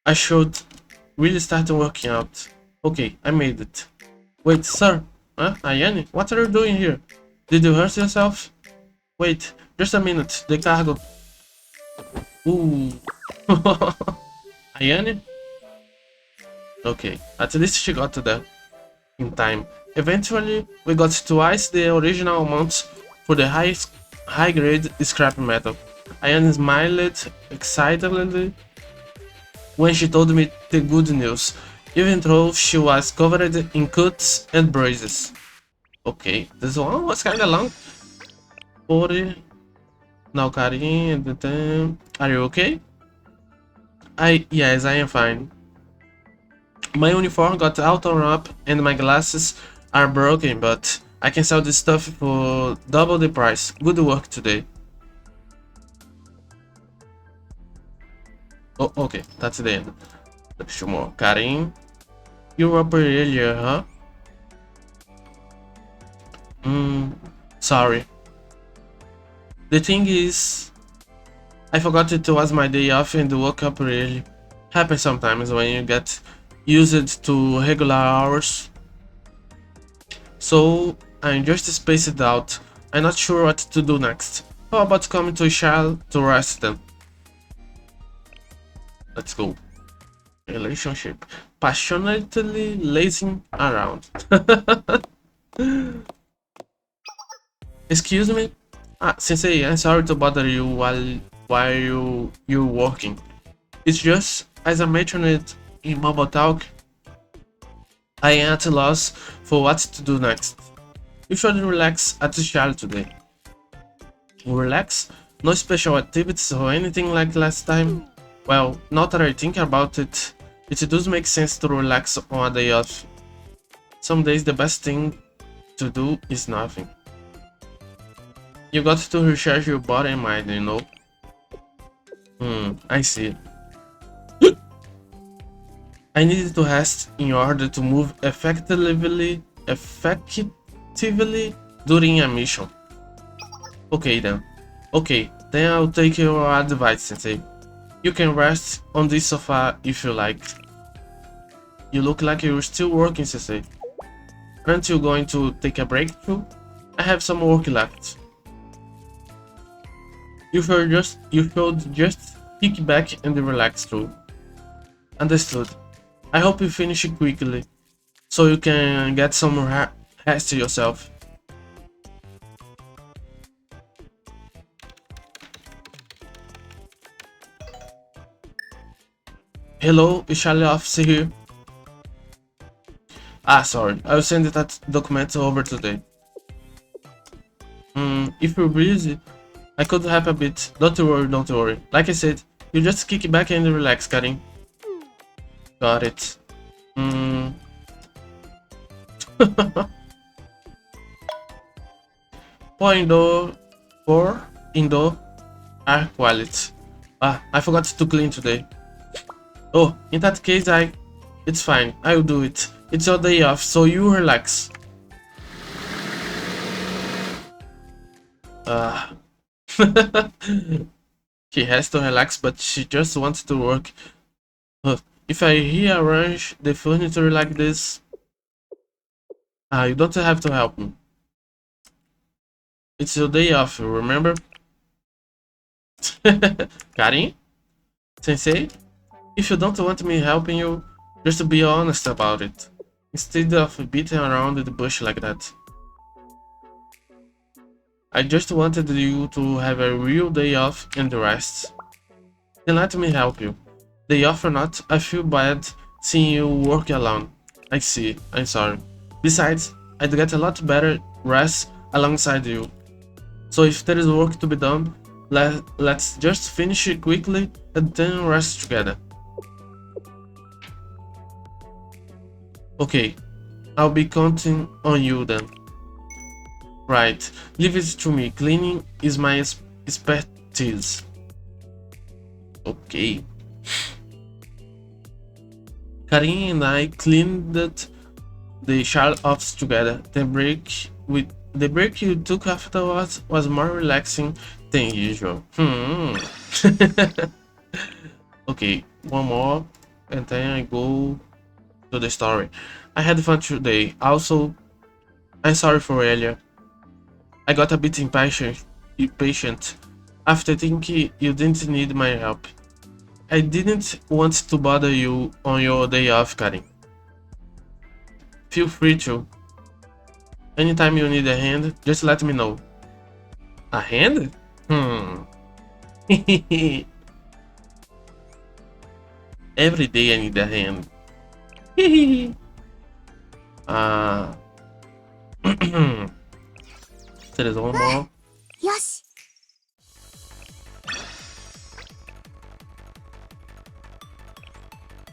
I should really start working out. Okay, I made it. Wait, sir. Huh? Ayane? What are you doing here? Did you hurt yourself? Wait, just a minute. The cargo. Ooh. Ayane? Okay, at least she got to there in time. Eventually, we got twice the original amount for the high-grade scrap metal. Ayane smiled excitedly when she told me the good news, even though she was covered in cuts and bruises. Okay, this one was kinda long. 40. Now, Karin, are you okay? Yes, I am fine. My uniform got all torn up and my glasses are broken, but I can sell this stuff for double the price. Good work today. Oh, okay, that's the end. Let's show more. Karin, you were up earlier, huh? Sorry. The thing is, I forgot it was my day off and woke up early. Happens sometimes when you get used to regular hours. So I'm just spaced out. I'm not sure what to do next. How about coming to Shell to rest then? Let's go. Relationship. Passionately lazing around. Excuse me? Sensei, I'm sorry to bother you while you're working. It's just, as I mentioned it in Mobile Talk, I am at a loss for what to do next. You should relax at the Shell today. Relax? No special activities or anything like last time? Well, now that I think about it, it does make sense to relax on a day off. Some days the best thing to do is nothing. You got to recharge your body and mind, you know? I see. I needed to rest in order to move effectively during a mission. Okay then. Okay, then I'll take your advice, Sensei. You can rest on this sofa if you like. You look like you're still working, Sensei. Aren't you going to take a break too? I have some work left. You should just kick back and relax too. Understood. I hope you finish it quickly, so you can get some rest yourself. Hello, is Charlie Officer here? Ah, sorry, I'll send that document over today. If you're busy, I could help a bit. Don't worry, don't worry. Like I said, you just kick back and relax, Karin. Got it. For indoor air quality. Ah, I forgot to clean today. Oh, in that case, it's fine. I'll do it. It's your day off, so you relax. She has to relax, but she just wants to work. If I rearrange the furniture like this, you don't have to help me. It's your day off, remember? Karin? Sensei? If you don't want me helping you, just be honest about it, instead of beating around the bush like that. I just wanted you to have a real day off and rest. Then let me help you. Day off or not, I feel bad seeing you work alone. I see, I'm sorry. Besides, I'd get a lot better rest alongside you. So if there is work to be done, let's just finish it quickly and then rest together. Okay, I'll be counting on you then. Right, leave it to me. Cleaning is my expertise. Okay. Karin and I cleaned the Charlotte office together. The break you took afterwards was more relaxing than usual. Okay, one more, and then I go to the story. I had fun today. Also, I'm sorry for earlier. I got a bit impatient after thinking you didn't need my help. I didn't want to bother you on your day off, Karin. Feel free to. Anytime you need a hand, just let me know. A hand? Every day I need a hand. There is one more. Yes.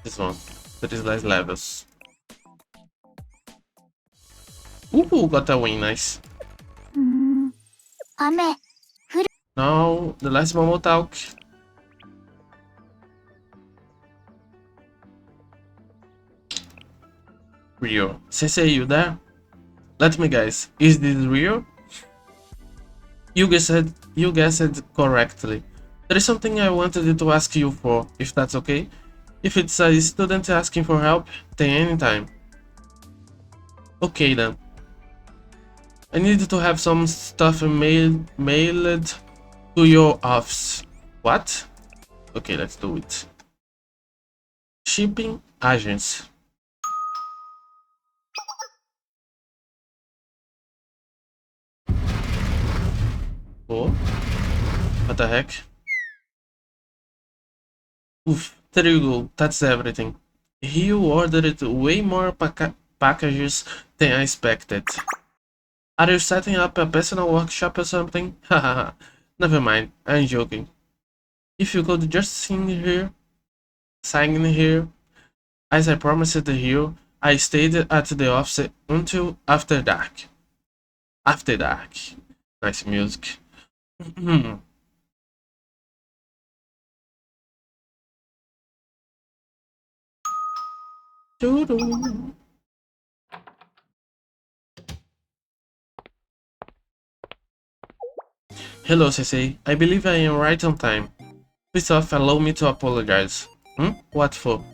This one. There is less levels. Ooh, got a win, nice. Now, the last Momo talk. Real. Sensei, you there? Let me guess, is this real? You guessed correctly. There is something I wanted to ask you for, if that's okay. If it's a student asking for help, then anytime. Okay then. I need to have some stuff mailed to your office. What? Okay, let's do it. Shipping agents. Oh, what the heck? Oof, there you go, that's everything. You ordered way more packages than I expected. Are you setting up a personal workshop or something? Hahaha, never mind, I'm joking. If you could just sign here, as I promised you, I stayed at the office until after dark. After dark. Nice music. Hello, Sensei. I believe I am right on time. First off, allow me to apologize. What for?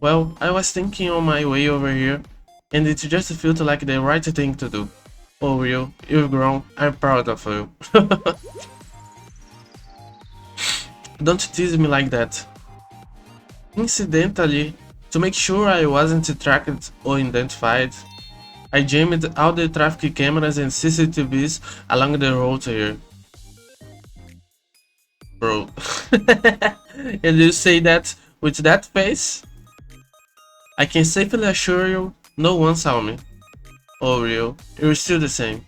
Well, I was thinking on my way over here, and it just felt like the right thing to do. Oh, Rio, you've grown. I'm proud of you. Don't tease me like that. incidentally, to make sure I wasn't tracked or identified, I jammed all the traffic cameras and CCTVs along the road here. Bro. And you say that with that face? I can safely assure you, no one saw me. Oh real, you're still the same.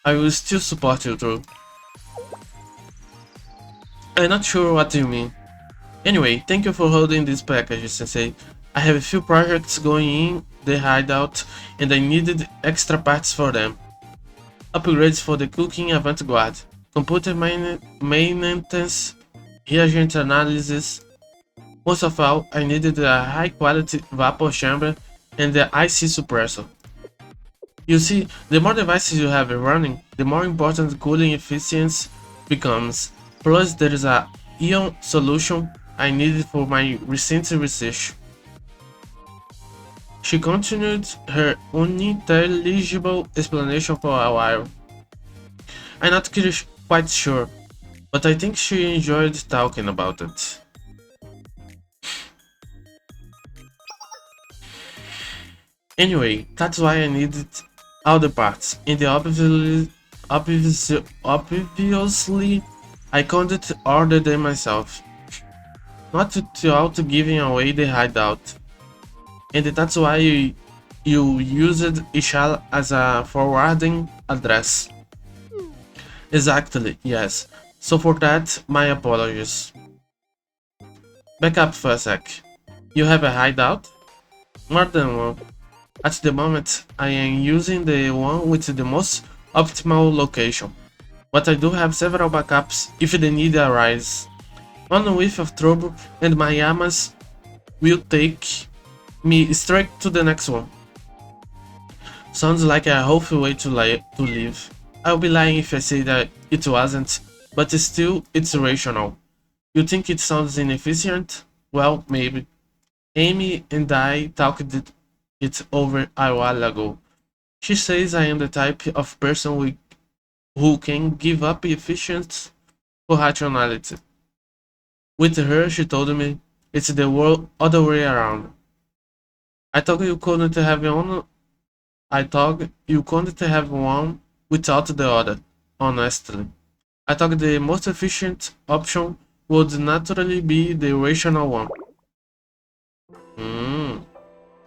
I will still support you through. I'm not sure what you mean. Anyway, thank you for holding this package, Sensei. I have a few projects going in the hideout and I needed extra parts for them. Upgrades for the cooking avant-garde, computer maintenance, reagent analysis. Most of all, I needed a high-quality vapor chamber and the IC suppressor. You see, the more devices you have running, the more important cooling efficiency becomes. Plus, there is a ion solution I needed for my recent research. She continued her unintelligible explanation for a while. I'm not quite sure, but I think she enjoyed talking about it. Anyway, that's why I needed all the parts, and obviously I couldn't order them myself. Not without giving away the hideout. And that's why you used Ishala as a forwarding address. Exactly, yes. So for that, my apologies. Back up for a sec. You have a hideout? More than one. At the moment, I am using the one with the most optimal location. But I do have several backups if the need arises. One whiff of trouble and my Yamas will take me straight to the next one. Sounds like a healthy way to live. I'll be lying if I say that it wasn't, but still it's rational. You think it sounds inefficient? Well, maybe. Amy and I talked it over a while ago. She says I am the type of person who can give up efficiency for rationality. With her, she told me it's the other way around. I thought you couldn't have one. I thought you couldn't have one without the other. Honestly, I thought the most efficient option would naturally be the rational one.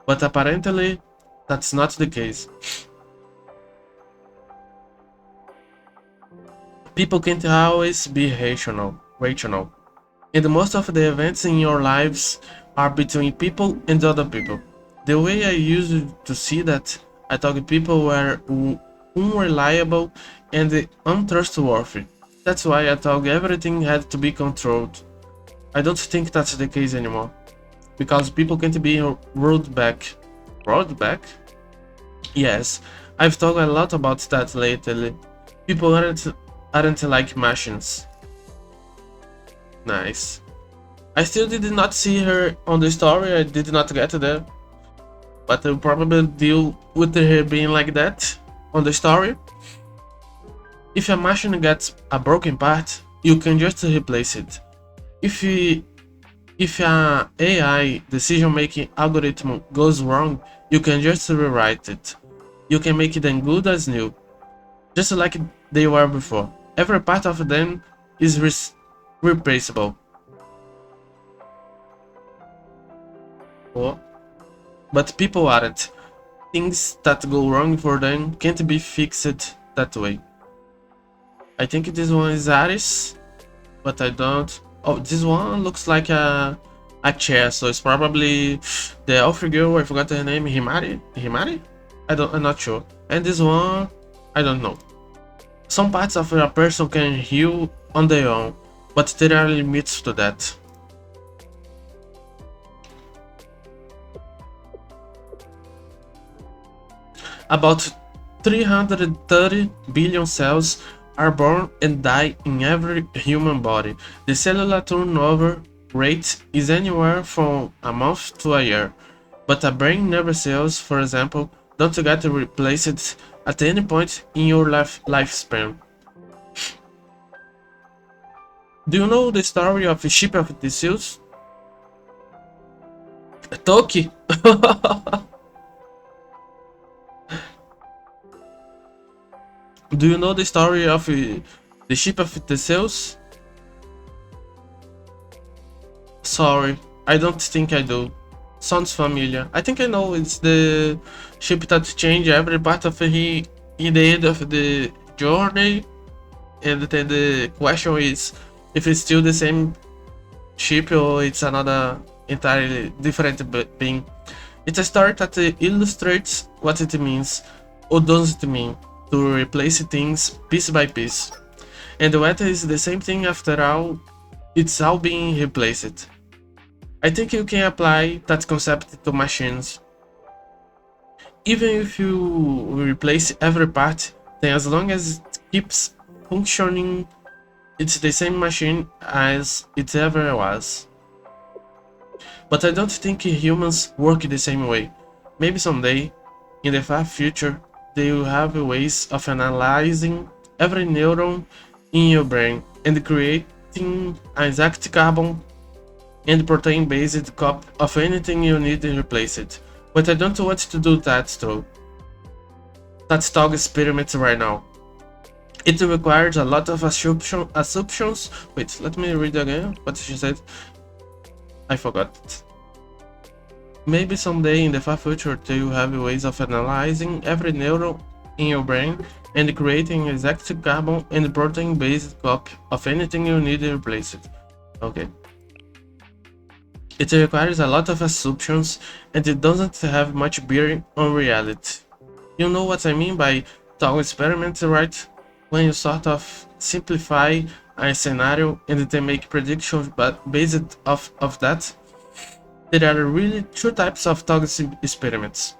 But apparently, that's not the case. People can't always be rational. And most of the events in your lives are between people and other people. The way I used to see that, I thought people were unreliable and untrustworthy. That's why I thought everything had to be controlled. I don't think that's the case anymore. Because people can't be rolled back. Rolled back? Yes, I've talked a lot about that lately. People aren't like machines. Nice. I still did not see her on the story, I did not get there. But I'll probably deal with her being like that on the story. If a machine gets a broken part, you can just replace it. If an AI decision-making algorithm goes wrong, you can just rewrite it. You can make them good as new, just like they were before. Every part of them is replaceable. Oh. But people aren't. Things that go wrong for them can't be fixed that way. I think this one is Aris, but I don't. Oh, this one looks like a chair, so it's probably the elf girl. I forgot her name. Himari? I'm not sure. And this one, I don't know. Some parts of a person can heal on their own, but there are limits to that. About 330 billion cells are born and die in every human body. The cellular turnover rate is anywhere from a month to a year, but a brain nerve cells, for example, don't get replaced at any point in your lifespan. Do you know the story of Ship of Theseus? Toki. Do you know the story of the ship of Theseus? Sorry, I don't think I do. Sounds familiar. I think I know. It's the ship that changed every part of he in the end of the journey, and then the question is if it's still the same ship or it's another entirely different being. It's a story that illustrates what it means, or does it mean, to replace things piece by piece. And the weather is the same thing after all, it's all being replaced. I think you can apply that concept to machines. Even if you replace every part, then as long as it keeps functioning, it's the same machine as it ever was. But I don't think humans work the same way. Maybe someday, in the far future, they will have ways of analyzing every neuron in your brain and creating an exact carbon and protein-based copy of anything you need to replace it. But I don't want to do that though. That's dog experiments right now. It requires a lot of assumptions. Wait, let me read again what she said. I forgot it. Maybe someday in the far future they will have ways of analyzing every neuron in your brain and creating an exact carbon and protein-based copy of anything you need to replace it. Okay. It requires a lot of assumptions and it doesn't have much bearing on reality. You know what I mean by thought experiments, right? When you sort of simplify a scenario and then make predictions but based off of that. There are really two types of thought experiments.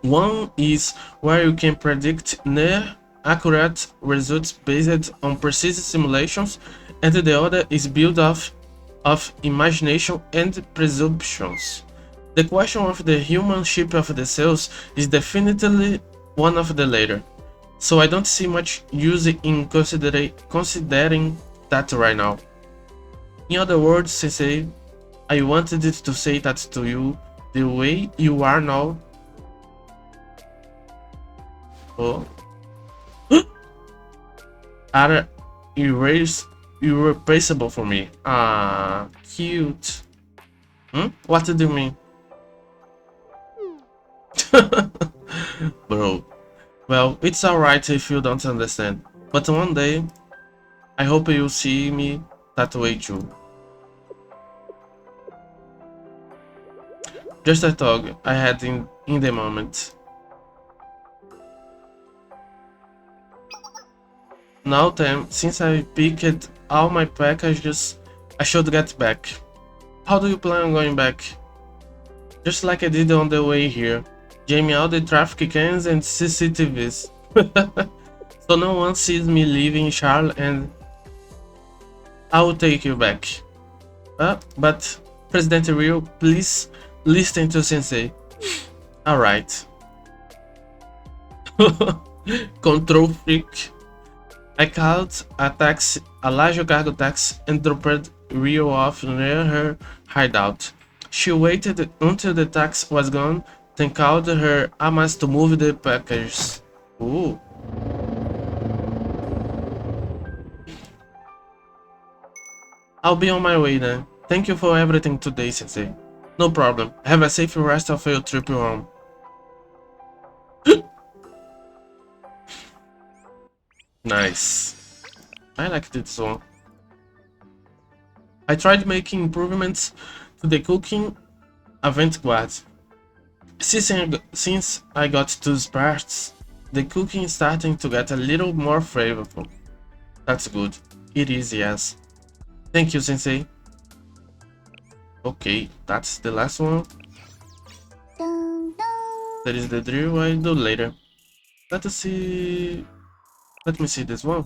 One is where you can predict near accurate results based on precise simulations, and the other is built of imagination and presumptions. The question of the human ship of the cells is definitely one of the latter, so I don't see much use in considering that right now. In other words, Sensei, I wanted to say that to you, the way you are now. Oh. Are irreplaceable for me. Ah, cute. What do you mean? Bro. Well, it's alright if you don't understand. But one day, I hope you'll see me that way too. Just a thought I had in the moment. Now then, since I picked all my packages, I should get back. How do you plan on going back? Just like I did on the way here. Jamming all the traffic cans and CCTVs. So no one sees me leaving Charles, and I will take you back. But President Rio, please listen to Sensei. Alright. Control freak. I called a taxi, a large cargo taxi, and dropped Rio off near her hideout. She waited until the taxi was gone, then called her amas to move the package. Ooh. I'll be on my way then. Thank you for everything today, Sensei. No problem. Have a safe rest of your trip home. Nice. I like this one. I tried making improvements to the cooking avant-garde. Since I got those parts, the cooking is starting to get a little more flavorful. That's good. It is, yes. Thank you, Sensei. Okay, that's the last one. That is the drill I do later. Let me see this one.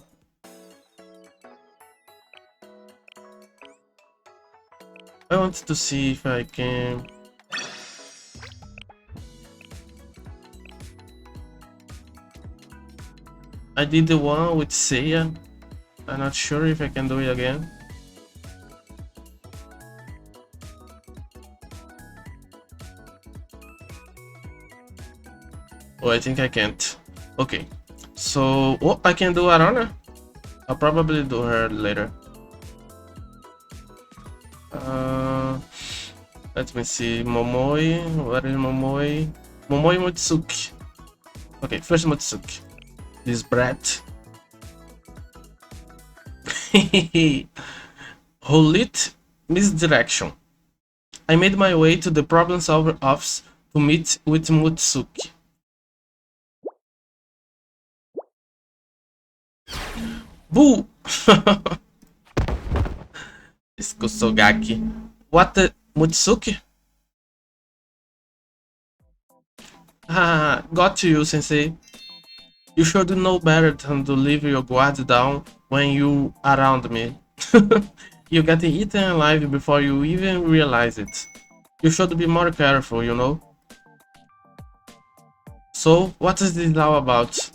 I want to see if I can. I did the one with Seiya. I'm not sure if I can do it again. Oh, I think I can't. Okay. So, oh, I can do Arana? I'll probably do her later. Let me see. Momoi. Where is Momoi? Momoi Mutsuki. Okay, first Mutsuki. This brat. Holit misdirection. I made my way to the problem solver office to meet with Mutsuki. Boo! Sogaki. What the Mutsuki? Got you, sensei. You should know better than to leave your guard down when you around me. You get eaten alive before you even realize it. You should be more careful, you know? So, what is this all about?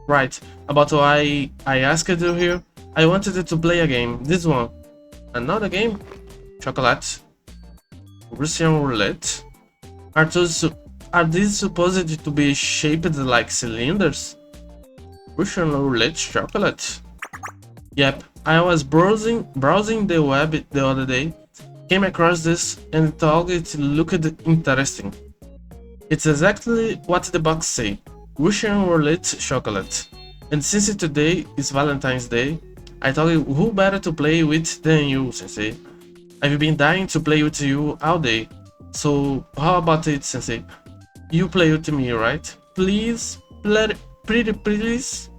Right, about why I asked you here? I wanted to play a game. This one. Another game? Chocolate. Russian roulette. Are these supposed to be shaped like cylinders? Russian roulette chocolate. Yep, I was browsing the web the other day, came across this and thought it looked interesting. It's exactly what the box say, Russian roulette chocolate. And since today is Valentine's Day, I thought who better to play with than you, sensei. I've been dying to play with you all day. So how about it, sensei? You play with me, right? Please? Pretty please?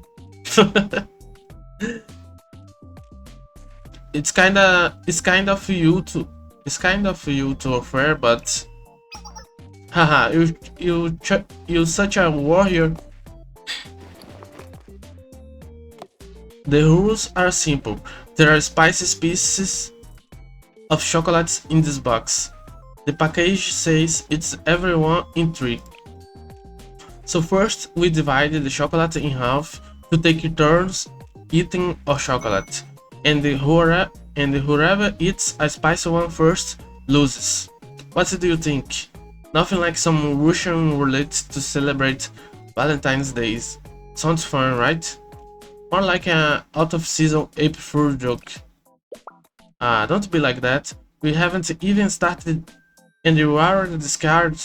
It's kind of you to offer, but haha, you such a warrior. The rules are simple. There are spicy pieces of chocolates in this box. The package says it's everyone in 3. So first we divide the chocolate in half to take turns eating a chocolate, and whoever eats a spicy one first loses. What do you think? Nothing like some Russian roulette to celebrate Valentine's Day. Sounds fun, right? More like an out-of-season April Fool joke. Don't be like that. We haven't even started and you already discard.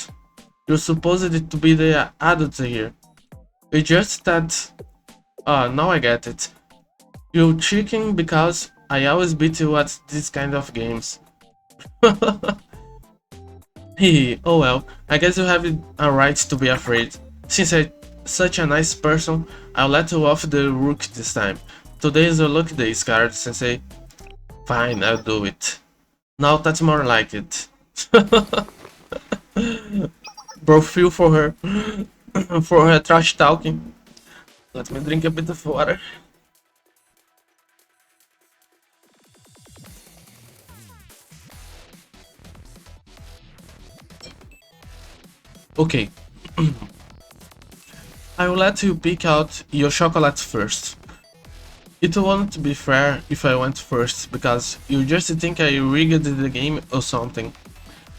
You're supposed to be the adult here. We just that. Now I get it. You chicken because I always beat you at these kind of games. Hehe, oh well, I guess you have a right to be afraid. Since I'm such a nice person, I'll let you off the rook this time. Today is a lucky day, Scarlet Sensei. Fine, I'll do it. Now that's more like it. Bro, feel for her. For her trash talking. Let me drink a bit of water. Okay. I will let you pick out your chocolate first. It won't be fair if I went first, because you just think I rigged the game or something.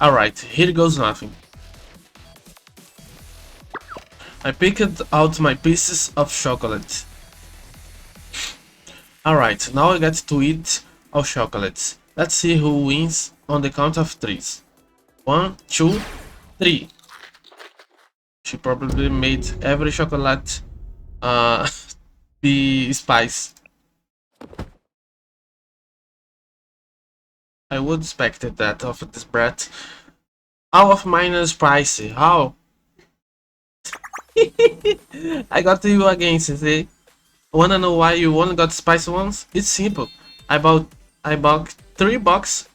Alright, here goes nothing. I picked out my pieces of chocolate. Alright, now I get to eat all chocolates. Let's see who wins on the count of 3. 1, 2, 3. She probably made every chocolate be spice. I would expect that of this brat. All of mine is spicy. How? I got you again, Sensei. Wanna know why you only got spicy ones? It's simple. I bought 3 boxes,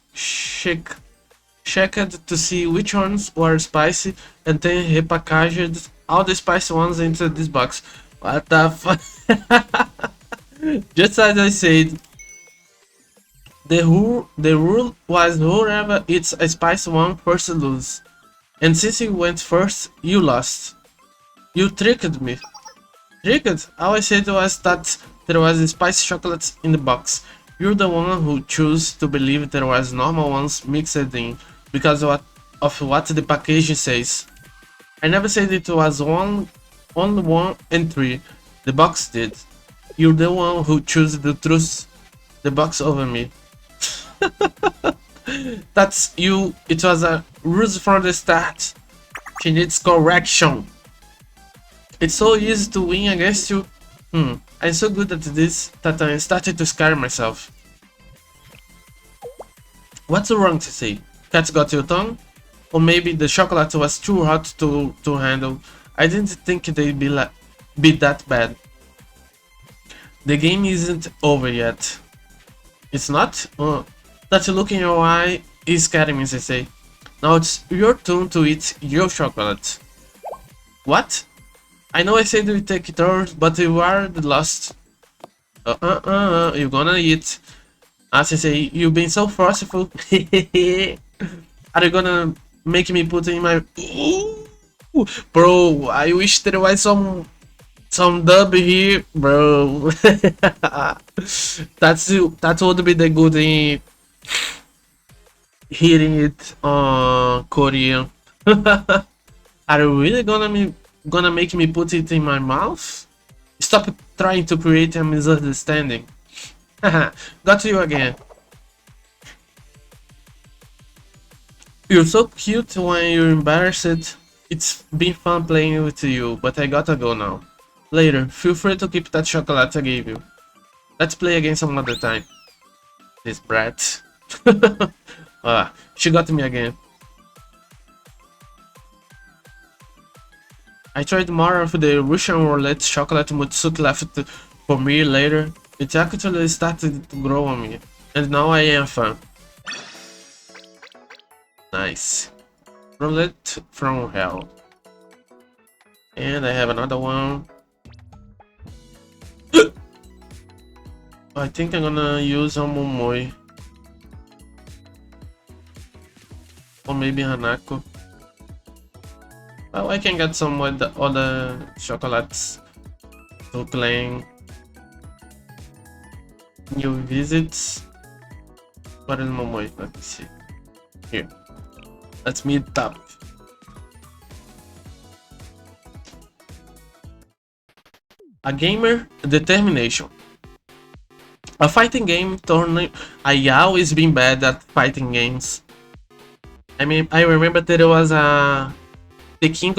checked to see which ones were spicy, and then repackaged all the spicy ones into this box. What the fuck? Just as I said, the rule was whoever eats a spicy one first loses. And since you went first, you lost. You tricked me. Tricked? All I said was that there was spicy chocolates in the box. You're the one who chose to believe there was normal ones mixed in because of what the packaging says. I never said it was only one entry. The box did. You're the one who chose the truth. The box over me. That's you. It was a ruse from the start. She needs correction. It's so easy to win against you. I'm so good at this that I started to scare myself. What's wrong to say? Cat got your tongue? Or maybe the chocolate was too hot to handle. I didn't think they'd be that bad. The game isn't over yet. It's not? That look in your eye is scaring me, Sensei. Now it's your turn to eat your chocolate. What? I know I said we take it turns, but you are the last. You're gonna eat. Sensei, you've been so forceful. Are you gonna make me put in my... Ooh, bro, I wish there was some dub here, bro. That would be the good thing. Hearing it on Korean. Are you really gonna make me put it in my mouth? Stop trying to create a misunderstanding. Got you again. You're so cute when you're embarrassed. It's been fun playing with you, but I gotta go now. Later, feel free to keep that chocolate I gave you. Let's play again some other time. This brat. She got me again. I tried more of the Russian roulette chocolate Mutsuki left for me later. It actually started to grow on me, and now I am fun. Nice. Roulette from hell. And I have another one. I think I'm gonna use a Momoe. Or maybe Hanako. Well, I can get some other chocolates to claim new visits. What is Momoe? Let me see. Here. Let's meet up. A gamer determination. A fighting game tournament. I always been bad at fighting games. I mean, I remember there was the King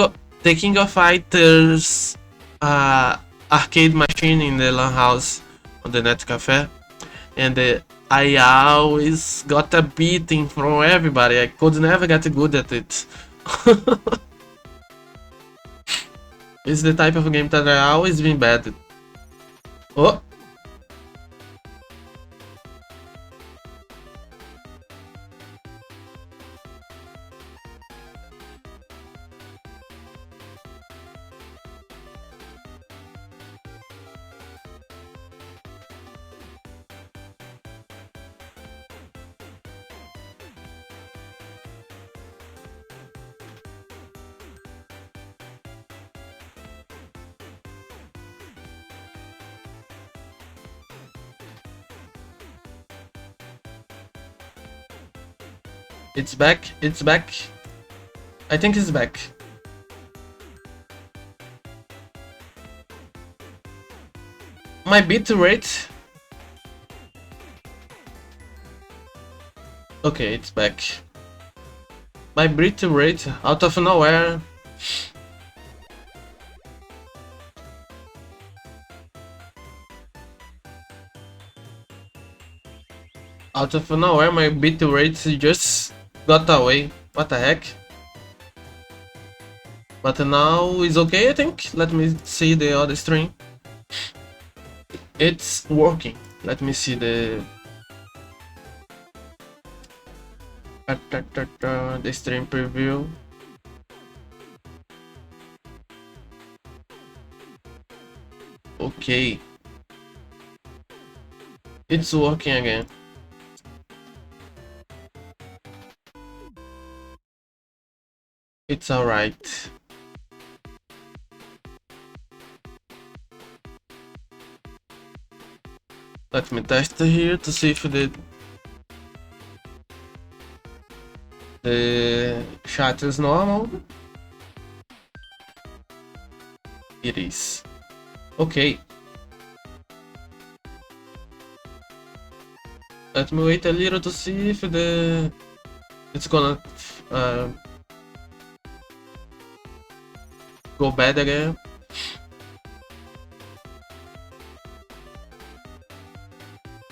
of Fighters arcade machine in the LAN house on the net cafe, and I always got a beating from everybody. I could never get good at it. It's the type of game that I always been bad at. Oh. It's back, it's back. I think it's back. My bit rate. Okay, it's back. My bit rate out of nowhere. Out of nowhere, my bit rate just got away. What the heck? But now it's okay, I think. Let me see the other stream. It's working. Let me see the stream preview. Okay. It's working again. It's alright. Let me test here to see if the chat is normal. It is. Okay. Let me wait a little to see if it's gonna go bad again.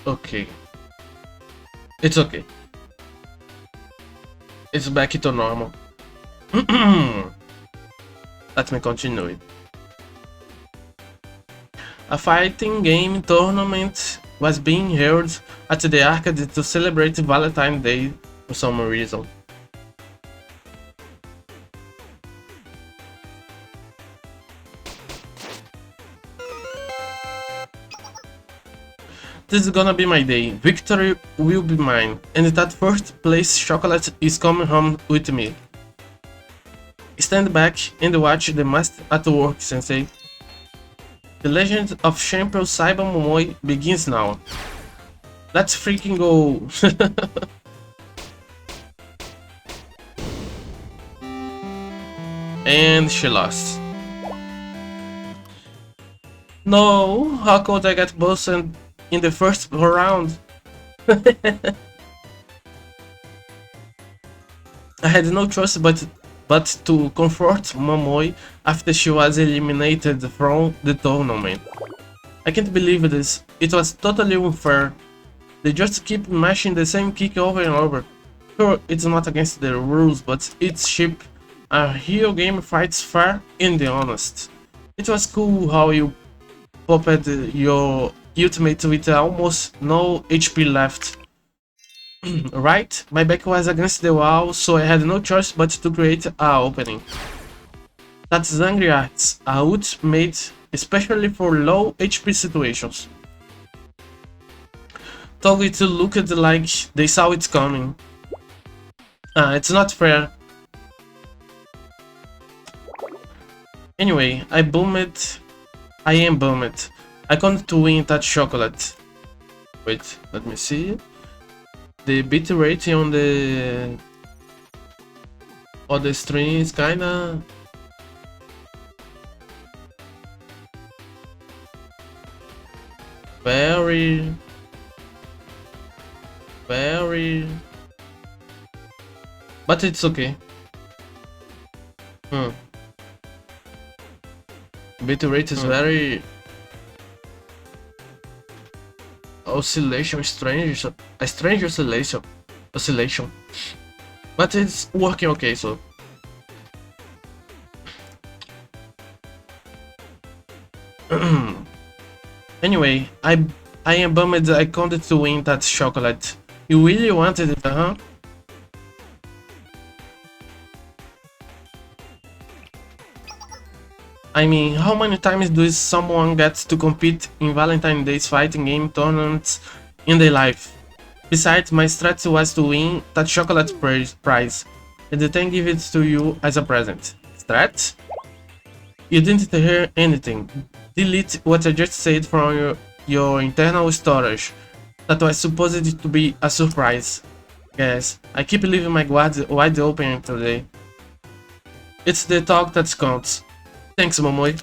Okay. It's okay. It's back to normal. Let me continue it. A fighting game tournament was being held at the arcade to celebrate Valentine's Day for some reason. This is gonna be my day. Victory will be mine, and that first place chocolate is coming home with me. Stand back and watch the master at work, sensei. The legend of Champion Saiba Momoi begins now. Let's freaking go! And she lost. No, how could I get boosted in the first round? I had no choice but to comfort Momoi after she was eliminated from the tournament. I can't believe this. It was totally unfair. They just keep mashing the same kick over and over. Sure, it's not against the rules, but it's cheap. A real game fights fair and honest. It was cool how you popped your ultimate with almost no HP left. Right? My back was against the wall, so I had no choice but to create a opening. That's Angry Arts, a ult made especially for low HP situations. Told it looked like they saw it coming. It's not fair. Anyway, I am bummed. I couldn't win that chocolate. Wait, let me see. The bit rate on the stream is kinda very but it's okay. Bit rate is very oscillation, a strange oscillation, but it's working okay. So anyway, I am bummed I couldn't win that chocolate. You really wanted it, huh? I mean, how many times does someone get to compete in Valentine's Day fighting game tournaments in their life? Besides, my strategy was to win that chocolate prize, and then give it to you as a present. Strat? You didn't hear anything. Delete what I just said from your internal storage. That was supposed to be a surprise. Yes, I keep leaving my guards wide open today. It's the talk that counts. Thanks, Momoi.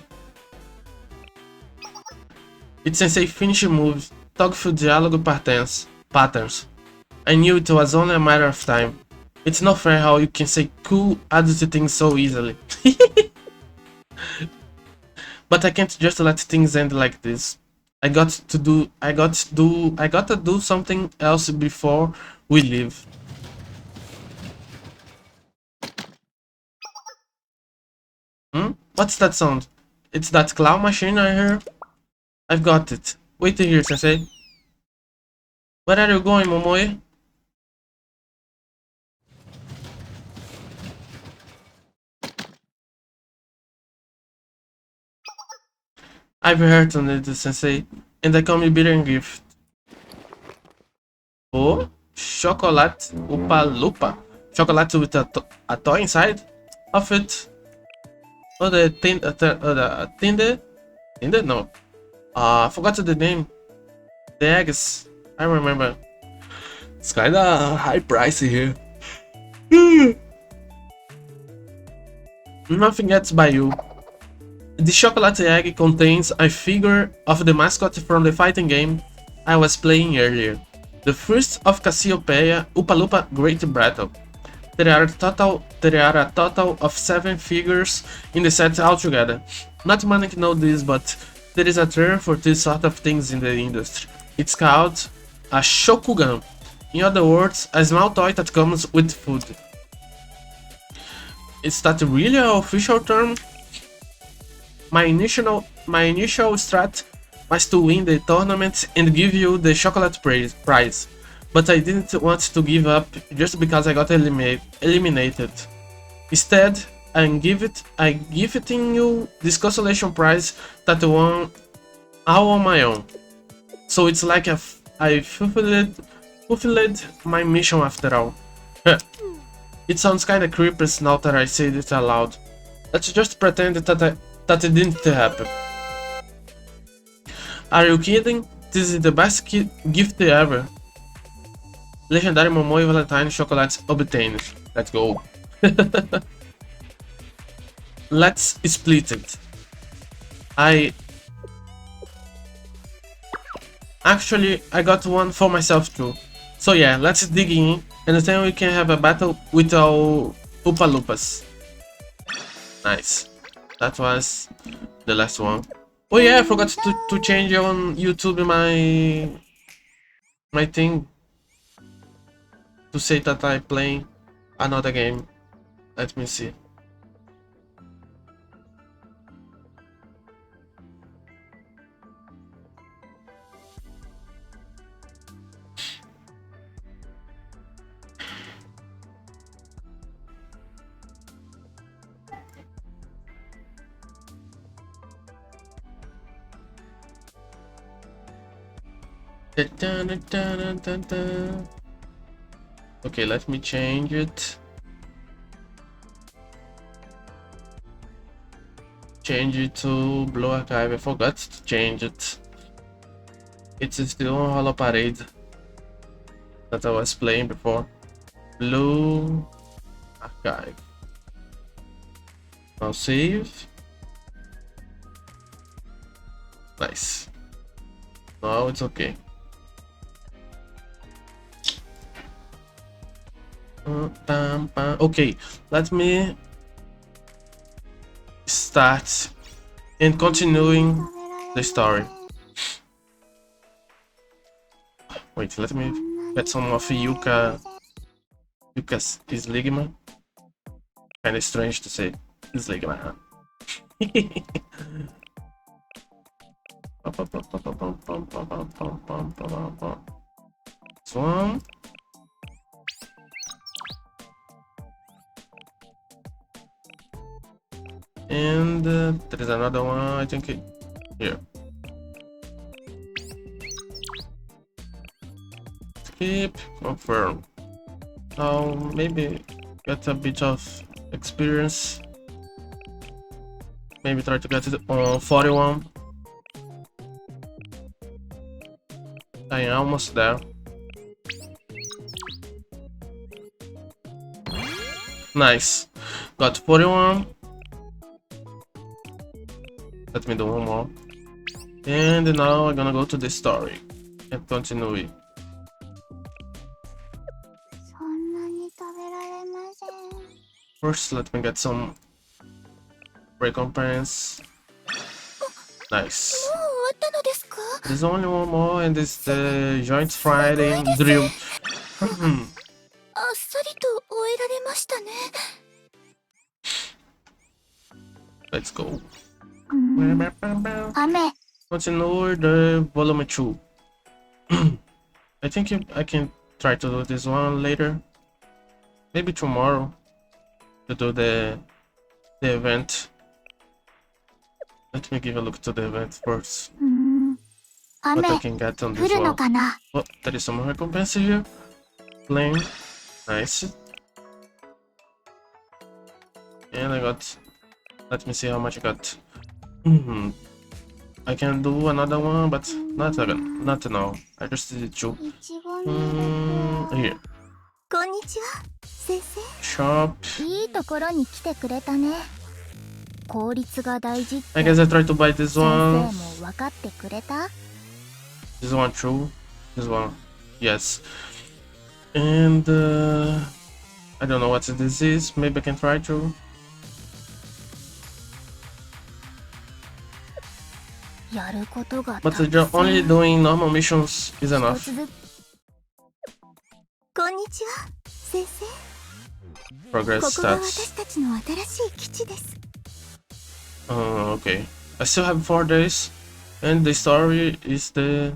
It's sensei finishing moves, thoughtful dialogue patterns. I knew it was only a matter of time. It's not fair how you can say cool adult things so easily. But I can't just let things end like this. I got to do something else before we leave. What's that sound? It's that claw machine I hear? I've got it. Wait here, sensei. Where are you going, Momoi? I've heard on it, sensei, and I come with a gift. Oh, chocolate Upa Lupa. Chocolate with a toy inside of it. Oh, the Tinder? Tinder? No. I forgot the name. The eggs. I remember. It's kinda high price here. Nothing gets by you. The chocolate egg contains a figure of the mascot from the fighting game I was playing earlier. The first of Cassiopeia Upa Lupa Great Battle. There are a total of 7 figures in the set altogether. Not many know this, but there is a term for this sort of things in the industry. It's called a shokugan. In other words, a small toy that comes with food. Is that really an official term? My initial strat was to win the tournament and give you the chocolate prize, but I didn't want to give up just because I got eliminated. Instead, I'm gifting you this consolation prize that I won all on my own. So it's like I fulfilled my mission after all. It sounds kinda creepy now that I said it aloud. Let's just pretend that it didn't happen. Are you kidding? This is the best gift ever. Legendary Momo Valentine chocolates obtained. Let's go. Let's split it. Actually, I got one for myself too. So yeah, let's dig in, and then we can have a battle with our Upa Lupas. Nice. That was the last one. Oh yeah, I forgot to change on YouTube my thing to say that I'm playing another game. Let me see. Okay, let me change it. Change it to Blue Archive. I forgot to change it. It's still on HoloParade that I was playing before. Blue Archive. Now save. Nice. Now it's okay. Okay, let me start and continuing the story. Wait, let me get some of Yuka's Isligma. Kinda strange to say Isligma, huh? This one. And there is another one, I think, here. Skip, confirm. Now maybe get a bit of experience. Maybe try to get it on 41. I am almost there. Nice. Got 41. Let me do one more. And now I'm gonna go to the story and continue it. First, let me get some recompense. Nice. There's only one more, and it's the joint Friday drill. Let's go. Continue the volume 2. I think I can try to do this one later. Maybe tomorrow to do the event. Let me give a look to the event first. What I can get on this one. Oh, there is some recompense here. Flame. Nice. And I got... Let me see how much I got. I can do another one, but not now. I just did 2. Here. Shop. I guess I try to buy this one. This one true. This one. Yes. And I don't know what this is. Maybe I can try to. But just only doing normal missions is enough. Progress stats. Okay. I still have 4 days, and the story is that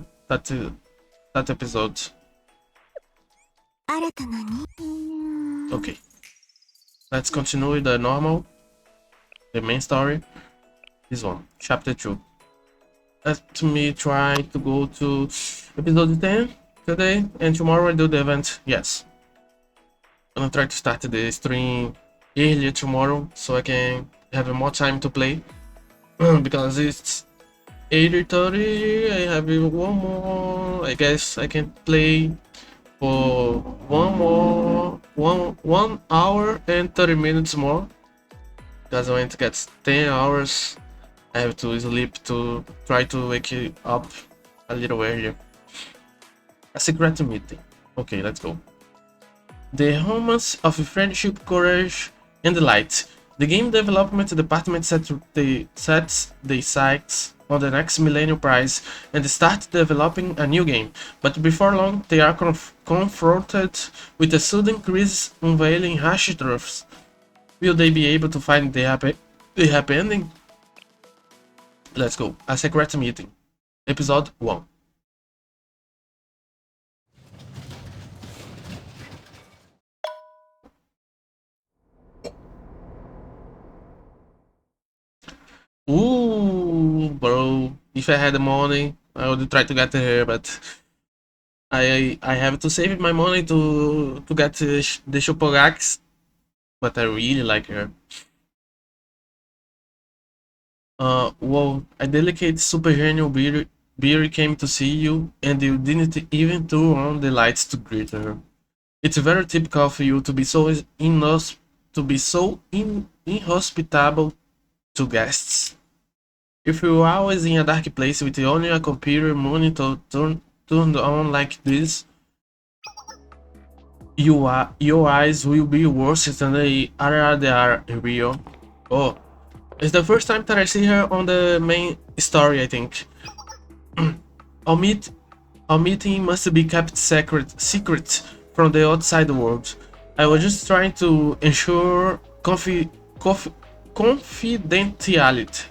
episode. Okay. Let's continue with the main story. This one, chapter 2. Let me try to go to episode 10 today, and tomorrow I do the event. Yes. I'm gonna try to start the stream earlier tomorrow so I can have more time to play. Because it's 8:30, I have one more. I guess I can play for 1 hour and 30 minutes more. Because when it gets 10 hours, I have to sleep to try to wake it up a little earlier. A secret meeting. Okay, let's go. The Romance of Friendship, Courage, and the Light. The game development department sets the sights on the next Millennium Prize and start developing a new game. But before long, they are confronted with a sudden crisis unveiling harsh truths. Will they be able to find the happy ending? Let's go. A secret meeting. Episode 1. Ooh, bro. If I had the money, I would try to get her, but I have to save my money to get the Shopogax. But I really like her. Whoa, a delicate super genial Beery came to see you, and you didn't even turn on the lights to greet her. It's very typical of you to be so inhospitable to guests. If you are always in a dark place with only a computer monitor turned on like this, your eyes will be worse than they are real. Oh, it's the first time that I see her on the main story, I think. Our meeting must be kept secret from the outside world. I was just trying to ensure confidentiality.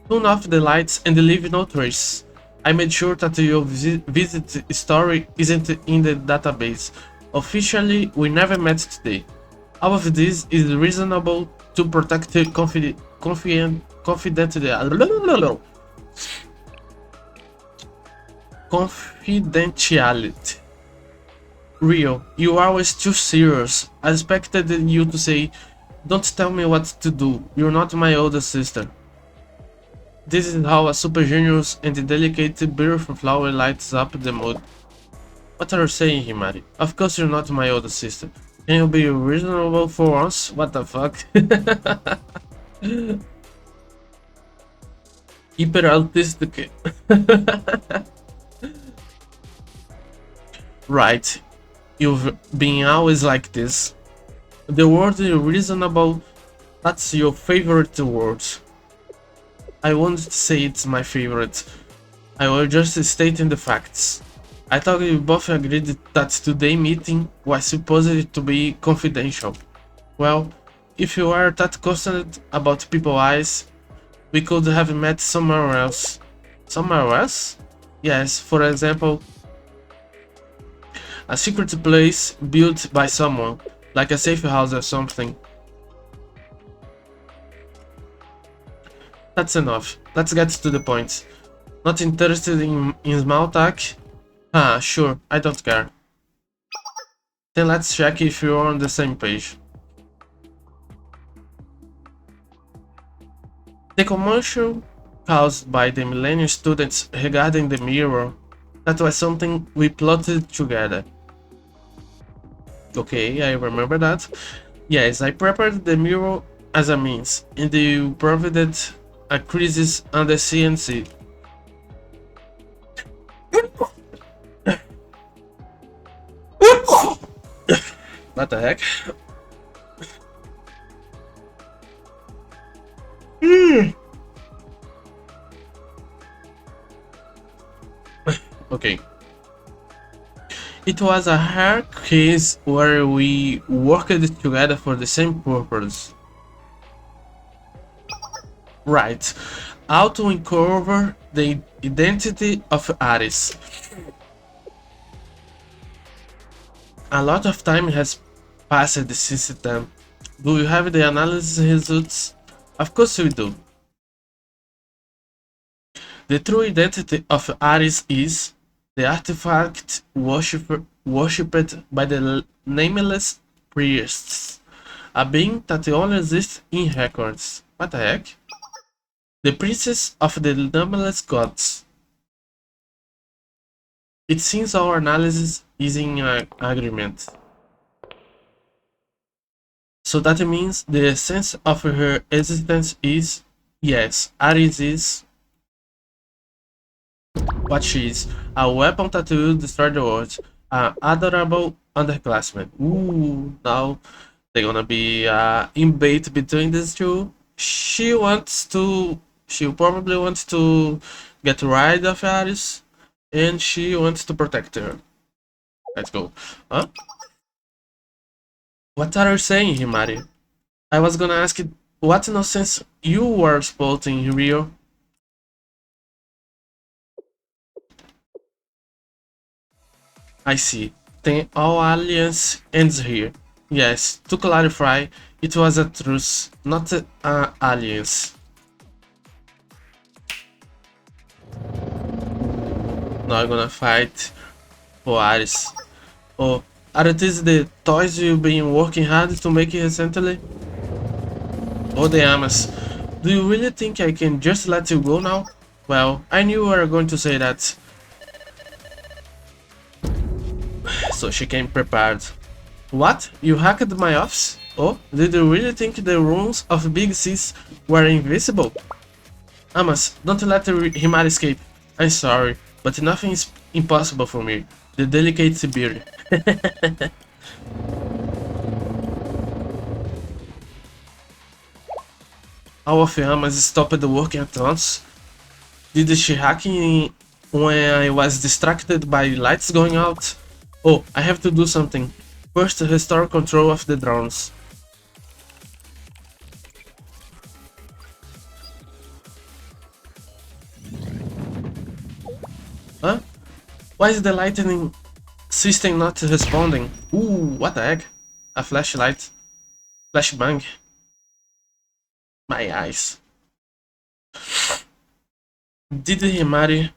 Turn off the lights and leave no trace. I made sure that your visit story isn't in the database. Officially, we never met today. All of this is reasonable to protect the confidentiality. Rio, you are always too serious. I expected you to say, "Don't tell me what to do. You're not my older sister." This is how a super genius and delicate beautiful flower lights up the mood. What are you saying, Himari? Of course you're not my older sister. Can you be reasonable for once? What the fuck? Hyper autistic. Right. You've been always like this. The word reasonable, that's your favorite word. I won't say it's my favorite. I will just stating the facts. I thought we both agreed that today's meeting was supposed to be confidential. Well, if you are that concerned about people's eyes, we could have met somewhere else. Somewhere else? Yes, for example, a secret place built by someone, like a safe house or something. That's enough. Let's get to the point. Not interested in small talk? Ah, sure, I don't care. Then let's check if you're on the same page. The commotion caused by the Millennium students regarding the mirror, that was something we plotted together. Okay, I remember that. Yes, I prepared the mirror as a means, and you provided a crisis under CNC. What the heck? Okay. It was a hard case where we worked together for the same purpose. Right. How to uncover the identity of Aris. A lot of time has passed since then. Do you have the analysis results? Of course we do. The true identity of Aris is the artifact worshipped by the nameless priests, a being that only exists in records. What the heck? The princess of the nameless gods. It seems our analysis is in agreement. So that means the essence of her existence is, yes, Aris is what she is, a weapon that will destroy the world, an adorable underclassman. Ooh, now they're gonna be in bait between these two. She probably wants to get rid of Aris, and she wants to protect her. Let's go. Huh? What are you saying, Himari? I was gonna ask you what nonsense you were spouting, Rio. I see. Then all alliance ends here. Yes, to clarify, it was a truce, not an alliance. Now I'm gonna fight for Aris. Oh, are these the toys you've been working hard to make recently? Oh, the Amas. Do you really think I can just let you go now? Well, I knew you were going to say that. So she came prepared. What? You hacked my office? Oh, did you really think the rooms of Big Sis were invisible? Amas, don't let Himari escape. I'm sorry, but nothing is impossible for me. The delicate Sibir. All of Amas stopped working at once. Did she hack in when I was distracted by lights going out? Oh, I have to do something. First, restore control of the drones. Huh? Why is the lightning system not responding? Ooh, what the heck? A flashlight. Flashbang. My eyes. Did Himari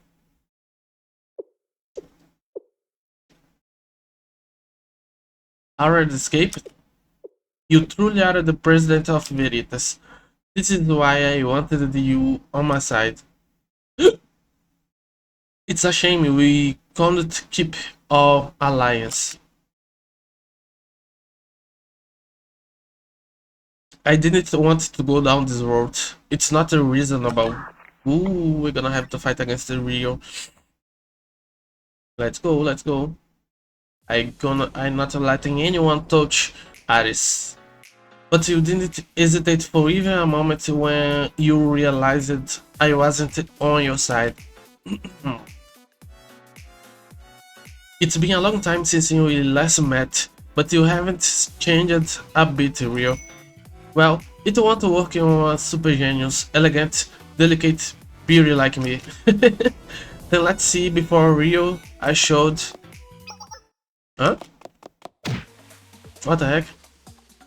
already escape? You truly are the president of Veritas. This is why I wanted you on my side. It's a shame we couldn't keep our alliance. I didn't want to go down this road. It's not reasonable. Ooh, we're gonna have to fight against the Rio. Let's go, let's go. I'm not letting anyone touch Aris. But you didn't hesitate for even a moment when you realized I wasn't on your side. It's been a long time since we last met, but you haven't changed a bit, Rio. Well, it won't work on a super genius, elegant, delicate beauty like me. Then let's see before Rio I showed. Huh? What the heck?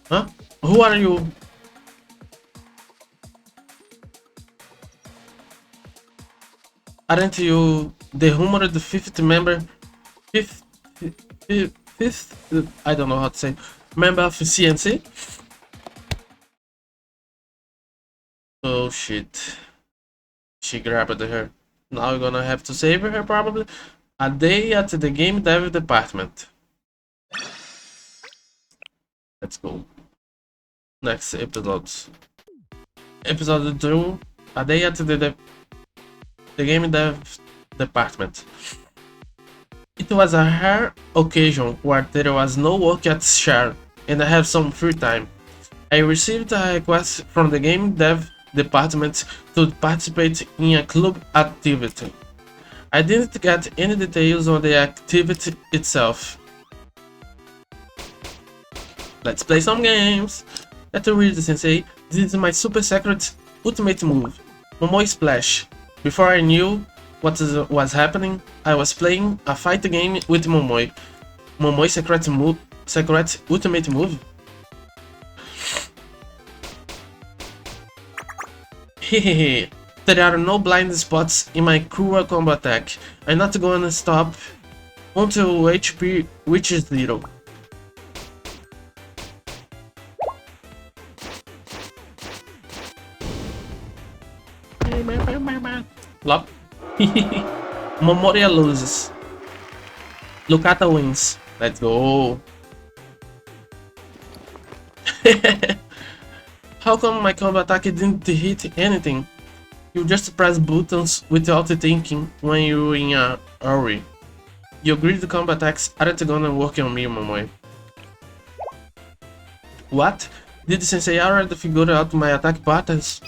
Huh? Who are you? Aren't you the rumored fifth member? Fifth, I don't know how to say. Member of CNC? Oh shit. She grabbed her. Now we're gonna have to save her probably. A day at the game dev department. Let's go. next episode. Episode 2, a day at the game dev department. It was a rare occasion where there was no work at share and I have some free time. I received a request from the game dev department to participate in a club activity. I didn't get any details on the activity itself. Let's play some games! Let's read the sensei. This is my super secret ultimate move, Momo Splash. Before I knew what was happening, I was playing a fight game with Momoy. Momoy secret ultimate move? Hehehe, there are no blind spots in my cruel combo attack. I'm not gonna stop until HP reaches 0. Flop. Momoria loses. Lucata wins. Let's go. How come my combo attack didn't hit anything? You just press buttons without thinking when you're in a hurry. Your grid combo attacks aren't gonna work on me, Momoy. What? Did Sensei already figure out my attack patterns?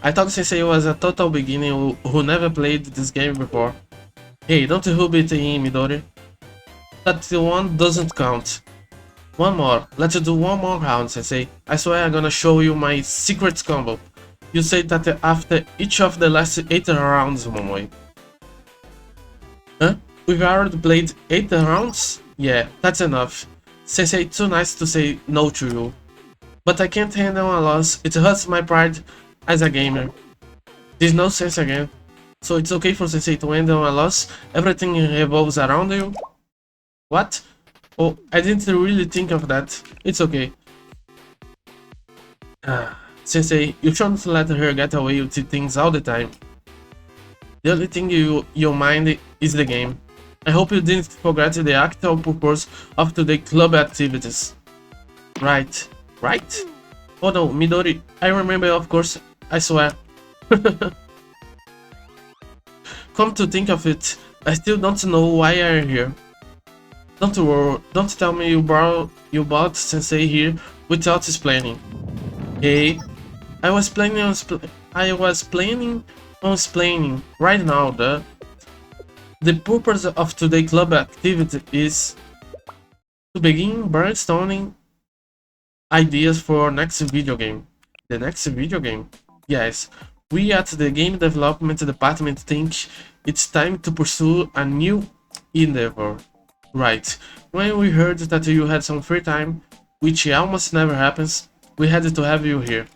I thought Sensei was a total beginner who never played this game before. Hey, don't rub it in, Midori. That one doesn't count. One more. Let's do one more round, Sensei. I swear I'm gonna show you my secret combo. You say that after each of the last 8 rounds, Momoy. Huh? We've already played 8 rounds? Yeah, that's enough. Sensei, too nice to say no to you. But I can't handle a loss. It hurts my pride as a gamer. There's no sense again. So it's okay for Sensei to handle a loss? Everything revolves around you? What? Oh, I didn't really think of that. It's okay. Sensei, you shouldn't let her get away with things all the time. The only thing you mind is the game. I hope you didn't forget the actual purpose of today's club activities. Right. Right? Oh no, Midori, I remember, of course, I swear. Come to think of it, I still don't know why I'm here. Don't worry, don't tell me you brought Sensei here without explaining. Hey, I was planning on explaining right now. The purpose of today's club activity is to begin brainstorming ideas for our next video game. The next video game? Yes, we at the game development department think it's time to pursue a new endeavor. Right, when we heard that you had some free time, which almost never happens, we had to have you here.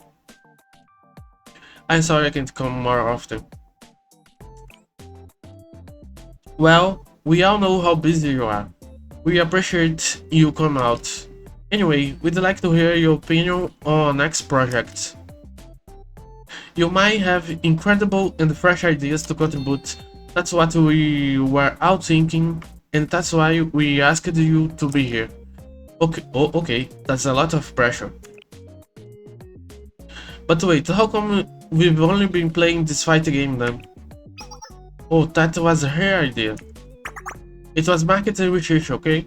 I'm sorry I can't come more often. Well, we all know how busy you are. We appreciate you come out. Anyway, we'd like to hear your opinion on our next project. You might have incredible and fresh ideas to contribute. That's what we were all thinking, and that's why we asked you to be here. Okay, okay, that's a lot of pressure. But wait, how come we've only been playing this fight game then? Oh, that was her idea. It was market research, okay?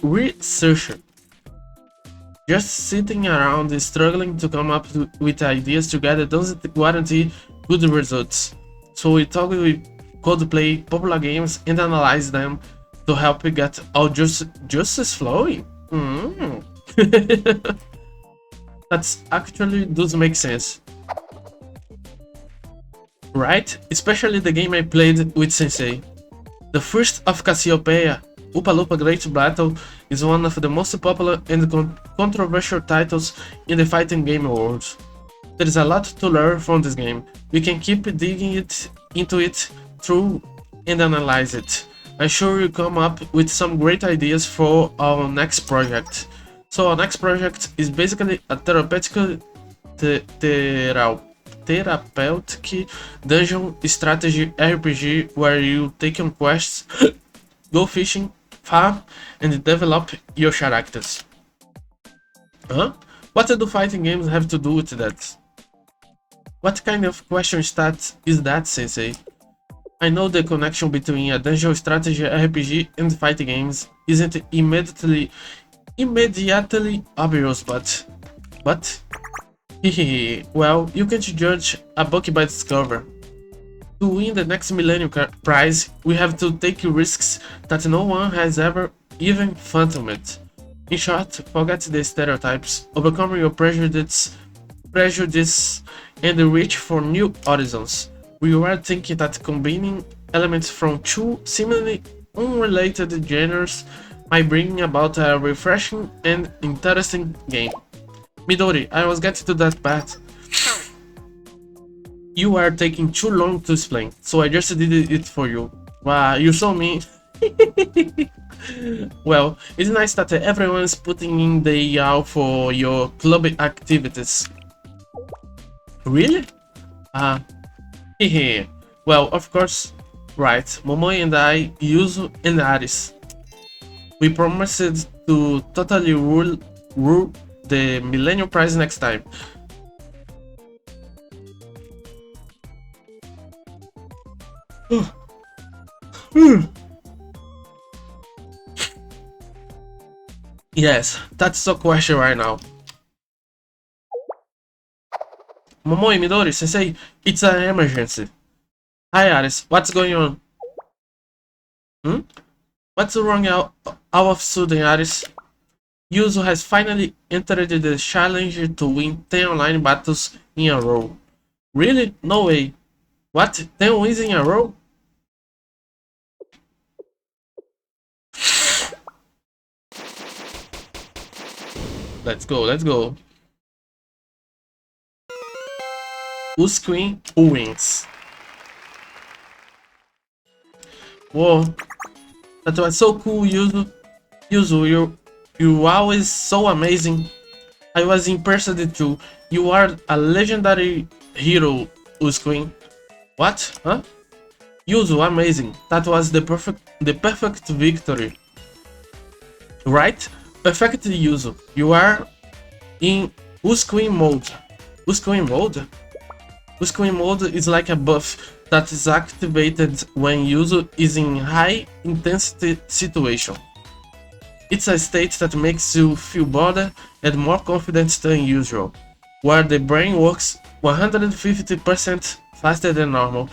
Researcher. Just sitting around and struggling to come up with ideas together doesn't guarantee good results. So we talked with Codeplay, popular games, and analyze them to help get our justice flowing. That's actually does make sense. Right? Especially the game I played with Sensei. The first of Cassiopeia, Upa Great Battle, is one of the most popular and controversial titles in the fighting game world. There is a lot to learn from this game. We can keep digging into it through and analyze it. I'm sure you'll come up with some great ideas for our next project. So our next project is basically a therapeutic dungeon strategy RPG where you take on quests, go fishing, farm, and develop your characters. Huh? What do fighting games have to do with that? What kind of question is that, Sensei? I know the connection between a dungeon strategy RPG and fighting games isn't immediately obvious, but hehehe, well, you can't judge a book by its cover. To win the next Millennium Prize, we have to take risks that no one has ever even fathomed. In short, forget the stereotypes, overcome your prejudice, and reach for new horizons. We were thinking that combining elements from two seemingly unrelated genres might bring about a refreshing and interesting game. Midori, I was getting to that part. You are taking too long to explain, so I just did it for you. Wow, you saw me. Well, it's nice that everyone's putting in the hour for your club activities. Really? Hehe. Well, of course, right. Momoe and I, Yuzu and Aris. We promised to totally rule the Millennium Prize next time. Yes, that's the question right now. Momoe, Midori, Sensei, it's an emergency. Hi Aris, what's going on? What's wrong out of sudden, Aris? Yuzu has finally entered the challenge to win 10 online battles in a row. Really? No way. What? 10 wins in a row? Let's go, let's go. Who's queen? Who wins? Whoa. That was so cool, Yuzu. Yuzu, you're always so amazing. I was impressed too. You are a legendary hero, Who's queen. What? Huh? Yuzu, amazing. That was the perfect victory. Right? Perfect, Yuzu. You are in Who's queen mode. Who's queen mode? Who's queen mode is like a buff that is activated when Yuzu is in high intensity situation. It's a state that makes you feel bolder and more confident than usual, where the brain works 150% faster than normal,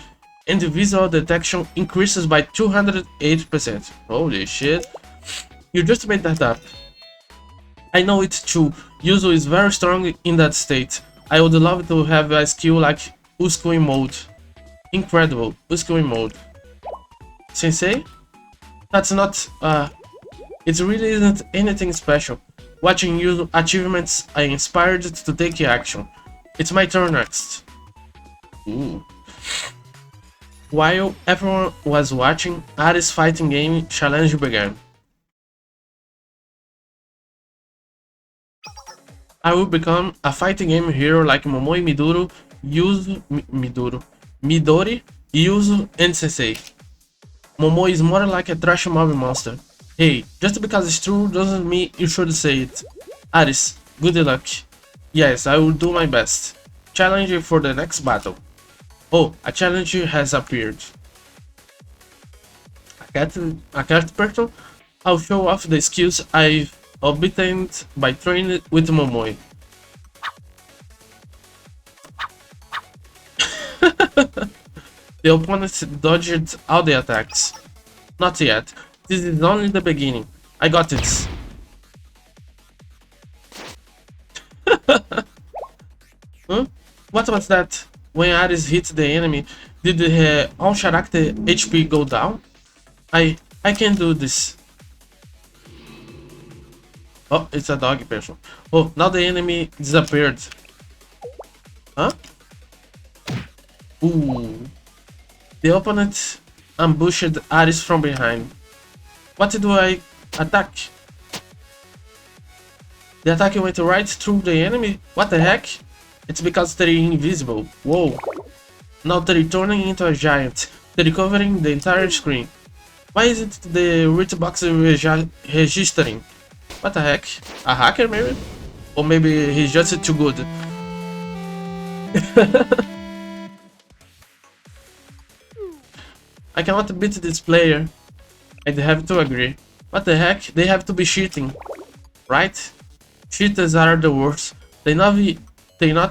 and the visual detection increases by 208%. Holy shit. You just made that up. I know it's true, Yuzu is very strong in that state. I would love to have a skill like Usui mode. Incredible, Usui mode. Sensei? That's not, it really isn't anything special. Watching Yuzu achievements, I inspired to take action. It's my turn next. Ooh. While everyone was watching, Aris' fighting game challenge began. I will become a fighting game hero like Momoe, Midori, Yuzu, and Sensei. Momoe is more like a trash mob monster. Hey, just because it's true doesn't mean you should say it. Aris, good luck. Yes, I will do my best. Challenge for the next battle. Oh, a challenge has appeared. A cat person? I'll show off the skills I've obtained by training with Momoe. The opponent dodged all the attacks. Not yet. This is only the beginning. I got it. Huh? What was that? When Aris hit the enemy, did the all character HP go down? I can do this. Oh, it's a dog person. Oh, now the enemy disappeared. Huh? Ooh. The opponent ambushed Aris from behind. What do I attack? The attack went right through the enemy? What the heck? It's because they're invisible. Whoa. Now they're turning into a giant. They're covering the entire screen. Why isn't the red box registering? What the heck? A hacker maybe? Or maybe he's just too good. I cannot beat this player. I'd have to agree. What the heck? They have to be cheating, right? Cheaters are the worst. They not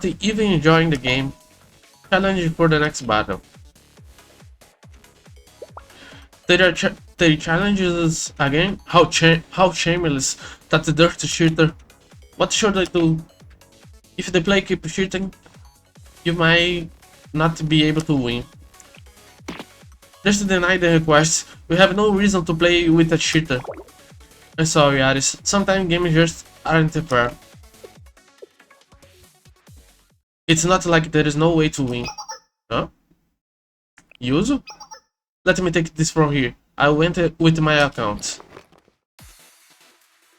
even enjoying the game. Challenge for the next battle. They challenges us again. How shameless! That's a dirty cheater. What should I do? If the player keep cheating, you might not be able to win. Just deny the request. We have no reason to play with a cheater. I'm sorry, Aris. Sometimes games just aren't fair. It's not like there is no way to win. Huh? Yuzu? Let me take this from here. I went with my account.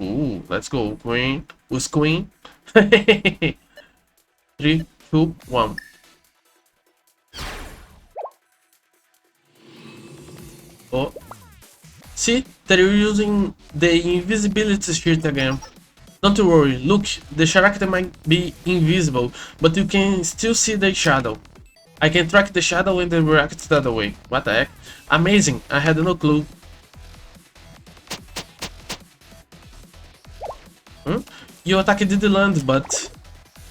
Ooh, let's go. Queen. Who's queen? 3, 2, 1. Oh. See? They're using the invisibility shield again. Don't worry, look, the character might be invisible, but you can still see the shadow. I can track the shadow and then react that way. What the heck? Amazing, I had no clue. Your attack did land, but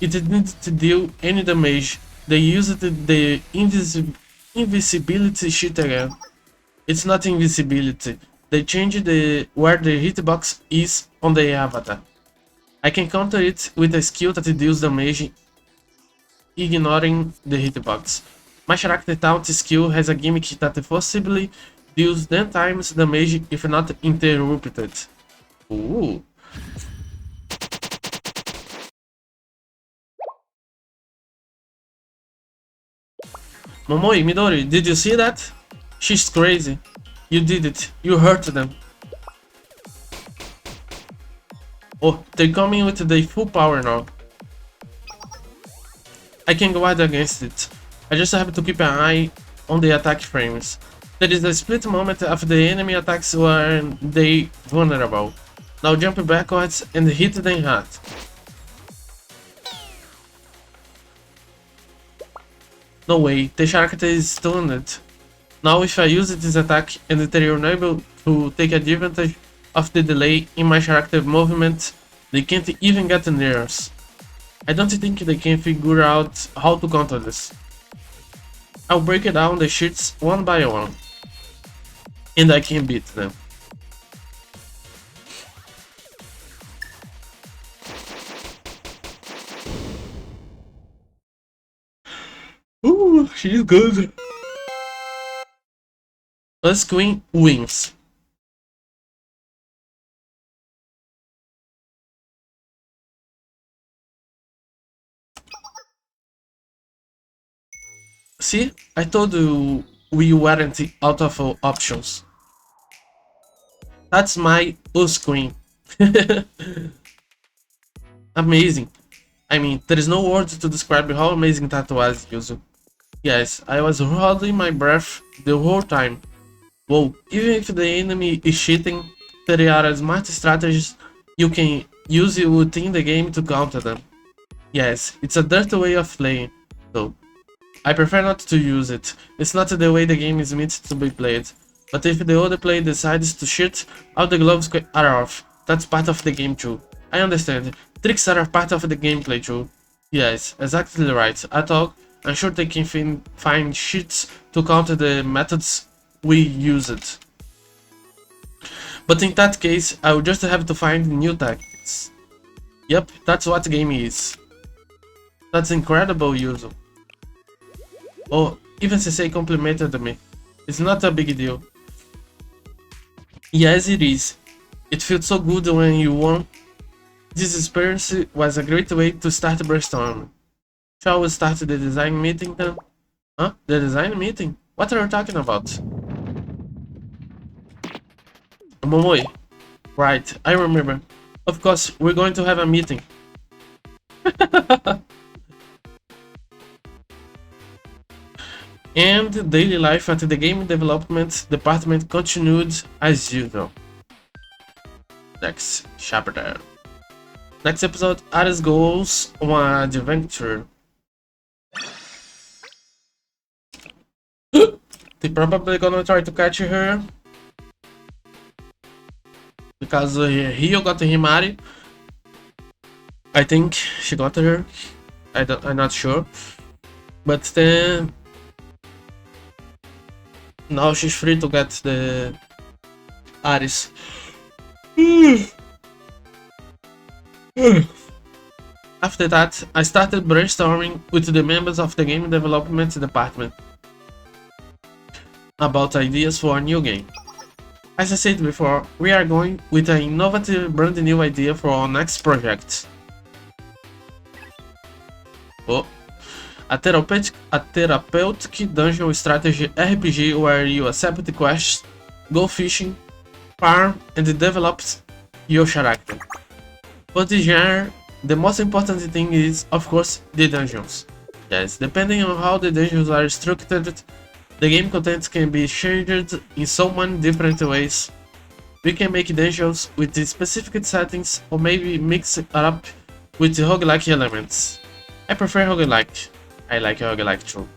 it didn't deal any damage. They used the invisibility sheet again. It's not invisibility. They changed where the hitbox is on the avatar. I can counter it with a skill that deals damage, ignoring the hitbox. My character taunt skill has a gimmick that possibly deals 10 times damage if not interrupted. Ooh. Momoi, Midori, did you see that? She's crazy. You did it. You hurt them. Oh, they're coming with the full power now. I can guard against it. I just have to keep an eye on the attack frames. There is a split moment after the enemy attacks where they vulnerable. Now jump backwards and hit them hard. No way, the character is stunned. Now if I use this attack and they are unable to take advantage of the delay in my character movement, they can't even get near us. I don't think they can figure out how to counter this. I'll break down the sheets one by one, and I can beat them. Ooh, she's good. Us Queen wins. See, I told you we weren't out of options. That's my Us Queen. Amazing. I mean, there is no words to describe how amazing that was, Yuzu. Yes, I was holding my breath the whole time. Whoa, even if the enemy is cheating, there are smart strategies you can use within the game to counter them. Yes, it's a dirty way of playing, though. I prefer not to use it. It's not the way the game is meant to be played. But if the other player decides to cheat, all the gloves are off. That's part of the game too. I understand. Tricks are part of the gameplay too. Yes, exactly right. I'm sure they can find cheats to counter the methods we used. But in that case, I will just have to find new tactics. Yep, that's what the game is. That's incredible, Yuzu. Oh, even Sensei complimented me. It's not a big deal. Yes, it is. It feels so good when you won. This experience was a great way to start brainstorming. Shall we start the design meeting then? Huh? The design meeting? What are you talking about? Momoi. Right, I remember. Of course, we're going to have a meeting. And daily life at the game development department continued as usual. Next chapter. Next episode, Ares goes on an adventure. They probably gonna try to catch her because Rio got Himari. I think she got her. I'm not sure, but then now she's free to get the Ares. After that, I started brainstorming with the members of the game development department about ideas for a new game. As I said before, we are going with an innovative brand new idea for our next project. Oh. A therapeutic dungeon strategy RPG where you accept quests, go fishing, farm, and develop your character. For this genre, the most important thing is, of course, the dungeons. Yes, depending on how the dungeons are structured, the game content can be changed in so many different ways. We can make dungeons with the specific settings or maybe mix it up with the roguelike elements. I prefer roguelike. I like roguelike too.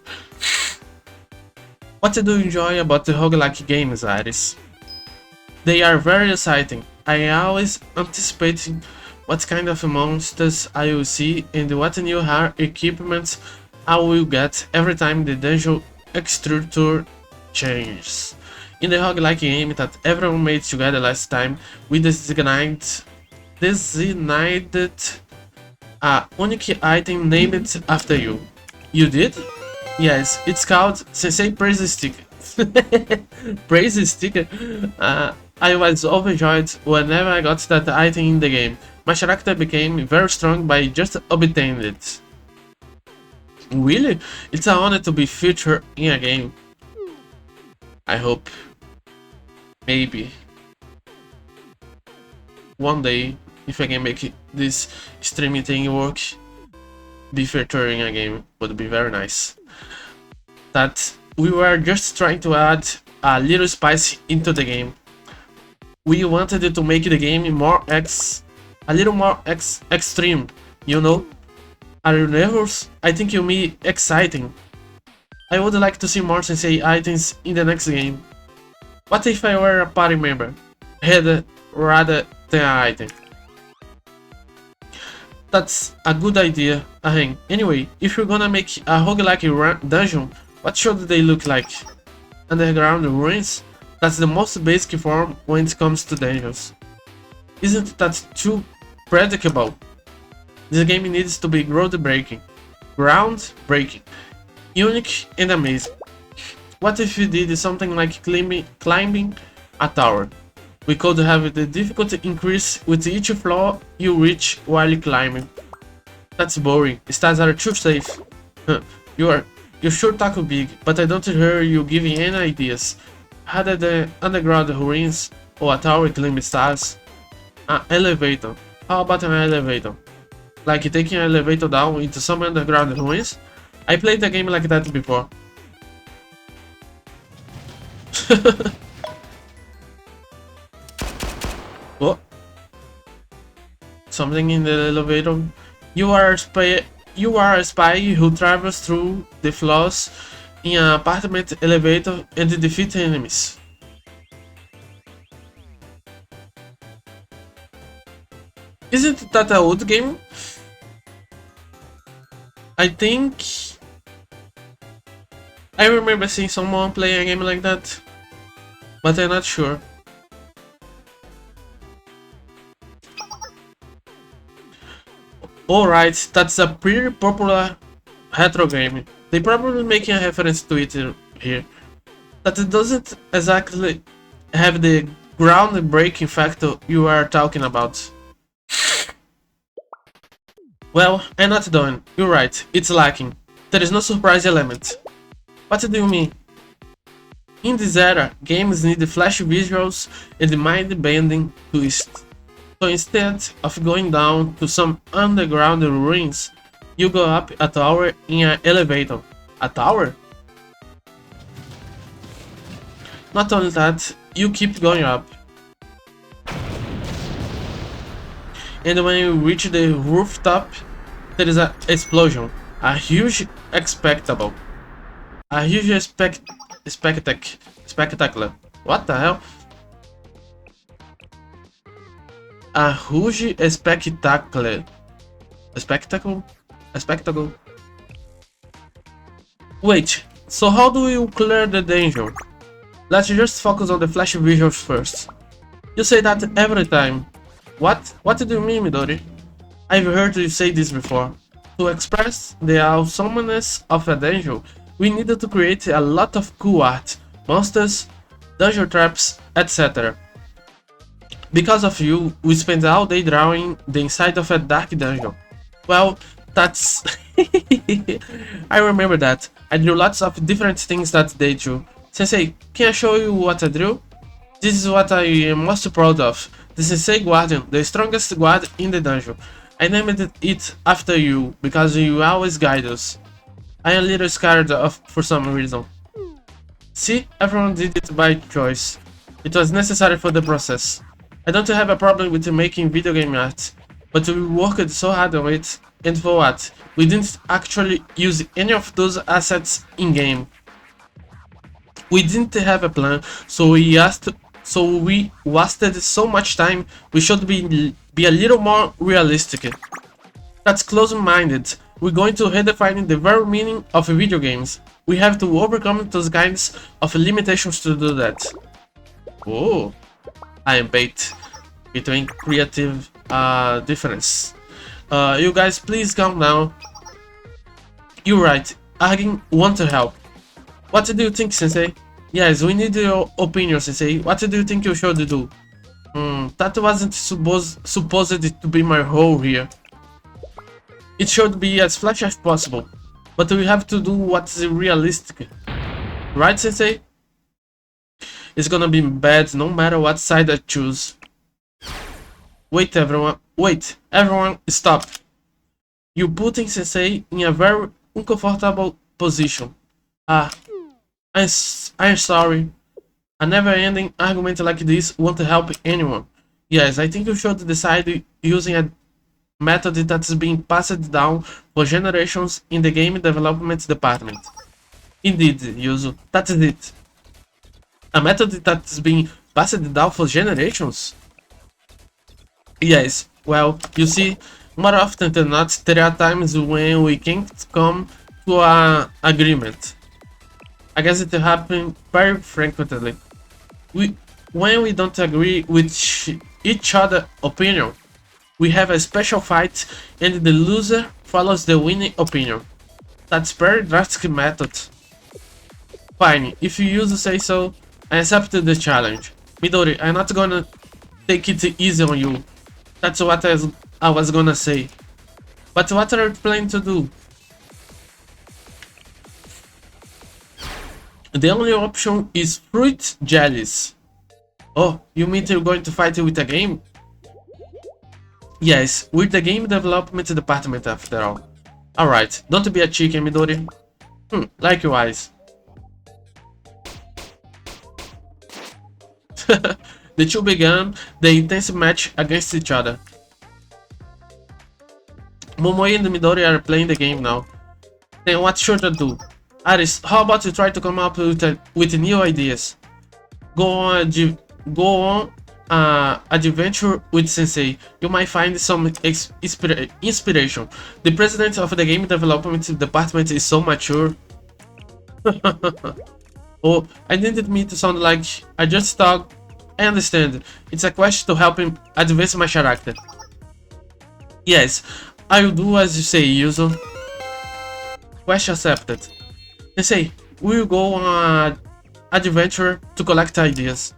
What do you enjoy about the roguelike games, Ares? They are very exciting. I am always anticipating what kind of monsters I will see and what new hard equipment I will get every time the dungeon structure changes. In the roguelike game that everyone made together last time, we designated a unique item named after you. You did? Yes, it's called Sensei Praise Sticker. Praise Sticker? I was overjoyed whenever I got that item in the game. My character became very strong by just obtaining it. Really? It's an honor to be featured in a game. I hope. Maybe. One day, if I can make this streaming thing work, be featured in a game would be very nice. That we were just trying to add a little spice into the game. We wanted to make the game a little more extreme, you know? Are you nervous? I think you mean exciting. I would like to see more Sensei items in the next game. What if I were a party member? Rather than an item. That's a good idea, Ahen. Anyway, if you're gonna make a roguelike dungeon, what should they look like? Underground ruins? That's the most basic form when it comes to dungeons. Isn't that too predictable? This game needs to be groundbreaking, unique and amazing. What if you did something like climbing a tower? We could have the difficulty increase with each floor you reach while climbing. That's boring. Stars are too safe. You sure tackle big, but I don't hear you giving any ideas. Either the underground ruins or a tower climbing stars. An elevator. How about an elevator? Like taking an elevator down into some underground ruins? I played a game like that before. Oh. Something in the elevator. You are a spy who travels through the floors in an apartment elevator and defeat enemies. Isn't that an old game? I think I remember seeing someone play a game like that, but I'm not sure. Alright, that's a pretty popular retro game. They probably making a reference to it here. That it doesn't exactly have the groundbreaking factor you are talking about. Well, I'm not done. You're right, it's lacking. There is no surprise element. What do you mean? In this era, games need flash visuals and mind-bending twists. So instead of going down to some underground ruins, you go up a tower in an elevator. A tower? Not only that, you keep going up. and when you reach the rooftop, there is an explosion. A huge spectacle. A huge spectacular. What the hell? A huge spectacular. A spectacle? A spectacle? Wait, so how do you clear the danger? Let's just focus on the flash visuals first. You say that every time. What? What do you mean, Midori? I've heard you say this before. To express the awesomeness of a dungeon, we needed to create a lot of cool art, monsters, dungeon traps, etc. Because of you, we spent all day drawing the inside of a dark dungeon. Well, that's... I remember that. I drew lots of different things that day too. Sensei, can I show you what I drew? This is what I am most proud of. The Sensei Guardian, the strongest guard in the dungeon. I named it after you, because you always guide us. I am a little scared for some reason. See, everyone did it by choice. It was necessary for the process. I don't have a problem with making video game art, but we worked so hard on it, and for what? We didn't actually use any of those assets in-game. We didn't have a plan, so we wasted so much time. We should be a little more realistic. That's close-minded. We're going to redefine the very meaning of video games. We have to overcome those kinds of limitations to do that. Oh, I am bait between creative difference. You guys, please calm down. You're right. Agin want to help. What do you think, Sensei? Yes, we need your opinion, Sensei. What do you think you should do? That wasn't supposed to be my role here. It should be as flash as possible, but we have to do what's realistic. Right, Sensei? It's gonna be bad no matter what side I choose. Wait, everyone. Wait, everyone, stop. You're putting Sensei in a very uncomfortable position. I'm sorry. A never-ending argument like this won't help anyone. Yes, I think you should decide using a method that's being passed down for generations in the game development department. Indeed, Yuzu, that's it. A method that's being passed down for generations? Yes, well, you see, more often than not, there are times when we can't come to an agreement. I guess it happens very frequently. When we don't agree with each other's opinion, we have a special fight and the loser follows the winning opinion. That's very drastic method. Fine, if you say so, I accept the challenge. Midori, I'm not gonna take it easy on you. That's what I was gonna say. But what are you planning to do? The only option is fruit jellies. Oh, you mean you're going to fight with a game? Yes, with the game development department after all. Alright, don't be a chicken, Midori. Likewise. The two began the intense match against each other. Momoe and Midori are playing the game now. Then what should I do? Aris, how about you try to come up with new ideas? Go on adventure with Sensei. You might find some inspiration. The president of the game development department is so mature. Oh, I didn't mean to sound like I just thought. I understand. It's a question to help him advance my character. Yes, I will do as you say, Yuzo. Question accepted. Sensei, we will go on an adventure to collect ideas.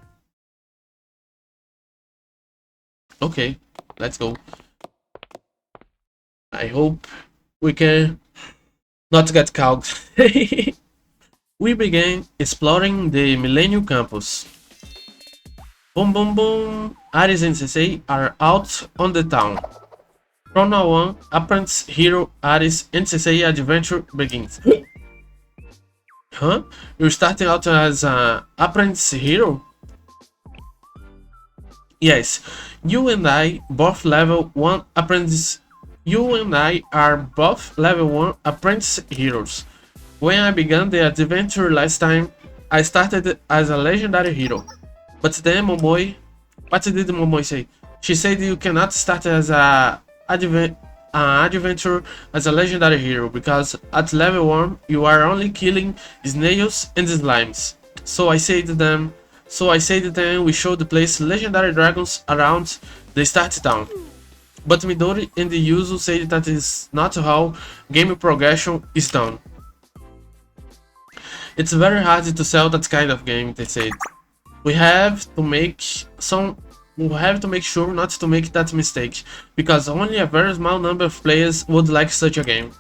Okay, let's go. I hope we can not get caught. We began exploring the Millennium Campus. Boom boom boom, Aris and Sensei are out on the town. From now on, apprentice hero Aris and Sensei adventure begins. Huh? You're starting out as an apprentice hero? Yes, you and I both level 1 apprentice. You and I are both level 1 apprentice heroes. When I began the adventure last time, I started as a legendary hero. But then Momoy... What did Momoy say? She said you cannot start as an adventure as a legendary hero, because at level 1 you are only killing snails and slimes. So I said to them we should place legendary dragons around the start town. But Midori and Yuzu said that is not how game progression is done. It's very hard to sell that kind of game, they said. We have to make sure not to make that mistake, because only a very small number of players would like such a game.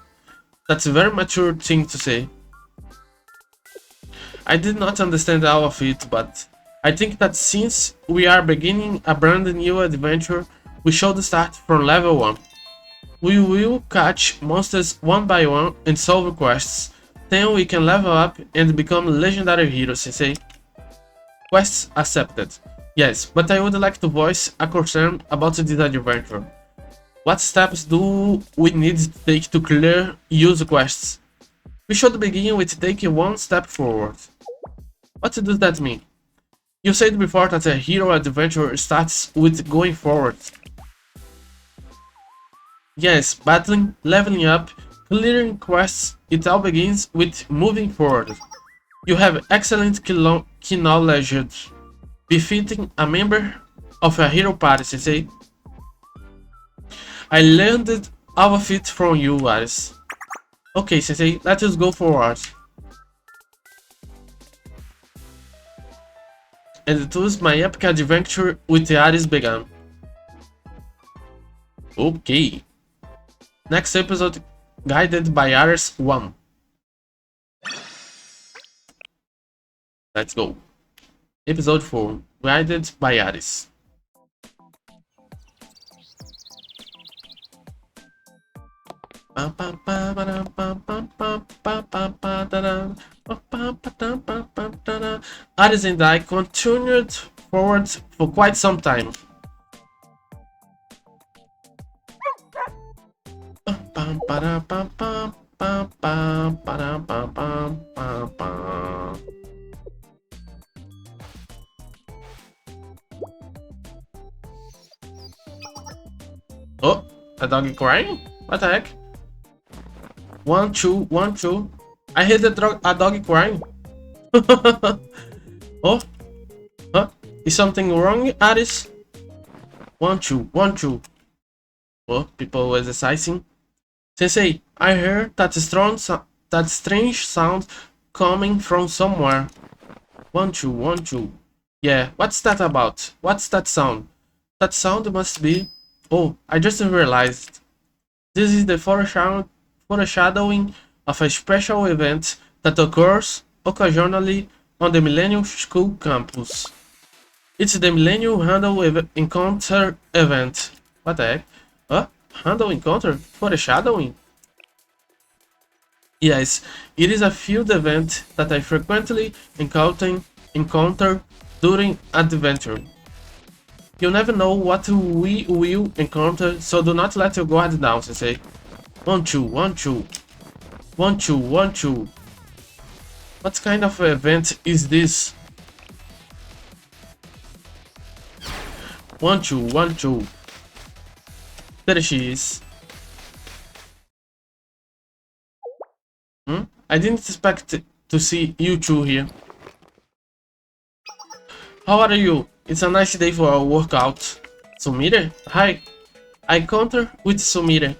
That's a very mature thing to say. I did not understand all of it, but I think that since we are beginning a brand new adventure, we should start from level 1. We will catch monsters one by one and solve quests. Then we can level up and become legendary heroes, Sensei. Quests accepted. Yes, but I would like to voice a concern about this adventure. What steps do we need to take to clear use quests? We should begin with taking one step forward. What does that mean? You said before that a hero adventure starts with going forward. Yes, battling, leveling up, clearing quests, it all begins with moving forward. You have excellent knowledge, befitting a member of a hero party, Sensei. I learned all of it from you, Aris. Okay, Sensei, let us go forward. And thus my epic adventure with Aris began. Okay. Next episode, guided by Aris 1. Let's go. Episode 4, guided by Aris. Aris and I continued forward for quite some time. Oh, a doggy crying? What the heck? 1, 2, 1, 2. I heard a doggy crying. Oh, huh? Is something wrong, Aris? 1, 2, 1, 2. Oh, people exercising. Sensei, I heard that strange sound coming from somewhere. 1, 2, 1, 2. Yeah, what's that about? What's that sound? That sound must be... Oh, I just realized. This is the foreshadowing of a special event that occurs occasionally on the Millennium School campus. It's the Millennium Handle Encounter event. What the heck? Huh? Handle Encounter? Foreshadowing? Yes, it is a field event that I frequently encounter during adventure. You never know what we will encounter, so do not let your guard down, Sensei. 1, 2, 1, 2. 1, 2, 1, 2. What kind of event is this? 1, 2, 1, 2. There she is. I didn't expect to see you two here. How are you? It's a nice day for a workout. Sumire? Hi. I encounter with Sumire.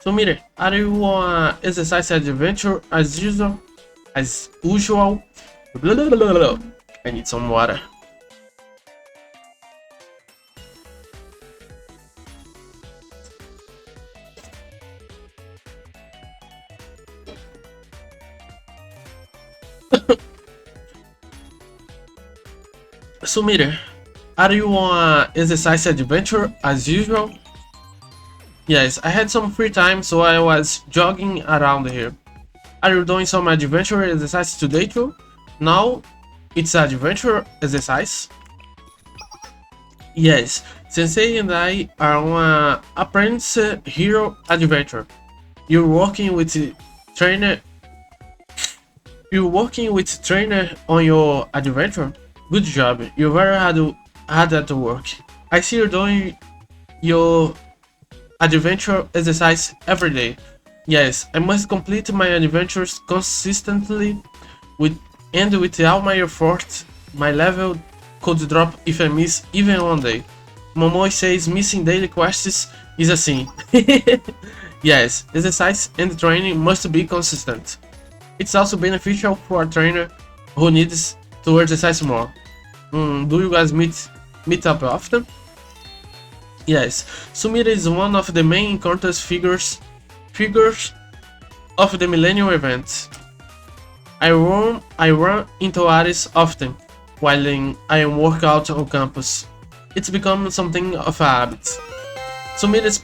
Sumire, are you on exercise adventure as usual? As usual? Blah, blah, blah, blah. I need some water. Sumire, are you on exercise adventure as usual? Yes, I had some free time, so I was jogging around here. Are you doing some adventure exercise today too? Now it's adventure exercise. Yes, Sensei and I are on a apprentice hero adventure. You're working with trainer. You're working with trainer on your adventure. Good job. You're very hard at work. I see you're doing your adventure exercise every day. Yes, I must complete my adventures consistently with all my effort. My level could drop if I miss even one day. Momoy says missing daily quests is a sin. Yes, exercise and training must be consistent. It's also beneficial for a trainer who needs to exercise more. Do you guys meet up often? Yes, Sumire is one of the main encounters figures of the Millennium event. I run into Ares often while I am workout on campus. It's become something of a habit. Sumire's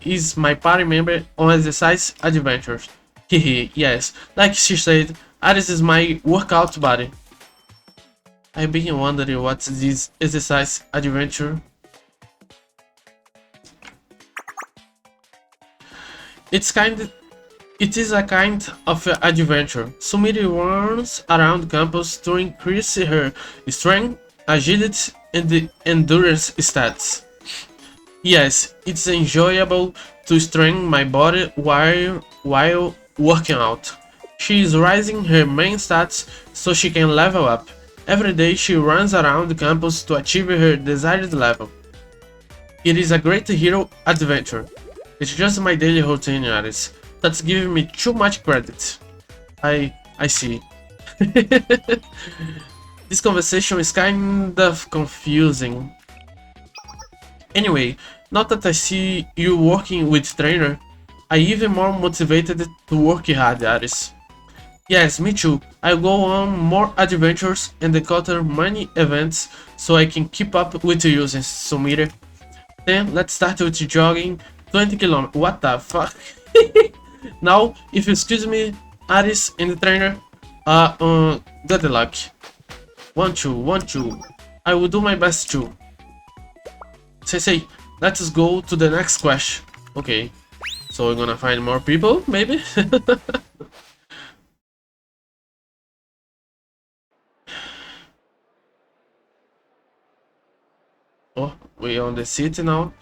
is my party member on exercise adventures. Hehe, yes, like she said, Ares is my workout buddy. I've been wondering what's this exercise adventure. It is a kind of adventure. Sumire runs around campus to increase her strength, agility, and endurance stats. Yes, it's enjoyable to strengthen my body while working out. She is raising her main stats so she can level up. Every day she runs around the campus to achieve her desired level. It is a great hero adventure. It's just my daily routine, Ares. That's giving me too much credit. I see. This conversation is kind of confusing. Anyway, now that I see you working with trainer, I'm even more motivated to work hard, Ares. Yes, me too. I go on more adventures and encounter many events so I can keep up with the users, Sumire. Then let's start with jogging 20 km. What the fuck? Now, if you excuse me, Aris and the trainer, good luck. 1-2. I will do my best too. Sensei, let's go to the next question. Okay, so we're gonna find more people, maybe? Oh, we're on the city now.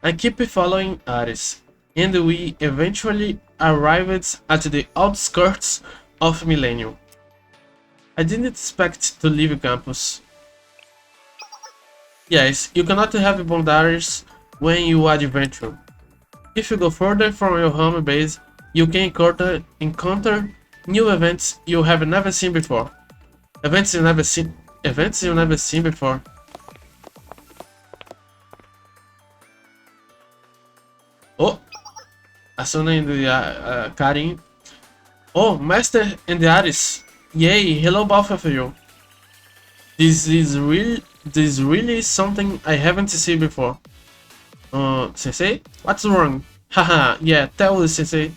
I keep following Ares, and we eventually arrived at the outskirts of Millennium. I didn't expect to leave campus. Yes, you cannot have boundaries when you adventure. If you go further from your home base, you can encounter new events you have never seen before. Events you never seen before. Oh, Asuna and the Karin. Oh, Master and the Aris. Yay, hello both of you. This is really something I haven't seen before. Sensei? What's wrong? Haha, yeah, tell me, Sensei.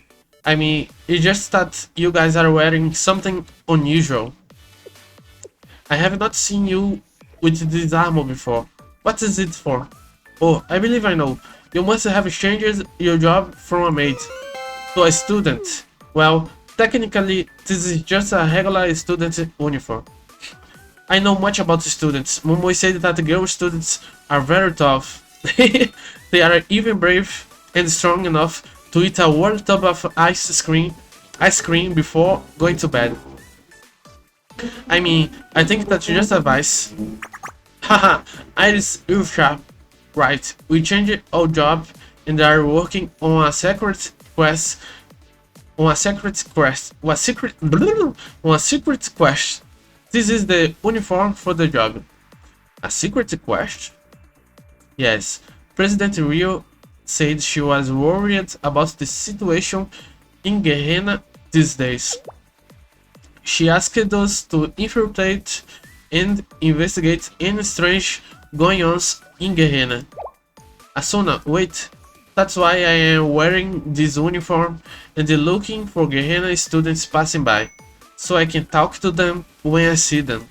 I mean, it's just that you guys are wearing something unusual. I have not seen you with this armor before. What is it for? Oh, I believe I know. You must have changed your job from a maid to a student. Well, technically, this is just a regular student uniform. I know much about students. Momoy said that girl students are very tough. They are even brave and strong enough to eat a whole tub of ice cream before going to bed. I mean, I think that's just advice. Haha, Iris Ursha. Right, we changed our job and are working on a secret quest. On a secret quest. This is the uniform for the job. A secret quest? Yes, President Rio said she was worried about the situation in Gehenna these days. She asked us to infiltrate and investigate any strange going-ons in Gehenna. Asuna, wait. That's why I am wearing this uniform and looking for Gehenna students passing by, so I can talk to them when I see them.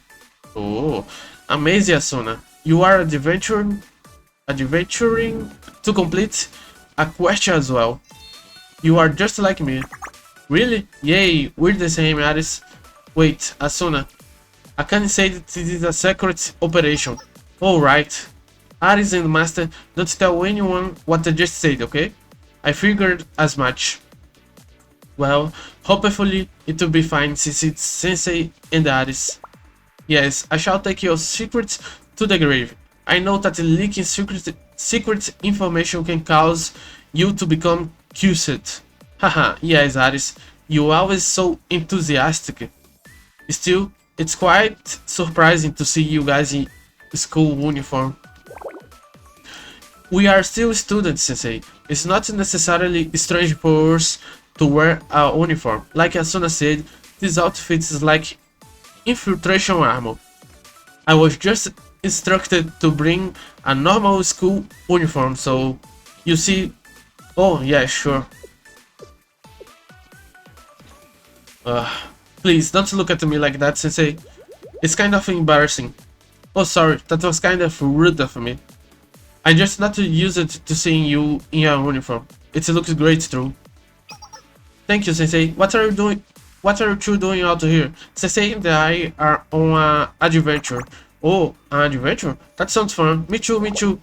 Oh, amazing, Asuna. You are adventuring to complete a quest as well. You are just like me. Really? Yay, we're the same, Aris. Wait, Asuna. I can't say that this is a secret operation. Alright. Aris and Master, don't tell anyone what I just said, okay? I figured as much. Well, hopefully it will be fine since it's Sensei and Aris. Yes, I shall take your secrets to the grave. I know that leaking secret information can cause you to become cursed. Haha, yes, Aris, you're always so enthusiastic. Still, it's quite surprising to see you guys in school uniform. We are still students, Sensei. It's not necessarily strange for us to wear a uniform. Like Asuna said, this outfit is like infiltration armor. I was just instructed to bring a normal school uniform, so you see. Oh yeah, sure. Please don't look at me like that, Sensei. It's kind of embarrassing. Oh sorry, that was kind of rude of me. I just not used to seeing you in a uniform. It looks great too. Thank you, Sensei. What are you doing? What are you two doing out here? Sensei and I are on an adventure. Oh, an adventure? That sounds fun. Me too, me too.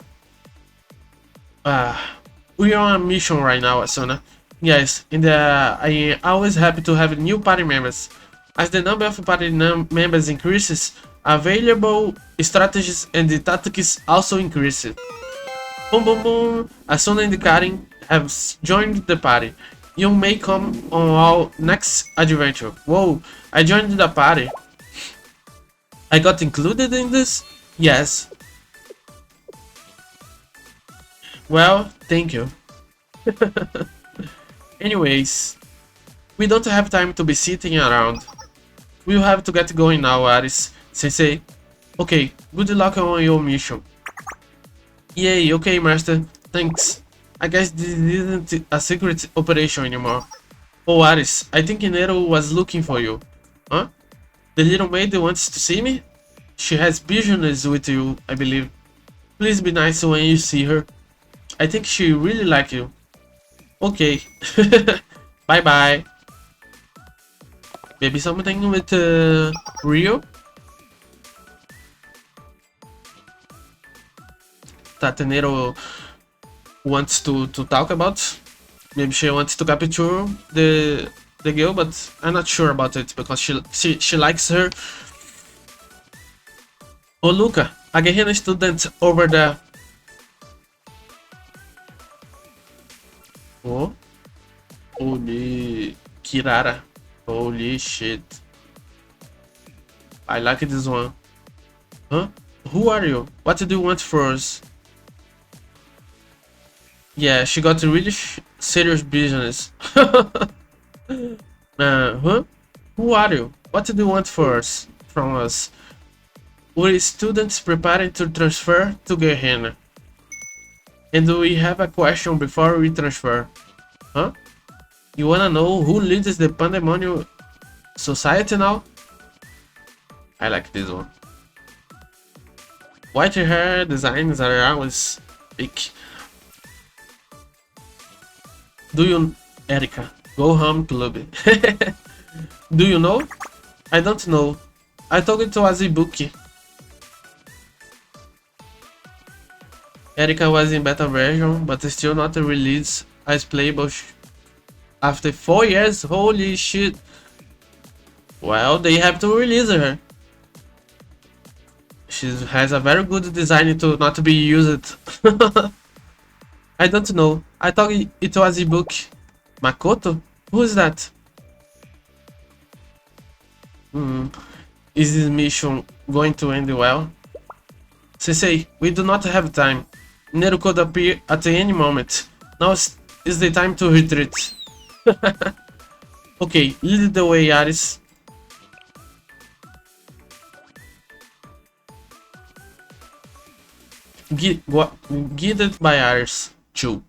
We are on a mission right now, Asuna. Yes, and I am always happy to have new party members. As the number of party members increases, available strategies and tactics also increase. Boom boom boom! Asuna and Karen have joined the party. You may come on our next adventure. Whoa, I joined the party. I got included in this? Yes. Well, thank you. Anyways, we don't have time to be sitting around. We'll have to get going now, Aris. Sensei. Okay, good luck on your mission. Yay, okay, Master. Thanks. I guess this isn't a secret operation anymore. Oh, Aris, I think Nero was looking for you. Huh? The little maid wants to see me? She has business with you, I believe. Please be nice when you see her. I think she really likes you. Okay. Bye bye. Maybe something with Rio? That Nero wants to talk about. Maybe she wants to capture the girl, but I'm not sure about it because she likes her. Oh, Luca, a guerrilla student over there. Oh, holy Kirara, holy shit. I like this one. Huh? Who are you? What do you want for us? Yeah, she got a really serious business. Huh? Who are you? What do you want for us? From us? We're students preparing to transfer to Gehenna. And we have a question before we transfer. Huh? You wanna know who leads the Pandemonium Society now? I like this one. White hair designs are always big. Do you, Erika? Go home club. Do you know? I don't know. I thought it was a book. Erika was in beta version, but still not released as playable after 4 years. Holy shit! Well, they have to release her. She has a very good design to not be used. I don't know. I thought it was a book. Makoto? Who is that? Is this mission going to end well? Sensei, we do not have time. Nero could appear at any moment. Now is the time to retreat. Okay, lead the way, Aris. Guided by Aris, too.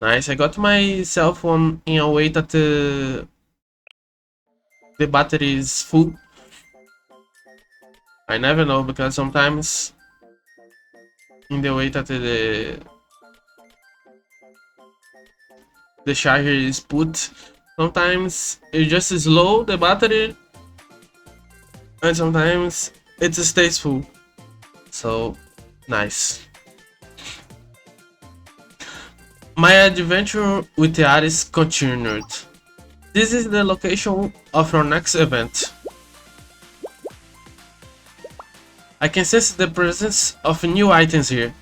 Nice, I got my cell phone in a way that the battery is full. I never know, because sometimes in the way that the charger is put, sometimes it just slow the battery, and sometimes it stays full. So nice. My adventure with the Ares continued. This is the location of our next event. I can sense the presence of new items here.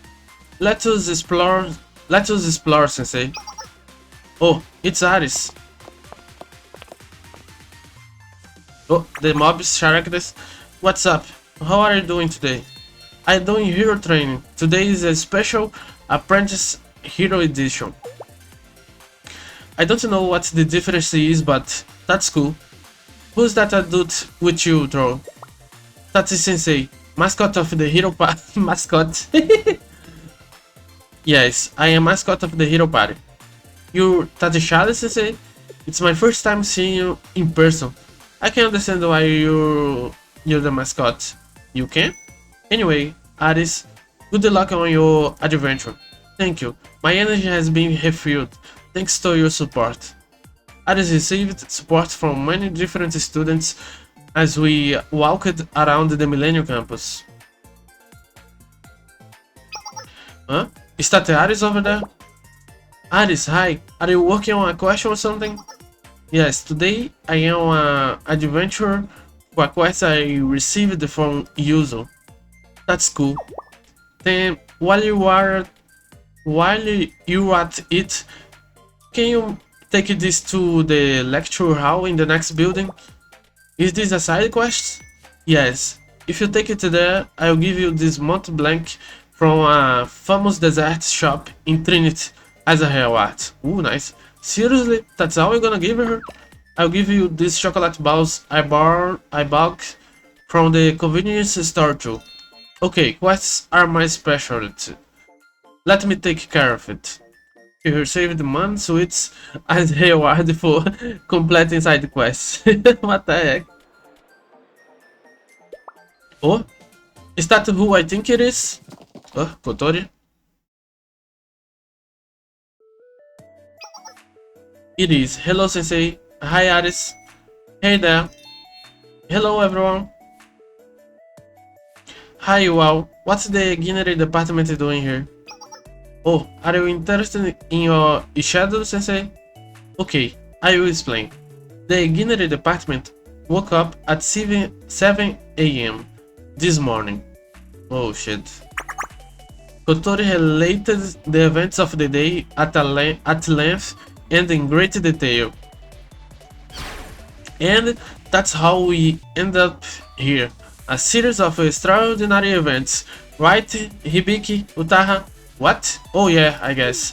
Let us explore, Sensei. Oh, it's Ares. Oh, the mob's characters. What's up? How are you doing today? I'm doing hero training. Today is a special apprentice hero edition. I don't know what the difference is, but that's cool. Who's that dude with you, Troll? That's Sensei, mascot of the hero mascot. Yes, I am mascot of the hero party. You're Tadishada, Sensei? It's my first time seeing you in person. I can understand why you're the mascot. You can? Anyway, Ares, good luck on your adventure. Thank you. My energy has been refilled, thanks to your support. Ares received support from many different students as we walked around the Millennium campus. Huh? Is that Ares over there? Ares, hi. Are you working on a question or something? Yes, today I am an adventurer for a quest I received from Yuzo. That's cool. Then, while you are at it, can you take this to the lecture hall in the next building? Is this a side quest? Yes. If you take it there, I'll give you this Mont Blanc from a famous dessert shop in Trinity as a reward. Ooh, nice. Seriously? That's all you're gonna give her? I'll give you these chocolate balls I bought from the convenience store too. Okay, quests are my specialty. Let me take care of it. You received man sweets as reward for completing side quests. What the heck? Oh, is that who I think it is? Oh, Kotori. It is. Hello, Sensei. Hi, Ares. Hey there. Hello, everyone. Hi, wow. What's the Ginnery department doing here? Oh, are you interested in your shadow, Sensei? Okay, I will explain. The Ginnery department woke up at 7 AM this morning. Oh shit. Kotori related the events of the day at length and in great detail. And that's how we end up here. A series of extraordinary events. Right, Hibiki, Utaha? What? Oh yeah, I guess.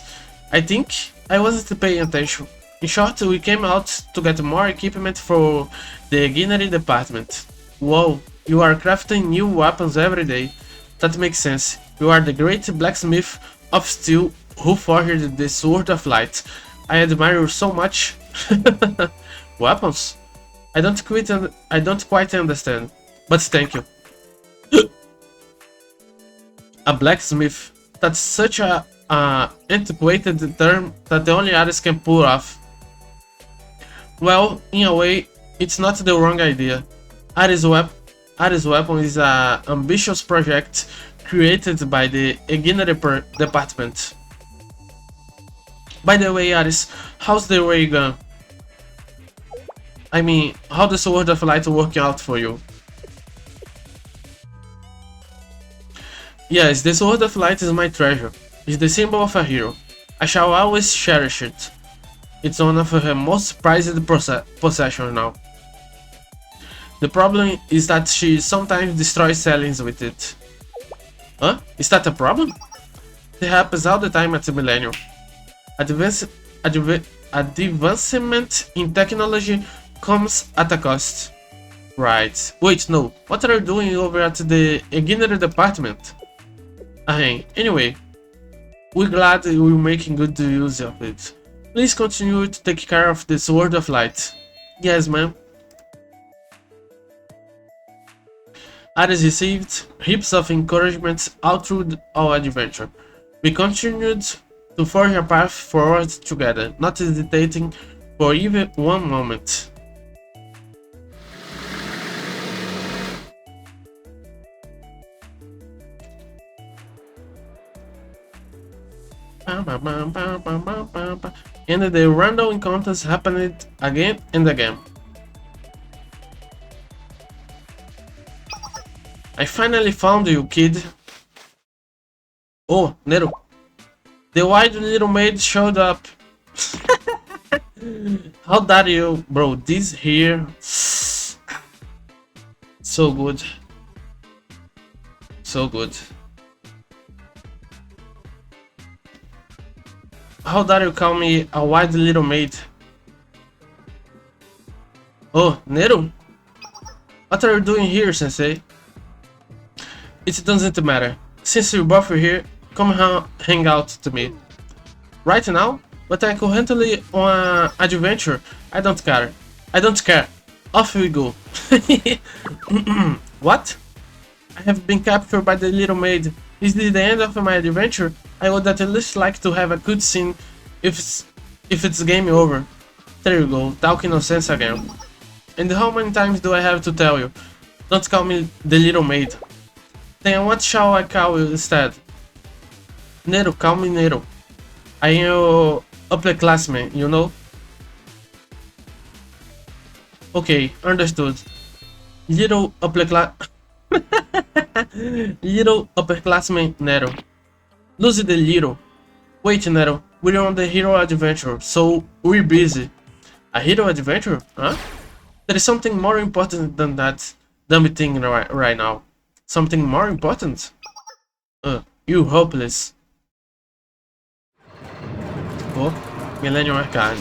I think I wasn't paying attention. In short, we came out to get more equipment for the Ginnery department. Whoa, you are crafting new weapons every day. That makes sense. You are the great blacksmith of steel who forged the Sword of Light. I admire you so much. Weapons? I don't quite understand, but thank you. A blacksmith? That's such a antiquated term that the only artist can pull off. Well, in a way, it's not the wrong idea. Ares Weapon is an ambitious project created by the Ginnery department. By the way, Ares, how's the ray gun? I mean, how the Sword of Light working out for you? Yes, the Sword of Light is my treasure. It's the symbol of a hero. I shall always cherish it. It's one of her most prized possessions now. The problem is that she sometimes destroys ceilings with it. Huh? Is that a problem? It happens all the time at the Millennium. Advancement in technology comes at a cost. Right. Wait, no. What are you doing over at the Ginnery department? Anyway, we're glad we're making good use of it. Please continue to take care of the Sword of Light. Yes, ma'am. Ares received heaps of encouragement all through our adventure. We continued to forge a path forward together, not hesitating for even one moment. And the random encounters happened again and again. I finally found you, kid. Oh, Nero. The white little maid showed up. How dare you, bro? This here. So good. So good. How dare you call me a white little maid? Oh, Nero? What are you doing here, sensei? It doesn't matter. Since you both are here, come hang out to me. Right now? But I'm currently on an adventure. I don't care. I don't care. Off we go. What? I have been captured by the little maid. Is this the end of my adventure? I would at least like to have a cutscene if it's game over. There you go, talking nonsense again. And how many times do I have to tell you? Don't call me the little maid. Then what shall I call you instead? Nero, call me Nero. I am your upperclassman, you know? Okay, understood. Little upperclassman Nero. Lose the little. Wait, Nero, we're on the hero adventure, so we're busy. A hero adventure? Huh? There is something more important than that dumb thing right now. Something more important? You hopeless. Oh, Millennium Arcane.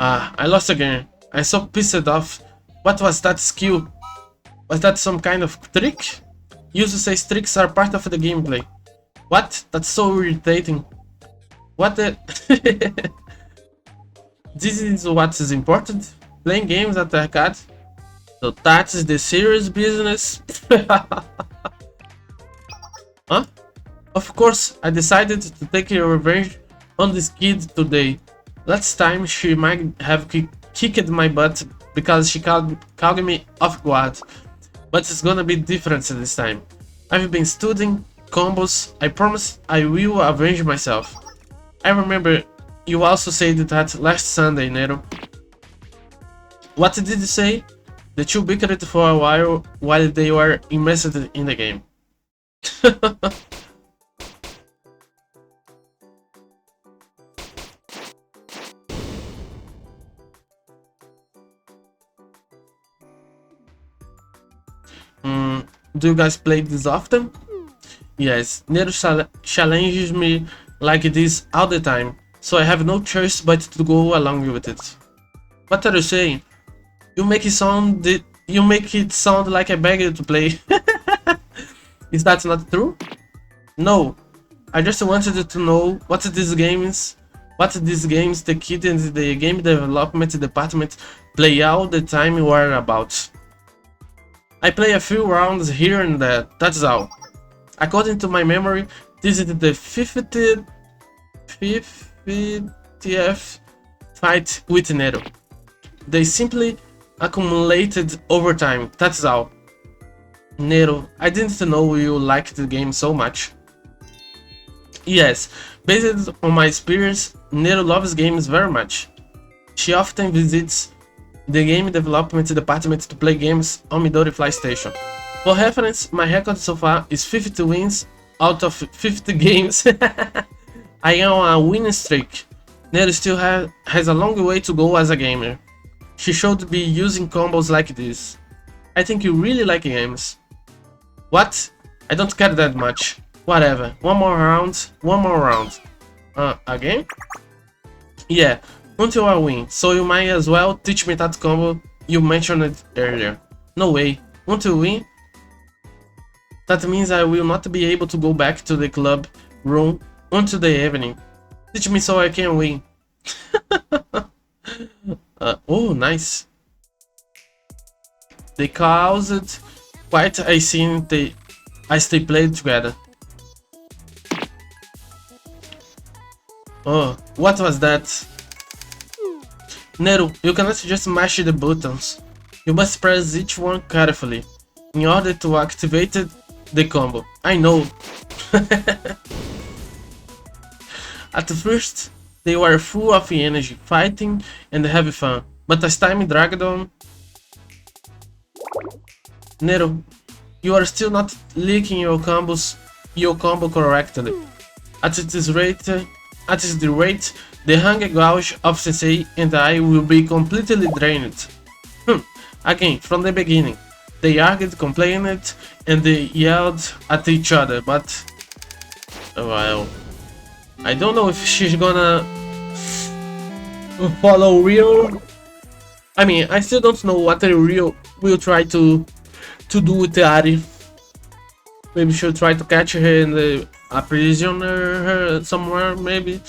Ah, I lost again. I'm so pissed off. What was that skill? Was that some kind of trick? User says tricks are part of the gameplay. What? That's so irritating. What the... This is what is important? Playing games at the arcade? So that is the serious business? Huh? Of course, I decided to take a revenge on this kid today. Last time she might have kicked my butt because she called me off guard. But it's gonna be different this time. I've been studying combos. I promise I will avenge myself. I remember you also said that last Sunday, Nero. What did you say? The two bickered for a while they were immersed in the game. Do you guys play this often? Yes, Nero challenges me like this all the time, so I have no choice but to go along with it. What are you saying? You make it sound like I beg you to play. Is that not true? No, I just wanted to know what these games the kid and the game development department play all the time were about. I play a few rounds here and there, that's all. According to my memory, this is the 50th fight with Nero. They simply accumulated over time, that's all. Nero, I didn't know you liked the game so much. Yes, based on my experience, Nero loves games very much. She often visits the game development department to play games on Midori Fly Station. For reference, my record so far is 50 wins out of 50 games. I am on a winning streak. Nero still has a long way to go as a gamer. She should be using combos like this. I think you really like games. What? I don't care that much. Whatever. One more round. Again? Yeah, until I win, so you might as well teach me that combo you mentioned earlier. No way. Until we win? That means I will not be able to go back to the club room until the evening. Teach me so I can win. Oh, nice. They caused quite a scene as they played together. Oh, what was that? Nero, you cannot just mash the buttons. You must press each one carefully in order to activate the combo. I know. At first, they were full of energy, fighting and having fun, but as time dragged on, Nero, you are still not leaking your combo correctly. At this rate, the hunger gauge of Sensei and I will be completely drained. Again, from the beginning, they argued, complained, and they yelled at each other, but well, I don't know if she's gonna follow Rio. I mean, I still don't know what Rio will try to do with Ari. Maybe she'll try to catch her and aprison her somewhere, maybe.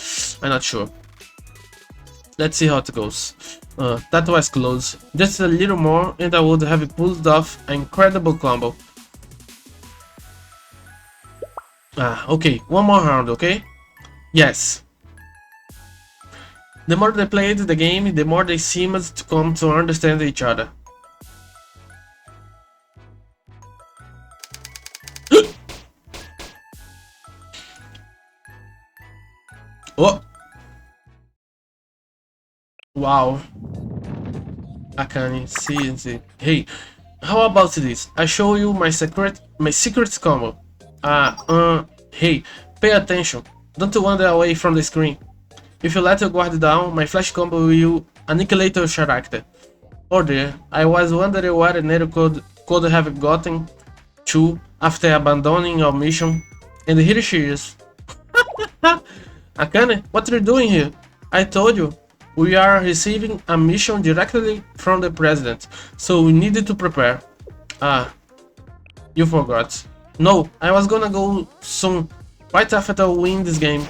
I'm not sure. Let's see how it goes. That was close. Just a little more and I would have pulled off an incredible combo. Okay, one more round, okay? Yes. The more they played the game, the more they seemed to come to understand each other. Oh! Wow. Akane, see. Hey, how about this? I show you my secret combo. Hey, pay attention. Don't wander away from the screen. If you let your guard down, my flash combo will annihilate your character. Oh dear, I was wondering where Nero could have gotten to after abandoning our mission. And here she is. Akane, what are you doing here? I told you, we are receiving a mission directly from the president, so we needed to prepare. You forgot. No, I was gonna go soon, right after we win this game.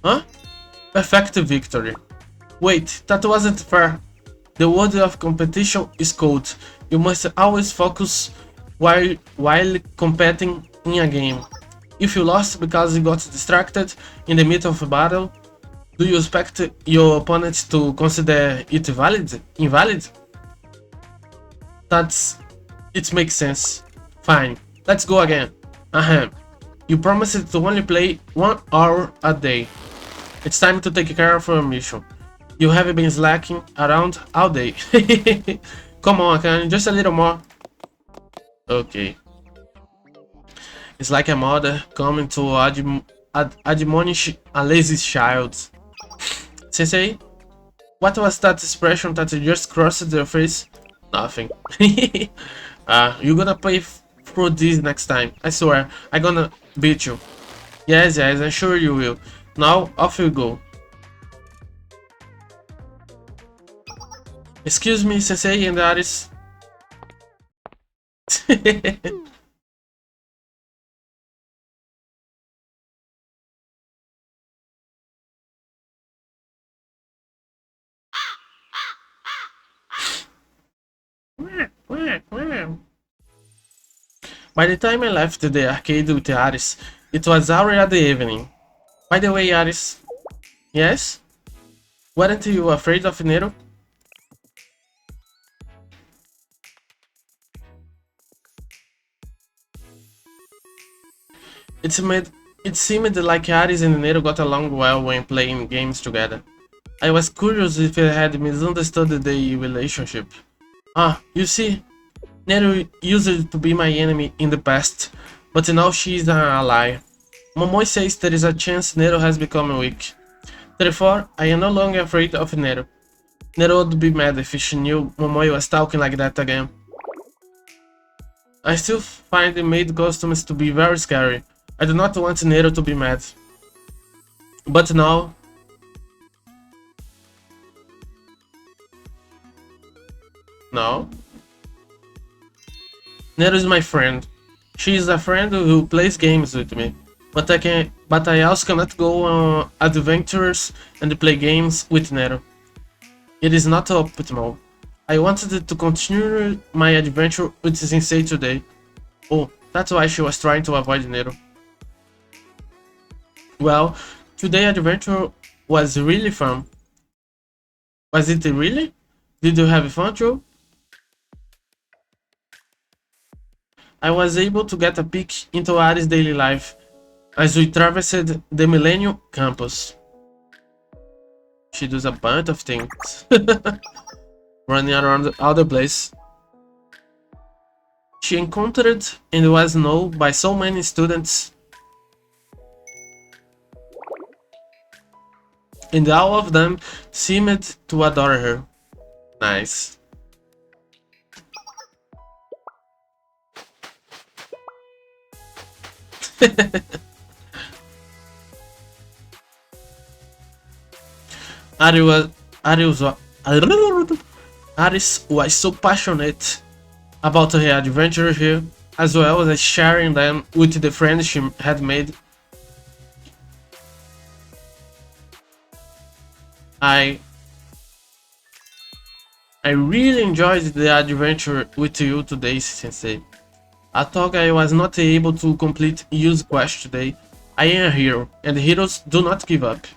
Huh? Perfect victory. Wait, that wasn't fair. The word of competition is cold. You must always focus while competing in a game. If you lost because you got distracted in the middle of a battle, do you expect your opponent to consider it invalid? It makes sense. Fine, let's go again. You promised to only play 1 hour a day. It's time to take care of your mission. You have been slacking around all day. Come on, Akane, just a little more. Okay. It's like a mother coming to admonish a lazy child. Sensei, what was that expression that just crossed your face? Nothing. You're gonna pay for this next time. I swear, I'm gonna beat you. Yes, I'm sure you will. Now, off you go. Excuse me, Sensei and Aris. By the time I left the arcade with Aris, it was already the evening. By the way, Aris. Yes? Weren't you afraid of Nero? It seemed like Aris and Nero got along well when playing games together. I was curious if I had misunderstood the relationship. You see, Nero used to be my enemy in the past, but now she's an ally. Momoy says there is a chance Nero has become weak. Therefore, I am no longer afraid of Nero. Nero would be mad if she knew Momoy was talking like that again. I still find the maid costumes to be very scary. I do not want Nero to be mad. But now... No? Nero is my friend. She is a friend who plays games with me. but I also cannot go on adventures and play games with Nero. It is not optimal. I wanted to continue my adventure with Sensei today. Oh, that's why she was trying to avoid Nero. Well, today's adventure was really fun. Was it really? Did you have fun, Joe? I was able to get a peek into Ari's daily life as we traversed the Millennium campus. She does a bunch of things. Running around all the place. She encountered and was known by so many students. And all of them seemed to adore her. Nice. Aris was so passionate about her adventure here, as well as sharing them with the friends she had made. I really enjoyed the adventure with you today, Sensei. I thought I was not able to complete use quest today. I am a hero, and heroes do not give up.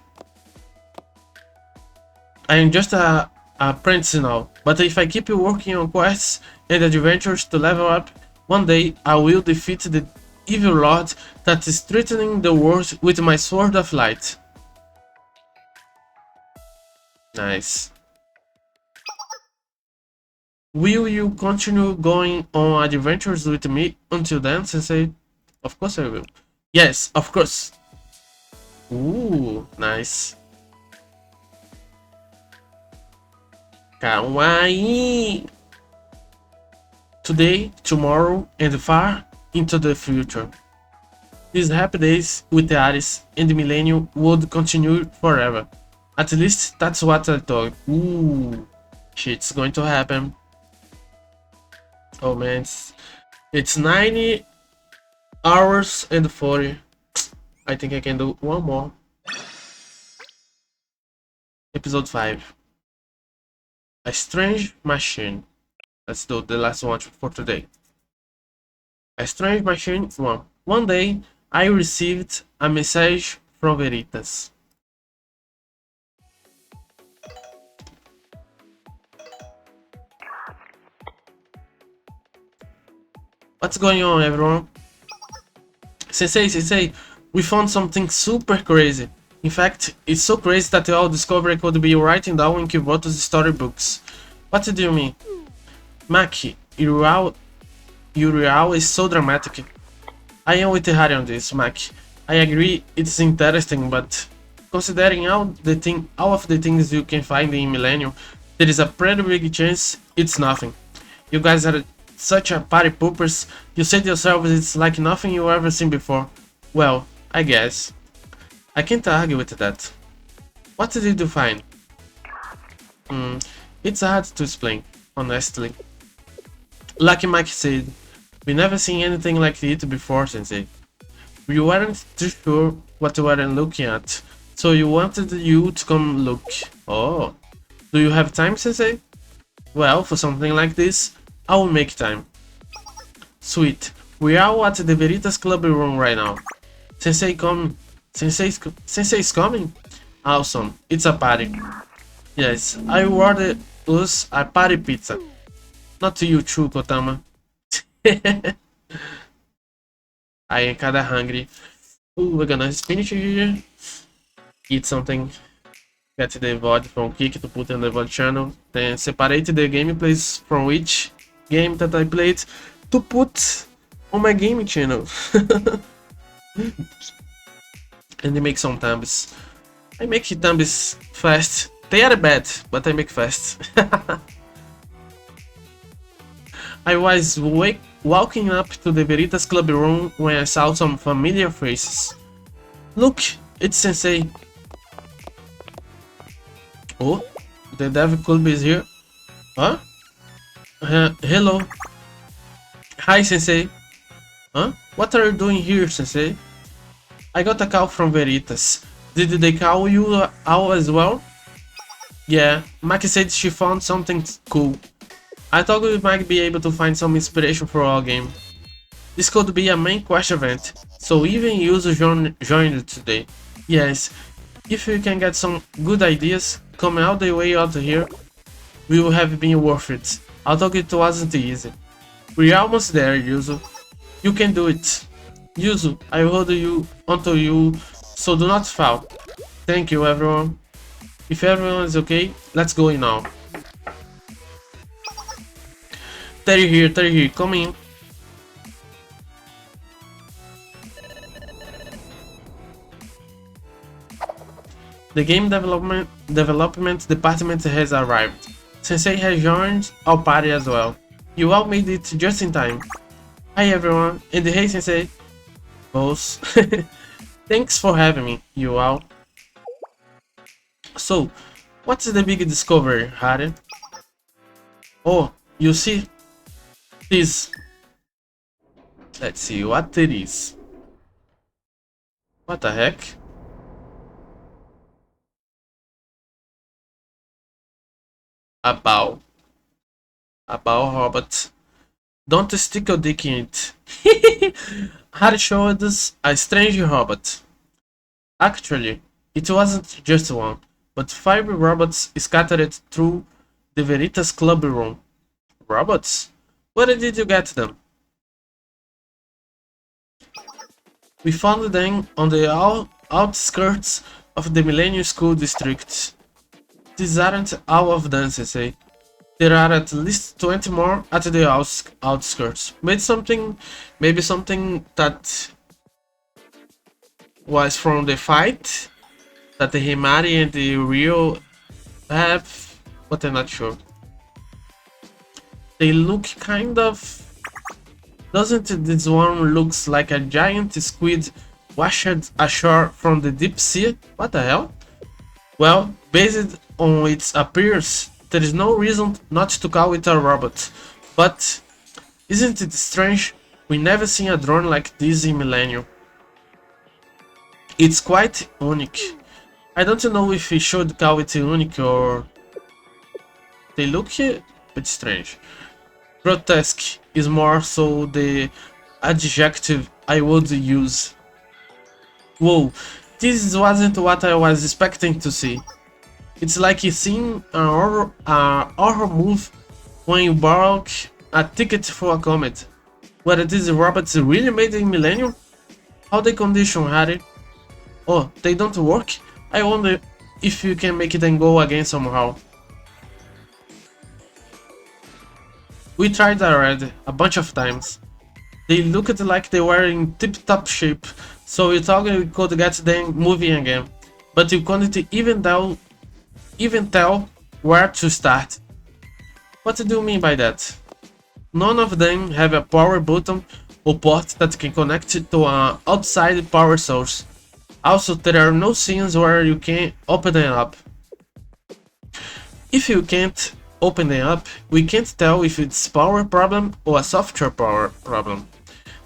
I am just a apprentice now, but if I keep working on quests and adventures to level up, one day I will defeat the evil lord that is threatening the world with my sword of light. Nice. Will you continue going on adventures with me until then, Sensei? Of course I will. Yes, of course. Ooh, nice. Kawaii! Today, tomorrow, and far into the future. These happy days with Aris and the Millennium would continue forever. At least that's what I thought. Ooh, shit's going to happen. Oh man, it's 90 hours and 40. I think I can do one more. Episode 5. A strange machine. Let's do the last one for today. A strange machine 1. One day, I received a message from Veritas. What's going on, everyone? Sensei, we found something super crazy. In fact, it's so crazy that our discovery could be writing down in Kiboto's storybooks. What do you mean? Maki, your real is so dramatic. I am with Harry on this, Maki. I agree it's interesting, but considering all of the things you can find in Millennium, there is a pretty big chance it's nothing. You guys are such a party poopers. You said yourselves it's like nothing you ever seen before. Well, I guess. I can't argue with that. What did you find? It's hard to explain, honestly. Like Mike said, we never seen anything like it before, Sensei. We weren't too sure what we were looking at, so you wanted you to come look. Oh, do you have time, Sensei? Well, for something like this, I will make time. Sweet. We are at the Veritas Club room right now. Sensei coming. Sensei's coming? Awesome. It's a party. Yes, I ordered us a party pizza. Not to you too, Kotama. I am kinda hungry. Ooh, we're gonna finish here. Eat something. Get the Vod from Kick to put on the Vod channel. Then separate the gameplays from each game that I played to put on my gaming channel. And they make some thumbs. I make thumbs fast. They are bad, but I make fast. I was walking up to the Veritas Club room when I saw some familiar faces. Look, it's Sensei. Oh, the Devil Club is here. Huh? Hello. Hi, Sensei. Huh? What are you doing here, Sensei? I got a call from Veritas. Did they call you out as well? Yeah, Maki said she found something cool. I thought we might be able to find some inspiration for our game. This could be a main quest event, so even user joined today. Yes, if we can get some good ideas coming all the way out here, we will have been worth it. I thought it wasn't easy. We're almost there, Yuzu. You can do it. Yuzu, I hold you onto you, so do not fall. Thank you, everyone. If everyone is okay, let's go in now. Terry here, come in. The game development department has arrived. Sensei has joined our party as well. You all made it just in time. Hi everyone, and hey Sensei. Boss. Thanks for having me, you all. So, what's the big discovery, Harry? Oh, you see? This. Let's see what it is. What the heck? A bow. A bow robot. Don't stick your dick in it. Harry showed us a strange robot. Actually, it wasn't just one, but 5 robots scattered through the Veritas club room. Robots? Where did you get them? We found them on the outskirts of the Millennium School District. These aren't all of them, Sensei. There are at least 20 more at the outskirts. Maybe something that was from the fight that the Himari and the Rio have, but I'm not sure. They look kind of... Doesn't this one looks like a giant squid washed ashore from the deep sea? What the hell? Well, based on its appearance, there is no reason not to call it a robot. But isn't it strange? We never seen a drone like this in Millennium. It's quite unique. I don't know if we should call it unique or... They look a bit strange. Grotesque is more so the adjective I would use. Whoa, this wasn't what I was expecting to see. It's like you seeing an horror move when you borrow a ticket for a comet. Were these robots really made in Millennium? How they condition, Harry? Oh, they don't work? I wonder if you can make them go again somehow. We tried already, a bunch of times. They looked like they were in tip-top shape, so we thought we could get them moving again. But you couldn't even tell where to start. What do you mean by that? None of them have a power button or port that can connect to an outside power source. Also, there are no scenes where you can open them up. If you can't open them up, we can't tell if it's a power problem or a software power problem.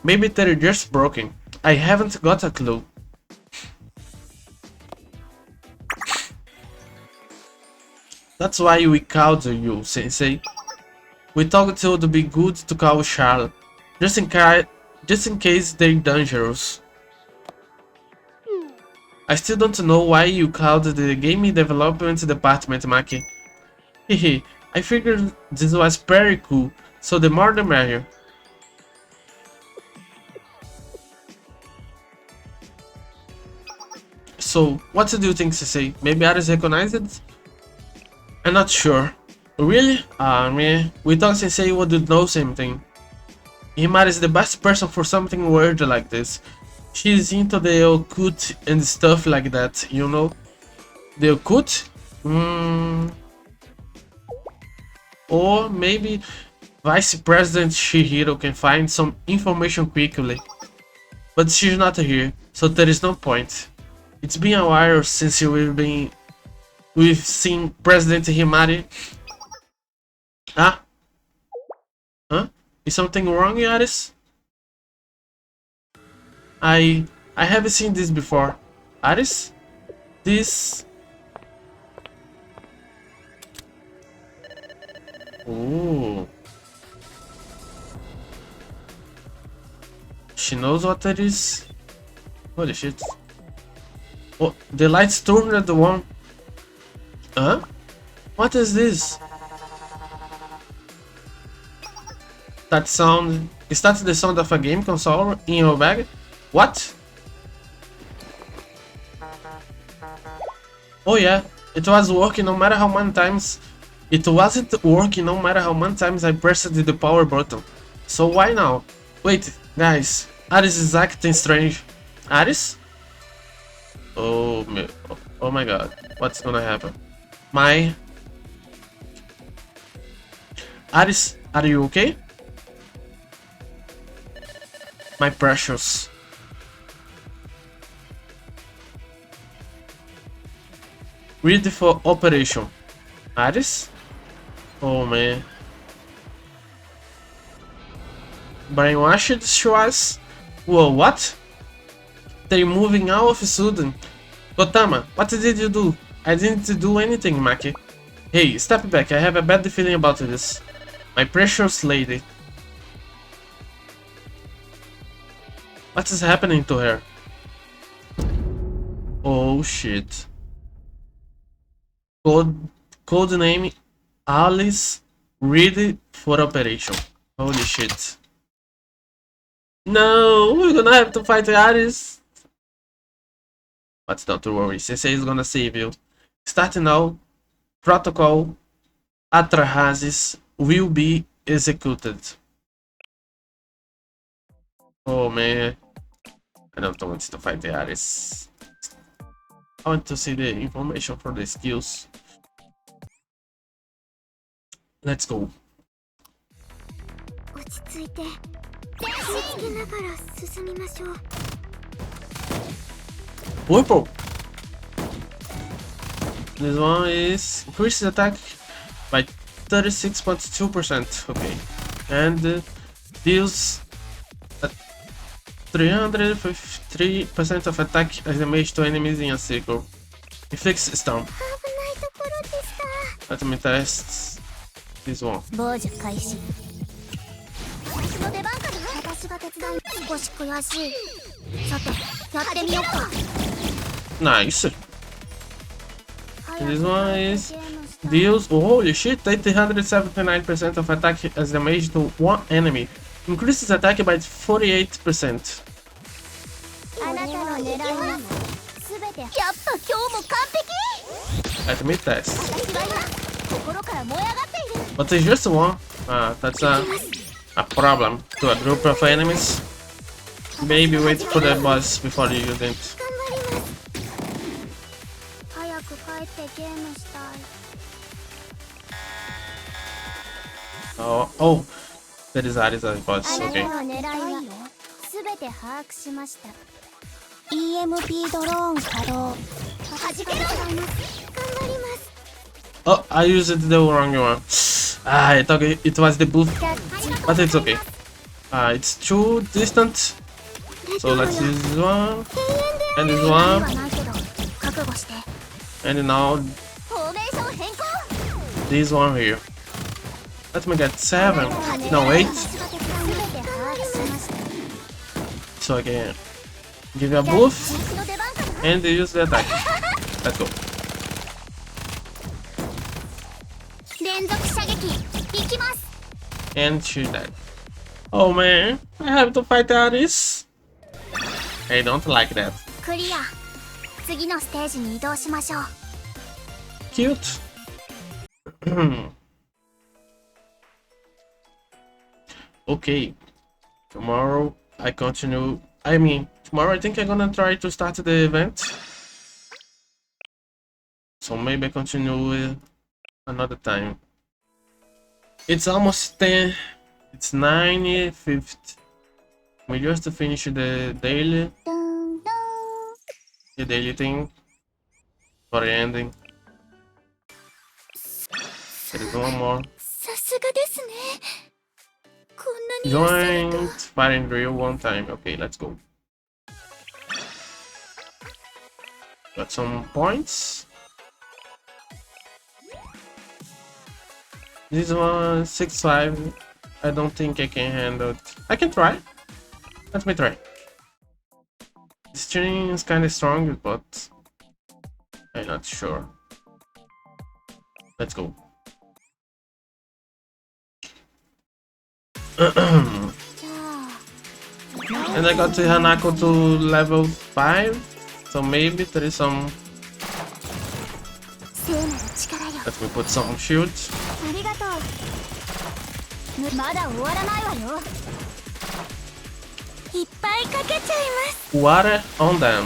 Maybe they're just broken. I haven't got a clue. That's why we called you, Sensei. We thought it would be good to call Charles, just in case they're dangerous. I still don't know why you called the gaming development department, Maki. Hehe, I figured this was very cool, so the more the merrier. So, what do you think, Sensei? Maybe others recognize it? I'm not sure. Really? Man, we thought Sensei would know something. Himari is the best person for something weird like this. She's into the occult and stuff like that, you know? The occult? Or maybe Vice President Shihiro can find some information quickly. But she's not here, so there is no point. It's been a while since we've seen President Himari. Huh? Is something wrong, Yaris? I I haven't seen this before. Aris? This... Ooh. She knows what that is. Holy shit. Oh, the lights turned on. Huh? What is this? That sound... Is that the sound of a game console in your bag? What? Oh yeah, it was working no matter how many times. It wasn't working no matter how many times I pressed the power button. So why now? Wait, guys, Aris is acting strange. Aris? Oh my god, what's gonna happen? Aris, are you okay? My precious. Ready for operation. Aris? Oh man. Brainwashed Schwarz? Whoa, what? They're moving out of a sudden. Gotama, what did you do? I didn't do anything, Maki. Hey, step back, I have a bad feeling about this. My precious lady. What is happening to her? Oh shit. Code name Alice, ready for operation. Holy shit. No, we're gonna have to fight Alice. But don't worry, Sensei is gonna save you. Starting now, protocol Atrahasis will be executed. Oh man, I don't want to fight the Alice. I want to see the information for the skills. Let's go. Purple. This one is increases attack by 36.2%. Okay, and deals 353% of attack as damage to enemies in a circle. Inflicts stun. Let me test this one. Nice. And this one is deals, oh, holy shit, 379% of attack as damage to one enemy. Increases attack by 48%. Let me test. But it's just one. That's a problem to a group of enemies. Maybe wait for the boss before you use it. Oh, there is Aris as boss. Okay. Oh, I used the wrong one. I thought it was the buff, but it's okay. It's too distant, so let's use this one and this one, and now this one here. Let me get 7, no 8, so I can give you a buff and use the attack. Let's go. And she died. Oh man, I have to fight Aris. I don't like that. Cute. Okay. Tomorrow I continue. Tomorrow I think I'm gonna try to start the event. So maybe I continue with another time. It's almost 10. It's 9:50. We just finish the daily thing for the ending. There is one more. Joint firing drill one time. Okay, let's go. Got some points. This one 6-5. I don't think I can handle it. I can try. Let me try. The string is kind of strong, but I'm not sure. Let's go. And I got the Hanako to level 5, so maybe there is some. Let me put some shields. Water on them.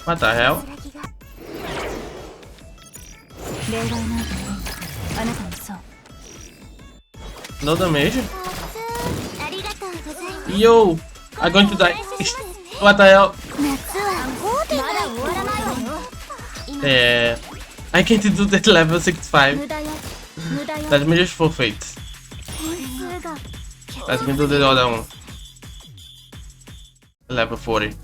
What the hell? No damage? Yo! I'm going to die. What the hell? Yeah. I can't do that level 65. Let me just forfeit. Let me do the other one. Level 40.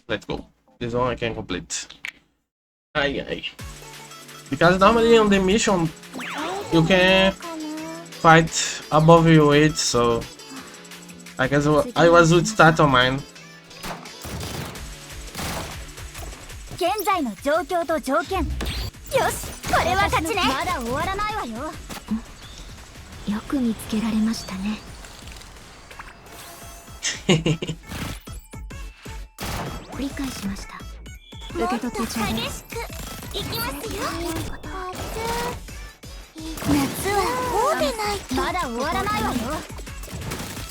Let's go. This one I can complete. Aye. Because normally on the mission you can fight above your weight, so I guess I was with stat on mine.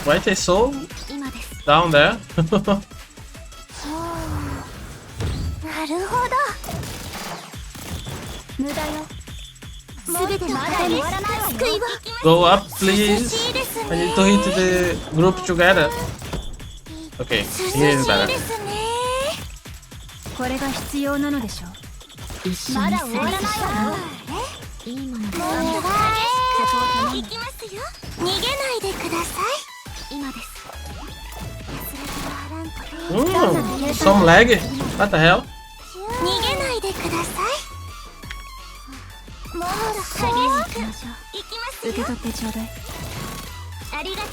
Why is it so down there? Go up, please. I need to hit the group together. Okay, here is better. Some lag. What the hell?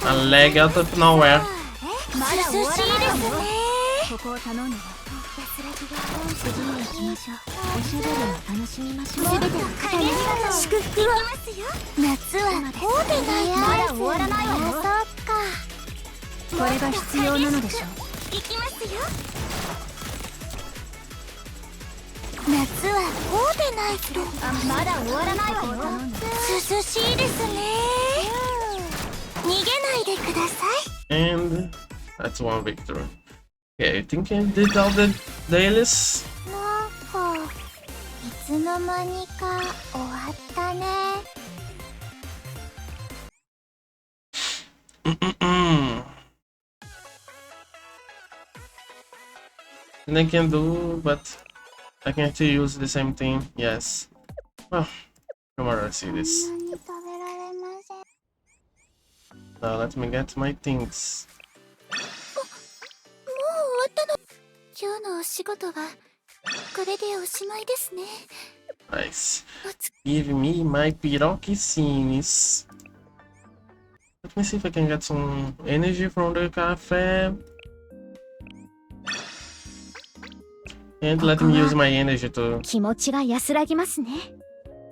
A lag out of nowhere. And that's one victory. Okay, I think I did all the dailies. And I can do, but I can still use the same thing. Yes. Well, tomorrow I see this. Now let me get my things. Nice. Give me my piroquicines. Let me see if I can get some energy from the cafe. And let me use my energy to...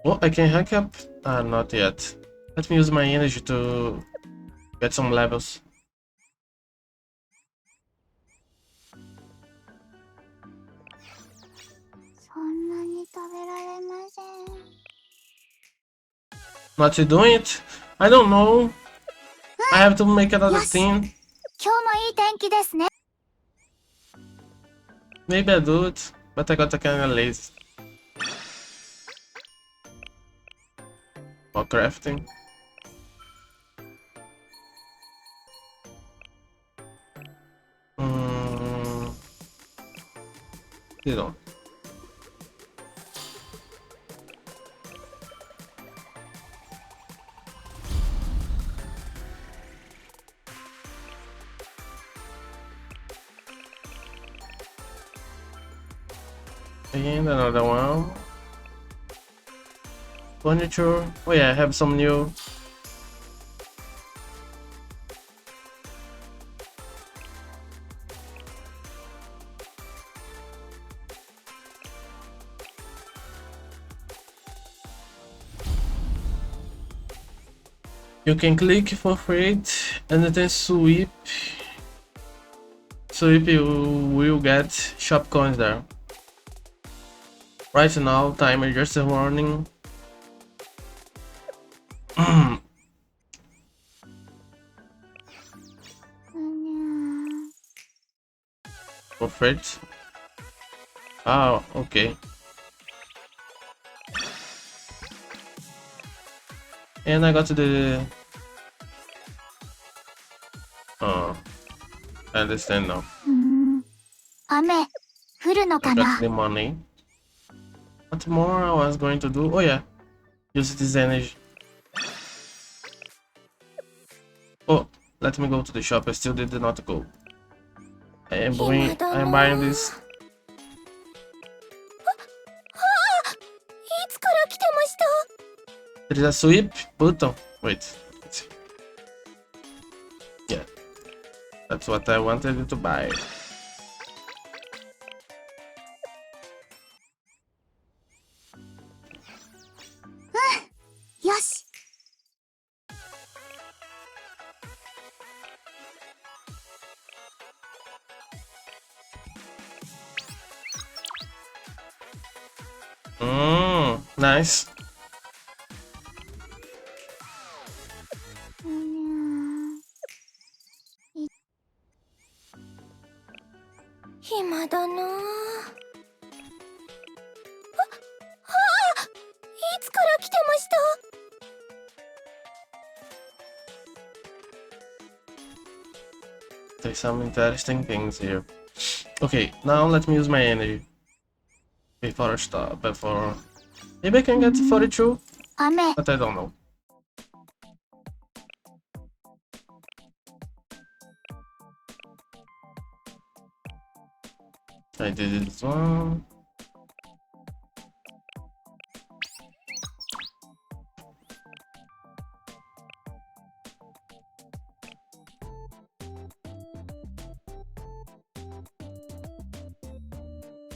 Oh, I can hack up? Ah, not yet. Let me use my energy to get some levels. Not doing it? I don't know. I have to make another thing. Maybe I do it, but I got kinda lazy. For crafting. You know. And another one. Furniture. Oh yeah, I have some new. You can click for free and then sweep. Sweep, you will get shop coins there. Right now, timer just warning. For free. Oh, okay. And I got the. Oh, I understand now. I got the money. What more I was going to do? Oh yeah, use this energy. Oh, let me go to the shop. I still did not go. I am going. I am buying this. There is a sweep button. Wait. Let's see. Yeah, that's what I wanted to buy. Yes. Nice. There's some interesting things here. Okay, now let me use my energy. Before I stop, before... Maybe I can get 42? But I don't know. I did this one.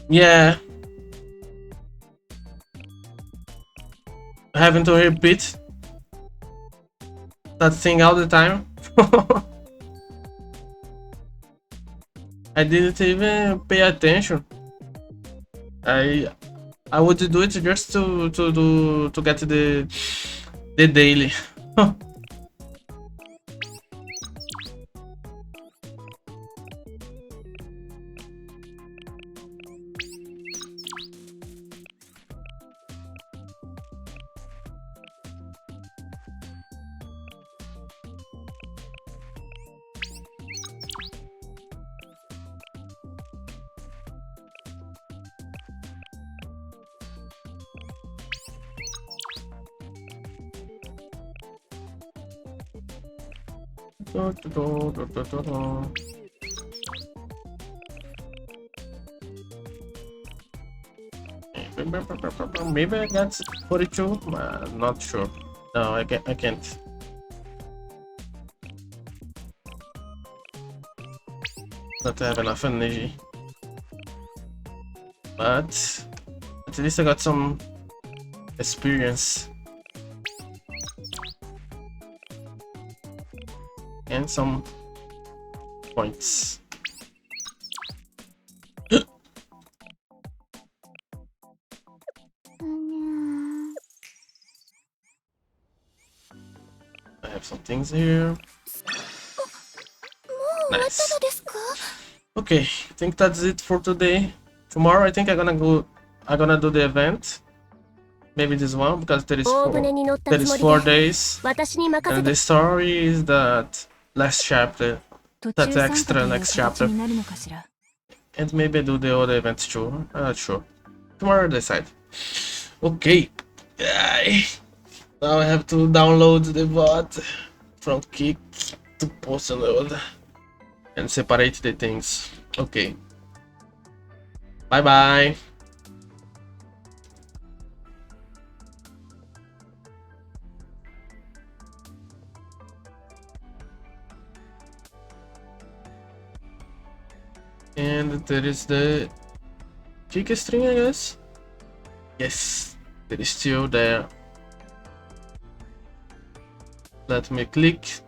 Yeah. Having to repeat that thing all the time. I didn't even pay attention. I would do it just to get the daily. Maybe I got 42. Not sure. No, I can't. Not have enough energy. But at least I got some experience. And some points. I have some things here. Nice. Okay, I think that's it for today. Tomorrow I think I'm gonna do the event. Maybe this one because there is 4 days. And the story is that last chapter. That extra next chapter. And maybe I do the other events too. I'm not sure. Tomorrow I decide. Okay. Now I have to download the Vod from Kick to post load and separate the things. Okay. Bye bye. And there is the kick string, I guess. Yes, it is still there. Let me click